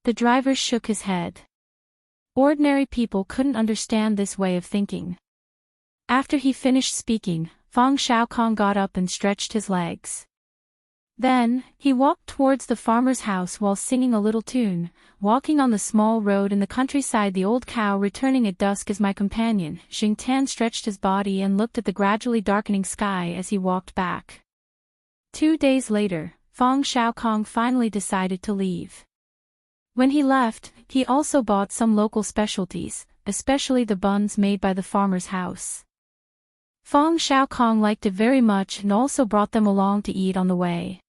The driver shook his head. Ordinary people couldn't understand this way of thinking. After he finished speaking, Fong Xiaokong got up and stretched his legs. Then, he walked towards the farmer's house while singing a little tune. Walking on the small road in the countryside, the old cow returning at dusk is my companion. Xingtian stretched his body and looked at the gradually darkening sky as he walked back. 2 days later, Feng Xiaokong finally decided to leave. When he left, he also bought some local specialties, especially the buns made by the farmer's house. Feng Xiaokong liked it very much and also brought them along to eat on the way.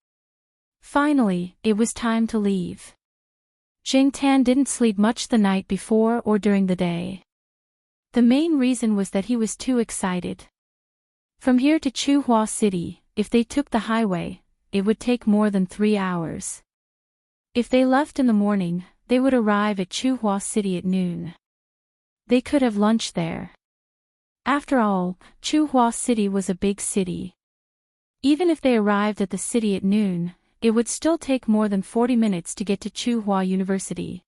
Finally, it was time to leave. Xingtian didn't sleep much the night before or during the day. The main reason was that he was too excited. From here to Chuhua City, if they took the highway, it would take more than 3 hours. If they left in the morning, they would arrive at Chuhua City at noon. They could have lunch there. After all, Chuhua City was a big city. Even if they arrived at the city at noon, it would still take more than 40 minutes to get to Chuhua University.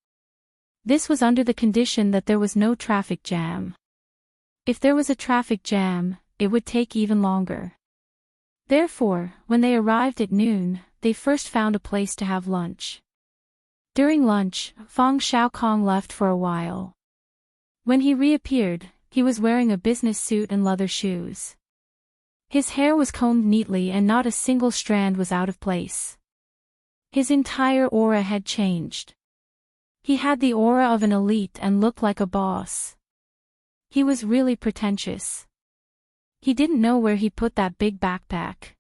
This was under the condition that there was no traffic jam. If there was a traffic jam, it would take even longer. Therefore, when they arrived at noon, they first found a place to have lunch. During lunch, Feng Xiaokong left for a while. When he reappeared, he was wearing a business suit and leather shoes. His hair was combed neatly and not a single strand was out of place. His entire aura had changed. He had the aura of an elite and looked like a boss. He was really pretentious. He didn't know where he put that big backpack.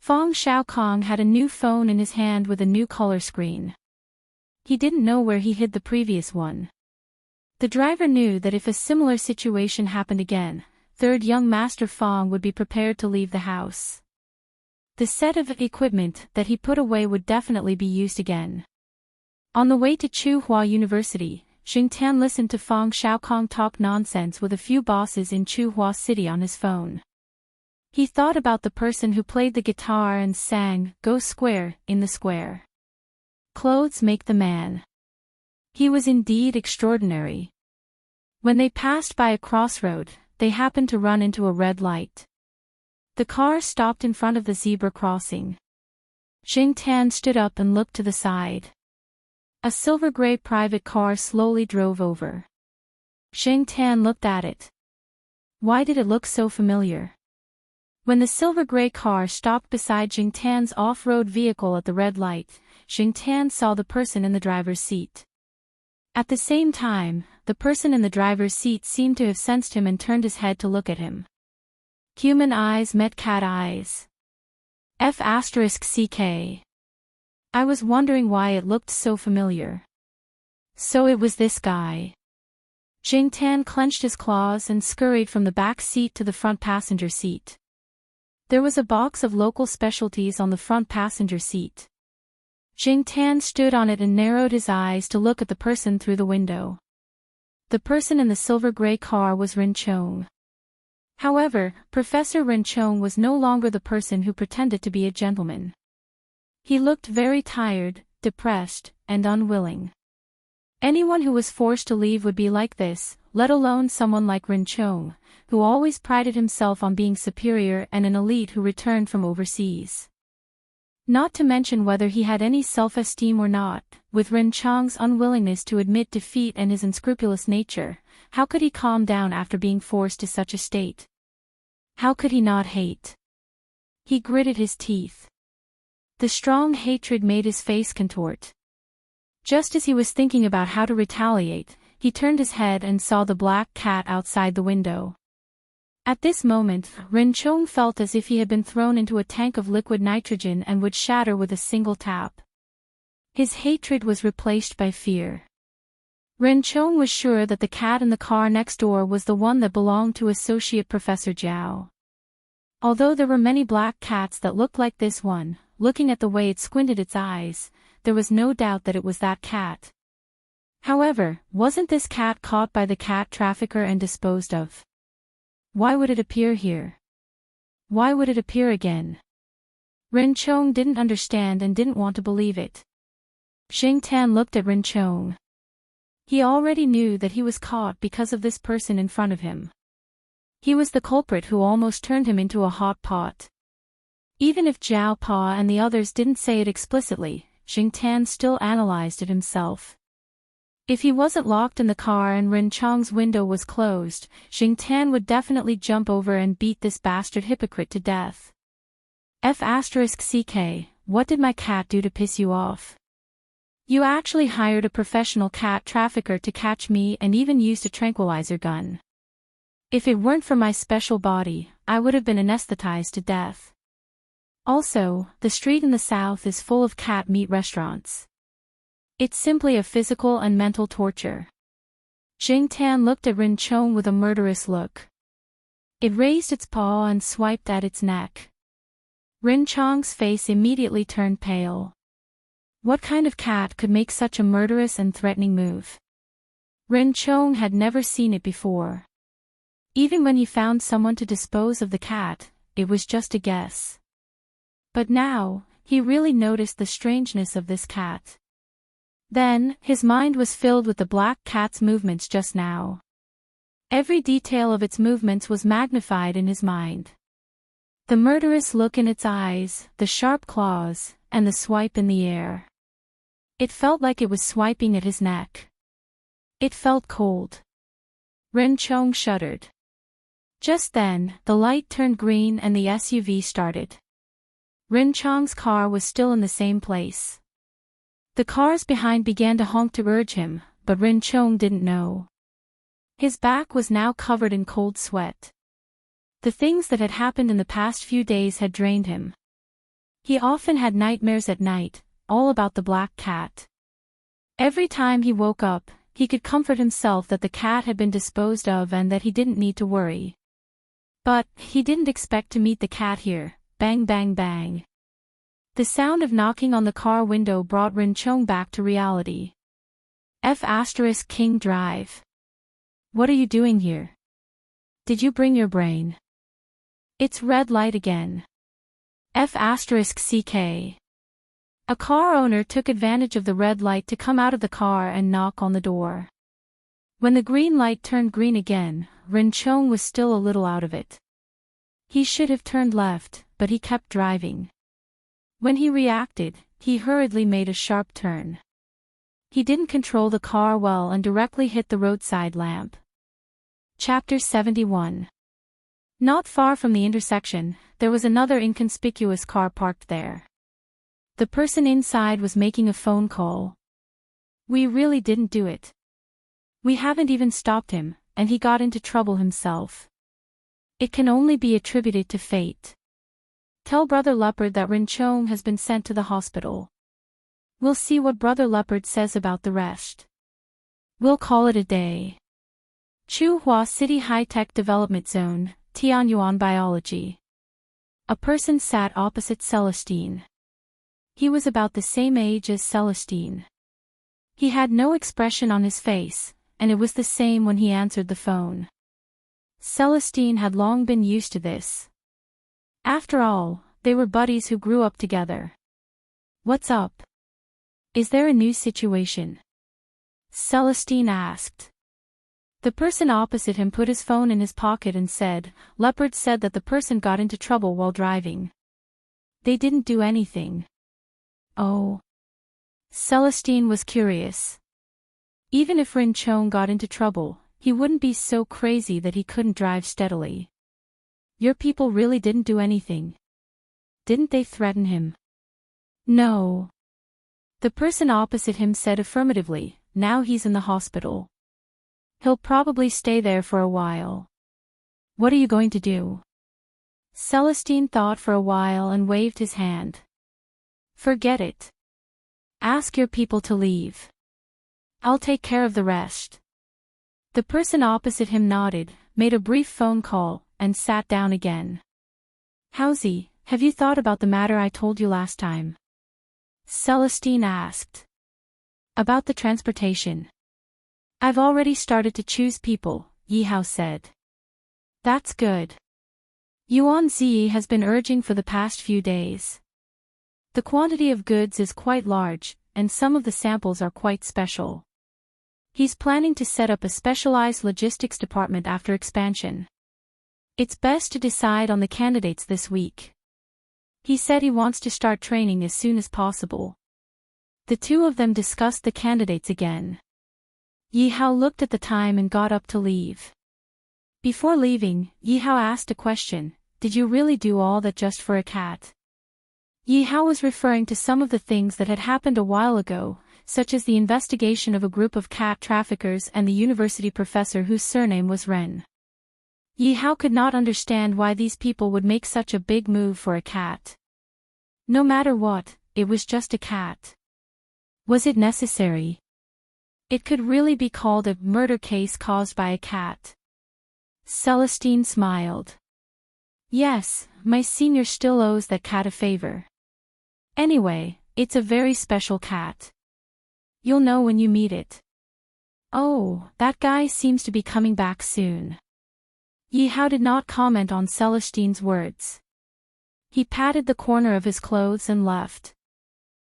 Feng Xiaokong had a new phone in his hand with a new color screen. He didn't know where he hid the previous one. The driver knew that if a similar situation happened again, third young Master Feng would be prepared to leave the house. The set of equipment that he put away would definitely be used again. On the way to Chuhua University, Xingtian listened to Feng Xiaokong talk nonsense with a few bosses in Chuhua City on his phone. He thought about the person who played the guitar and sang, "Go Square," in the square. Clothes make the man. He was indeed extraordinary. When they passed by a crossroad, they happened to run into a red light. The car stopped in front of the zebra crossing. Xingtian stood up and looked to the side. A silver-gray private car slowly drove over. Xingtian looked at it. Why did it look so familiar? When the silver-gray car stopped beside Xingtian's off-road vehicle at the red light, Xingtian saw the person in the driver's seat. At the same time, the person in the driver's seat seemed to have sensed him and turned his head to look at him. Human eyes met cat eyes. F***CK. I was wondering why it looked so familiar. So it was this guy. Xingtian clenched his claws and scurried from the back seat to the front passenger seat. There was a box of local specialties on the front passenger seat. Xingtian stood on it and narrowed his eyes to look at the person through the window. The person in the silver-gray car was Rinchong. However, Professor Rinchong was no longer the person who pretended to be a gentleman. He looked very tired, depressed, and unwilling. Anyone who was forced to leave would be like this, let alone someone like Rinchong, who always prided himself on being superior and an elite who returned from overseas. Not to mention whether he had any self-esteem or not, with Rinchong's unwillingness to admit defeat and his unscrupulous nature, how could he calm down after being forced to such a state? How could he not hate? He gritted his teeth. The strong hatred made his face contort. Just as he was thinking about how to retaliate, he turned his head and saw the black cat outside the window. At this moment, Rinchong felt as if he had been thrown into a tank of liquid nitrogen and would shatter with a single tap. His hatred was replaced by fear. Rinchong was sure that the cat in the car next door was the one that belonged to Associate Professor Zhao. Although there were many black cats that looked like this one, looking at the way it squinted its eyes, there was no doubt that it was that cat. However, wasn't this cat caught by the cat trafficker and disposed of? Why would it appear here? Why would it appear again? Rinchong didn't understand and didn't want to believe it. Xingtian looked at Rinchong. He already knew that he was caught because of this person in front of him. He was the culprit who almost turned him into a hot pot. Even if Zhao Pa and the others didn't say it explicitly, Xingtan still analyzed it himself. If he wasn't locked in the car and Ren Chong's window was closed, Xingtan would definitely jump over and beat this bastard hypocrite to death. F***ck, what did my cat do to piss you off? You actually hired a professional cat trafficker to catch me and even used a tranquilizer gun. If it weren't for my special body, I would have been anesthetized to death. Also, the street in the south is full of cat meat restaurants. It's simply a physical and mental torture. Xingtan looked at Ren Chong with a murderous look. It raised its paw and swiped at its neck. Ren Chong's face immediately turned pale. What kind of cat could make such a murderous and threatening move? Ren Chong had never seen it before. Even when he found someone to dispose of the cat, it was just a guess. But now, he really noticed the strangeness of this cat. Then, his mind was filled with the black cat's movements just now. Every detail of its movements was magnified in his mind. The murderous look in its eyes, the sharp claws, and the swipe in the air. It felt like it was swiping at his neck. It felt cold. Ren Chong shuddered. Just then, the light turned green and the SUV started. Ren Chong's car was still in the same place. The cars behind began to honk to urge him, but Ren Chong didn't know. His back was now covered in cold sweat. The things that had happened in the past few days had drained him. He often had nightmares at night, all about the black cat. Every time he woke up, he could comfort himself that the cat had been disposed of and that he didn't need to worry. But, he didn't expect to meet the cat here. Bang bang bang. The sound of knocking on the car window brought Ren Chong back to reality. F***King Drive. What are you doing here? Did you bring your brain? It's red light again. F***ck. A car owner took advantage of the red light to come out of the car and knock on the door. When the green light turned green again, Ren Chong was still a little out of it. He should have turned left, but he kept driving. When he reacted, he hurriedly made a sharp turn. He didn't control the car well and directly hit the roadside lamp. Chapter 71. Not far from the intersection, there was another inconspicuous car parked there. The person inside was making a phone call. We really didn't do it. We haven't even stopped him, and he got into trouble himself. It can only be attributed to fate. Tell Brother Leopard that Ren Chong has been sent to the hospital. We'll see what Brother Leopard says about the rest. We'll call it a day. Chuhua City High-Tech Development Zone, Tianyuan Biology. A person sat opposite Celestine. He was about the same age as Celestine. He had no expression on his face, and it was the same when he answered the phone. Celestine had long been used to this. After all, they were buddies who grew up together. What's up? Is there a new situation? Celestine asked. The person opposite him put his phone in his pocket and said, Leopard said that the person got into trouble while driving. They didn't do anything. Oh. Celestine was curious. Even if Ren Chong got into trouble, he wouldn't be so crazy that he couldn't drive steadily. Your people really didn't do anything. Didn't they threaten him? No. The person opposite him said affirmatively, now he's in the hospital. He'll probably stay there for a while. What are you going to do? Celestine thought for a while and waved his hand. Forget it. Ask your people to leave. I'll take care of the rest. The person opposite him nodded, made a brief phone call, and sat down again. Howsy, have you thought about the matter I told you last time? Celestine asked. About the transportation. I've already started to choose people, Yihao said. That's good. Yuan Ziyi has been urging for the past few days. The quantity of goods is quite large, and some of the samples are quite special. He's planning to set up a specialized logistics department after expansion. It's best to decide on the candidates this week. He said he wants to start training as soon as possible. The two of them discussed the candidates again. Yi Hao looked at the time and got up to leave. Before leaving, Yi Hao asked a question: "Did you really do all that just for a cat?" Yi Hao was referring to some of the things that had happened a while ago, such as the investigation of a group of cat traffickers and the university professor whose surname was Ren. Yi Hao could not understand why these people would make such a big move for a cat. No matter what, it was just a cat. Was it necessary? It could really be called a murder case caused by a cat. Celestine smiled. Yes, my senior still owes that cat a favor. Anyway, it's a very special cat. You'll know when you meet it. Oh, that guy seems to be coming back soon. Yi Hao did not comment on Celestine's words. He patted the corner of his clothes and left.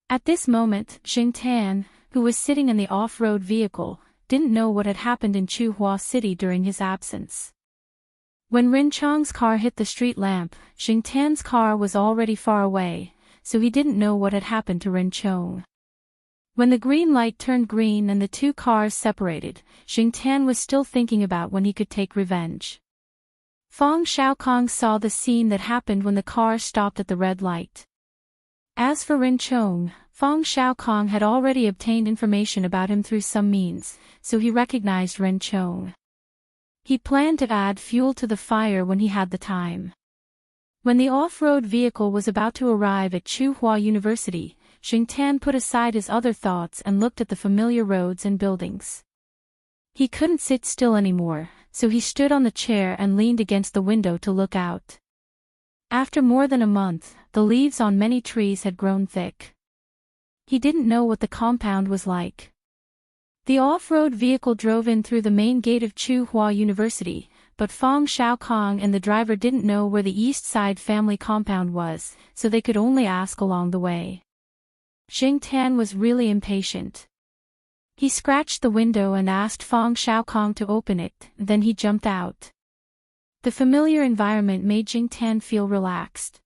At this moment, Jing Tan, who was sitting in the off-road vehicle, didn't know what had happened in Chuhua City during his absence. When Rin Chang's car hit the street lamp, Jing Tan's car was already far away, so he didn't know what had happened to Rin Chong. When the green light turned green and the two cars separated, Jing Tan was still thinking about when he could take revenge. Fong Xiaokong saw the scene that happened when the car stopped at the red light. As for Rin Chong, Fong Xiaokong had already obtained information about him through some means, so he recognized Rin Chong. He planned to add fuel to the fire when he had the time. When the off-road vehicle was about to arrive at Chuhua University, Jing Tan put aside his other thoughts and looked at the familiar roads and buildings. He couldn't sit still anymore, so he stood on the chair and leaned against the window to look out. After more than a month, the leaves on many trees had grown thick. He didn't know what the compound was like. The off-road vehicle drove in through the main gate of Chuhua University, but Fong Xiaokong and the driver didn't know where the East Side family compound was, so they could only ask along the way. Jing Tan was really impatient. He scratched the window and asked Fong Xiaokong to open it, then he jumped out. The familiar environment made Jing Tan feel relaxed.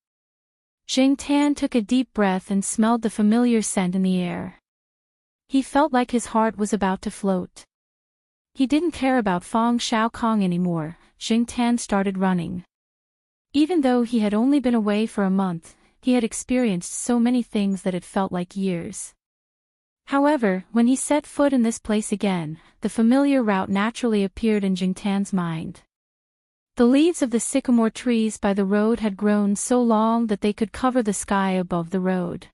Jing Tan took a deep breath and smelled the familiar scent in the air. He felt like his heart was about to float. He didn't care about Fong Xiaokong anymore. Jing Tan started running. Even though he had only been away for a month, he had experienced so many things that it felt like years. However, when he set foot in this place again, the familiar route naturally appeared in Jing Tan's mind. The leaves of the sycamore trees by the road had grown so long that they could cover the sky above the road.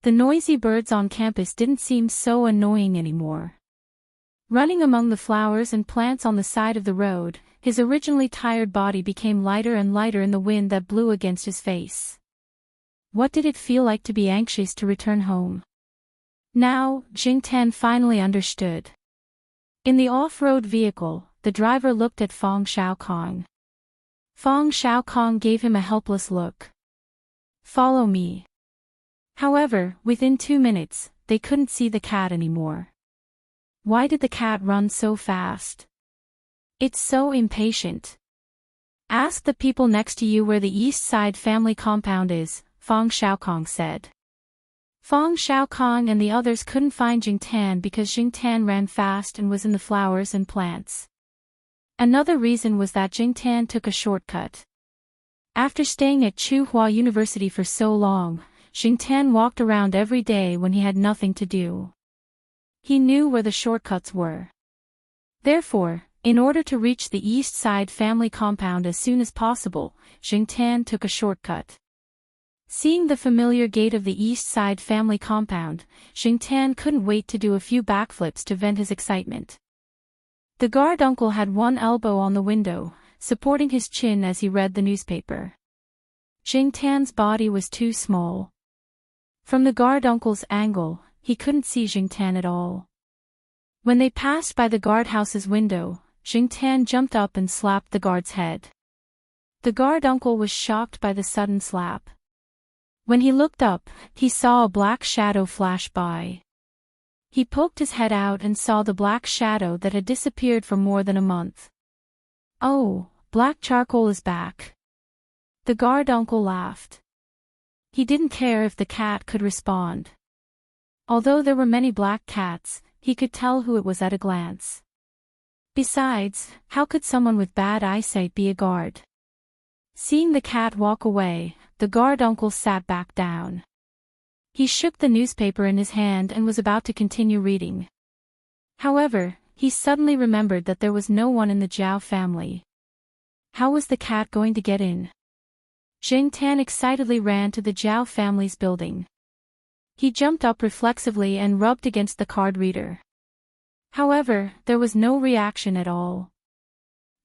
The noisy birds on campus didn't seem so annoying anymore. Running among the flowers and plants on the side of the road, his originally tired body became lighter and lighter in the wind that blew against his face. What did it feel like to be anxious to return home? Now, Jing Tan finally understood. In the off-road vehicle, the driver looked at Fong Xiaokong. Fong Xiaokong gave him a helpless look. "Follow me." However, within 2 minutes, they couldn't see the cat anymore. Why did the cat run so fast? It's so impatient. Ask the people next to you where the East Side family compound is, Fong Xiaokong said. Fong Xiaokong and the others couldn't find Jing Tan because Jing Tan ran fast and was in the flowers and plants. Another reason was that Jing Tan took a shortcut. After staying at Chuhua University for so long, Jing Tan walked around every day when he had nothing to do. He knew where the shortcuts were. Therefore, in order to reach the East Side family compound as soon as possible, Jing Tan took a shortcut. Seeing the familiar gate of the East Side family compound, Jing Tan couldn't wait to do a few backflips to vent his excitement. The guard uncle had one elbow on the window, supporting his chin as he read the newspaper. Jing Tan's body was too small. From the guard uncle's angle, he couldn't see Jing Tan at all. When they passed by the guardhouse's window, Jing Tan jumped up and slapped the guard's head. The guard uncle was shocked by the sudden slap. When he looked up, he saw a black shadow flash by. He poked his head out and saw the black shadow that had disappeared for more than a month. "Oh, black charcoal is back." The guard uncle laughed. He didn't care if the cat could respond. Although there were many black cats, he could tell who it was at a glance. Besides, how could someone with bad eyesight be a guard? Seeing the cat walk away, the guard uncle sat back down. He shook the newspaper in his hand and was about to continue reading. However, he suddenly remembered that there was no one in the Zhao family. How was the cat going to get in? Jing Tan excitedly ran to the Zhao family's building. He jumped up reflexively and rubbed against the card reader. However, there was no reaction at all.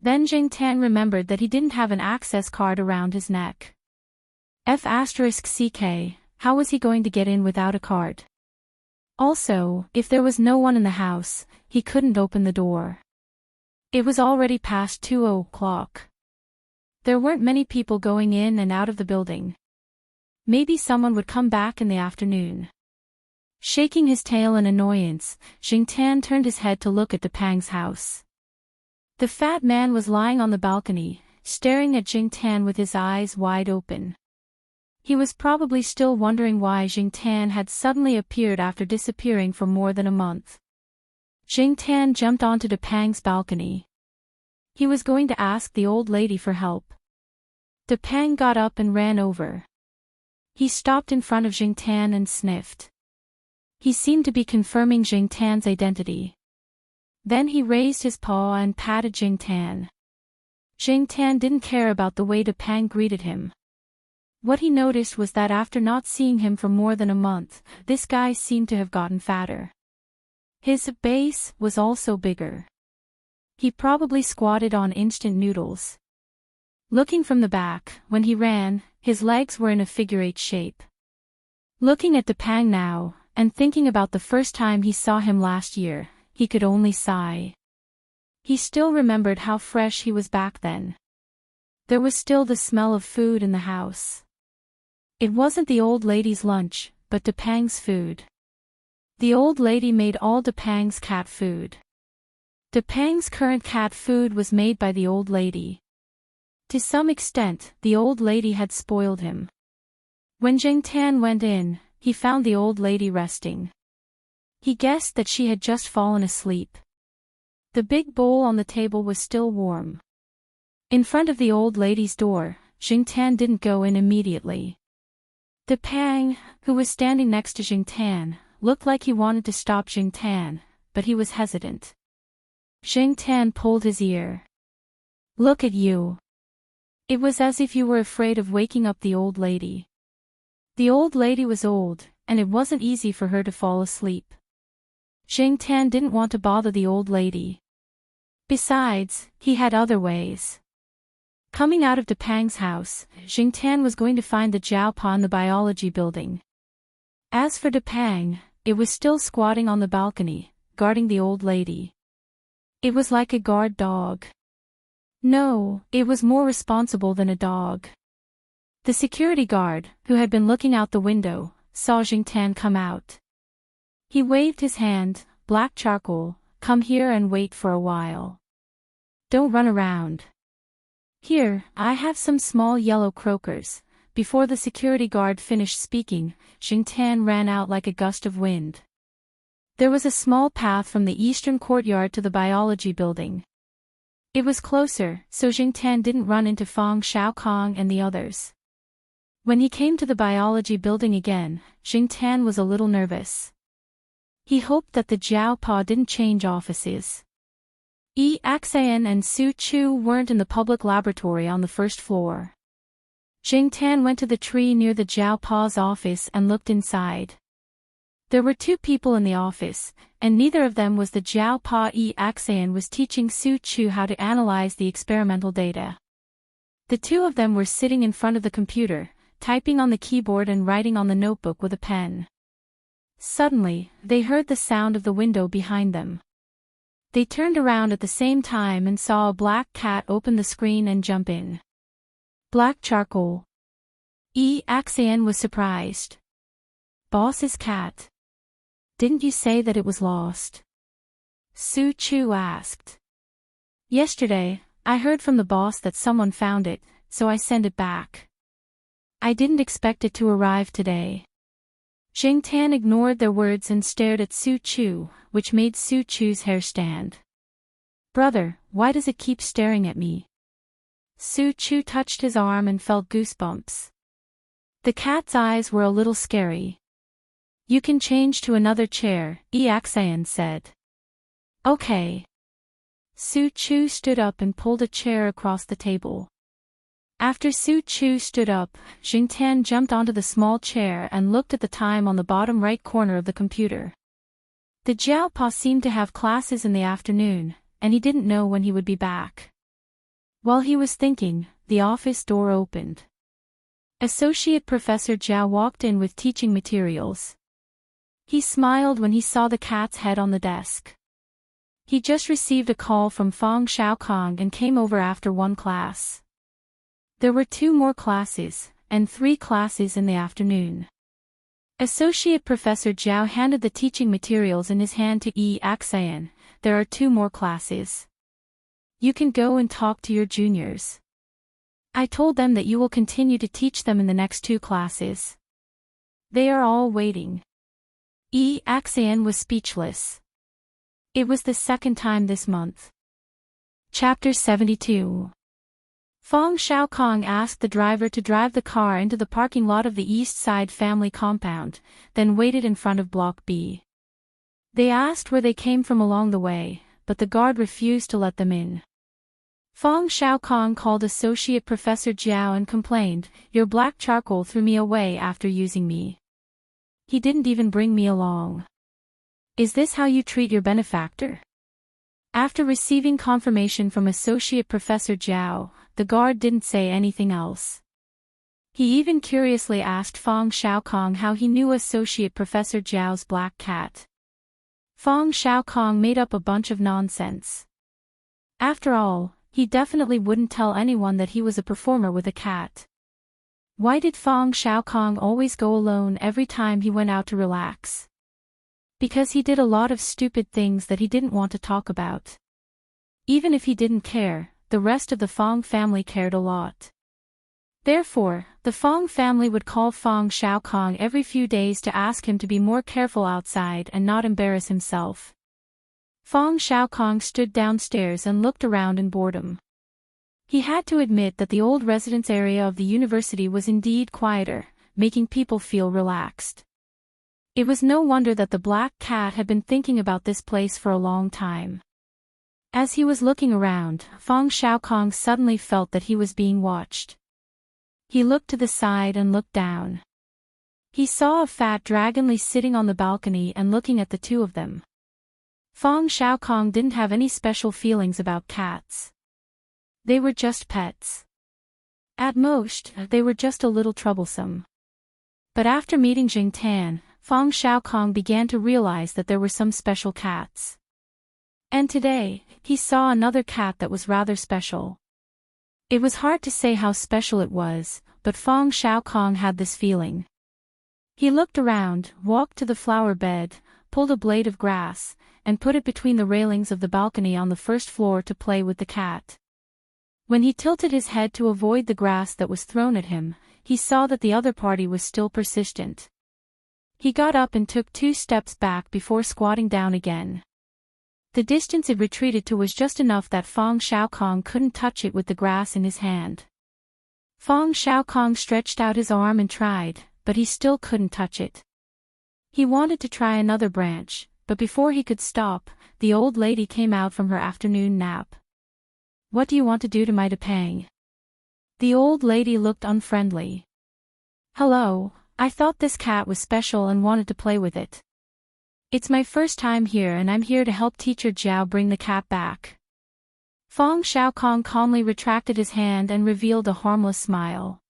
Then Jing Tan remembered that he didn't have an access card around his neck. F***CK, how was he going to get in without a card? Also, if there was no one in the house, he couldn't open the door. It was already past 2 o'clock. There weren't many people going in and out of the building. Maybe someone would come back in the afternoon. Shaking his tail in annoyance, Jing Tan turned his head to look at Depang's house. The fat man was lying on the balcony, staring at Jing Tan with his eyes wide open. He was probably still wondering why Jing Tan had suddenly appeared after disappearing for more than a month. Jing Tan jumped onto Depang's balcony. He was going to ask the old lady for help. Depang got up and ran over. He stopped in front of Jing Tan and sniffed. He seemed to be confirming Jing Tan's identity. Then he raised his paw and patted Jing Tan. Jing Tan didn't care about the way Depang greeted him. What he noticed was that after not seeing him for more than a month, this guy seemed to have gotten fatter. His base was also bigger. He probably squatted on instant noodles. Looking from the back, when he ran, his legs were in a figure-8 shape. Looking at Depang now, and thinking about the first time he saw him last year, he could only sigh. He still remembered how fresh he was back then. There was still the smell of food in the house. It wasn't the old lady's lunch, but Depang's food. The old lady made all Depang's cat food. Depang's current cat food was made by the old lady. To some extent, the old lady had spoiled him. When Jing Tan went in, he found the old lady resting. He guessed that she had just fallen asleep. The big bowl on the table was still warm. In front of the old lady's door, Jing Tan didn't go in immediately. Depang, who was standing next to Jing Tan, looked like he wanted to stop Jing Tan, but he was hesitant. Jing Tan pulled his ear. "Look at you." It was as if you were afraid of waking up the old lady. The old lady was old, and it wasn't easy for her to fall asleep. Jing Tan didn't want to bother the old lady. Besides, he had other ways. Coming out of Depang's house, Jing Tan was going to find the Zhao Pa in the biology building. As for Depang, it was still squatting on the balcony, guarding the old lady. It was like a guard dog. No, it was more responsible than a dog. The security guard, who had been looking out the window, saw Jing Tan come out. He waved his hand. "Black charcoal, come here and wait for a while. Don't run around. Here, I have some small yellow croakers." Before the security guard finished speaking, Jing Tan ran out like a gust of wind. There was a small path from the eastern courtyard to the biology building. It was closer, so Jing Tan didn't run into Fang Xiaokong and the others. When he came to the biology building again, Jing Tan was a little nervous. He hoped that the Zhao Pa didn't change offices. Axan and Su Chu weren't in the public laboratory on the first floor. Jing Tan went to the tree near the Zhao Pa's office and looked inside. There were 2 people in the office, and neither of them was the Zhao Pa. Axan was teaching Su Chu how to analyze the experimental data. The 2 of them were sitting in front of the computer, typing on the keyboard and writing on the notebook with a pen. Suddenly, they heard the sound of the window behind them. They turned around at the same time and saw a black cat open the screen and jump in. "Black charcoal." Axan was surprised. "Boss's cat. Didn't you say that it was lost?" Su Chu asked. "Yesterday, I heard from the boss that someone found it, so I sent it back." I didn't expect it to arrive today. Jing Tan ignored their words and stared at Su Chu, which made Su Chu's hair stand. Brother, why does it keep staring at me? Su Chu touched his arm and felt goosebumps. The cat's eyes were a little scary. You can change to another chair, Yaxan said. Okay. Su Chu stood up and pulled a chair across the table. After Su Chu stood up, Jing Tan jumped onto the small chair and looked at the time on the bottom right corner of the computer. The Jiaopa seemed to have classes in the afternoon, and he didn't know when he would be back. While he was thinking, the office door opened. Associate Professor Jiao walked in with teaching materials. He smiled when he saw the cat's head on the desk. He just received a call from Fang Xiaokong and came over after one class. There were 2 more classes, and 3 classes in the afternoon. Associate Professor Jiao handed the teaching materials in his hand to Yi Axayan. There are 2 more classes. You can go and talk to your juniors. I told them that you will continue to teach them in the next 2 classes. They are all waiting. Yi Axayan was speechless. It was the 2nd time this month. Chapter 72. Fang Xiaokong asked the driver to drive the car into the parking lot of the East Side family compound, then waited in front of Block B. They asked where they came from along the way, but the guard refused to let them in. Fang Xiaokong called Associate Professor Jiao and complained, "Your black charcoal threw me away after using me. He didn't even bring me along. Is this how you treat your benefactor?" After receiving confirmation from Associate Professor Jiao, the guard didn't say anything else. He even curiously asked Fang Xiaokong how he knew Associate Professor Jiao's black cat. Fang Xiaokong made up a bunch of nonsense. After all, he definitely wouldn't tell anyone that he was a performer with a cat. Why did Fang Xiaokong always go alone every time he went out to relax? Because he did a lot of stupid things that he didn't want to talk about. Even if he didn't care, the rest of the Fang family cared a lot. Therefore, the Fang family would call Fang Xiaokong every few days to ask him to be more careful outside and not embarrass himself. Fang Xiaokong stood downstairs and looked around in boredom. He had to admit that the old residence area of the university was indeed quieter, making people feel relaxed. It was no wonder that the black cat had been thinking about this place for a long time. As he was looking around, Fang Xiaokong suddenly felt that he was being watched. He looked to the side and looked down. He saw a fat dragonly sitting on the balcony and looking at the 2 of them. Fang Xiaokong didn't have any special feelings about cats. They were just pets. At most, they were just a little troublesome. But after meeting Jing Tan, Fang Xiaokong began to realize that there were some special cats. And today, he saw another cat that was rather special. It was hard to say how special it was, but Fang Xiaokong had this feeling. He looked around, walked to the flower bed, pulled a blade of grass, and put it between the railings of the balcony on the first floor to play with the cat. When he tilted his head to avoid the grass that was thrown at him, he saw that the other party was still persistent. He got up and took 2 steps back before squatting down again. The distance it retreated to was just enough that Fang Xiaokong couldn't touch it with the grass in his hand. Fang Xiaokong stretched out his arm and tried, but he still couldn't touch it. He wanted to try another branch, but before he could stop, the old lady came out from her afternoon nap. "What do you want to do to my Depang?" The old lady looked unfriendly. "Hello, I thought this cat was special and wanted to play with it. It's my first time here and I'm here to help Teacher Jiao bring the cat back." Fang Xiaokong calmly retracted his hand and revealed a harmless smile.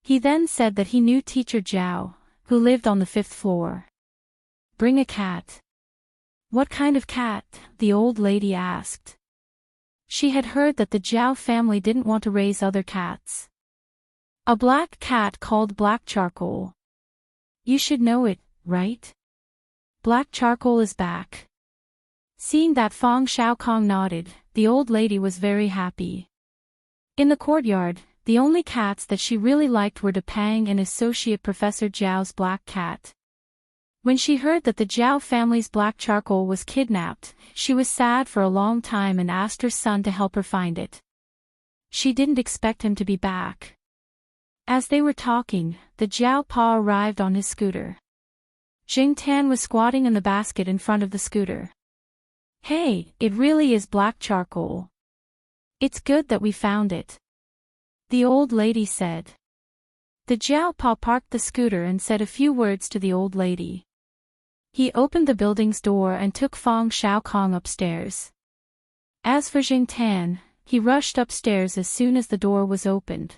He then said that he knew Teacher Jiao, who lived on the 5th floor. "Bring a cat." "What kind of cat?" the old lady asked. She had heard that the Jiao family didn't want to raise other cats. "A black cat called Black Charcoal. You should know it, right? Black Charcoal is back." Seeing that Fang Xiaokong nodded, the old lady was very happy. In the courtyard, the only cats that she really liked were Depang and Associate Professor Zhao's black cat. When she heard that the Zhao family's black charcoal was kidnapped, she was sad for a long time and asked her son to help her find it. She didn't expect him to be back. As they were talking, the Zhao Pa arrived on his scooter. Jing Tan was squatting in the basket in front of the scooter. "Hey, it really is black charcoal. It's good that we found it," the old lady said. The Zhao Pa parked the scooter and said a few words to the old lady. He opened the building's door and took Fang Xiaokong upstairs. As for Jing Tan, he rushed upstairs as soon as the door was opened.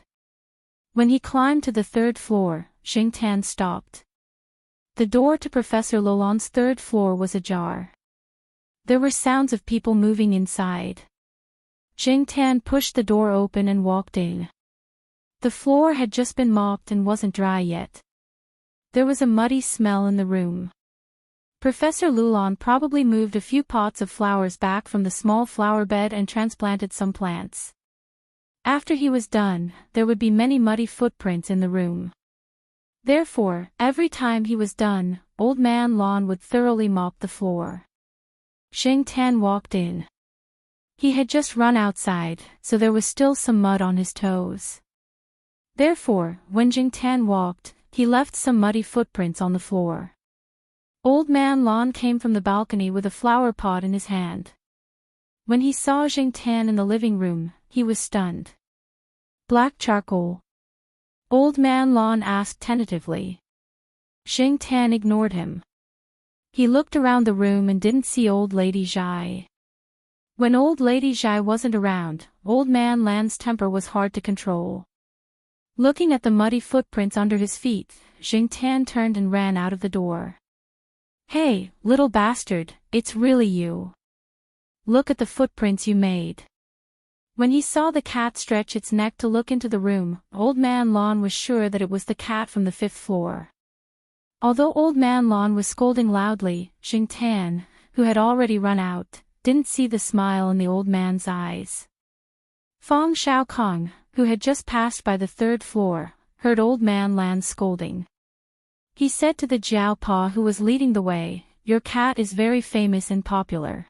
When he climbed to the third floor, Jing Tan stopped. The door to Professor Lalonde's third floor was ajar. There were sounds of people moving inside. Jing Tan pushed the door open and walked in. The floor had just been mopped and wasn't dry yet. There was a muddy smell in the room. Professor Lalonde probably moved a few pots of flowers back from the small flower bed and transplanted some plants. After he was done, there would be many muddy footprints in the room. Therefore, every time he was done, Old Man Lon would thoroughly mop the floor. Jing Tan walked in. He had just run outside, so there was still some mud on his toes. Therefore, when Jing Tan walked, he left some muddy footprints on the floor. Old Man Lon came from the balcony with a flower pot in his hand. When he saw Jing Tan in the living room, he was stunned. "Black charcoal?" Old Man Lon asked tentatively. Jing Tan ignored him. He looked around the room and didn't see Old Lady Zhai. When Old Lady Zhai wasn't around, Old Man Lan's temper was hard to control. Looking at the muddy footprints under his feet, Jing Tan turned and ran out of the door. "Hey, little bastard, it's really you. Look at the footprints you made." When he saw the cat stretch its neck to look into the room, Old Man Lon was sure that it was the cat from the 5th floor. Although Old Man Lon was scolding loudly, Jing Tan, who had already run out, didn't see the smile in the old man's eyes. Fang Xiaokong, who had just passed by the 3rd floor, heard Old Man Lan's scolding. He said to the Zhao Pa who was leading the way, "Your cat is very famous and popular."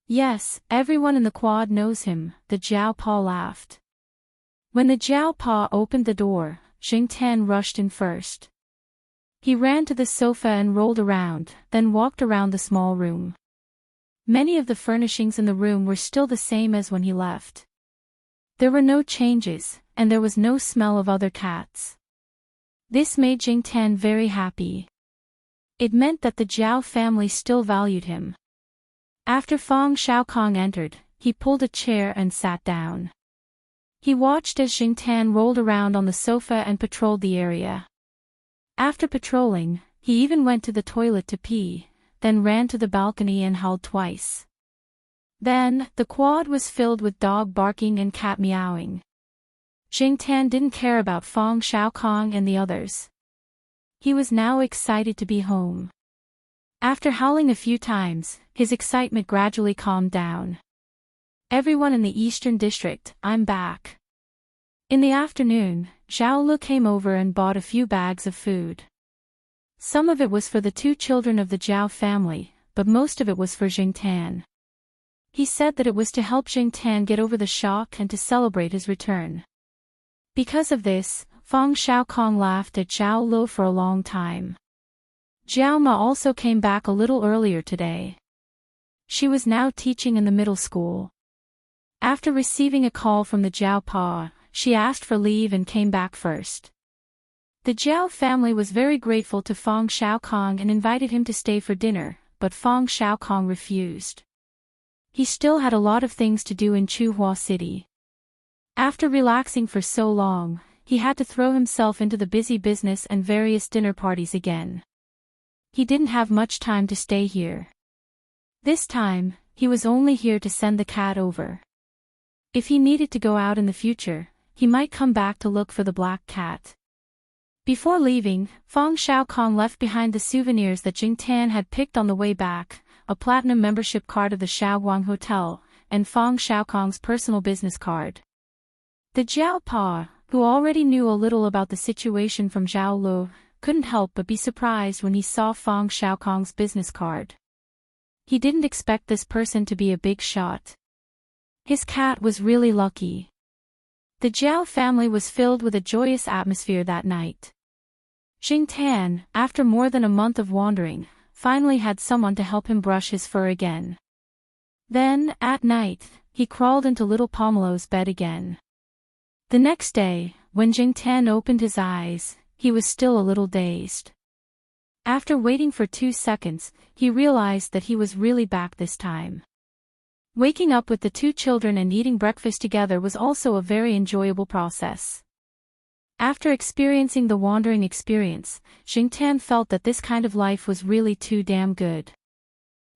"Yes, everyone in the quad knows him," the Zhao Pa laughed. When the Zhao Pa opened the door, Jing Tan rushed in first. He ran to the sofa and rolled around, then walked around the small room. Many of the furnishings in the room were still the same as when he left. There were no changes, and there was no smell of other cats. This made Jing Tan very happy. It meant that the Zhao family still valued him. After Fang Xiaokong entered, he pulled a chair and sat down. He watched as Jing Tan rolled around on the sofa and patrolled the area. After patrolling, he even went to the toilet to pee, then ran to the balcony and howled twice. Then, the quad was filled with dog barking and cat meowing. Jing Tan didn't care about Fang Xiaokong and the others. He was now excited to be home. After howling a few times, his excitement gradually calmed down. "Everyone in the Eastern District, I'm back." In the afternoon, Zhao Lu came over and bought a few bags of food. Some of it was for the 2 children of the Zhao family, but most of it was for Jing Tan. He said that it was to help Jing Tan get over the shock and to celebrate his return. Because of this, Fang Xiaokong laughed at Zhao Lu for a long time. Zhao Ma also came back a little earlier today. She was now teaching in the middle school. After receiving a call from the Zhao Pa, she asked for leave and came back first. The Zhao family was very grateful to Fang Xiaokong and invited him to stay for dinner, but Fang Xiaokong refused. He still had a lot of things to do in Chuhua City. After relaxing for so long, he had to throw himself into the busy business and various dinner parties again. He didn't have much time to stay here. This time, he was only here to send the cat over. If he needed to go out in the future, he might come back to look for the black cat. Before leaving, Fang Xiaokong left behind the souvenirs that Jing Tan had picked on the way back, a platinum membership card of the Shaoguang Hotel, and Fang Xiaokong's personal business card. The Jiao Pa, who already knew a little about the situation from Zhao Lu, couldn't help but be surprised when he saw Fang Xiaokong's business card. He didn't expect this person to be a big shot. His cat was really lucky. The Jiao family was filled with a joyous atmosphere that night. Jingtan, after more than a month of wandering, finally had someone to help him brush his fur again. Then, at night, he crawled into little Pomelo's bed again. The next day, when Jingtan opened his eyes, he was still a little dazed. After waiting for 2 seconds, he realized that he was really back this time. Waking up with the 2 children and eating breakfast together was also a very enjoyable process. After experiencing the wandering experience, Jingtan felt that this kind of life was really too damn good.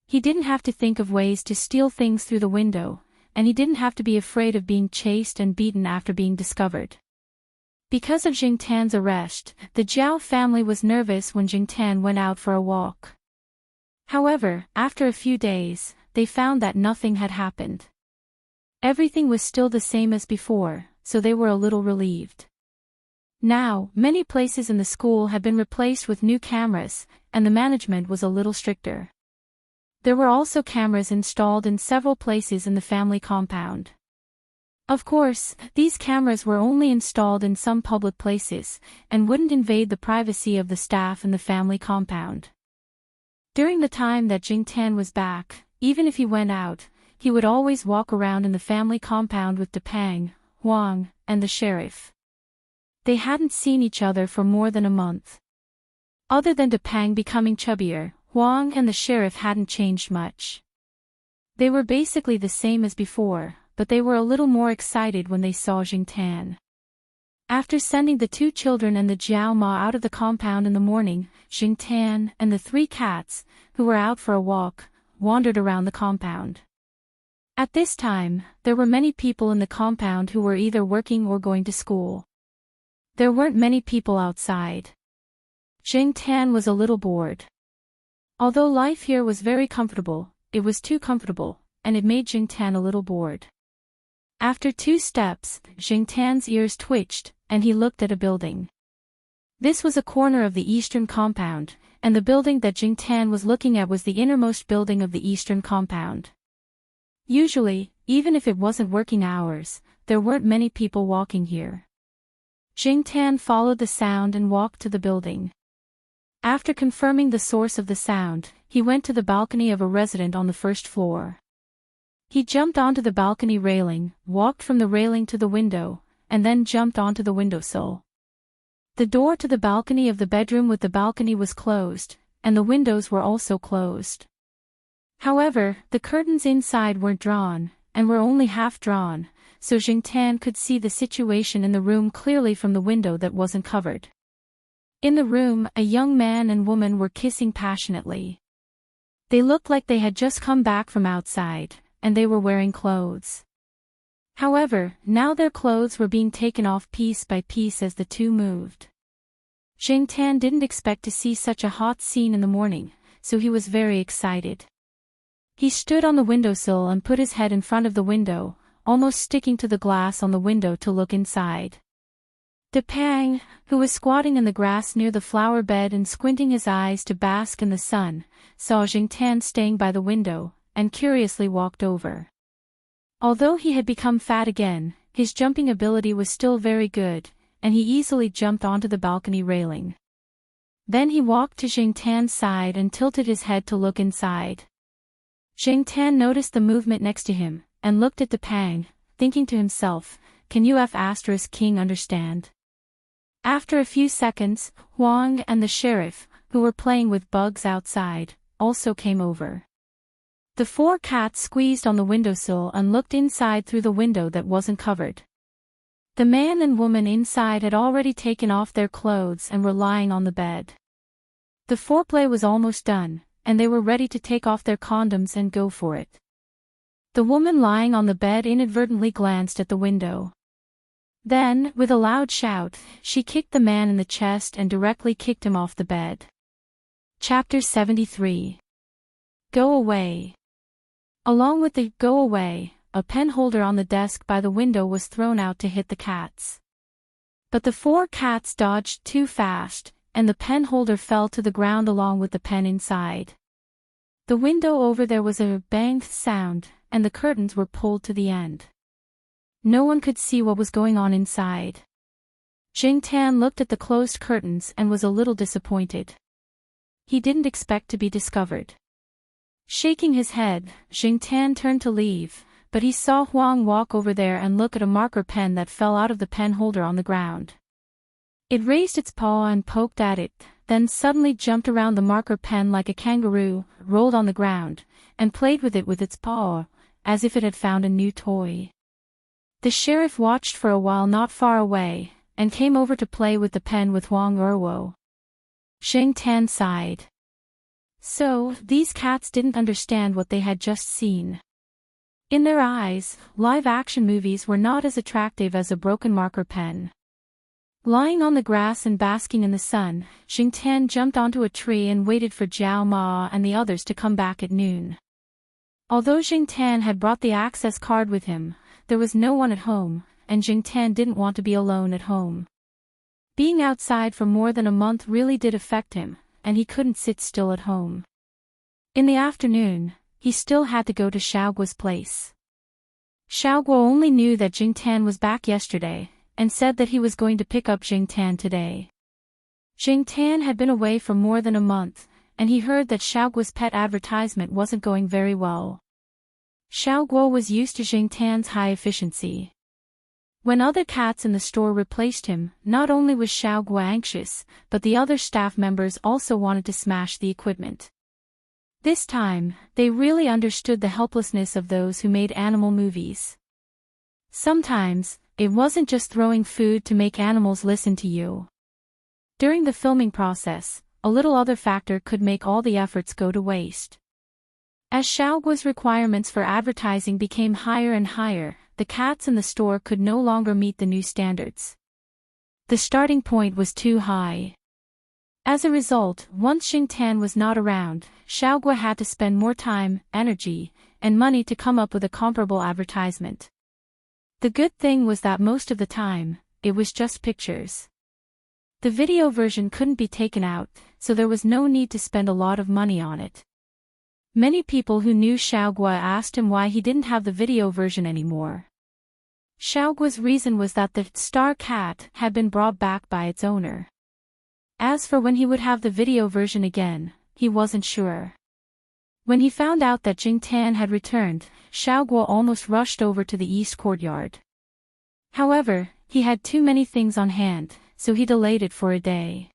He didn't have to think of ways to steal things through the window, and he didn't have to be afraid of being chased and beaten after being discovered. Because of Jingtan's arrest, the Jiao family was nervous when Jingtan went out for a walk. However, after a few days, they found that nothing had happened. Everything was still the same as before, so they were a little relieved. Now, many places in the school had been replaced with new cameras, and the management was a little stricter. There were also cameras installed in several places in the family compound. Of course, these cameras were only installed in some public places, and wouldn't invade the privacy of the staff in the family compound. During the time that Jingtan was back, even if he went out, he would always walk around in the family compound with Depang, Huang, and the sheriff. They hadn't seen each other for more than a month. Other than Depang becoming chubbier, Huang and the sheriff hadn't changed much. They were basically the same as before, but they were a little more excited when they saw Jingtan. After sending the 2 children and the Jiao Ma out of the compound in the morning, Jingtan and the 3 cats, who were out for a walk, wandered around the compound. At this time, there were many people in the compound who were either working or going to school. There weren't many people outside. Jingtan was a little bored. Although life here was very comfortable, it was too comfortable, and it made Jingtan a little bored. After 2 steps, Jingtan's ears twitched, and he looked at a building. This was a corner of the eastern compound, and the building that Jingtan was looking at was the innermost building of the eastern compound. Usually, even if it wasn't working hours, there weren't many people walking here. Jingtan followed the sound and walked to the building. After confirming the source of the sound, he went to the balcony of a resident on the 1st floor. He jumped onto the balcony railing, walked from the railing to the window, and then jumped onto the windowsill. The door to the balcony of the bedroom with the balcony was closed, and the windows were also closed. However, the curtains inside weren't drawn, and were only half drawn, so Jingtan could see the situation in the room clearly from the window that wasn't covered. In the room, a young man and woman were kissing passionately. They looked like they had just come back from outside, and they were wearing clothes. However, now their clothes were being taken off piece by piece as the two moved. Jingtan didn't expect to see such a hot scene in the morning, so he was very excited. He stood on the windowsill and put his head in front of the window, almost sticking to the glass on the window to look inside. Depang, who was squatting in the grass near the flower bed and squinting his eyes to bask in the sun, saw Jingtan staying by the window, and curiously walked over. Although he had become fat again, his jumping ability was still very good, and he easily jumped onto the balcony railing. Then he walked to Jingtan's side and tilted his head to look inside. Jingtan noticed the movement next to him, and looked at Depang, thinking to himself, "Can King understand?" After a few seconds, Huang and the sheriff, who were playing with bugs outside, also came over. The 4 cats squeezed on the windowsill and looked inside through the window that wasn't covered. The man and woman inside had already taken off their clothes and were lying on the bed. The foreplay was almost done, and they were ready to take off their condoms and go for it. The woman lying on the bed inadvertently glanced at the window. Then, with a loud shout, she kicked the man in the chest and directly kicked him off the bed. Chapter 73. Go away. Along with the "go away," a pen holder on the desk by the window was thrown out to hit the cats. But the 4 cats dodged too fast, and the pen holder fell to the ground along with the pen inside. The window over there was a bang sound, and the curtains were pulled to the end. No one could see what was going on inside. Jing Tan looked at the closed curtains and was a little disappointed. He didn't expect to be discovered. Shaking his head, Jing Tan turned to leave, but he saw Huang walk over there and look at a marker pen that fell out of the pen holder on the ground. It raised its paw and poked at it, then suddenly jumped around the marker pen like a kangaroo, rolled on the ground, and played with it with its paw, as if it had found a new toy. The sheriff watched for a while not far away, and came over to play with the pen with Huang Erwo. Jing Tan sighed. So, these cats didn't understand what they had just seen. In their eyes, live-action movies were not as attractive as a broken marker pen. Lying on the grass and basking in the sun, Jing Tan jumped onto a tree and waited for Jiao Ma and the others to come back at noon. Although Jing Tan had brought the access card with him, there was no one at home, and Jing Tan didn't want to be alone at home. Being outside for more than a month really did affect him, and he couldn't sit still at home. In the afternoon, he still had to go to Xiaoguo's place. Xiaoguo only knew that Jing Tan was back yesterday, and said that he was going to pick up Jing Tan today. Jing Tan had been away for more than a month, and he heard that Xiaoguo's pet advertisement wasn't going very well. Xiaoguo was used to Jing Tan's high efficiency. When other cats in the store replaced him, not only was Xiaoguo anxious, but the other staff members also wanted to smash the equipment. This time, they really understood the helplessness of those who made animal movies. Sometimes, it wasn't just throwing food to make animals listen to you. During the filming process, a little other factor could make all the efforts go to waste. As Xiaoguo's requirements for advertising became higher and higher, the cats in the store could no longer meet the new standards. The starting point was too high. As a result, once Jing Tan was not around, Xiaoguo had to spend more time, energy, and money to come up with a comparable advertisement. The good thing was that most of the time, it was just pictures. The video version couldn't be taken out, so there was no need to spend a lot of money on it. Many people who knew Xiaoguo asked him why he didn't have the video version anymore. Xiaoguo's reason was that the star cat had been brought back by its owner. As for when he would have the video version again, he wasn't sure. When he found out that Jing Tan had returned, Xiaoguo almost rushed over to the east courtyard. However, he had too many things on hand, so he delayed it for a day.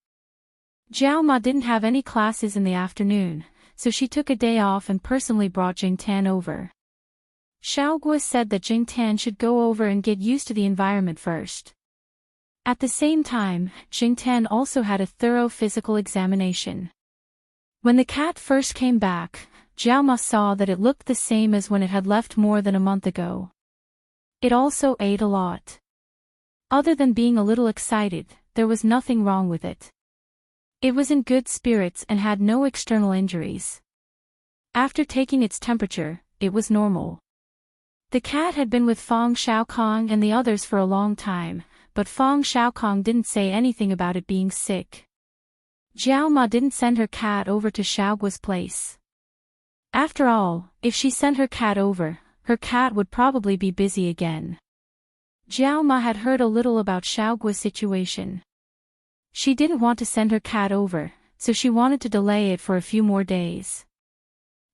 Jiao Ma didn't have any classes in the afternoon, so she took a day off and personally brought Jing Tan over. Xiaoguo said that Jing Tan should go over and get used to the environment first. At the same time, Jing Tan also had a thorough physical examination. When the cat first came back, Jiao Ma saw that it looked the same as when it had left more than a month ago. It also ate a lot. Other than being a little excited, there was nothing wrong with it. It was in good spirits and had no external injuries. After taking its temperature, it was normal. The cat had been with Fang Xiaokong and the others for a long time, but Fang Xiaokong didn't say anything about it being sick. Jiao Ma didn't send her cat over to Xiaoguo's place. After all, if she sent her cat over, her cat would probably be busy again. Jiao Ma had heard a little about Xiaoguo's situation. She didn't want to send her cat over, so she wanted to delay it for a few more days.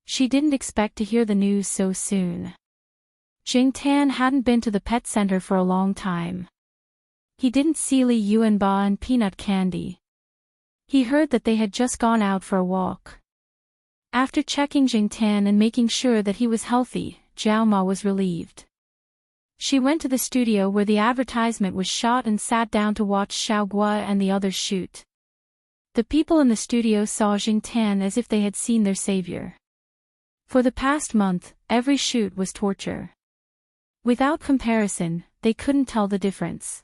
She didn't expect to hear the news so soon. Jing Tan hadn't been to the pet center for a long time. He didn't see Li Yuanba and Peanut Candy. He heard that they had just gone out for a walk. After checking Jing Tan and making sure that he was healthy, Jiao Ma was relieved. She went to the studio where the advertisement was shot and sat down to watch Xiaoguo and the others shoot. The people in the studio saw Jing Tan as if they had seen their savior. For the past month, every shoot was torture. Without comparison, they couldn't tell the difference.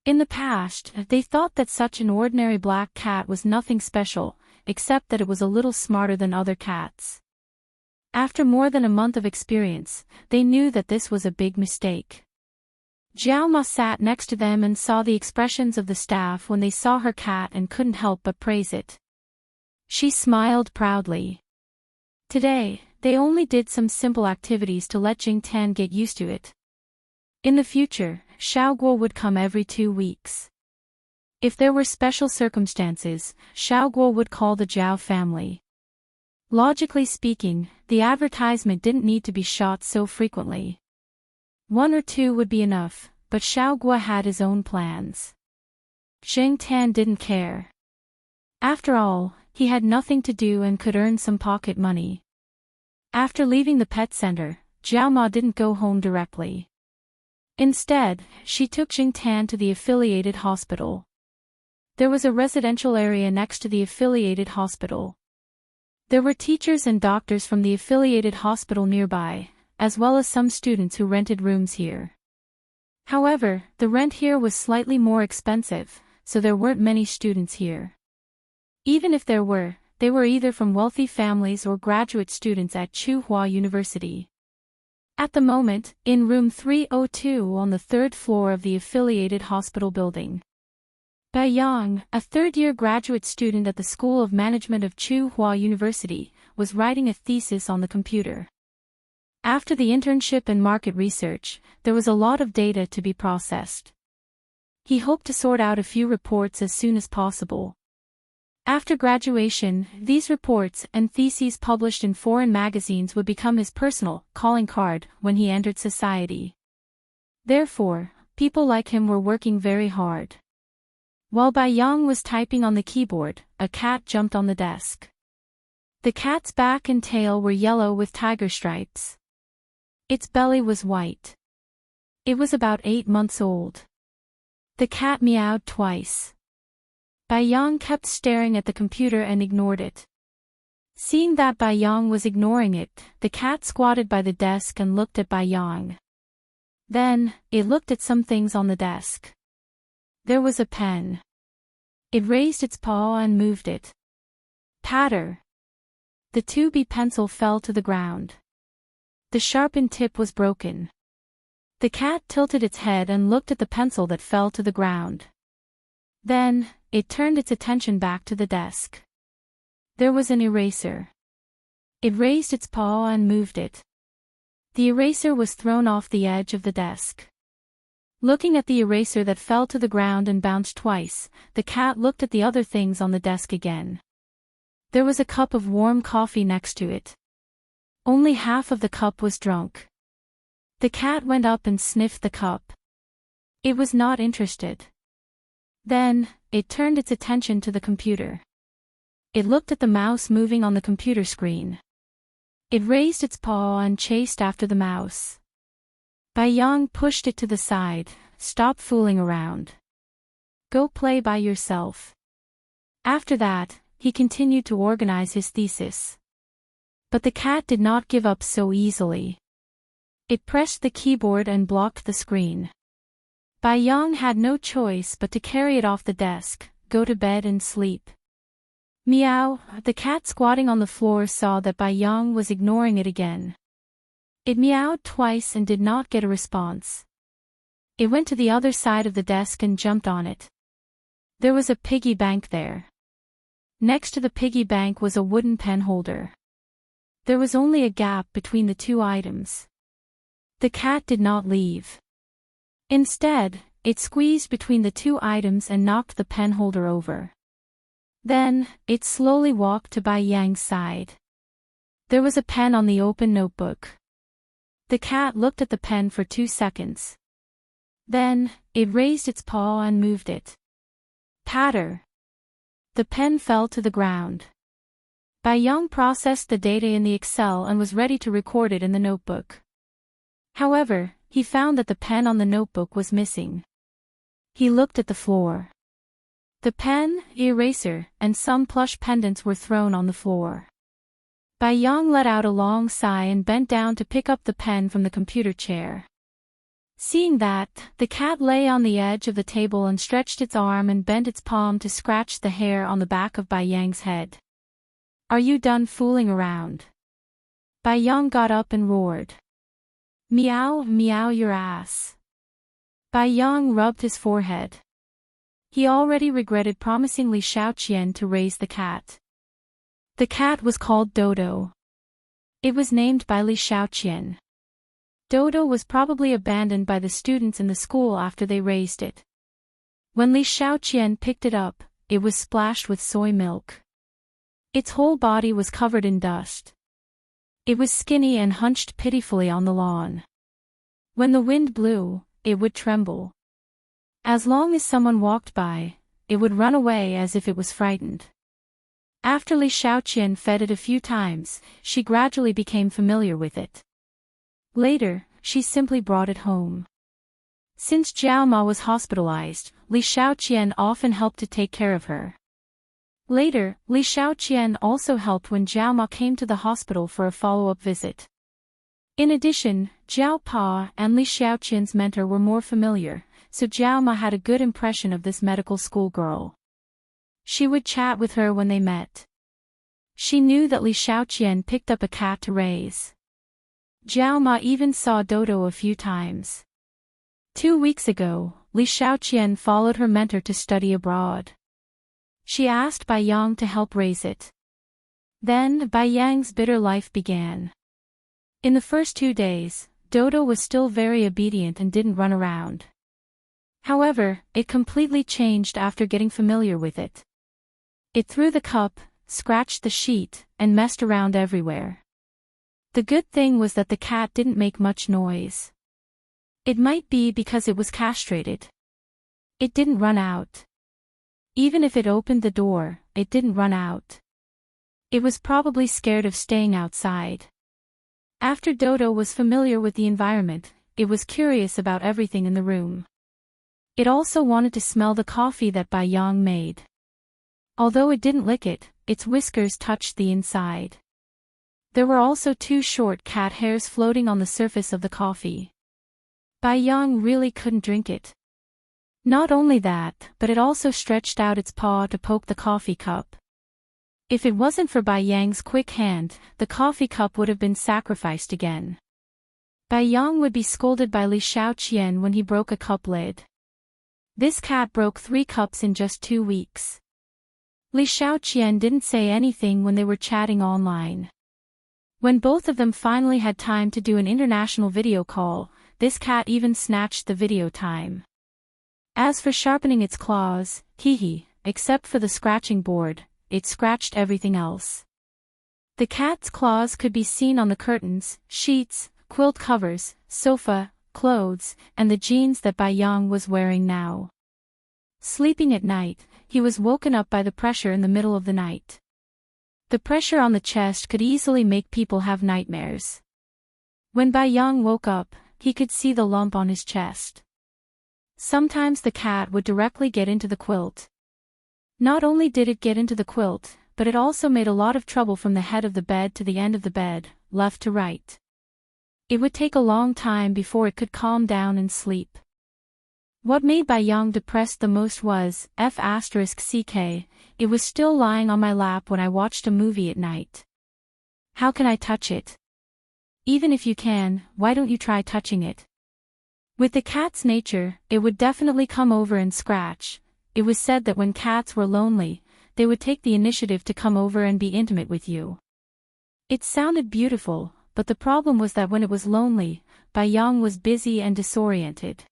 In the past, they thought that such an ordinary black cat was nothing special, except that it was a little smarter than other cats. After more than a month of experience, they knew that this was a big mistake. Jiao Ma sat next to them and saw the expressions of the staff when they saw her cat and couldn't help but praise it. She smiled proudly. Today, they only did some simple activities to let Jing Tan get used to it. In the future, Xiao Guo would come every 2 weeks. If there were special circumstances, Xiao Guo would call the Jiao family. Logically speaking, the advertisement didn't need to be shot so frequently. 1 or 2 would be enough, but Xiao Guo had his own plans. Jing Tan didn't care. After all, he had nothing to do and could earn some pocket money. After leaving the pet center, Jiao Ma didn't go home directly. Instead, she took Jing Tan to the affiliated hospital. There was a residential area next to the affiliated hospital. There were teachers and doctors from the affiliated hospital nearby, as well as some students who rented rooms here. However, the rent here was slightly more expensive, so there weren't many students here. Even if there were, they were either from wealthy families or graduate students at Tsinghua University. At the moment, in room 302 on the 3rd floor of the affiliated hospital building, Bai Yang, a third-year graduate student at the School of Management of Tsinghua University, was writing a thesis on the computer. After the internship and market research, there was a lot of data to be processed. He hoped to sort out a few reports as soon as possible. After graduation, these reports and theses published in foreign magazines would become his personal calling card when he entered society. Therefore, people like him were working very hard. While Bai Yang was typing on the keyboard, a cat jumped on the desk. The cat's back and tail were yellow with tiger stripes. Its belly was white. It was about 8 months old. The cat meowed twice. Bai Yang kept staring at the computer and ignored it. Seeing that Bai Yang was ignoring it, the cat squatted by the desk and looked at Bai Yang. Then, it looked at some things on the desk. There was a pen. It raised its paw and moved it. Patter. The 2B pencil fell to the ground. The sharpened tip was broken. The cat tilted its head and looked at the pencil that fell to the ground. Then, it turned its attention back to the desk. There was an eraser. It raised its paw and moved it. The eraser was thrown off the edge of the desk. Looking at the eraser that fell to the ground and bounced twice, the cat looked at the other things on the desk again. There was a cup of warm coffee next to it. Only half of the cup was drunk. The cat went up and sniffed the cup. It was not interested. Then, it turned its attention to the computer. It looked at the mouse moving on the computer screen. It raised its paw and chased after the mouse. Bai Yang pushed it to the side. Stop fooling around. Go play by yourself. After that, he continued to organize his thesis. But the cat did not give up so easily. It pressed the keyboard and blocked the screen. Bai Yang had no choice but to carry it off the desk, go to bed and sleep. Meow, the cat squatting on the floor saw that Bai Yang was ignoring it again. It meowed twice and did not get a response. It went to the other side of the desk and jumped on it. There was a piggy bank there. Next to the piggy bank was a wooden pen holder. There was only a gap between the 2 items. The cat did not leave. Instead, it squeezed between the 2 items and knocked the pen holder over. Then, it slowly walked to Bai Yang's side. There was a pen on the open notebook. The cat looked at the pen for 2 seconds. Then, it raised its paw and moved it. Patter. The pen fell to the ground. Bai Yang processed the data in the Excel and was ready to record it in the notebook. However, he found that the pen on the notebook was missing. He looked at the floor. The pen, eraser, and some plush pendants were thrown on the floor. Bai Yang let out a long sigh and bent down to pick up the pen from the computer chair. Seeing that, the cat lay on the edge of the table and stretched its arm and bent its palm to scratch the hair on the back of Bai Yang's head. Are you done fooling around? Bai Yang got up and roared. Meow, meow your ass. Bai Yang rubbed his forehead. He already regretted promising Li Shaoqian to raise the cat. The cat was called Dodo. It was named by Li Shaoqian. Dodo was probably abandoned by the students in the school after they raised it. When Li Shaoqian picked it up, it was splashed with soy milk. Its whole body was covered in dust. It was skinny and hunched pitifully on the lawn. When the wind blew, it would tremble. As long as someone walked by, it would run away as if it was frightened. After Li Shaoqian fed it a few times, she gradually became familiar with it. Later, she simply brought it home. Since Jiao Ma was hospitalized, Li Shaoqian often helped to take care of her. Later, Li Shaoqian also helped when Jiao Ma came to the hospital for a follow-up visit. In addition, Jiao Pa and Li Shaoqian's mentor were more familiar, so Jiao Ma had a good impression of this medical school girl. She would chat with her when they met. She knew that Li Shaoqian picked up a cat to raise. Jiao Ma even saw Dodo a few times. 2 weeks ago, Li Shaoqian followed her mentor to study abroad. She asked Bai Yang to help raise it. Then Bai Yang's bitter life began. In the first 2 days, Dodo was still very obedient and didn't run around. However, it completely changed after getting familiar with it. It threw the cup, scratched the sheet, and messed around everywhere. The good thing was that the cat didn't make much noise. It might be because it was castrated. It didn't run out. Even if it opened the door, it didn't run out. It was probably scared of staying outside. After Dodo was familiar with the environment, it was curious about everything in the room. It also wanted to smell the coffee that Bai Yang made. Although it didn't lick it, its whiskers touched the inside. There were also 2 short cat hairs floating on the surface of the coffee. Bai Yang really couldn't drink it. Not only that, but it also stretched out its paw to poke the coffee cup. If it wasn't for Bai Yang's quick hand, the coffee cup would have been sacrificed again. Bai Yang would be scolded by Li Shaoqian when he broke a cup lid. This cat broke 3 cups in just 2 weeks. Li Shaoqian didn't say anything when they were chatting online. When both of them finally had time to do an international video call, this cat even snatched the video time. As for sharpening its claws, except for the scratching board, it scratched everything else. The cat's claws could be seen on the curtains, sheets, quilt covers, sofa, clothes, and the jeans that Bai Yang was wearing now. Sleeping at night, he was woken up by the pressure in the middle of the night. The pressure on the chest could easily make people have nightmares. When Bai Yang woke up, he could see the lump on his chest. Sometimes the cat would directly get into the quilt. Not only did it get into the quilt, but it also made a lot of trouble from the head of the bed to the end of the bed, left to right. It would take a long time before it could calm down and sleep. What made Bai Yang depressed the most was, it was still lying on my lap when I watched a movie at night. How can I touch it? Even if you can, why don't you try touching it? With the cat's nature, it would definitely come over and scratch. It was said that when cats were lonely, they would take the initiative to come over and be intimate with you. It sounded beautiful, but the problem was that when it was lonely, Bai Yang was busy and disoriented.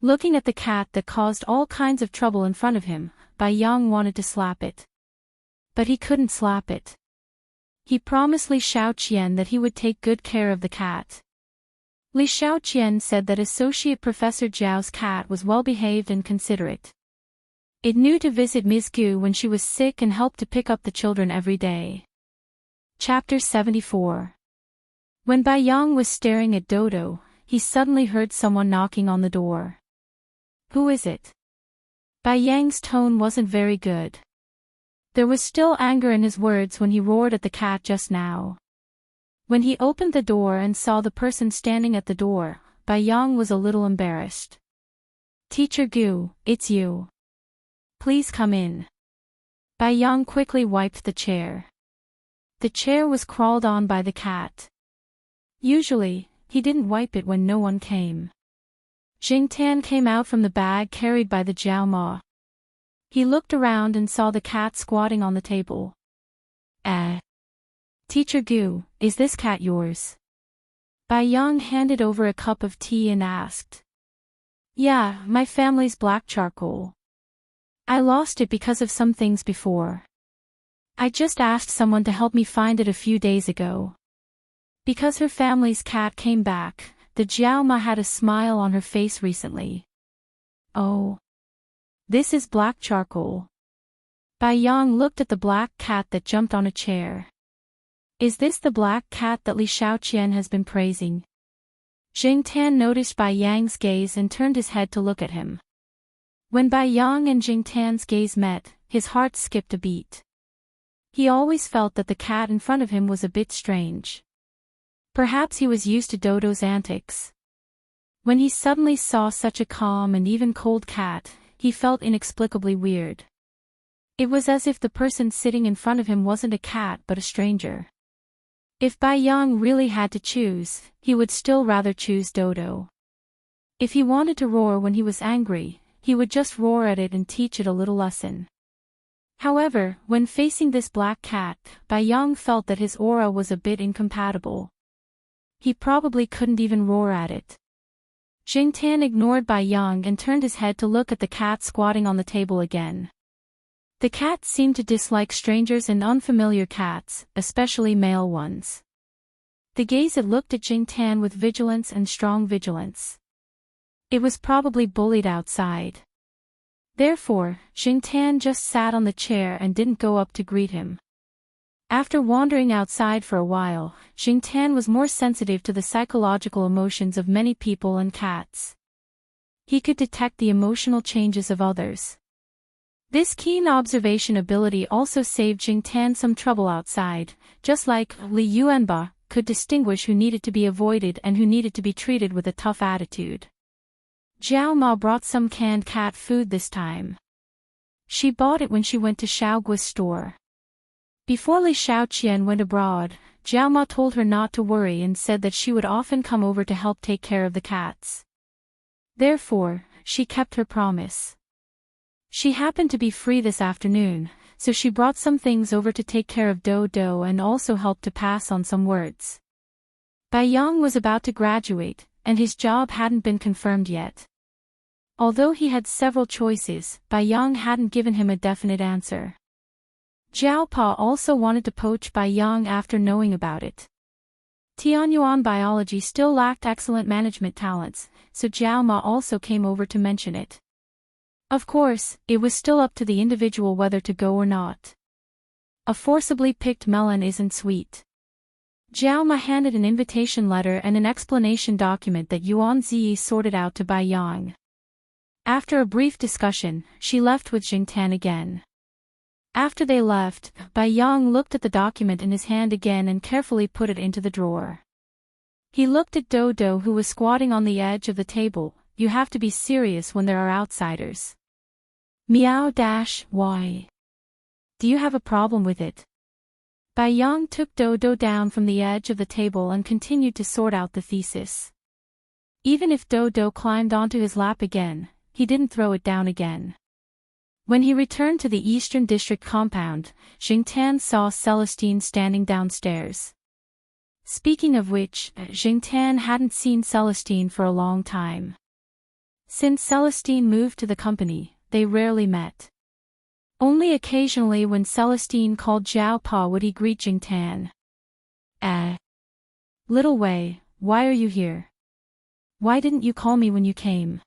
Looking at the cat that caused all kinds of trouble in front of him, Bai Yang wanted to slap it. But he couldn't slap it. He promised Li Shaoqian that he would take good care of the cat. Li Shaoqian said that Associate Professor Zhao's cat was well-behaved and considerate. It knew to visit Ms. Gu when she was sick and helped to pick up the children every day. Chapter 74. When Bai Yang was staring at Dodo, he suddenly heard someone knocking on the door. Who is it? Bai Yang's tone wasn't very good. There was still anger in his words when he roared at the cat just now. When he opened the door and saw the person standing at the door, Bai Yang was a little embarrassed. Teacher Gu, it's you. Please come in. Bai Yang quickly wiped the chair. The chair was crawled on by the cat. Usually, he didn't wipe it when no one came. Jingtan came out from the bag carried by the Jiao Ma. He looked around and saw the cat squatting on the table. Teacher Gu, is this cat yours? Bai Yang handed over a cup of tea and asked. Yeah, my family's black charcoal. I lost it because of some things before. I just asked someone to help me find it a few days ago. Because her family's cat came back, the Jiao Ma had a smile on her face recently. Oh. This is black charcoal. Bai Yang looked at the black cat that jumped on a chair. Is this the black cat that Li Shaoqian has been praising? Jingtan noticed Bai Yang's gaze and turned his head to look at him. When Bai Yang and Jingtan's gaze met, his heart skipped a beat. He always felt that the cat in front of him was a bit strange. Perhaps he was used to Dodo's antics. When he suddenly saw such a calm and even cold cat, he felt inexplicably weird. It was as if the person sitting in front of him wasn't a cat but a stranger. If Bai Yang really had to choose, he would still rather choose Dodo. If he wanted to roar when he was angry, he would just roar at it and teach it a little lesson. However, when facing this black cat, Bai Yang felt that his aura was a bit incompatible. He probably couldn't even roar at it. Jingtan ignored Bai Yang and turned his head to look at the cat squatting on the table again. The cat seemed to dislike strangers and unfamiliar cats, especially male ones. The gaze it looked at Jingtan with vigilance and strong vigilance. It was probably bullied outside. Therefore, Jingtan just sat on the chair and didn't go up to greet him. After wandering outside for a while, Jingtan was more sensitive to the psychological emotions of many people and cats. He could detect the emotional changes of others. This keen observation ability also saved Jingtan some trouble outside, just like Li Yuanba could distinguish who needed to be avoided and who needed to be treated with a tough attitude. Jiao Ma brought some canned cat food this time. She bought it when she went to Xiaogui's store. Before Li Shaoqian went abroad, Jiao Ma told her not to worry and said that she would often come over to help take care of the cats. Therefore, she kept her promise. She happened to be free this afternoon, so she brought some things over to take care of Dodo and also helped to pass on some words. Bai Yang was about to graduate, and his job hadn't been confirmed yet. Although he had several choices, Bai Yang hadn't given him a definite answer. Jiao Pa also wanted to poach Bai Yang after knowing about it. Tianyuan biology still lacked excellent management talents, so Jiao Ma also came over to mention it. Of course, it was still up to the individual whether to go or not. A forcibly picked melon isn't sweet. Jiao Ma handed an invitation letter and an explanation document that Yuan Ziyi sorted out to Bai Yang. After a brief discussion, she left with Jingtan again. After they left, Bai Yang looked at the document in his hand again and carefully put it into the drawer. He looked at Dodo who was squatting on the edge of the table. You have to be serious when there are outsiders. Meow-why? Do you have a problem with it? Bai Yang took Dodo down from the edge of the table and continued to sort out the thesis. Even if Dodo climbed onto his lap again, he didn't throw it down again. When he returned to the Eastern District compound, Jingtan saw Celestine standing downstairs. Speaking of which, Jingtan hadn't seen Celestine for a long time. Since Celestine moved to the company, they rarely met. Only occasionally when Celestine called Jiao Pa would he greet Jingtan. Little Wei, why are you here? Why didn't you call me when you came?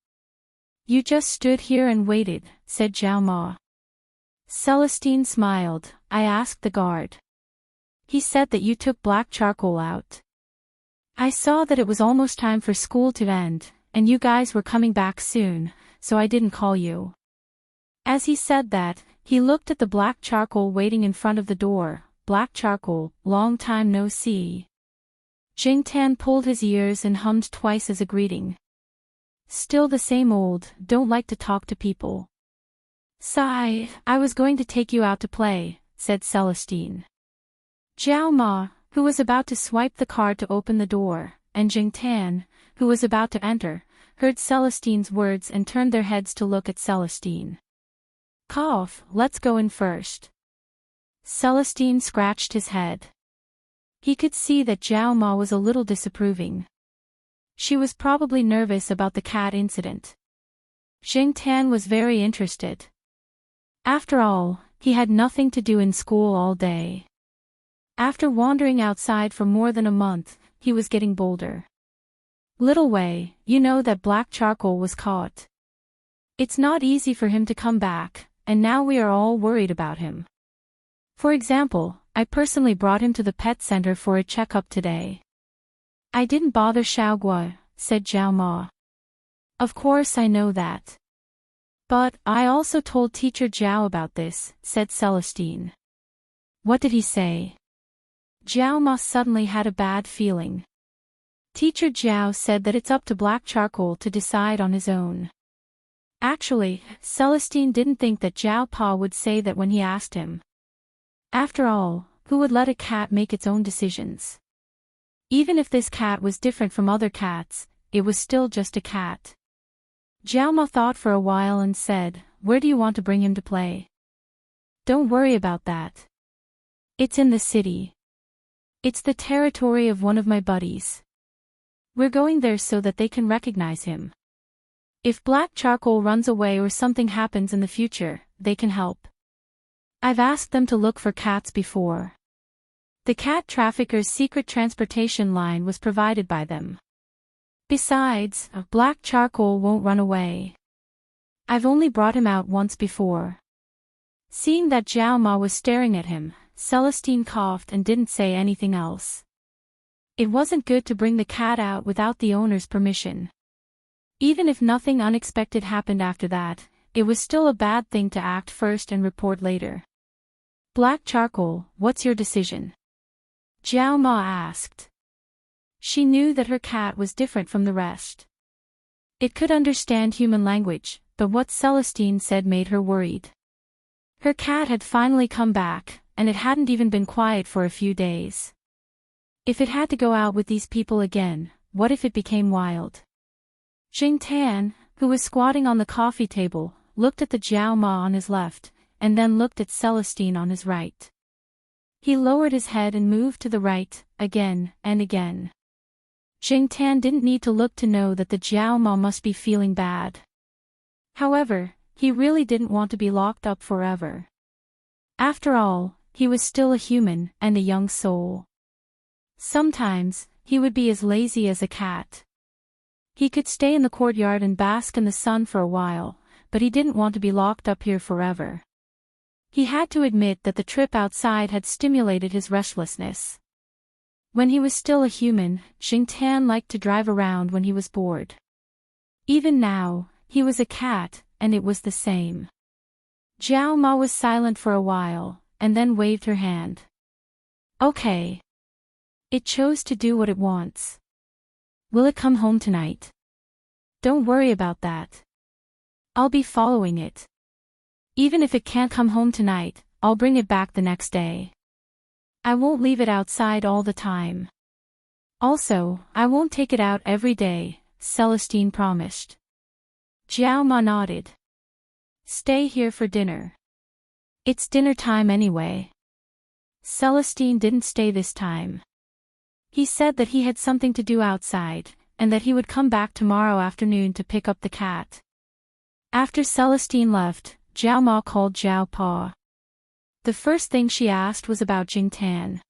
You just stood here and waited, said Jiao Ma. Celestine smiled. I asked the guard. He said that you took black charcoal out. I saw that it was almost time for school to end, and you guys were coming back soon, so I didn't call you. As he said that, he looked at the black charcoal waiting in front of the door. Black charcoal, long time no see. Jingtan pulled his ears and hummed twice as a greeting. Still the same old, don't like to talk to people. Sigh, I was going to take you out to play, said Celestine. Zhao Ma, who was about to swipe the card to open the door, and Jing Tan, who was about to enter, heard Celestine's words and turned their heads to look at Celestine. Cough, let's go in first. Celestine scratched his head. He could see that Zhao Ma was a little disapproving. She was probably nervous about the cat incident. Jing Tan was very interested. After all, he had nothing to do in school all day. After wandering outside for more than a month, he was getting bolder. Little Wei, you know that black charcoal was caught. It's not easy for him to come back, and now we are all worried about him. For example, I personally brought him to the pet center for a checkup today. I didn't bother Xiaoguo, said Zhao Ma. Of course I know that. But I also told Teacher Zhao about this, said Celestine. What did he say? Zhao Ma suddenly had a bad feeling. Teacher Zhao said that it's up to Black Charcoal to decide on his own. Actually, Celestine didn't think that Zhao Pa would say that when he asked him. After all, who would let a cat make its own decisions? Even if this cat was different from other cats, it was still just a cat. Zhao Ma thought for a while and said, "Where do you want to bring him to play?" "Don't worry about that. It's in the city. It's the territory of one of my buddies. We're going there so that they can recognize him. If Black Charcoal runs away or something happens in the future, they can help. I've asked them to look for cats before. The cat trafficker's secret transportation line was provided by them. Besides, Black Charcoal won't run away. I've only brought him out once before." Seeing that Zhao Ma was staring at him, Celestine coughed and didn't say anything else. It wasn't good to bring the cat out without the owner's permission. Even if nothing unexpected happened after that, it was still a bad thing to act first and report later. "Black Charcoal, what's your decision?" Zhao Ma asked. She knew that her cat was different from the rest. It could understand human language, but what Celestine said made her worried. Her cat had finally come back, and it hadn't even been quiet for a few days. If it had to go out with these people again, what if it became wild? Jing Tan, who was squatting on the coffee table, looked at the Zhao Ma on his left, and then looked at Celestine on his right. He lowered his head and moved to the right, again and again. Jing Tan didn't need to look to know that the Zhao Ma must be feeling bad. However, he really didn't want to be locked up forever. After all, he was still a human and a young soul. Sometimes, he would be as lazy as a cat. He could stay in the courtyard and bask in the sun for a while, but he didn't want to be locked up here forever. He had to admit that the trip outside had stimulated his restlessness. When he was still a human, Jing Tan liked to drive around when he was bored. Even now, he was a cat, and it was the same. Zhao Ma was silent for a while, and then waved her hand. "Okay. It chose to do what it wants. Will it come home tonight?" "Don't worry about that. I'll be following it. Even if it can't come home tonight, I'll bring it back the next day. I won't leave it outside all the time. Also, I won't take it out every day," Celestine promised. Zhao Ma nodded. "Stay here for dinner. It's dinner time anyway." Celestine didn't stay this time. He said that he had something to do outside, and that he would come back tomorrow afternoon to pick up the cat. After Celestine left, Zhao Ma called Zhao Pa. The first thing she asked was about Jing Tan.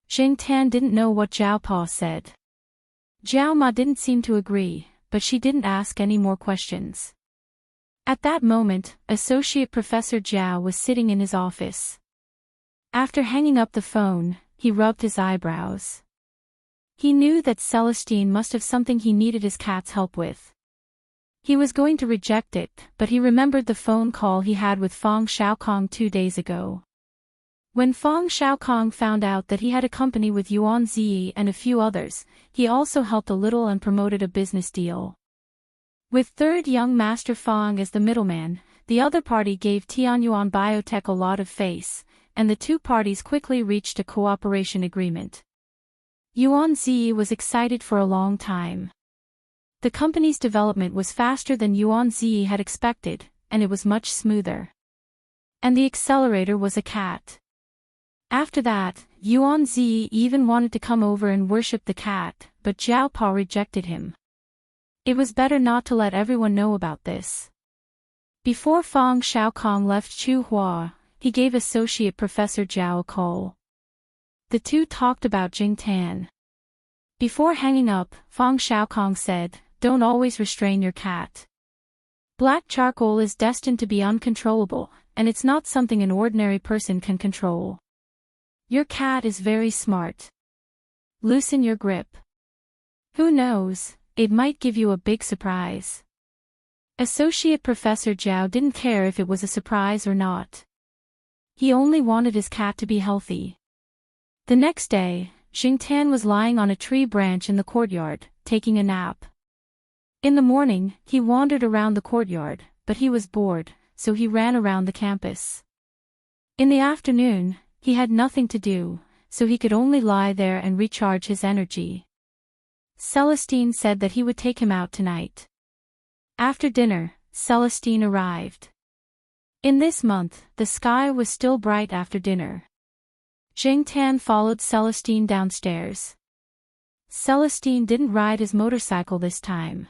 Jing Tan didn't know what Zhao Pa said. Zhao Ma didn't seem to agree, but she didn't ask any more questions. At that moment, Associate Professor Zhao was sitting in his office. After hanging up the phone, he rubbed his eyebrows. He knew that Celestine must have something he needed his cat's help with. He was going to reject it, but he remembered the phone call he had with Fong Xiaokong 2 days ago. When Fong Xiaokong found out that he had a company with Yuan Ziyi and a few others, he also helped a little and promoted a business deal. With third young Master Fong as the middleman, the other party gave Tianyuan Biotech a lot of face, and the two parties quickly reached a cooperation agreement. Yuan Ziyi was excited for a long time. The company's development was faster than Yuan Ziyi had expected, and it was much smoother. And the accelerator was a cat. After that, Yuan Ziyi even wanted to come over and worship the cat, but Zhao Pa rejected him. It was better not to let everyone know about this. Before Fang Xiaokong left Chuhua, he gave Associate Professor Zhao a call. The two talked about Jingtan. Before hanging up, Fang Xiaokong said, "Don't always restrain your cat. Black charcoal is destined to be uncontrollable, and it's not something an ordinary person can control. Your cat is very smart. Loosen your grip. Who knows, it might give you a big surprise." Associate Professor Zhao didn't care if it was a surprise or not. He only wanted his cat to be healthy. The next day, Jingtan was lying on a tree branch in the courtyard, taking a nap. In the morning, he wandered around the courtyard, but he was bored, so he ran around the campus. In the afternoon, he had nothing to do, so he could only lie there and recharge his energy. Celestine said that he would take him out tonight. After dinner, Celestine arrived. In this month, the sky was still bright after dinner. Jingtan followed Celestine downstairs. Celestine didn't ride his motorcycle this time.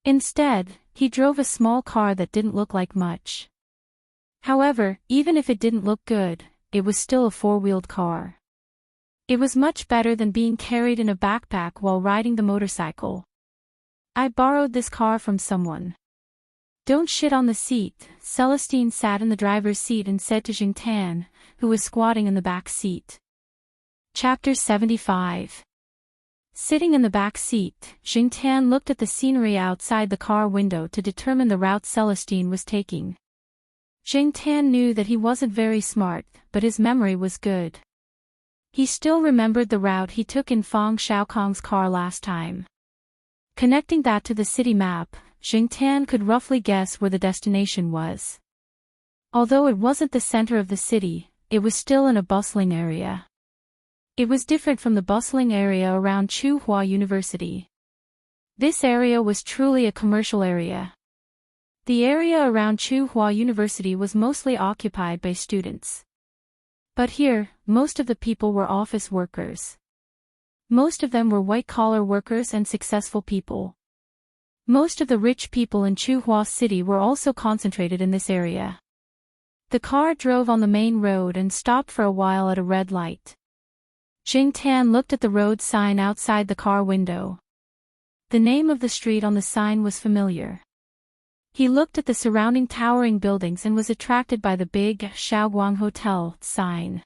Instead, he drove a small car that didn't look like much. However, even if it didn't look good, it was still a four-wheeled car. It was much better than being carried in a backpack while riding the motorcycle. "I borrowed this car from someone. Don't shit on the seat." Celestine sat in the driver's seat and said to Jingtan, who was squatting in the back seat. Chapter 75. Sitting in the back seat, Jingtan looked at the scenery outside the car window to determine the route Celestine was taking. Jingtan knew that he wasn't very smart, but his memory was good. He still remembered the route he took in Fang Xiaokong's car last time. Connecting that to the city map, Jingtan could roughly guess where the destination was. Although it wasn't the center of the city, it was still in a bustling area. It was different from the bustling area around Chuhua University. This area was truly a commercial area. The area around Chuhua University was mostly occupied by students. But here, most of the people were office workers. Most of them were white-collar workers and successful people. Most of the rich people in Chuhua City were also concentrated in this area. The car drove on the main road and stopped for a while at a red light. Jingtan looked at the road sign outside the car window. The name of the street on the sign was familiar. He looked at the surrounding towering buildings and was attracted by the big Shaoguang Hotel sign.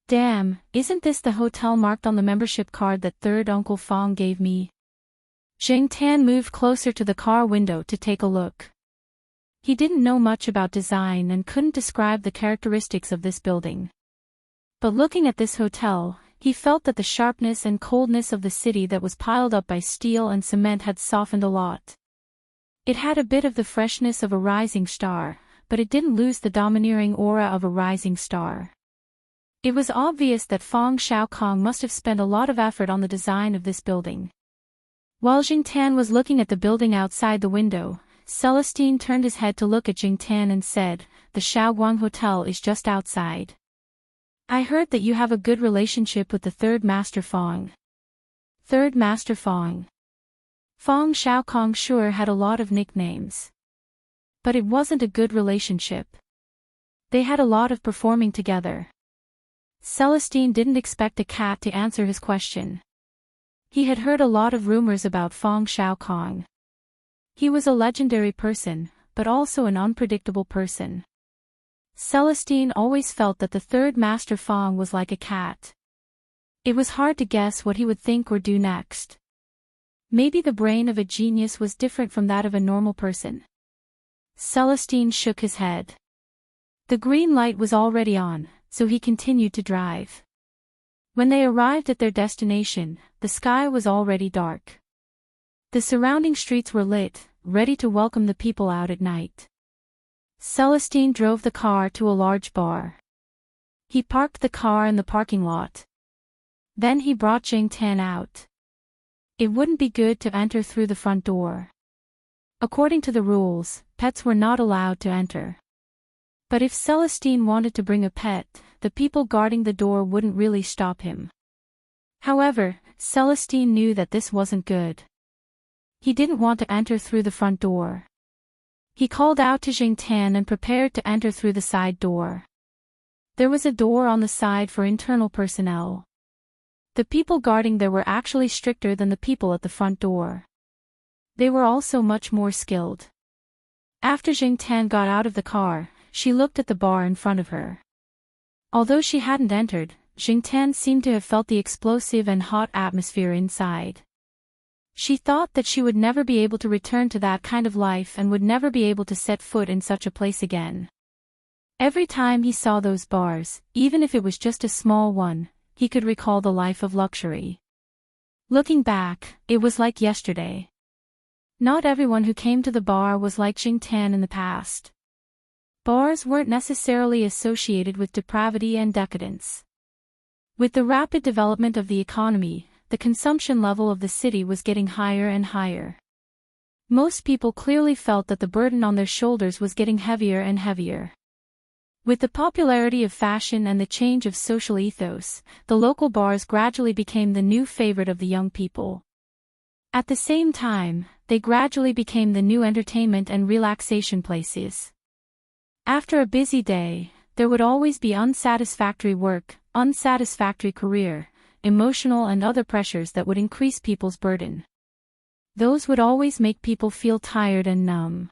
Damn, isn't this the hotel marked on the membership card that third Uncle Fang gave me? Jingtan moved closer to the car window to take a look. He didn't know much about design and couldn't describe the characteristics of this building. But looking at this hotel, he felt that the sharpness and coldness of the city that was piled up by steel and cement had softened a lot. It had a bit of the freshness of a rising star, but it didn't lose the domineering aura of a rising star. It was obvious that Fang Xiaokong must have spent a lot of effort on the design of this building. While Jingtan was looking at the building outside the window, Celestine turned his head to look at Jingtan and said, "The Shaoguang Hotel is just outside. I heard that you have a good relationship with the third Master Fang." Third Master Fang. Fang Xiaokong sure had a lot of nicknames. But it wasn't a good relationship. They had a lot of performing together. Celestine didn't expect a cat to answer his question. He had heard a lot of rumors about Fang Xiaokong. He was a legendary person, but also an unpredictable person. Celestine always felt that the third Master Fang was like a cat. It was hard to guess what he would think or do next. Maybe the brain of a genius was different from that of a normal person. Celestine shook his head. The green light was already on, so he continued to drive. When they arrived at their destination, the sky was already dark. The surrounding streets were lit, ready to welcome the people out at night. Celestine drove the car to a large bar. He parked the car in the parking lot. Then he brought Jing Tan out. It wouldn't be good to enter through the front door. According to the rules, pets were not allowed to enter. But if Celestine wanted to bring a pet, the people guarding the door wouldn't really stop him. However, Celestine knew that this wasn't good. He didn't want to enter through the front door. He called out to Jing Tan and prepared to enter through the side door. There was a door on the side for internal personnel. The people guarding there were actually stricter than the people at the front door. They were also much more skilled. After Jing Tan got out of the car, she looked at the bar in front of her. Although she hadn't entered, Jing Tan seemed to have felt the explosive and hot atmosphere inside. She thought that she would never be able to return to that kind of life and would never be able to set foot in such a place again. Every time he saw those bars, even if it was just a small one, he could recall the life of luxury. Looking back, it was like yesterday. Not everyone who came to the bar was like Jing Tan in the past. Bars weren't necessarily associated with depravity and decadence. With the rapid development of the economy, the consumption level of the city was getting higher and higher. Most people clearly felt that the burden on their shoulders was getting heavier and heavier. With the popularity of fashion and the change of social ethos, the local bars gradually became the new favorite of the young people. At the same time, they gradually became the new entertainment and relaxation places. After a busy day, there would always be unsatisfactory work, unsatisfactory career, emotional and other pressures that would increase people's burden. Those would always make people feel tired and numb.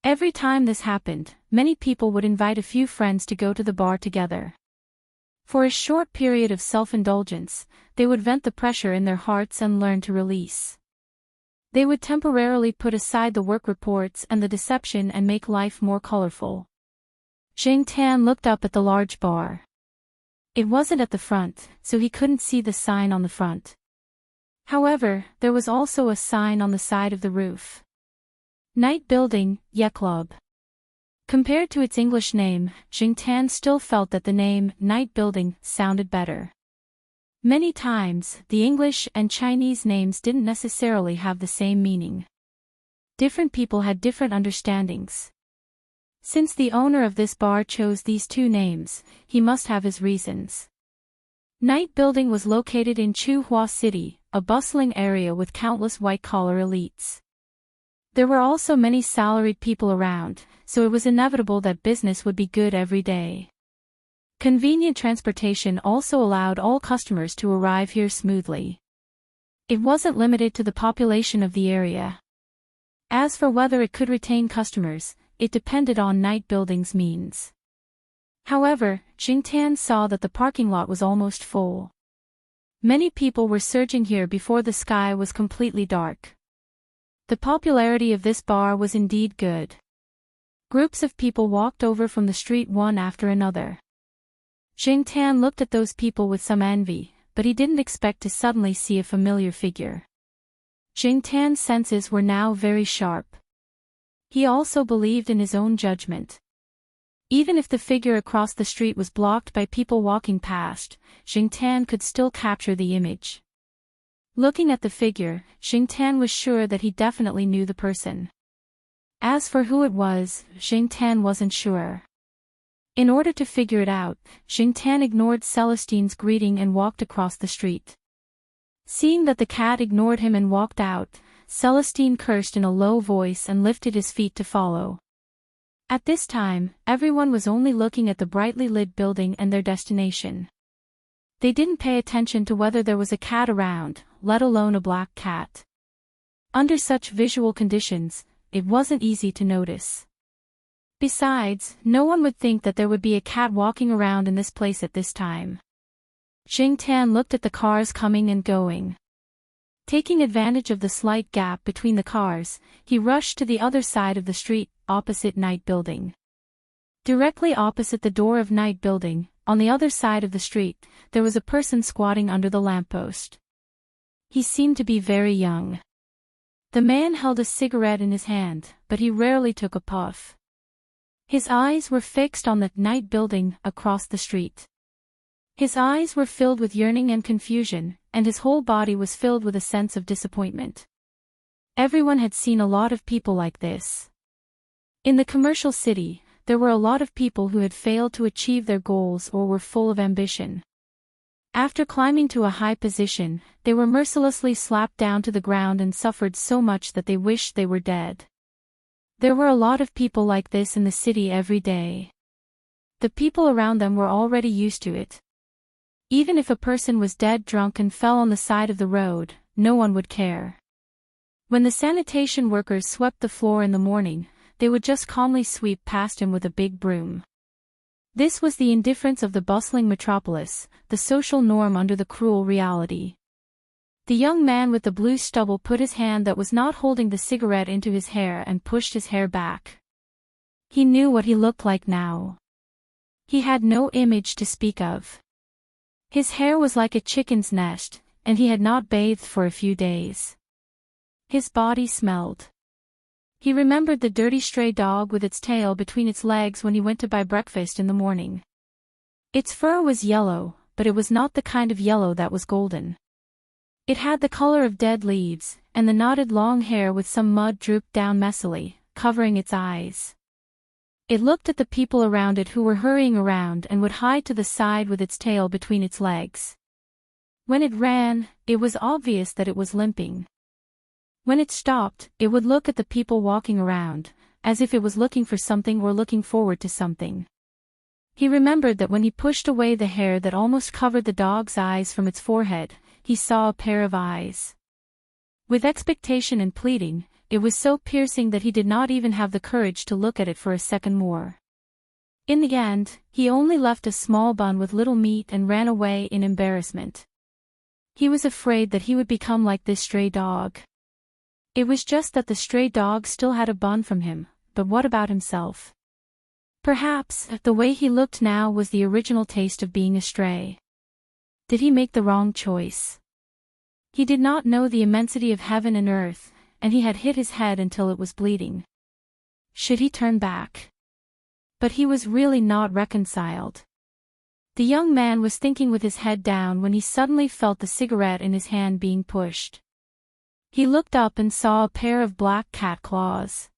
Every time this happened, many people would invite a few friends to go to the bar together. For a short period of self-indulgence, they would vent the pressure in their hearts and learn to release. They would temporarily put aside the work reports and the deception and make life more colorful. Jing Tan looked up at the large bar. It wasn't at the front, so he couldn't see the sign on the front. However, there was also a sign on the side of the roof. Night Building, Ye Club. Compared to its English name, Jing Tan still felt that the name, Night Building, sounded better. Many times, the English and Chinese names didn't necessarily have the same meaning. Different people had different understandings. Since the owner of this bar chose these two names, he must have his reasons. Night Building was located in Chuhua City, a bustling area with countless white-collar elites. There were also many salaried people around, so it was inevitable that business would be good every day. Convenient transportation also allowed all customers to arrive here smoothly. It wasn't limited to the population of the area. As for whether it could retain customers, it depended on Night Building's means. However, Jing Tan saw that the parking lot was almost full. Many people were surging here before the sky was completely dark. The popularity of this bar was indeed good. Groups of people walked over from the street one after another. Jing Tan looked at those people with some envy, but he didn't expect to suddenly see a familiar figure. Jing Tan's senses were now very sharp. He also believed in his own judgment. Even if the figure across the street was blocked by people walking past, Jing Tan could still capture the image. Looking at the figure, Jing Tan was sure that he definitely knew the person. As for who it was, Jing Tan wasn't sure. In order to figure it out, Jing Tan ignored Celestine's greeting and walked across the street. Seeing that the cat ignored him and walked out, Celestine cursed in a low voice and lifted his feet to follow. At this time, everyone was only looking at the brightly lit building and their destination. They didn't pay attention to whether there was a cat around, let alone a black cat. Under such visual conditions, it wasn't easy to notice. Besides, no one would think that there would be a cat walking around in this place at this time. Jing Tan looked at the cars coming and going. Taking advantage of the slight gap between the cars, he rushed to the other side of the street, opposite Night Building. Directly opposite the door of Night Building, on the other side of the street, there was a person squatting under the lamppost. He seemed to be very young. The man held a cigarette in his hand, but he rarely took a puff. His eyes were fixed on the night building across the street. His eyes were filled with yearning and confusion, and his whole body was filled with a sense of disappointment. Everyone had seen a lot of people like this. In the commercial city, there were a lot of people who had failed to achieve their goals or were full of ambition. After climbing to a high position, they were mercilessly slapped down to the ground and suffered so much that they wished they were dead. There were a lot of people like this in the city every day. The people around them were already used to it. Even if a person was dead drunk and fell on the side of the road, no one would care. When the sanitation workers swept the floor in the morning, they would just calmly sweep past him with a big broom. This was the indifference of the bustling metropolis, the social norm under the cruel reality. The young man with the blue stubble put his hand that was not holding the cigarette into his hair and pushed his hair back. He knew what he looked like now. He had no image to speak of. His hair was like a chicken's nest, and he had not bathed for a few days. His body smelled. He remembered the dirty stray dog with its tail between its legs when he went to buy breakfast in the morning. Its fur was yellow, but it was not the kind of yellow that was golden. It had the color of dead leaves, and the knotted long hair with some mud drooped down messily, covering its eyes. It looked at the people around it who were hurrying around and would hide to the side with its tail between its legs. When it ran, it was obvious that it was limping. When it stopped, it would look at the people walking around, as if it was looking for something or looking forward to something. He remembered that when he pushed away the hair that almost covered the dog's eyes from its forehead, he saw a pair of eyes. With expectation and pleading, it was so piercing that he did not even have the courage to look at it for a second more. In the end, he only left a small bun with little meat and ran away in embarrassment. He was afraid that he would become like this stray dog. It was just that the stray dog still had a bun from him, but what about himself? Perhaps, the way he looked now was the original taste of being a stray. Did he make the wrong choice? He did not know the immensity of heaven and earth, and he had hit his head until it was bleeding. Should he turn back? But he was really not reconciled. The young man was thinking with his head down when he suddenly felt the cigarette in his hand being pushed. He looked up and saw a pair of black cat claws.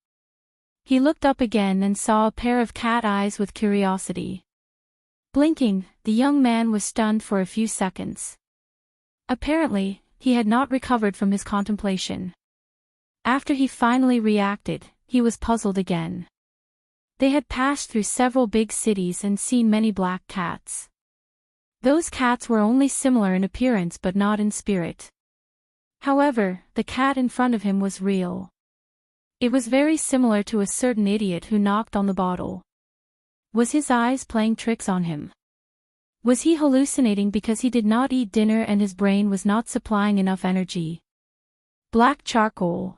He looked up again and saw a pair of cat eyes with curiosity. Blinking, the young man was stunned for a few seconds. Apparently, he had not recovered from his contemplation. After he finally reacted, he was puzzled again. They had passed through several big cities and seen many black cats. Those cats were only similar in appearance but not in spirit. However, the cat in front of him was real. It was very similar to a certain idiot who knocked on the bottle. Was his eyes playing tricks on him? Was he hallucinating because he did not eat dinner and his brain was not supplying enough energy? Black charcoal.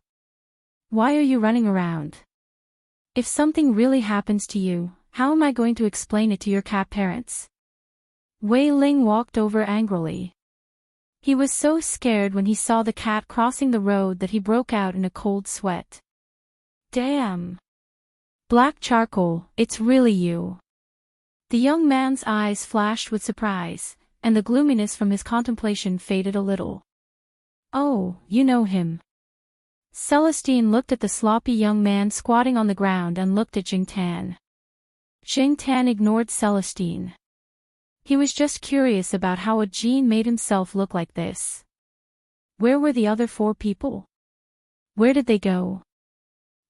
Why are you running around? If something really happens to you, how am I going to explain it to your cat parents? Wei Ling walked over angrily. He was so scared when he saw the cat crossing the road that he broke out in a cold sweat. Damn! Black charcoal, it's really you. The young man's eyes flashed with surprise, and the gloominess from his contemplation faded a little. Oh, you know him. Celestine looked at the sloppy young man squatting on the ground and looked at Jing Tan. Jing Tan ignored Celestine. He was just curious about how a Jean made himself look like this. Where were the other 4 people? Where did they go?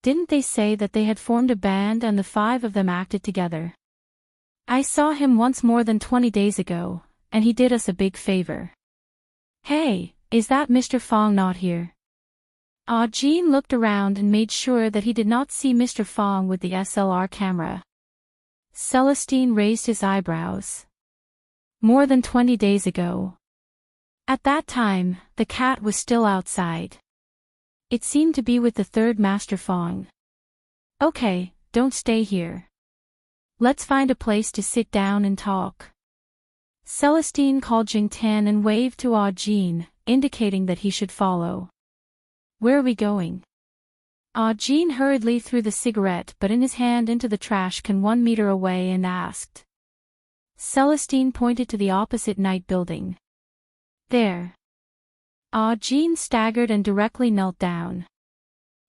Didn't they say that they had formed a band and the 5 of them acted together? I saw him once more than 20 days ago, and he did us a big favor. Hey, is that Mr. Fong not here? Jean looked around and made sure that he did not see Mr. Fong with the SLR camera. Celestine raised his eyebrows. More than 20 days ago. At that time, the cat was still outside. It seemed to be with the 3rd Master Fong. Okay, don't stay here. Let's find a place to sit down and talk. Celestine called Jing Tan and waved to Jean, indicating that he should follow. Where are we going? Jean hurriedly threw the cigarette but in his hand into the trash can 1 meter away and asked. Celestine pointed to the opposite night building. There. Jean staggered and directly knelt down.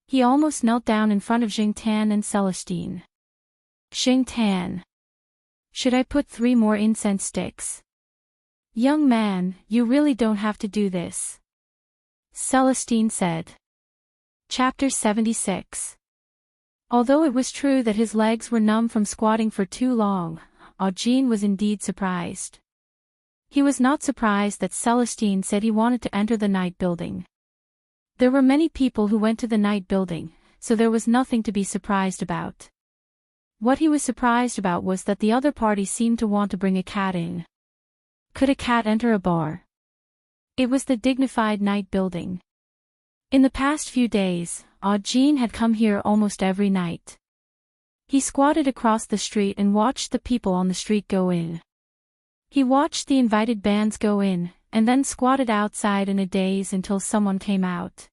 He almost knelt down in front of Jingtan and Celestine. Jingtan. Should I put 3 more incense sticks? Young man, you really don't have to do this. Celestine said. Chapter 76. Although it was true that his legs were numb from squatting for too long, Jean was indeed surprised. He was not surprised that Celestine said he wanted to enter the night building. There were many people who went to the night building, so there was nothing to be surprised about. What he was surprised about was that the other party seemed to want to bring a cat in. Could a cat enter a bar? It was the dignified night building. In the past few days, Jean had come here almost every night. He squatted across the street and watched the people on the street go in. He watched the invited bands go in, and then squatted outside in a daze until someone came out.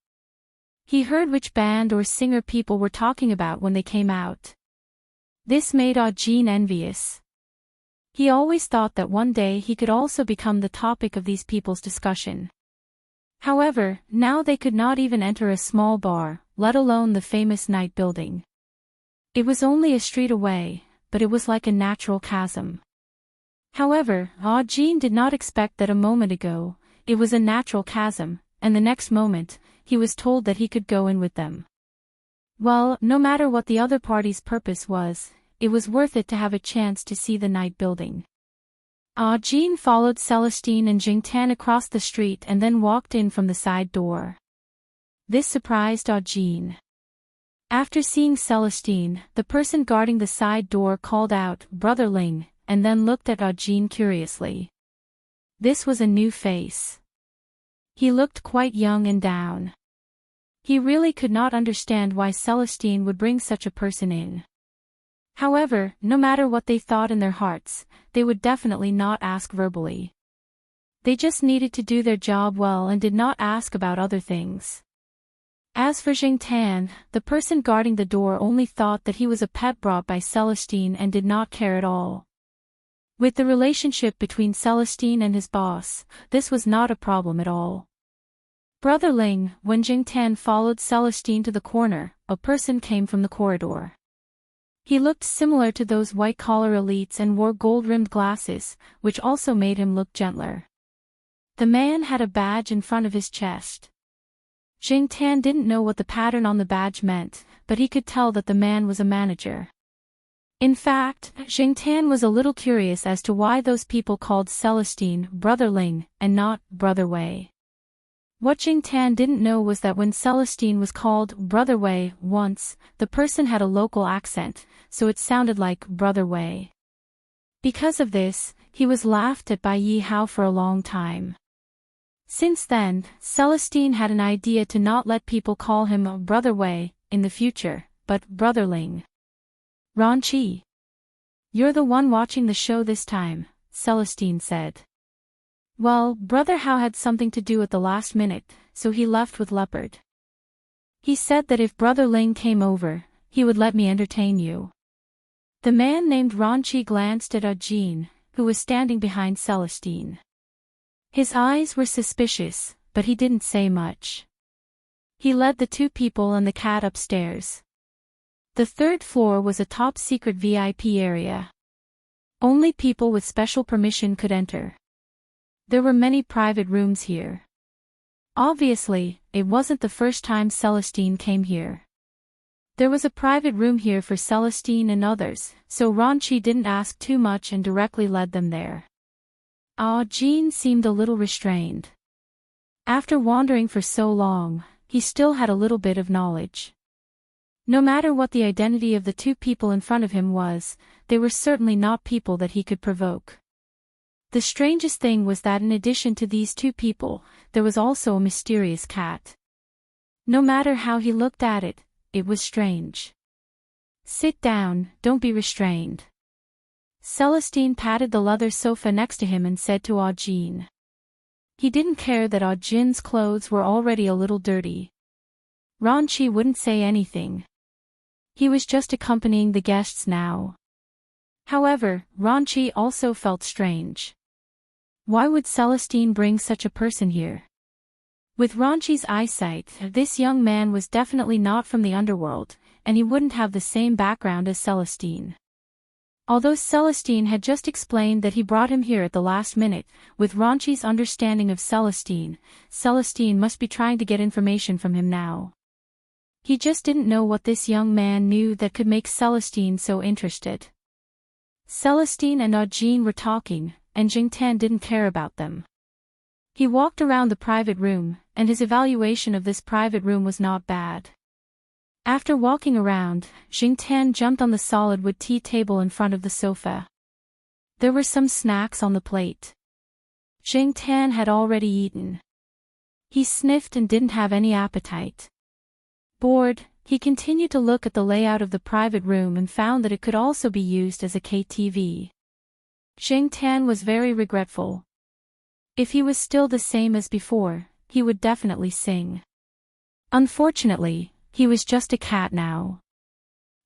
He heard which band or singer people were talking about when they came out. This made Jean envious. He always thought that one day he could also become the topic of these people's discussion. However, now they could not even enter a small bar, let alone the famous night building. It was only a street away, but it was like a natural chasm. However, Jean did not expect that a moment ago, it was a natural chasm, and the next moment, he was told that he could go in with them. Well, no matter what the other party's purpose was, it was worth it to have a chance to see the night building. Jean followed Celestine and Jingtan across the street and then walked in from the side door. This surprised Jean. After seeing Celestine, the person guarding the side door called out, "Brother Ling," and then looked at Jean curiously. This was a new face. He looked quite young and down. He really could not understand why Celestine would bring such a person in. However, no matter what they thought in their hearts, they would definitely not ask verbally. They just needed to do their job well and did not ask about other things. As for Jingtan, the person guarding the door only thought that he was a pet brought by Celestine and did not care at all. With the relationship between Celestine and his boss, this was not a problem at all. Brother Ling, when Jingtan followed Celestine to the corner, a person came from the corridor. He looked similar to those white-collar elites and wore gold-rimmed glasses, which also made him look gentler. The man had a badge in front of his chest. Jingtan didn't know what the pattern on the badge meant, but he could tell that the man was a manager. In fact, Jingtan was a little curious as to why those people called Celestine Brother Ling and not Brother Wei. What Jingtan didn't know was that when Celestine was called Brother Wei once, the person had a local accent, so it sounded like Brother Wei. Because of this, he was laughed at by Yi Hao for a long time. Since then, Celestine had an idea to not let people call him Brother Wei in the future, but Brother Ling. Ron Chi. You're the one watching the show this time, Celestine said. Well, Brother Hao had something to do at the last minute, so he left with Leopard. He said that if Brother Ling came over, he would let me entertain you. The man named Ron Chi glanced at Jean, who was standing behind Celestine. His eyes were suspicious, but he didn't say much. He led the 2 people and the cat upstairs. The 3rd floor was a top-secret VIP area. Only people with special permission could enter. There were many private rooms here. Obviously, it wasn't the first time Celestine came here. There was a private room here for Celestine and others, so Ron Chi didn't ask too much and directly led them there. Jean seemed a little restrained. After wandering for so long, he still had a little bit of knowledge. No matter what the identity of the 2 people in front of him was, they were certainly not people that he could provoke. The strangest thing was that in addition to these 2 people, there was also a mysterious cat. No matter how he looked at it, it was strange. Sit down, don't be restrained. Celestine patted the leather sofa next to him and said to Jean. He didn't care that Jean's clothes were already a little dirty. Ranchi wouldn't say anything. He was just accompanying the guests now. However, Ranchi also felt strange. Why would Celestine bring such a person here? With Ranchi's eyesight, this young man was definitely not from the underworld, and he wouldn't have the same background as Celestine. Although Celestine had just explained that he brought him here at the last minute, with Ranchi's understanding of Celestine, Celestine must be trying to get information from him now. He just didn't know what this young man knew that could make Celestine so interested. Celestine and Audine were talking, and Jingtan didn't care about them. He walked around the private room, and his evaluation of this private room was not bad. After walking around, Jingtan jumped on the solid wood tea table in front of the sofa. There were some snacks on the plate. Jingtan had already eaten. He sniffed and didn't have any appetite. Bored, he continued to look at the layout of the private room and found that it could also be used as a KTV. Jingtan was very regretful. If he was still the same as before, he would definitely sing. Unfortunately, he was just a cat now.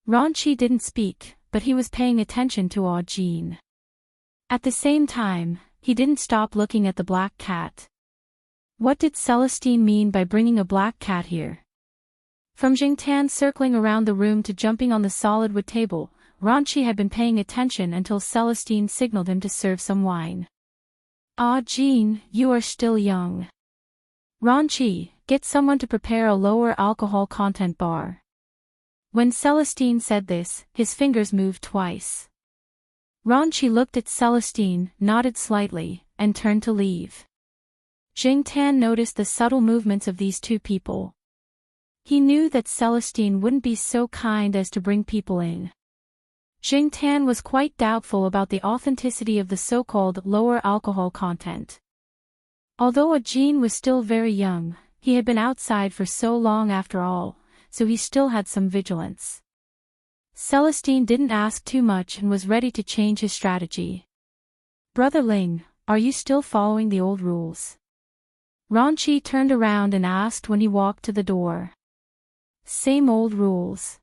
Ranchi didn't speak, but he was paying attention to Audine. At the same time, he didn't stop looking at the black cat. What did Celestine mean by bringing a black cat here? From Jingtan circling around the room to jumping on the solid wood table, Ranchi had been paying attention until Celestine signaled him to serve some wine. Audine, you are still young. Ranchi, get someone to prepare a lower alcohol content bar. When Celestine said this, his fingers moved twice. Ranchi looked at Celestine, nodded slightly, and turned to leave. Jingtan noticed the subtle movements of these two people. He knew that Celestine wouldn't be so kind as to bring people in. Jingtan was quite doubtful about the authenticity of the so-called lower alcohol content. Although Audine was still very young, he had been outside for so long after all, so he still had some vigilance. Celestine didn't ask too much and was ready to change his strategy. Brother Ling, are you still following the old rules? Ranchi turned around and asked when he walked to the door. Same old rules.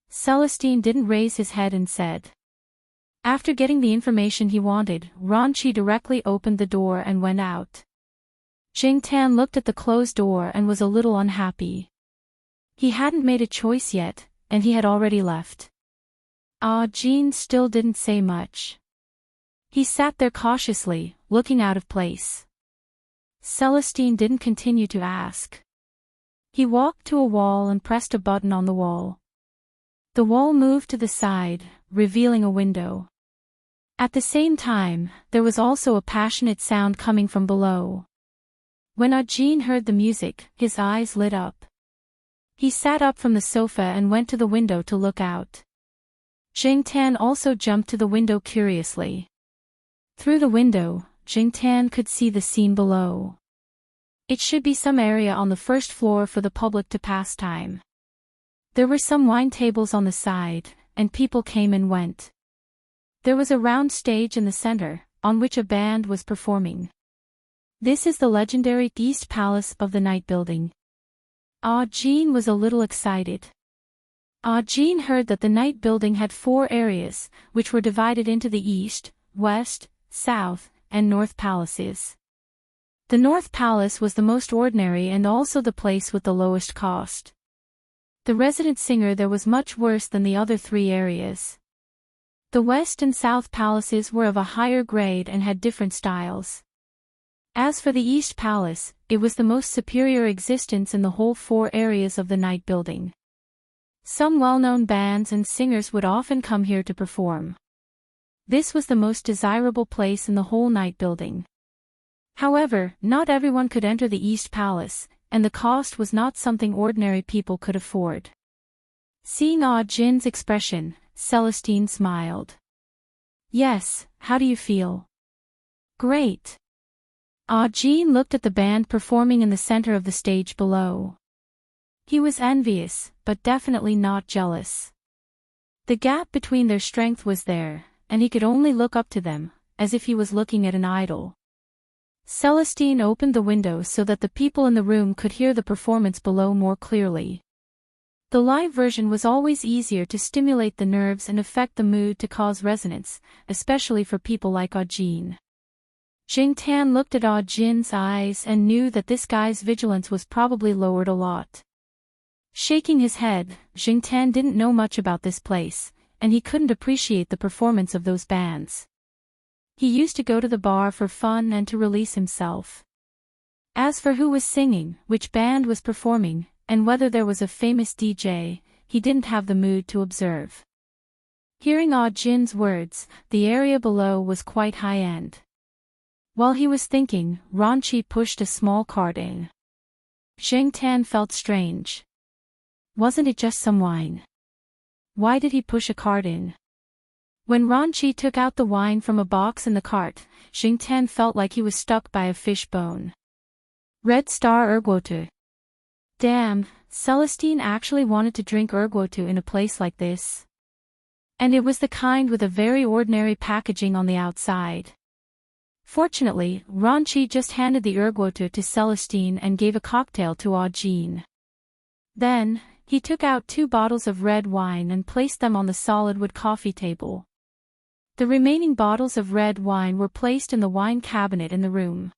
Celestine didn't raise his head and said. After getting the information he wanted, Ranchi directly opened the door and went out. Jingtan looked at the closed door and was a little unhappy. He hadn't made a choice yet, and he had already left. Audine still didn't say much. He sat there cautiously, looking out of place. Celestine didn't continue to ask. He walked to a wall and pressed a button on the wall. The wall moved to the side, revealing a window. At the same time, there was also a passionate sound coming from below. When Audine heard the music, his eyes lit up. He sat up from the sofa and went to the window to look out. Jingtan also jumped to the window curiously. Through the window, Jingtan could see the scene below. It should be some area on the first floor for the public to pass time. There were some wine tables on the side, and people came and went. There was a round stage in the center, on which a band was performing. This is the legendary East Palace of the Night Building. Audine was a little excited. Audine heard that the Night Building had 4 areas, which were divided into the East, West, South, and North Palaces. The North Palace was the most ordinary and also the place with the lowest cost. The resident singer there was much worse than the other 3 areas. The West and South Palaces were of a higher grade and had different styles. As for the East Palace, it was the most superior existence in the whole 4 areas of the Night Building. Some well-known bands and singers would often come here to perform. This was the most desirable place in the whole Night Building. However, not everyone could enter the East Palace, and the cost was not something ordinary people could afford. Seeing Audine's expression, Celestine smiled. Yes, how do you feel? Great. Audine looked at the band performing in the center of the stage below. He was envious, but definitely not jealous. The gap between their strength was there, and he could only look up to them, as if he was looking at an idol. Celestine opened the window so that the people in the room could hear the performance below more clearly. The live version was always easier to stimulate the nerves and affect the mood to cause resonance, especially for people like Aujin. Jingtan looked at Aujin's eyes and knew that this guy's vigilance was probably lowered a lot. Shaking his head, Jingtan didn't know much about this place, and he couldn't appreciate the performance of those bands. He used to go to the bar for fun and to release himself. As for who was singing, which band was performing, and whether there was a famous DJ, he didn't have the mood to observe. Hearing Aujin's words, the area below was quite high-end. While he was thinking, Ranqi pushed a small cart in. Jingtan felt strange. Wasn't it just some wine? Why did he push a cart in? When Ranqi took out the wine from a box in the cart, Jingtan felt like he was stuck by a fish bone. Red Star Erguotu. Damn, Celestine actually wanted to drink Erguotu in a place like this. And it was the kind with a very ordinary packaging on the outside. Fortunately, Ranqi just handed the Erguotu to Celestine and gave a cocktail to Aujin. Then, he took out 2 bottles of red wine and placed them on the solid wood coffee table. The remaining bottles of red wine were placed in the wine cabinet in the room.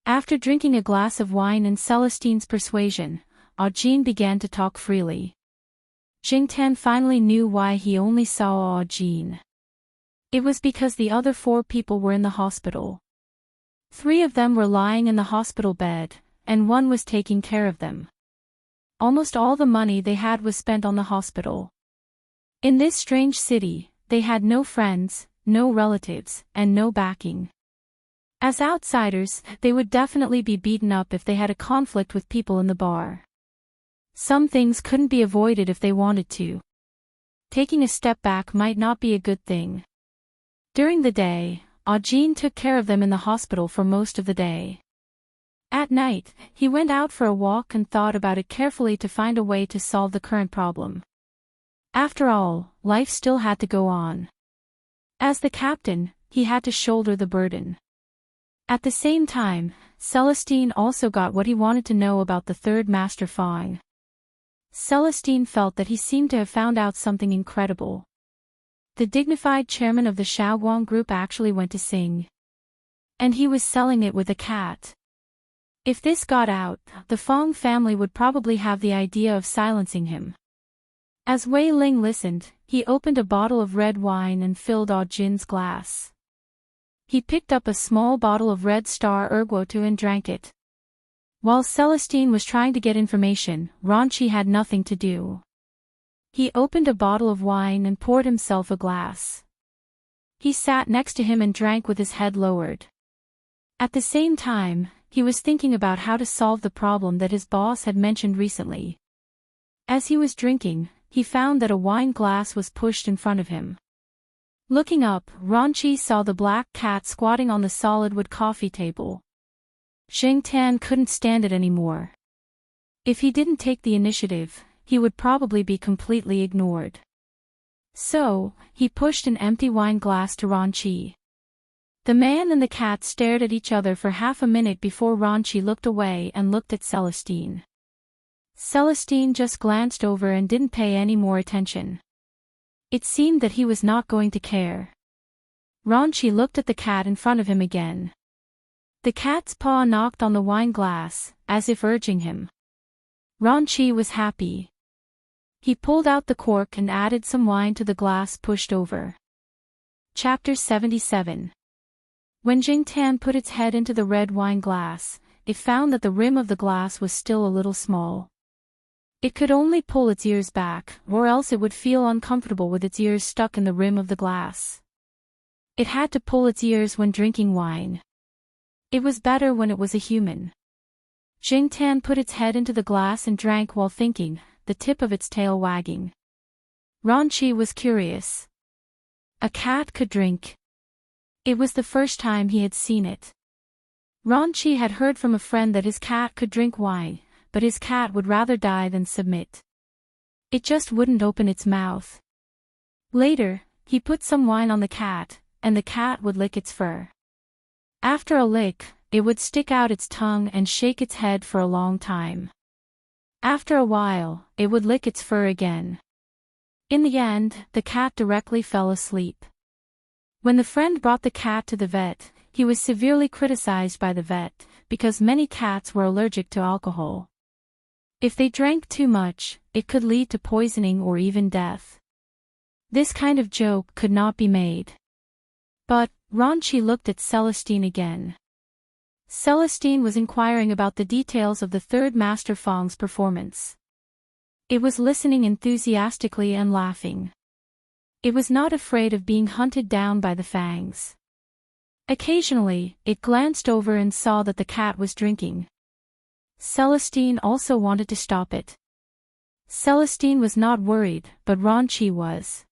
After drinking a glass of wine in Celestine's persuasion, Aujin began to talk freely. Jingtan finally knew why he only saw Aujin. It was because the other 4 people were in the hospital. 3 of them were lying in the hospital bed, and 1 was taking care of them. Almost all the money they had was spent on the hospital. In this strange city, they had no friends, no relatives, and no backing. As outsiders, they would definitely be beaten up if they had a conflict with people in the bar. Some things couldn't be avoided if they wanted to. Taking a step back might not be a good thing. During the day, Aujin took care of them in the hospital for most of the day. At night, he went out for a walk and thought about it carefully to find a way to solve the current problem. After all, life still had to go on. As the captain, he had to shoulder the burden. At the same time, Celestine also got what he wanted to know about the 3rd Master Fang. Celestine felt that he seemed to have found out something incredible. The dignified chairman of the Shaoguang group actually went to sing. And he was selling it with a cat. If this got out, the Fang family would probably have the idea of silencing him. As Wei Ling listened, he opened a bottle of red wine and filled Aujin's glass. He picked up a small bottle of Red Star Erguotu and drank it. While Celestine was trying to get information, Ranqi had nothing to do. He opened a bottle of wine and poured himself a glass. He sat next to him and drank with his head lowered. At the same time, he was thinking about how to solve the problem that his boss had mentioned recently. As he was drinking, he found that a wine glass was pushed in front of him. Looking up, Ranqi saw the black cat squatting on the solid wood coffee table. Jingtan couldn't stand it anymore. If he didn't take the initiative, he would probably be completely ignored. So, he pushed an empty wine glass to Ranqi. The man and the cat stared at each other for half a minute before Ranqi looked away and looked at Celestine. Celestine just glanced over and didn't pay any more attention. It seemed that he was not going to care. Ranqi looked at the cat in front of him again. The cat's paw knocked on the wine glass, as if urging him. Ranqi was happy. He pulled out the cork and added some wine to the glass pushed over. Chapter 77. When Jingtan put its head into the red wine glass, it found that the rim of the glass was still a little small. It could only pull its ears back, or else it would feel uncomfortable with its ears stuck in the rim of the glass. It had to pull its ears when drinking wine. It was better when it was a human. Jingtan put its head into the glass and drank while thinking, the tip of its tail wagging. Ranqi was curious. A cat could drink. It was the first time he had seen it. Ranqi had heard from a friend that his cat could drink wine, but his cat would rather die than submit. It just wouldn't open its mouth. Later, he put some wine on the cat, and the cat would lick its fur. After a lick, it would stick out its tongue and shake its head for a long time. After a while, it would lick its fur again. In the end, the cat directly fell asleep. When the friend brought the cat to the vet, he was severely criticized by the vet, because many cats were allergic to alcohol. If they drank too much, it could lead to poisoning or even death. This kind of joke could not be made. But, Ronchi looked at Celestine again. Celestine was inquiring about the details of the third Master Fang's performance. It was listening enthusiastically and laughing. It was not afraid of being hunted down by the fangs. Occasionally, it glanced over and saw that the cat was drinking. Celestine also wanted to stop it. Celestine was not worried, but Ronchi was.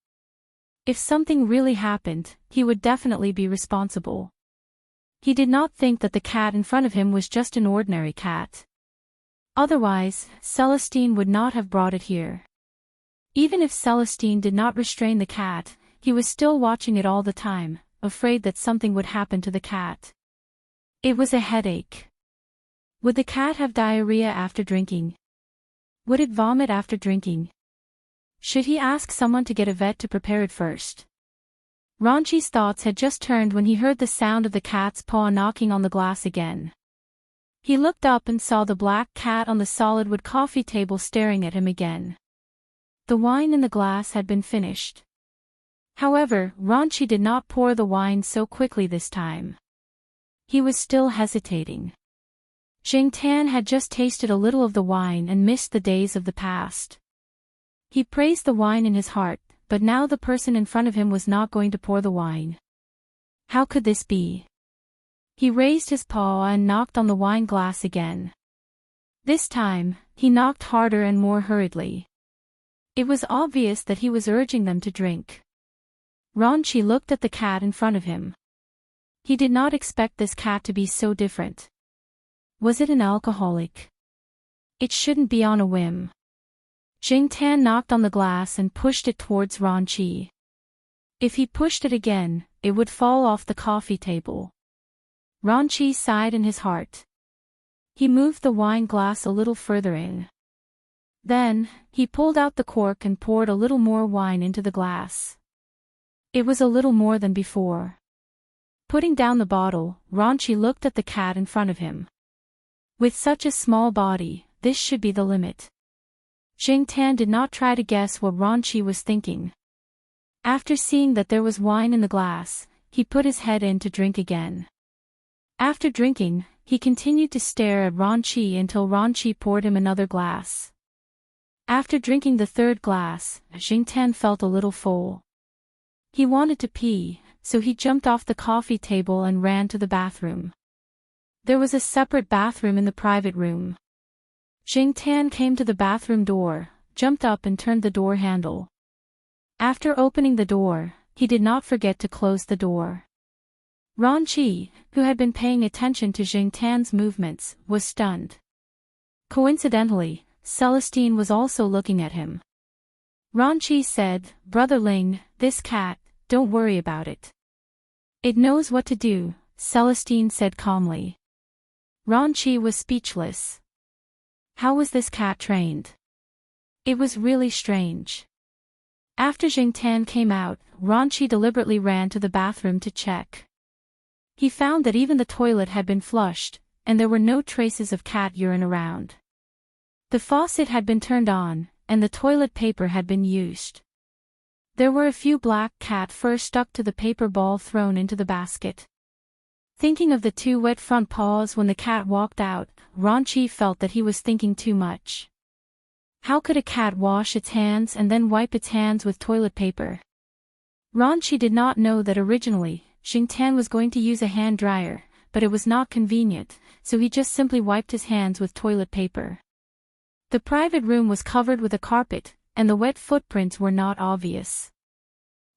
If something really happened, he would definitely be responsible. He did not think that the cat in front of him was just an ordinary cat. Otherwise, Celestine would not have brought it here. Even if Celestine did not restrain the cat, he was still watching it all the time, afraid that something would happen to the cat. It was a headache. Would the cat have diarrhea after drinking? Would it vomit after drinking? Should he ask someone to get a vet to prepare it first? Ronchi's thoughts had just turned when he heard the sound of the cat's paw knocking on the glass again. He looked up and saw the black cat on the solid wood coffee table staring at him again. The wine in the glass had been finished. However, Ronchi did not pour the wine so quickly this time. He was still hesitating. Jingtan had just tasted a little of the wine and missed the days of the past. He praised the wine in his heart, but now the person in front of him was not going to pour the wine. How could this be? He raised his paw and knocked on the wine glass again. This time, he knocked harder and more hurriedly. It was obvious that he was urging them to drink. Ronchi looked at the cat in front of him. He did not expect this cat to be so different. Was it an alcoholic? It shouldn't be on a whim. Jingtan knocked on the glass and pushed it towards Ronchi. If he pushed it again, it would fall off the coffee table. Ronchi sighed in his heart. He moved the wine glass a little further in. Then, he pulled out the cork and poured a little more wine into the glass. It was a little more than before. Putting down the bottle, Ronchi looked at the cat in front of him. With such a small body, this should be the limit. Jingtan did not try to guess what Ronchi was thinking. After seeing that there was wine in the glass, he put his head in to drink again. After drinking, he continued to stare at Ronchi until Ronchi poured him another glass. After drinking the third glass, Jingtan felt a little full. He wanted to pee, so he jumped off the coffee table and ran to the bathroom. There was a separate bathroom in the private room. Jingtan came to the bathroom door, jumped up and turned the door handle. After opening the door, he did not forget to close the door. Ronchi, who had been paying attention to Jingtan's movements, was stunned. Coincidentally, Celestine was also looking at him. Ronchi said, "Brother Ling, this cat, don't worry about it. It knows what to do," Celestine said calmly. Ronchi was speechless. How was this cat trained? It was really strange. After Jingtan came out, Ronchi deliberately ran to the bathroom to check. He found that even the toilet had been flushed, and there were no traces of cat urine around. The faucet had been turned on, and the toilet paper had been used. There were a few black cat fur stuck to the paper ball thrown into the basket. Thinking of the two wet front paws when the cat walked out, Ronchi felt that he was thinking too much. How could a cat wash its hands and then wipe its hands with toilet paper? Ronchi did not know that originally, Jingtan was going to use a hand dryer, but it was not convenient, so he just simply wiped his hands with toilet paper. The private room was covered with a carpet, and the wet footprints were not obvious.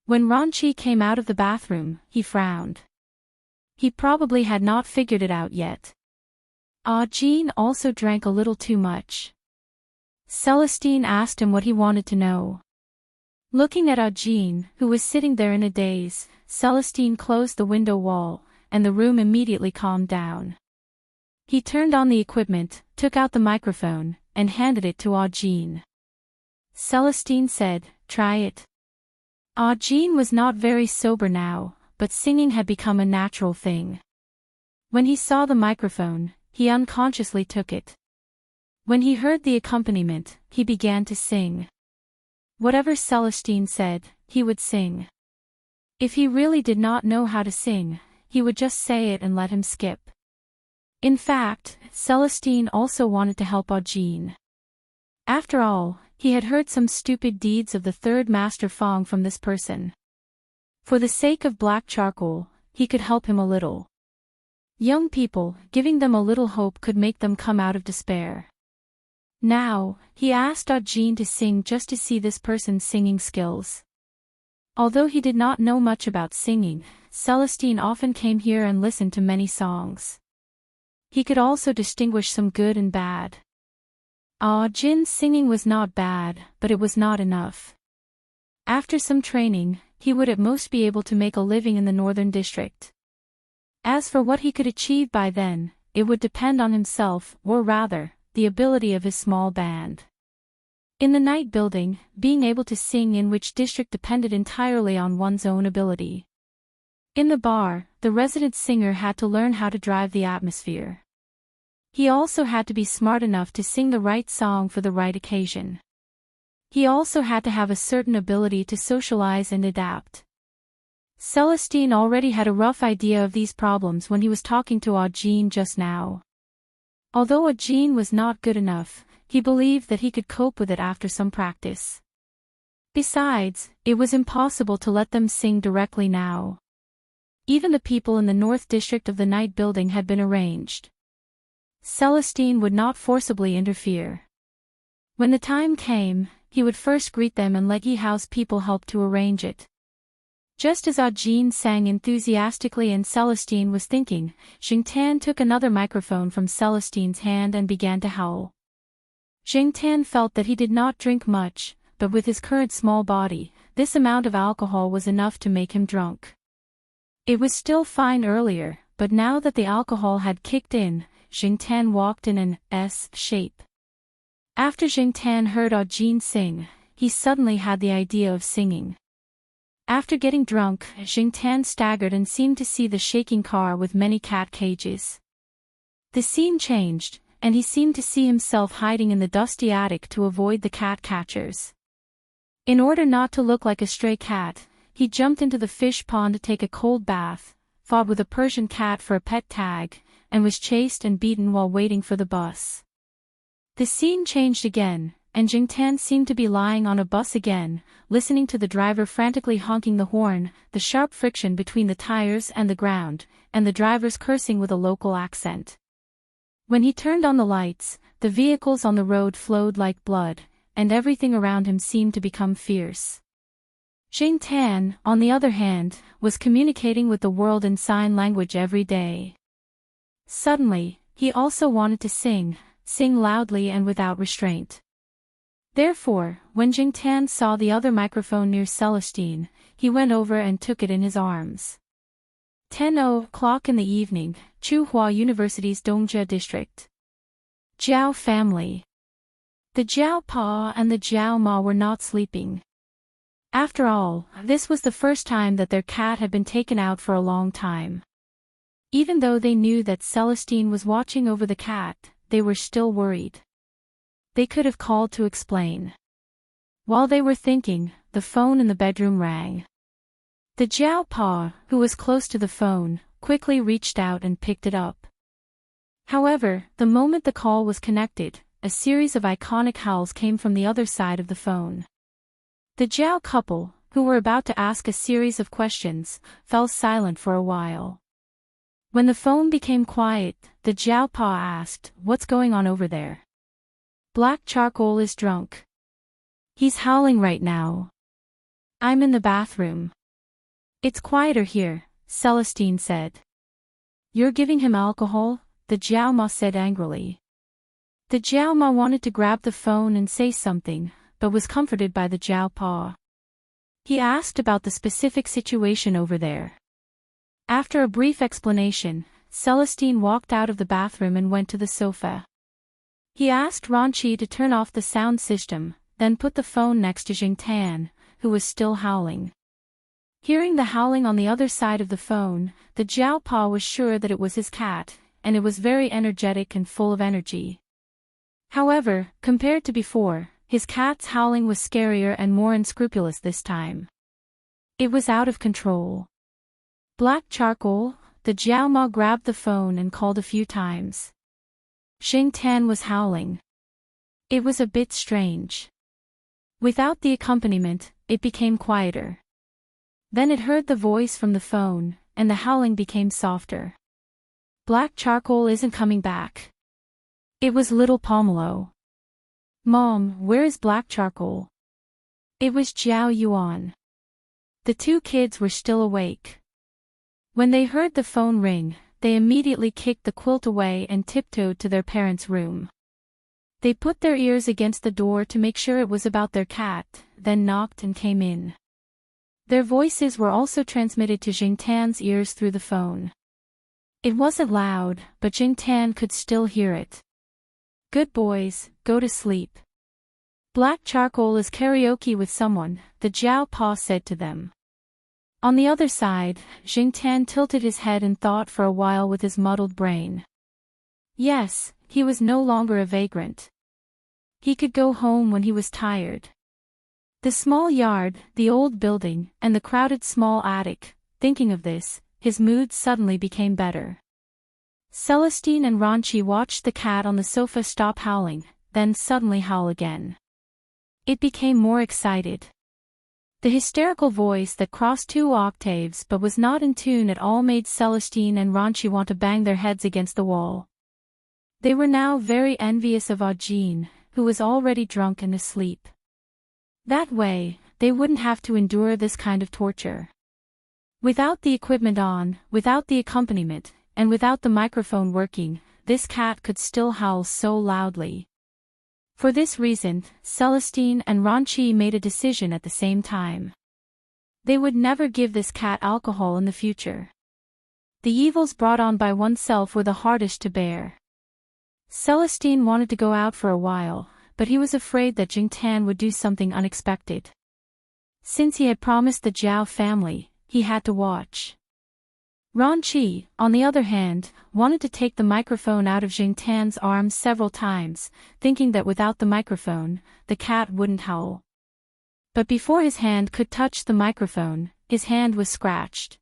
When Ronchi came out of the bathroom, he frowned. He probably had not figured it out yet. Jean also drank a little too much. Celestine asked him what he wanted to know. Looking at Jean, who was sitting there in a daze, Celestine closed the window wall, and the room immediately calmed down. He turned on the equipment, took out the microphone, and handed it to Audine. Celestine said, "Try it." Audine was not very sober now, but singing had become a natural thing. When he saw the microphone, he unconsciously took it. When he heard the accompaniment, he began to sing. Whatever Celestine said, he would sing. If he really did not know how to sing, he would just say it and let him skip. In fact, Celestine also wanted to help Audine. After all, he had heard some stupid deeds of the third Master Fong from this person. For the sake of black charcoal, he could help him a little. Young people, giving them a little hope could make them come out of despair. Now, he asked Audine to sing just to see this person's singing skills. Although he did not know much about singing, Celestine often came here and listened to many songs. He could also distinguish some good and bad. Audine's singing was not bad, but it was not enough. After some training, he would at most be able to make a living in the northern district. As for what he could achieve by then, it would depend on himself, or rather, the ability of his small band. In the night building, being able to sing in which district depended entirely on one's own ability. In the bar, the resident singer had to learn how to drive the atmosphere. He also had to be smart enough to sing the right song for the right occasion. He also had to have a certain ability to socialize and adapt. Celestine already had a rough idea of these problems when he was talking to Audine just now. Although Audine was not good enough, he believed that he could cope with it after some practice. Besides, it was impossible to let them sing directly now. Even the people in the North District of the night building had been arranged. Celestine would not forcibly interfere. When the time came, he would first greet them and let Yi-house people help to arrange it. Just as Audine sang enthusiastically and Celestine was thinking, Jingtan took another microphone from Celestine's hand and began to howl. Jingtan felt that he did not drink much, but with his current small body, this amount of alcohol was enough to make him drunk. It was still fine earlier, but now that the alcohol had kicked in, Jingtan walked in an S shape. After Jingtan heard Audine sing, he suddenly had the idea of singing. After getting drunk, Jingtan staggered and seemed to see the shaking car with many cat cages. The scene changed, and he seemed to see himself hiding in the dusty attic to avoid the cat catchers. In order not to look like a stray cat, he jumped into the fish pond to take a cold bath, fought with a Persian cat for a pet tag, and was chased and beaten while waiting for the bus. The scene changed again, and Jingtan seemed to be lying on a bus again, listening to the driver frantically honking the horn, the sharp friction between the tires and the ground, and the drivers cursing with a local accent. When he turned on the lights, the vehicles on the road flowed like blood, and everything around him seemed to become fierce. Jingtan, on the other hand, was communicating with the world in sign language every day. Suddenly, he also wanted to sing loudly and without restraint. Therefore, when Jingtan saw the other microphone near Celestine, he went over and took it in his arms. 10:00 in the evening, Tsinghua University's Dongjia district. Jiao family. The Jiao Pa and the Jiao Ma were not sleeping. After all, this was the first time that their cat had been taken out for a long time. Even though they knew that Celestine was watching over the cat, they were still worried. They could have called to explain. While they were thinking, the phone in the bedroom rang. The Jiao Pa, who was close to the phone, quickly reached out and picked it up. However, the moment the call was connected, a series of iconic howls came from the other side of the phone. The Jiao couple, who were about to ask a series of questions, fell silent for a while. When the phone became quiet, the Jiao Pa asked, "What's going on over there?" "Black charcoal is drunk. He's howling right now. I'm in the bathroom." "It's quieter here," Celestine said. "You're giving him alcohol?" the Jiao Ma said angrily. The Jiao Ma wanted to grab the phone and say something, but was comforted by the Jiao Pa. He asked about the specific situation over there. After a brief explanation, Celestine walked out of the bathroom and went to the sofa. He asked Ranchi to turn off the sound system, then put the phone next to Jingtan, who was still howling. Hearing the howling on the other side of the phone, the Jiaopa was sure that it was his cat, and it was very energetic and full of energy. However, compared to before, his cat's howling was scarier and more unscrupulous this time. It was out of control. Black charcoal, the Jiaoma grabbed the phone and called a few times. Jingtan was howling. It was a bit strange. Without the accompaniment, it became quieter. Then it heard the voice from the phone, and the howling became softer. Black charcoal isn't coming back. It was little Pomelo. Mom, where is black charcoal? It was Jiao Yuan. The two kids were still awake. When they heard the phone ring, they immediately kicked the quilt away and tiptoed to their parents' room. They put their ears against the door to make sure it was about their cat, then knocked and came in. Their voices were also transmitted to Jingtan's ears through the phone. It wasn't loud, but Jingtan could still hear it. Good boys, go to sleep. Black charcoal is karaoke with someone, the Jiaopa said to them. On the other side, Jingtan tilted his head and thought for a while with his muddled brain. Yes, he was no longer a vagrant. He could go home when he was tired. The small yard, the old building, and the crowded small attic, thinking of this, his mood suddenly became better. Celestine and Ranchi watched the cat on the sofa stop howling, then suddenly howl again. It became more excited. The hysterical voice that crossed 2 octaves but was not in tune at all made Celestine and Ranchi want to bang their heads against the wall. They were now very envious of Ajin, who was already drunk and asleep. That way, they wouldn't have to endure this kind of torture. Without the equipment on, without the accompaniment, and without the microphone working, this cat could still howl so loudly. For this reason, Celestine and Ranchi made a decision at the same time. They would never give this cat alcohol in the future. The evils brought on by oneself were the hardest to bear. Celestine wanted to go out for a while, but he was afraid that Jingtan would do something unexpected. Since he had promised the Jiao family, he had to watch. Ranchi, on the other hand, wanted to take the microphone out of Jingtan's arms several times, thinking that without the microphone, the cat wouldn't howl. But before his hand could touch the microphone, his hand was scratched.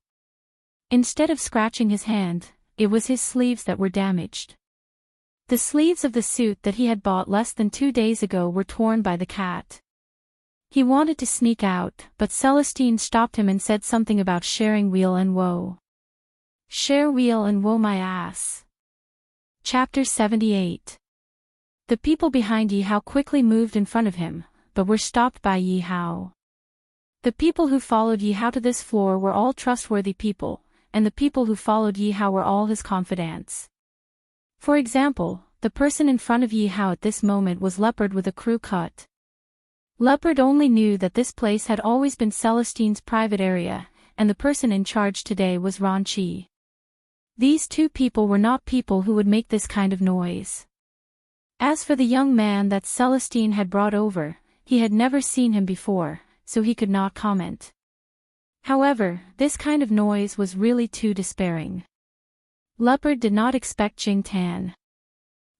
Instead of scratching his hand, it was his sleeves that were damaged. The sleeves of the suit that he had bought less than 2 days ago were torn by the cat. He wanted to sneak out, but Celestine stopped him and said something about sharing wheel and woe. Share wheel and woe my ass. Chapter 78. The people behind Yi Hao quickly moved in front of him, but were stopped by Yi Hao. The people who followed Yi Hao to this floor were all trustworthy people, and the people who followed Yi Hao were all his confidants. For example, the person in front of Yi Hao at this moment was Leopard with a crew cut. Leopard only knew that this place had always been Celestine's private area, and the person in charge today was Ranchi. These two people were not people who would make this kind of noise. As for the young man that Celestine had brought over, he had never seen him before, so he could not comment. However, this kind of noise was really too despairing. Leopard did not expect Jingtan.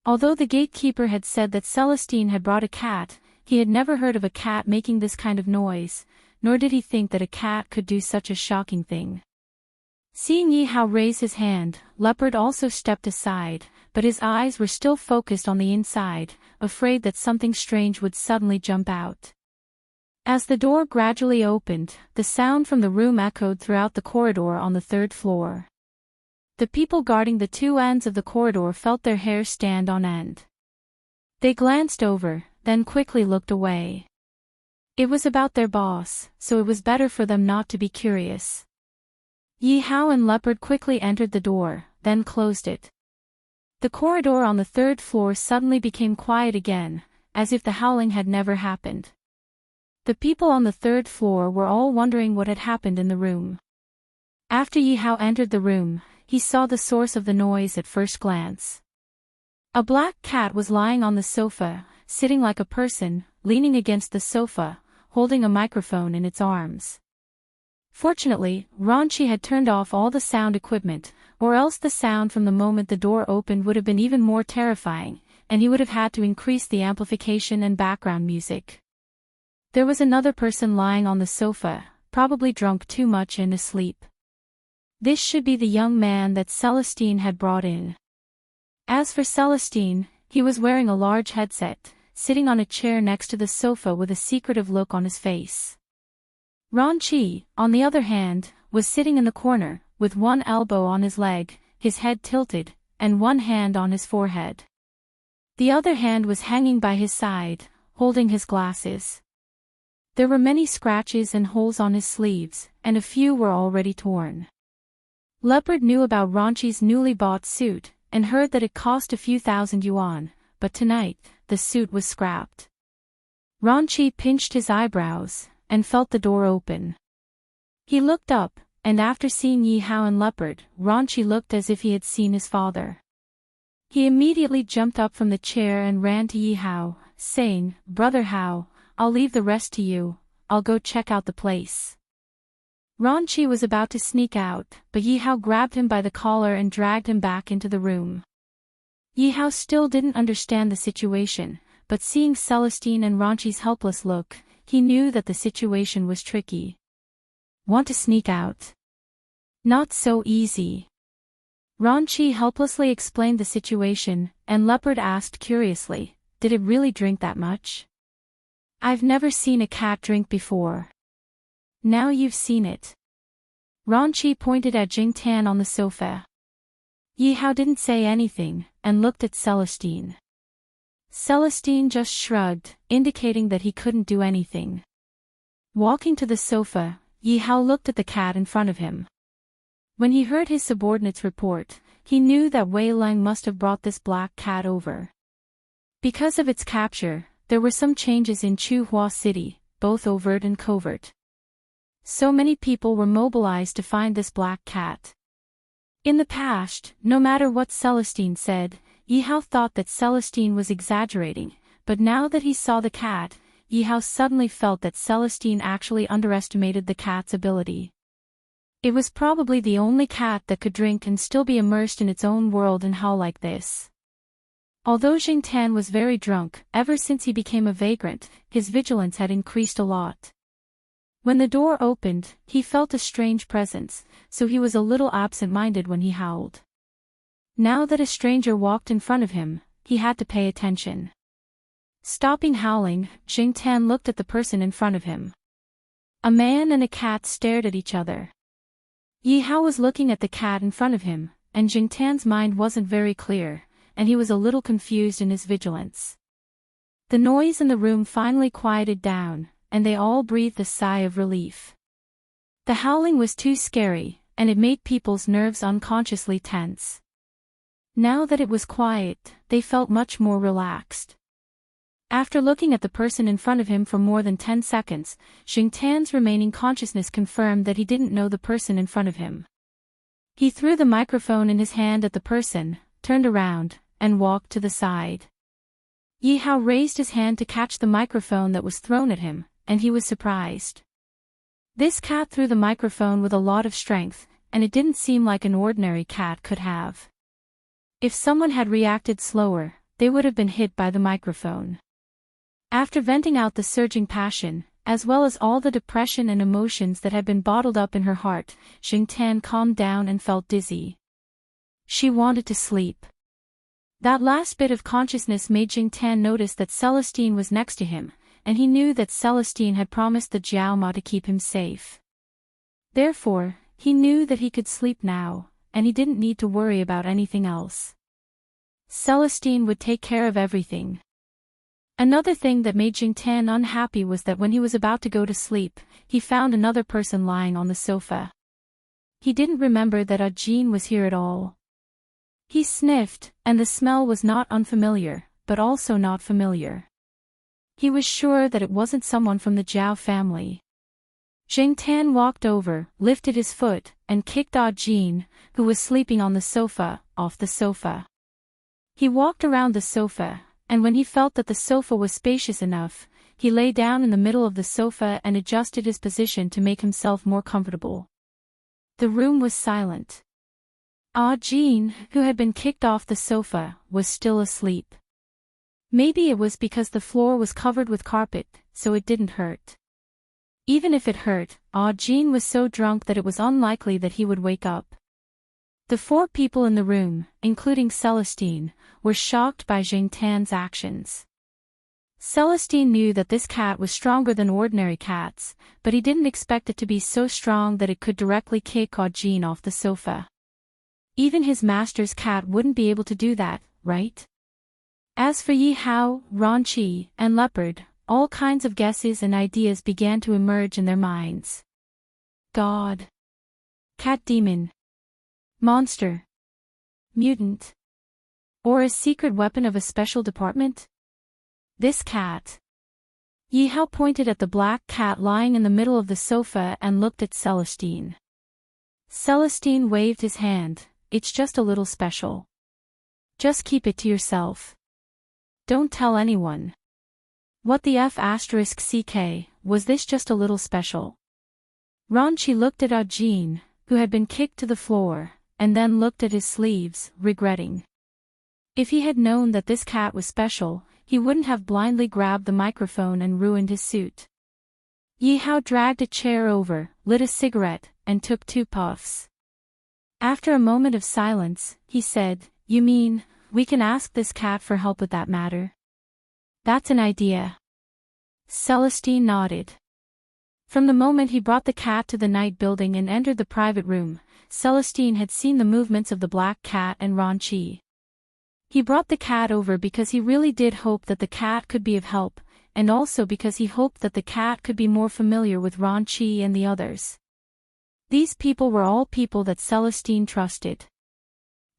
Although the gatekeeper had said that Celestine had brought a cat, he had never heard of a cat making this kind of noise, nor did he think that a cat could do such a shocking thing. Seeing Yi Hao raise his hand, Leopard also stepped aside, but his eyes were still focused on the inside, afraid that something strange would suddenly jump out. As the door gradually opened, the sound from the room echoed throughout the corridor on the 3rd floor. The people guarding the 2 ends of the corridor felt their hair stand on end. They glanced over, then quickly looked away. It was about their boss, so it was better for them not to be curious. Yi Hao and Leopard quickly entered the door, then closed it. The corridor on the 3rd floor suddenly became quiet again, as if the howling had never happened. The people on the 3rd floor were all wondering what had happened in the room. After Yi Hao entered the room, he saw the source of the noise at first glance. A black cat was lying on the sofa, sitting like a person, leaning against the sofa, holding a microphone in its arms. Fortunately, Ranchi had turned off all the sound equipment, or else the sound from the moment the door opened would have been even more terrifying, and he would have had to increase the amplification and background music. There was another person lying on the sofa, probably drunk too much and asleep. This should be the young man that Celestine had brought in. As for Celestine, he was wearing a large headset, sitting on a chair next to the sofa with a secretive look on his face. Ranchi, on the other hand, was sitting in the corner, with one elbow on his leg, his head tilted, and one hand on his forehead. The other hand was hanging by his side, holding his glasses. There were many scratches and holes on his sleeves, and a few were already torn. Leopard knew about Ranchi's newly bought suit, and heard that it cost a few thousand yuan, but tonight, the suit was scrapped. Ranchi pinched his eyebrows, and felt the door open. He looked up, and after seeing Yi Hao and Leopard, Ranchi looked as if he had seen his father. He immediately jumped up from the chair and ran to Yi Hao, saying, "Brother Hao, I'll leave the rest to you, I'll go check out the place." Ranchi was about to sneak out, but Yi Hao grabbed him by the collar and dragged him back into the room. Yi Hao still didn't understand the situation, but seeing Celestine and Ranchi's helpless look, he knew that the situation was tricky. Want to sneak out? Not so easy. Ranchi helplessly explained the situation, and Leopard asked curiously, "Did it really drink that much? I've never seen a cat drink before." "Now you've seen it." Ranchi pointed at Jingtan on the sofa. Yi Hao didn't say anything, and looked at Celestine. Celestine just shrugged, indicating that he couldn't do anything. Walking to the sofa, Yi Hao looked at the cat in front of him. When he heard his subordinate's report, he knew that Wei Leng must have brought this black cat over. Because of its capture, there were some changes in Chuhua City, both overt and covert. So many people were mobilized to find this black cat. In the past, no matter what Celestine said, Yi Hao thought that Celestine was exaggerating, but now that he saw the cat, Yi Hao suddenly felt that Celestine actually underestimated the cat's ability. It was probably the only cat that could drink and still be immersed in its own world and howl like this. Although Jingtan was very drunk, ever since he became a vagrant, his vigilance had increased a lot. When the door opened, he felt a strange presence, so he was a little absent-minded when he howled. Now that a stranger walked in front of him, he had to pay attention. Stopping howling, Jingtan looked at the person in front of him. A man and a cat stared at each other. Yi Hao was looking at the cat in front of him, and Jingtan's mind wasn't very clear, and he was a little confused in his vigilance. The noise in the room finally quieted down, and they all breathed a sigh of relief. The howling was too scary, and it made people's nerves unconsciously tense. Now that it was quiet, they felt much more relaxed. After looking at the person in front of him for more than 10 seconds, Jingtan's remaining consciousness confirmed that he didn't know the person in front of him. He threw the microphone in his hand at the person, turned around, and walked to the side. Yi Hao raised his hand to catch the microphone that was thrown at him, and he was surprised. This cat threw the microphone with a lot of strength, and it didn't seem like an ordinary cat could have. If someone had reacted slower, they would have been hit by the microphone. After venting out the surging passion, as well as all the depression and emotions that had been bottled up in her heart, Jingtan calmed down and felt dizzy. She wanted to sleep. That last bit of consciousness made Jingtan notice that Celestine was next to him, and he knew that Celestine had promised the Jiaoma to keep him safe. Therefore, he knew that he could sleep now, and he didn't need to worry about anything else. Celestine would take care of everything. Another thing that made Jingtan unhappy was that when he was about to go to sleep, he found another person lying on the sofa. He didn't remember that Ajin was here at all. He sniffed, and the smell was not unfamiliar, but also not familiar. He was sure that it wasn't someone from the Zhao family. Zheng Tan walked over, lifted his foot, and kicked Jin, who was sleeping on the sofa, off the sofa. He walked around the sofa, and when he felt that the sofa was spacious enough, he lay down in the middle of the sofa and adjusted his position to make himself more comfortable. The room was silent. Jin, who had been kicked off the sofa, was still asleep. Maybe it was because the floor was covered with carpet, so it didn't hurt. Even if it hurt, Jin was so drunk that it was unlikely that he would wake up. The four people in the room, including Celestine, were shocked by Zheng Tan's actions. Celestine knew that this cat was stronger than ordinary cats, but he didn't expect it to be so strong that it could directly kick Jin off the sofa. Even his master's cat wouldn't be able to do that, right? As for Yi Hao, Ronqi, and Leopard, all kinds of guesses and ideas began to emerge in their minds. God. Cat demon. Monster. Mutant. Or a secret weapon of a special department? This cat. Yi Hao pointed at the black cat lying in the middle of the sofa and looked at Celestine. Celestine waved his hand. It's just a little special. Just keep it to yourself. Don't tell anyone. What the F***ck, was this just a little special? Ronqi looked at Jin, who had been kicked to the floor, and then looked at his sleeves, regretting. If he had known that this cat was special, he wouldn't have blindly grabbed the microphone and ruined his suit. Yi Hao dragged a chair over, lit a cigarette, and took 2 puffs. After a moment of silence, he said, "You mean, we can ask this cat for help with that matter?" "That's an idea." Celestine nodded. From the moment he brought the cat to the night building and entered the private room, Celestine had seen the movements of the black cat and Ronqi. He brought the cat over because he really did hope that the cat could be of help, and also because he hoped that the cat could be more familiar with Ronqi and the others. These people were all people that Celestine trusted.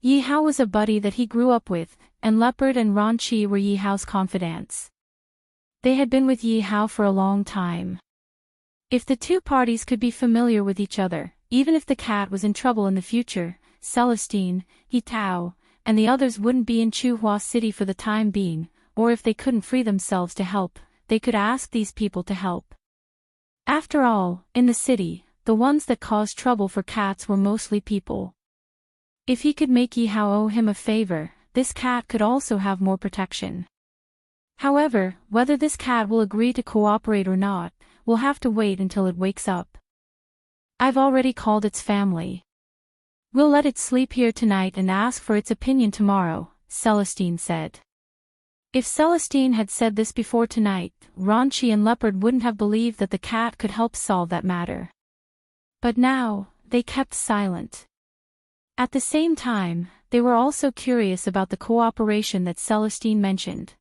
Yi Hao was a buddy that he grew up with, and Leopard and Ronqi were Yi Hao's confidants. They had been with Yi Hao for a long time. If the two parties could be familiar with each other, even if the cat was in trouble in the future, Celestine, Yi Tao, and the others wouldn't be in Chuhua City for the time being, or if they couldn't free themselves to help, they could ask these people to help. After all, in the city, the ones that caused trouble for cats were mostly people. If he could make Yi Hao owe him a favor, this cat could also have more protection. However, whether this cat will agree to cooperate or not, we'll have to wait until it wakes up. I've already called its family. We'll let it sleep here tonight and ask for its opinion tomorrow, Celestine said. If Celestine had said this before tonight, Ronqi and Leopard wouldn't have believed that the cat could help solve that matter. But now, they kept silent. At the same time, they were also curious about the cooperation that Celestine mentioned.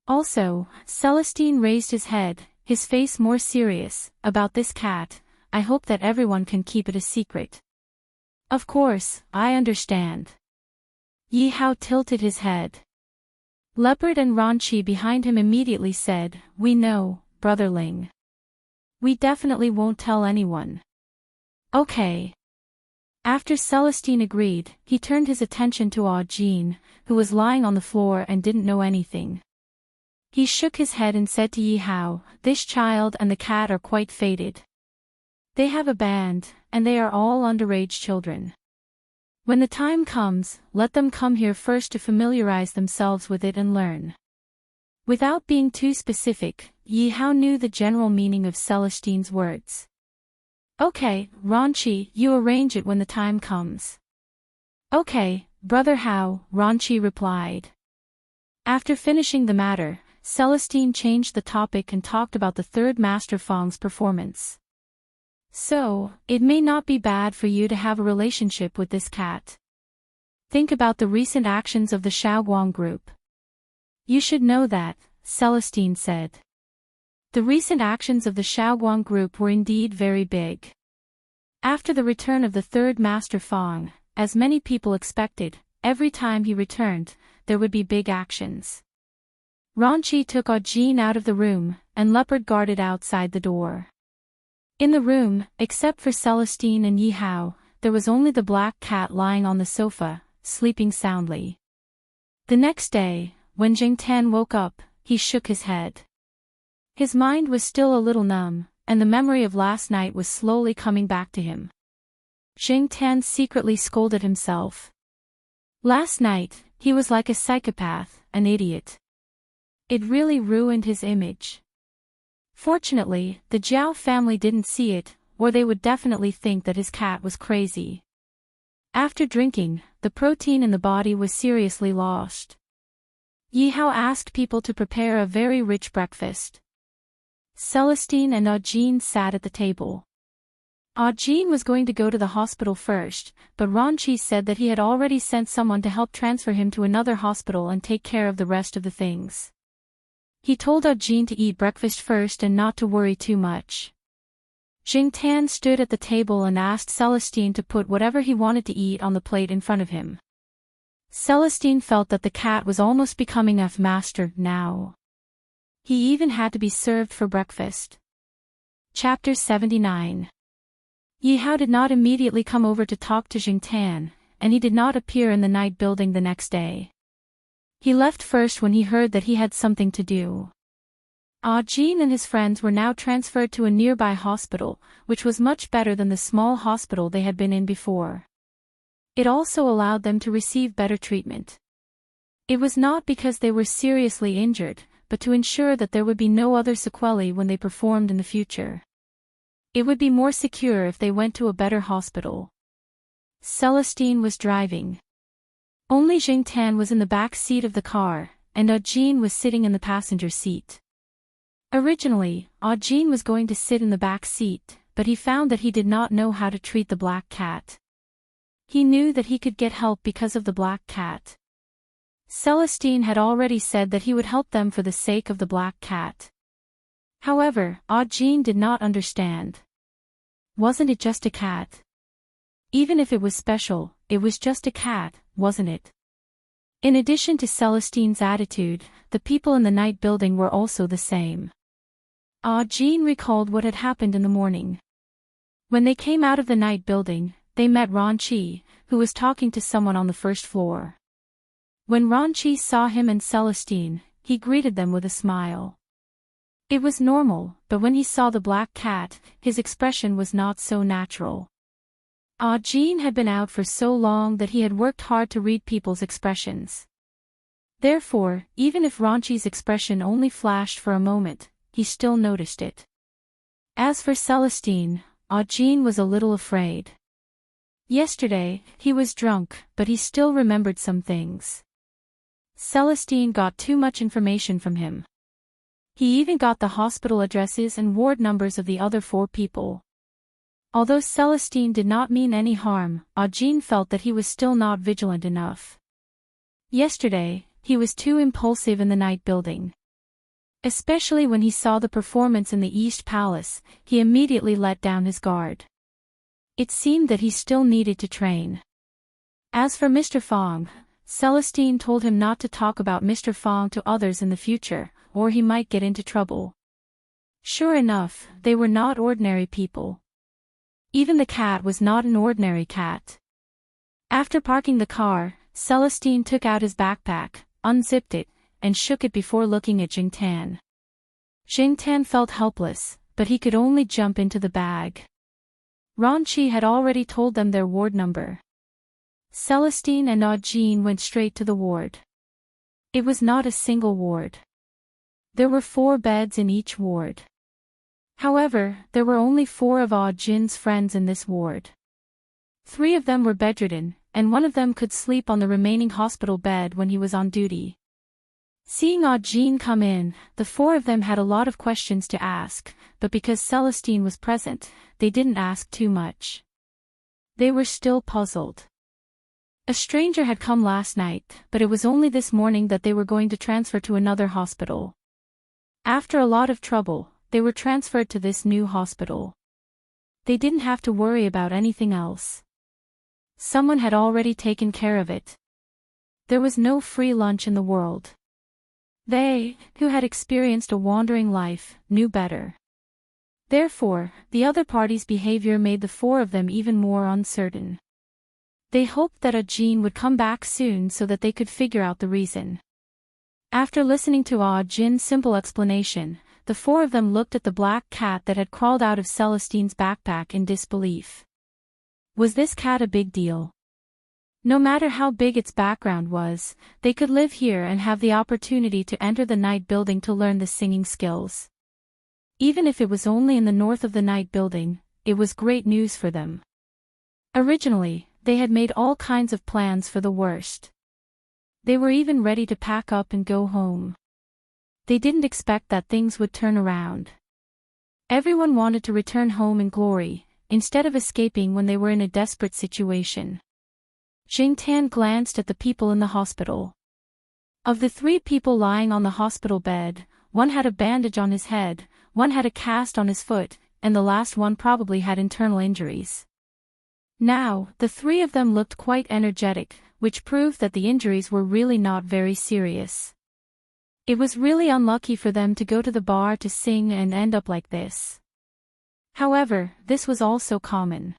Also, Celestine raised his head, his face more serious, about this cat. I hope that everyone can keep it a secret. Of course, I understand. Yi Hao tilted his head. Leopard and Ronqi behind him immediately said, "We know, brotherling. We definitely won't tell anyone." Okay. After Celestine agreed, he turned his attention to Jin, who was lying on the floor and didn't know anything. He shook his head and said to Yi Hao, "This child and the cat are quite fated. They have a band, and they are all underage children. When the time comes, let them come here first to familiarize themselves with it and learn." Without being too specific, Yi Hao knew the general meaning of Celestine's words. "Okay, Ronqi, you arrange it when the time comes." "Okay, Brother Hao," Ronqi replied. After finishing the matter, Celestine changed the topic and talked about the third Master Fang's performance. "So, it may not be bad for you to have a relationship with this cat. Think about the recent actions of the Shaoguang group." "You should know that," Celestine said. The recent actions of the Shaoguang group were indeed very big. After the return of the third Master Fang, as many people expected, every time he returned, there would be big actions. Ronqi took Jin out of the room, and Leopard guarded outside the door. In the room, except for Celestine and Yi Hao, there was only the black cat lying on the sofa, sleeping soundly. The next day, when Jing Tan woke up, he shook his head. His mind was still a little numb, and the memory of last night was slowly coming back to him. Jing Tan secretly scolded himself. Last night, he was like a psychopath, an idiot. It really ruined his image. Fortunately, the Zhao family didn't see it, or they would definitely think that his cat was crazy. After drinking, the protein in the body was seriously lost. Yi Hao asked people to prepare a very rich breakfast. Celestine and Aujin sat at the table. Aujin was going to go to the hospital first, but Ranqi said that he had already sent someone to help transfer him to another hospital and take care of the rest of the things. He told Aujin to eat breakfast first and not to worry too much. Jing Tan stood at the table and asked Celestine to put whatever he wanted to eat on the plate in front of him. Celestine felt that the cat was almost becoming a master now. He even had to be served for breakfast. Chapter 79. Yi Hao did not immediately come over to talk to Jing Tan, and he did not appear in the night building the next day. He left first when he heard that he had something to do. Aujin and his friends were now transferred to a nearby hospital, which was much better than the small hospital they had been in before. It also allowed them to receive better treatment. It was not because they were seriously injured, but to ensure that there would be no other sequelae when they performed in the future. It would be more secure if they went to a better hospital. Celestine was driving. Only Jing Tan was in the back seat of the car, and Aujin was sitting in the passenger seat. Originally, Aujin was going to sit in the back seat, but he found that he did not know how to treat the black cat. He knew that he could get help because of the black cat. Celestine had already said that he would help them for the sake of the black cat. However, Aujin did not understand. Wasn't it just a cat? Even if it was special, it was just a cat, wasn't it? In addition to Celestine's attitude, the people in the night building were also the same. Aujin recalled what had happened in the morning. When they came out of the night building, they met Ranqi, who was talking to someone on the first floor. When Ranqi saw him and Celestine, he greeted them with a smile. It was normal, but when he saw the black cat, his expression was not so natural. Aujin had been out for so long that he had worked hard to read people's expressions. Therefore, even if Ranqi's expression only flashed for a moment, he still noticed it. As for Celestine, Aujin was a little afraid. Yesterday, he was drunk, but he still remembered some things. Celestine got too much information from him. He even got the hospital addresses and ward numbers of the other 4 people. Although Celestine did not mean any harm, Aujin felt that he was still not vigilant enough. Yesterday, he was too impulsive in the night building. Especially when he saw the performance in the East Palace, he immediately let down his guard. It seemed that he still needed to train. As for Mr. Fong, Celestine told him not to talk about Mr. Fong to others in the future, or he might get into trouble. Sure enough, they were not ordinary people. Even the cat was not an ordinary cat. After parking the car, Celestine took out his backpack, unzipped it, and shook it before looking at Jing Tan. Jing Tan felt helpless, but he could only jump into the bag. Ranqi had already told them their ward number. Celestine and Aujin went straight to the ward. It was not a single ward. There were 4 beds in each ward. However, there were only 4 of Aujin's friends in this ward. 3 of them were bedridden, and one of them could sleep on the remaining hospital bed when he was on duty. Seeing Aujin come in, the 4 of them had a lot of questions to ask, but because Celestine was present, they didn't ask too much. They were still puzzled. A stranger had come last night, but it was only this morning that they were going to transfer to another hospital. After a lot of trouble, they were transferred to this new hospital. They didn't have to worry about anything else. Someone had already taken care of it. There was no free lunch in the world. They, who had experienced a wandering life, knew better. Therefore, the other party's behavior made the four of them even more uncertain. They hoped that Jean would come back soon so that they could figure out the reason. After listening to Jin's simple explanation, the four of them looked at the black cat that had crawled out of Celestine's backpack in disbelief. Was this cat a big deal? No matter how big its background was, they could live here and have the opportunity to enter the night building to learn the singing skills. Even if it was only in the north of the night building, it was great news for them. Originally, they had made all kinds of plans for the worst. They were even ready to pack up and go home. They didn't expect that things would turn around. Everyone wanted to return home in glory, instead of escaping when they were in a desperate situation. Jingtan glanced at the people in the hospital. Of the 3 people lying on the hospital bed, one had a bandage on his head, one had a cast on his foot, and the last one probably had internal injuries. Now, the 3 of them looked quite energetic, which proved that the injuries were really not very serious. It was really unlucky for them to go to the bar to sing and end up like this. However, this was also common.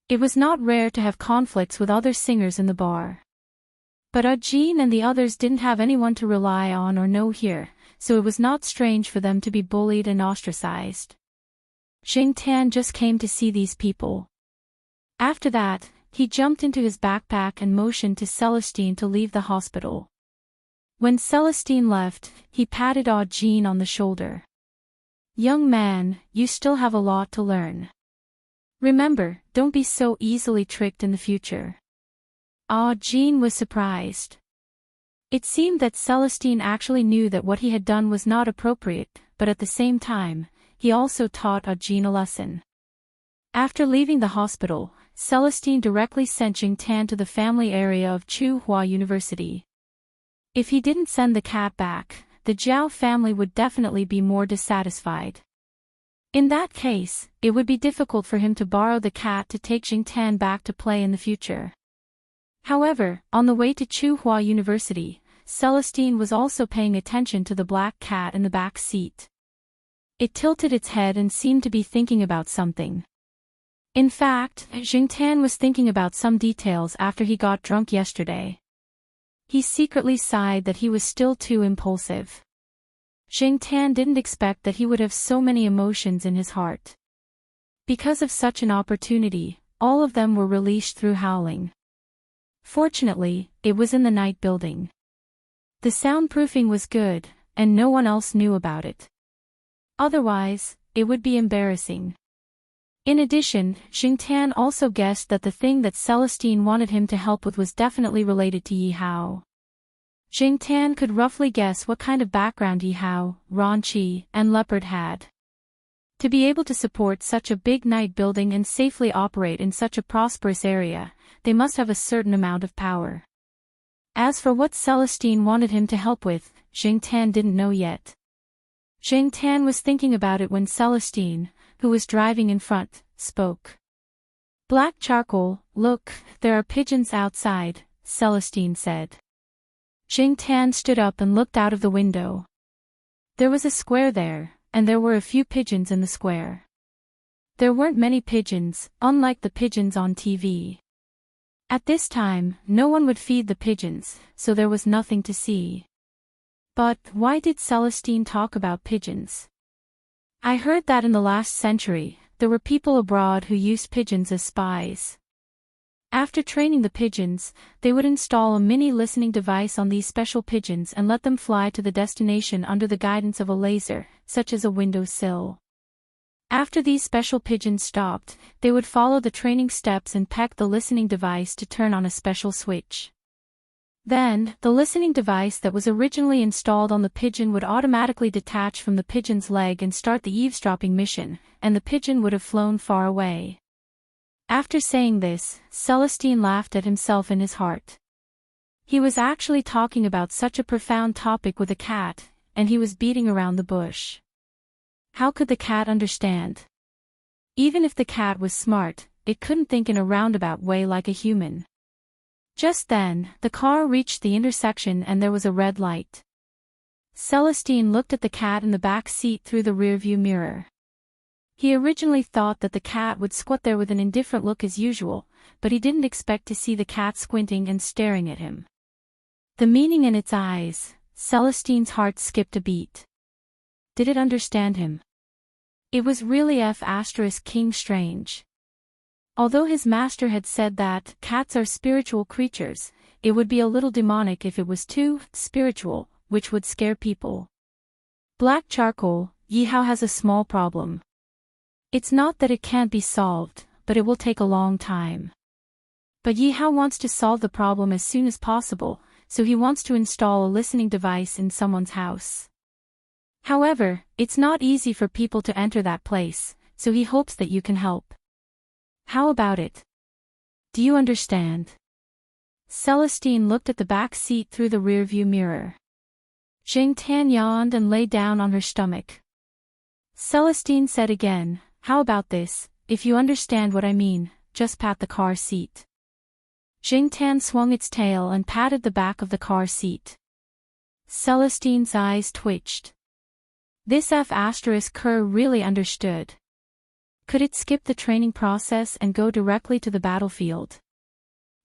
It was not rare to have conflicts with other singers in the bar. But Jean and the others didn't have anyone to rely on or know here, so it was not strange for them to be bullied and ostracized. Jingtan just came to see these people. After that, he jumped into his backpack and motioned to Celestine to leave the hospital. When Celestine left, he patted Jean on the shoulder. "Young man, you still have a lot to learn. Remember, don't be so easily tricked in the future." Jean was surprised. It seemed that Celestine actually knew that what he had done was not appropriate, but at the same time, he also taught Jean a lesson. After leaving the hospital, Celestine directly sent Jingtan to the family area of Tsinghua University. If he didn't send the cat back, the Zhao family would definitely be more dissatisfied. In that case, it would be difficult for him to borrow the cat to take Jingtan back to play in the future. However, on the way to Tsinghua University, Celestine was also paying attention to the black cat in the back seat. It tilted its head and seemed to be thinking about something. In fact, Jingtan was thinking about some details after he got drunk yesterday. He secretly sighed that he was still too impulsive. Jingtan didn't expect that he would have so many emotions in his heart. Because of such an opportunity, all of them were released through howling. Fortunately, it was in the night building. The soundproofing was good, and no one else knew about it. Otherwise, it would be embarrassing. In addition, Jingtan also guessed that the thing that Celestine wanted him to help with was definitely related to Yi Hao. Jingtan could roughly guess what kind of background Yi Hao, Ronqi, and Leopard had. To be able to support such a big night building and safely operate in such a prosperous area, they must have a certain amount of power. As for what Celestine wanted him to help with, Jingtan didn't know yet. Jingtan was thinking about it when Celestine, who was driving in front, spoke. "Black charcoal, look, there are pigeons outside," Celestine said. Jingtan stood up and looked out of the window. There was a square there, and there were a few pigeons in the square. There weren't many pigeons, unlike the pigeons on TV. At this time, no one would feed the pigeons, so there was nothing to see. But why did Celestine talk about pigeons? "I heard that in the last century, there were people abroad who used pigeons as spies. After training the pigeons, they would install a mini listening device on these special pigeons and let them fly to the destination under the guidance of a laser, such as a windowsill. After these special pigeons stopped, they would follow the training steps and peck the listening device to turn on a special switch. Then, the listening device that was originally installed on the pigeon would automatically detach from the pigeon's leg and start the eavesdropping mission, and the pigeon would have flown far away." After saying this, Celestine laughed at himself in his heart. He was actually talking about such a profound topic with a cat, and he was beating around the bush. How could the cat understand? Even if the cat was smart, it couldn't think in a roundabout way like a human. Just then, the car reached the intersection and there was a red light. Celestine looked at the cat in the back seat through the rearview mirror. He originally thought that the cat would squat there with an indifferent look as usual, but he didn't expect to see the cat squinting and staring at him. The meaning in its eyes, Celestine's heart skipped a beat. Did it understand him? It was really King strange. Although his master had said that cats are spiritual creatures, it would be a little demonic if it was too spiritual, which would scare people. Black charcoal, Yihao has a small problem. It's not that it can't be solved, but it will take a long time. But Yihao wants to solve the problem as soon as possible, so he wants to install a listening device in someone's house. However, it's not easy for people to enter that place, so he hopes that you can help. How about it? Do you understand? Celestine looked at the back seat through the rearview mirror. Jingtan yawned and lay down on her stomach. Celestine said again, how about this, if you understand what I mean, just pat the car seat. Jingtan swung its tail and patted the back of the car seat. Celestine's eyes twitched. This F***er really understood. Could it skip the training process and go directly to the battlefield?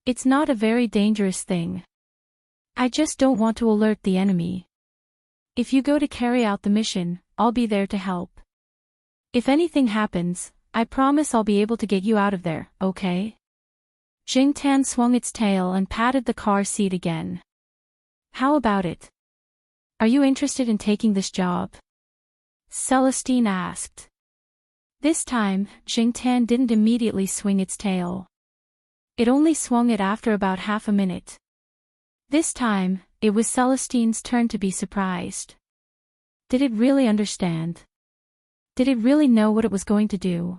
It's not a very dangerous thing. I just don't want to alert the enemy. If you go to carry out the mission, I'll be there to help. If anything happens, I promise I'll be able to get you out of there, okay? Jingtan swung its tail and patted the car seat again. How about it? Are you interested in taking this job? Celestine asked. This time, Jingtan didn't immediately swing its tail. It only swung it after about half a minute. This time, it was Celestine's turn to be surprised. Did it really understand? Did it really know what it was going to do?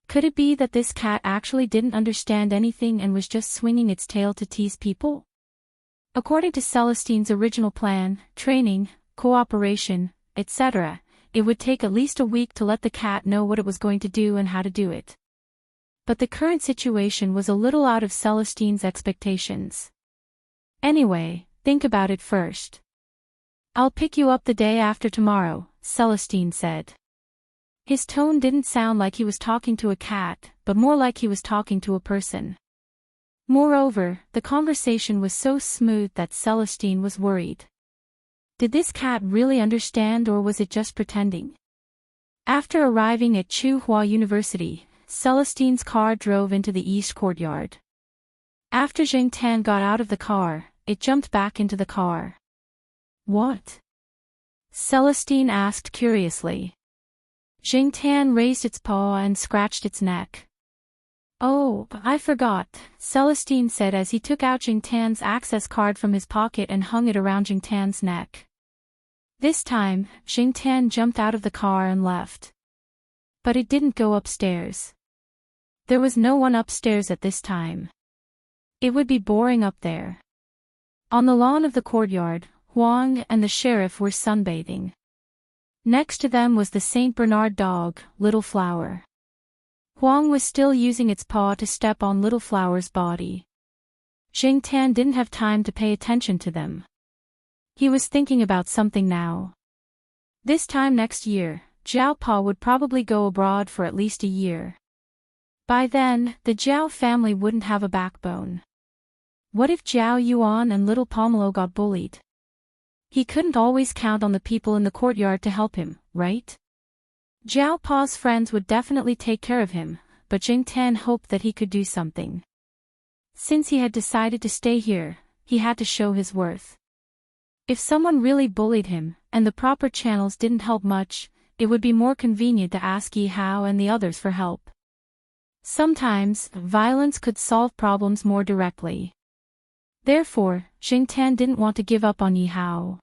Could it be that this cat actually didn't understand anything and was just swinging its tail to tease people? According to Celestine's original plan, training, cooperation, etc., it would take at least a week to let the cat know what it was going to do and how to do it. But the current situation was a little out of Celestine's expectations. Anyway, think about it first. I'll pick you up the day after tomorrow, Celestine said. His tone didn't sound like he was talking to a cat, but more like he was talking to a person. Moreover, the conversation was so smooth that Celestine was worried. Did this cat really understand or was it just pretending? After arriving at Tsinghua University, Celestine's car drove into the east courtyard. After Jingtan got out of the car, it jumped back into the car. What? Celestine asked curiously. Jingtan raised its paw and scratched its neck. Oh, I forgot, Celestine said as he took out Jingtan's access card from his pocket and hung it around Jingtan's neck. This time, Jingtan jumped out of the car and left. But it didn't go upstairs. There was no one upstairs at this time. It would be boring up there. On the lawn of the courtyard, Huang and the sheriff were sunbathing. Next to them was the Saint Bernard dog, Little Flower. Huang was still using its paw to step on Little Flower's body. Jingtan didn't have time to pay attention to them. He was thinking about something now. This time next year, Jiao Pa would probably go abroad for at least a year. By then, the Jiao family wouldn't have a backbone. What if Jiao Yuan and Little Pomelo got bullied? He couldn't always count on the people in the courtyard to help him, right? Jiao Pa's friends would definitely take care of him, but Jingtan hoped that he could do something. Since he had decided to stay here, he had to show his worth. If someone really bullied him, and the proper channels didn't help much, it would be more convenient to ask Yi Hao and the others for help. Sometimes, violence could solve problems more directly. Therefore, Jingtan didn't want to give up on Yi Hao.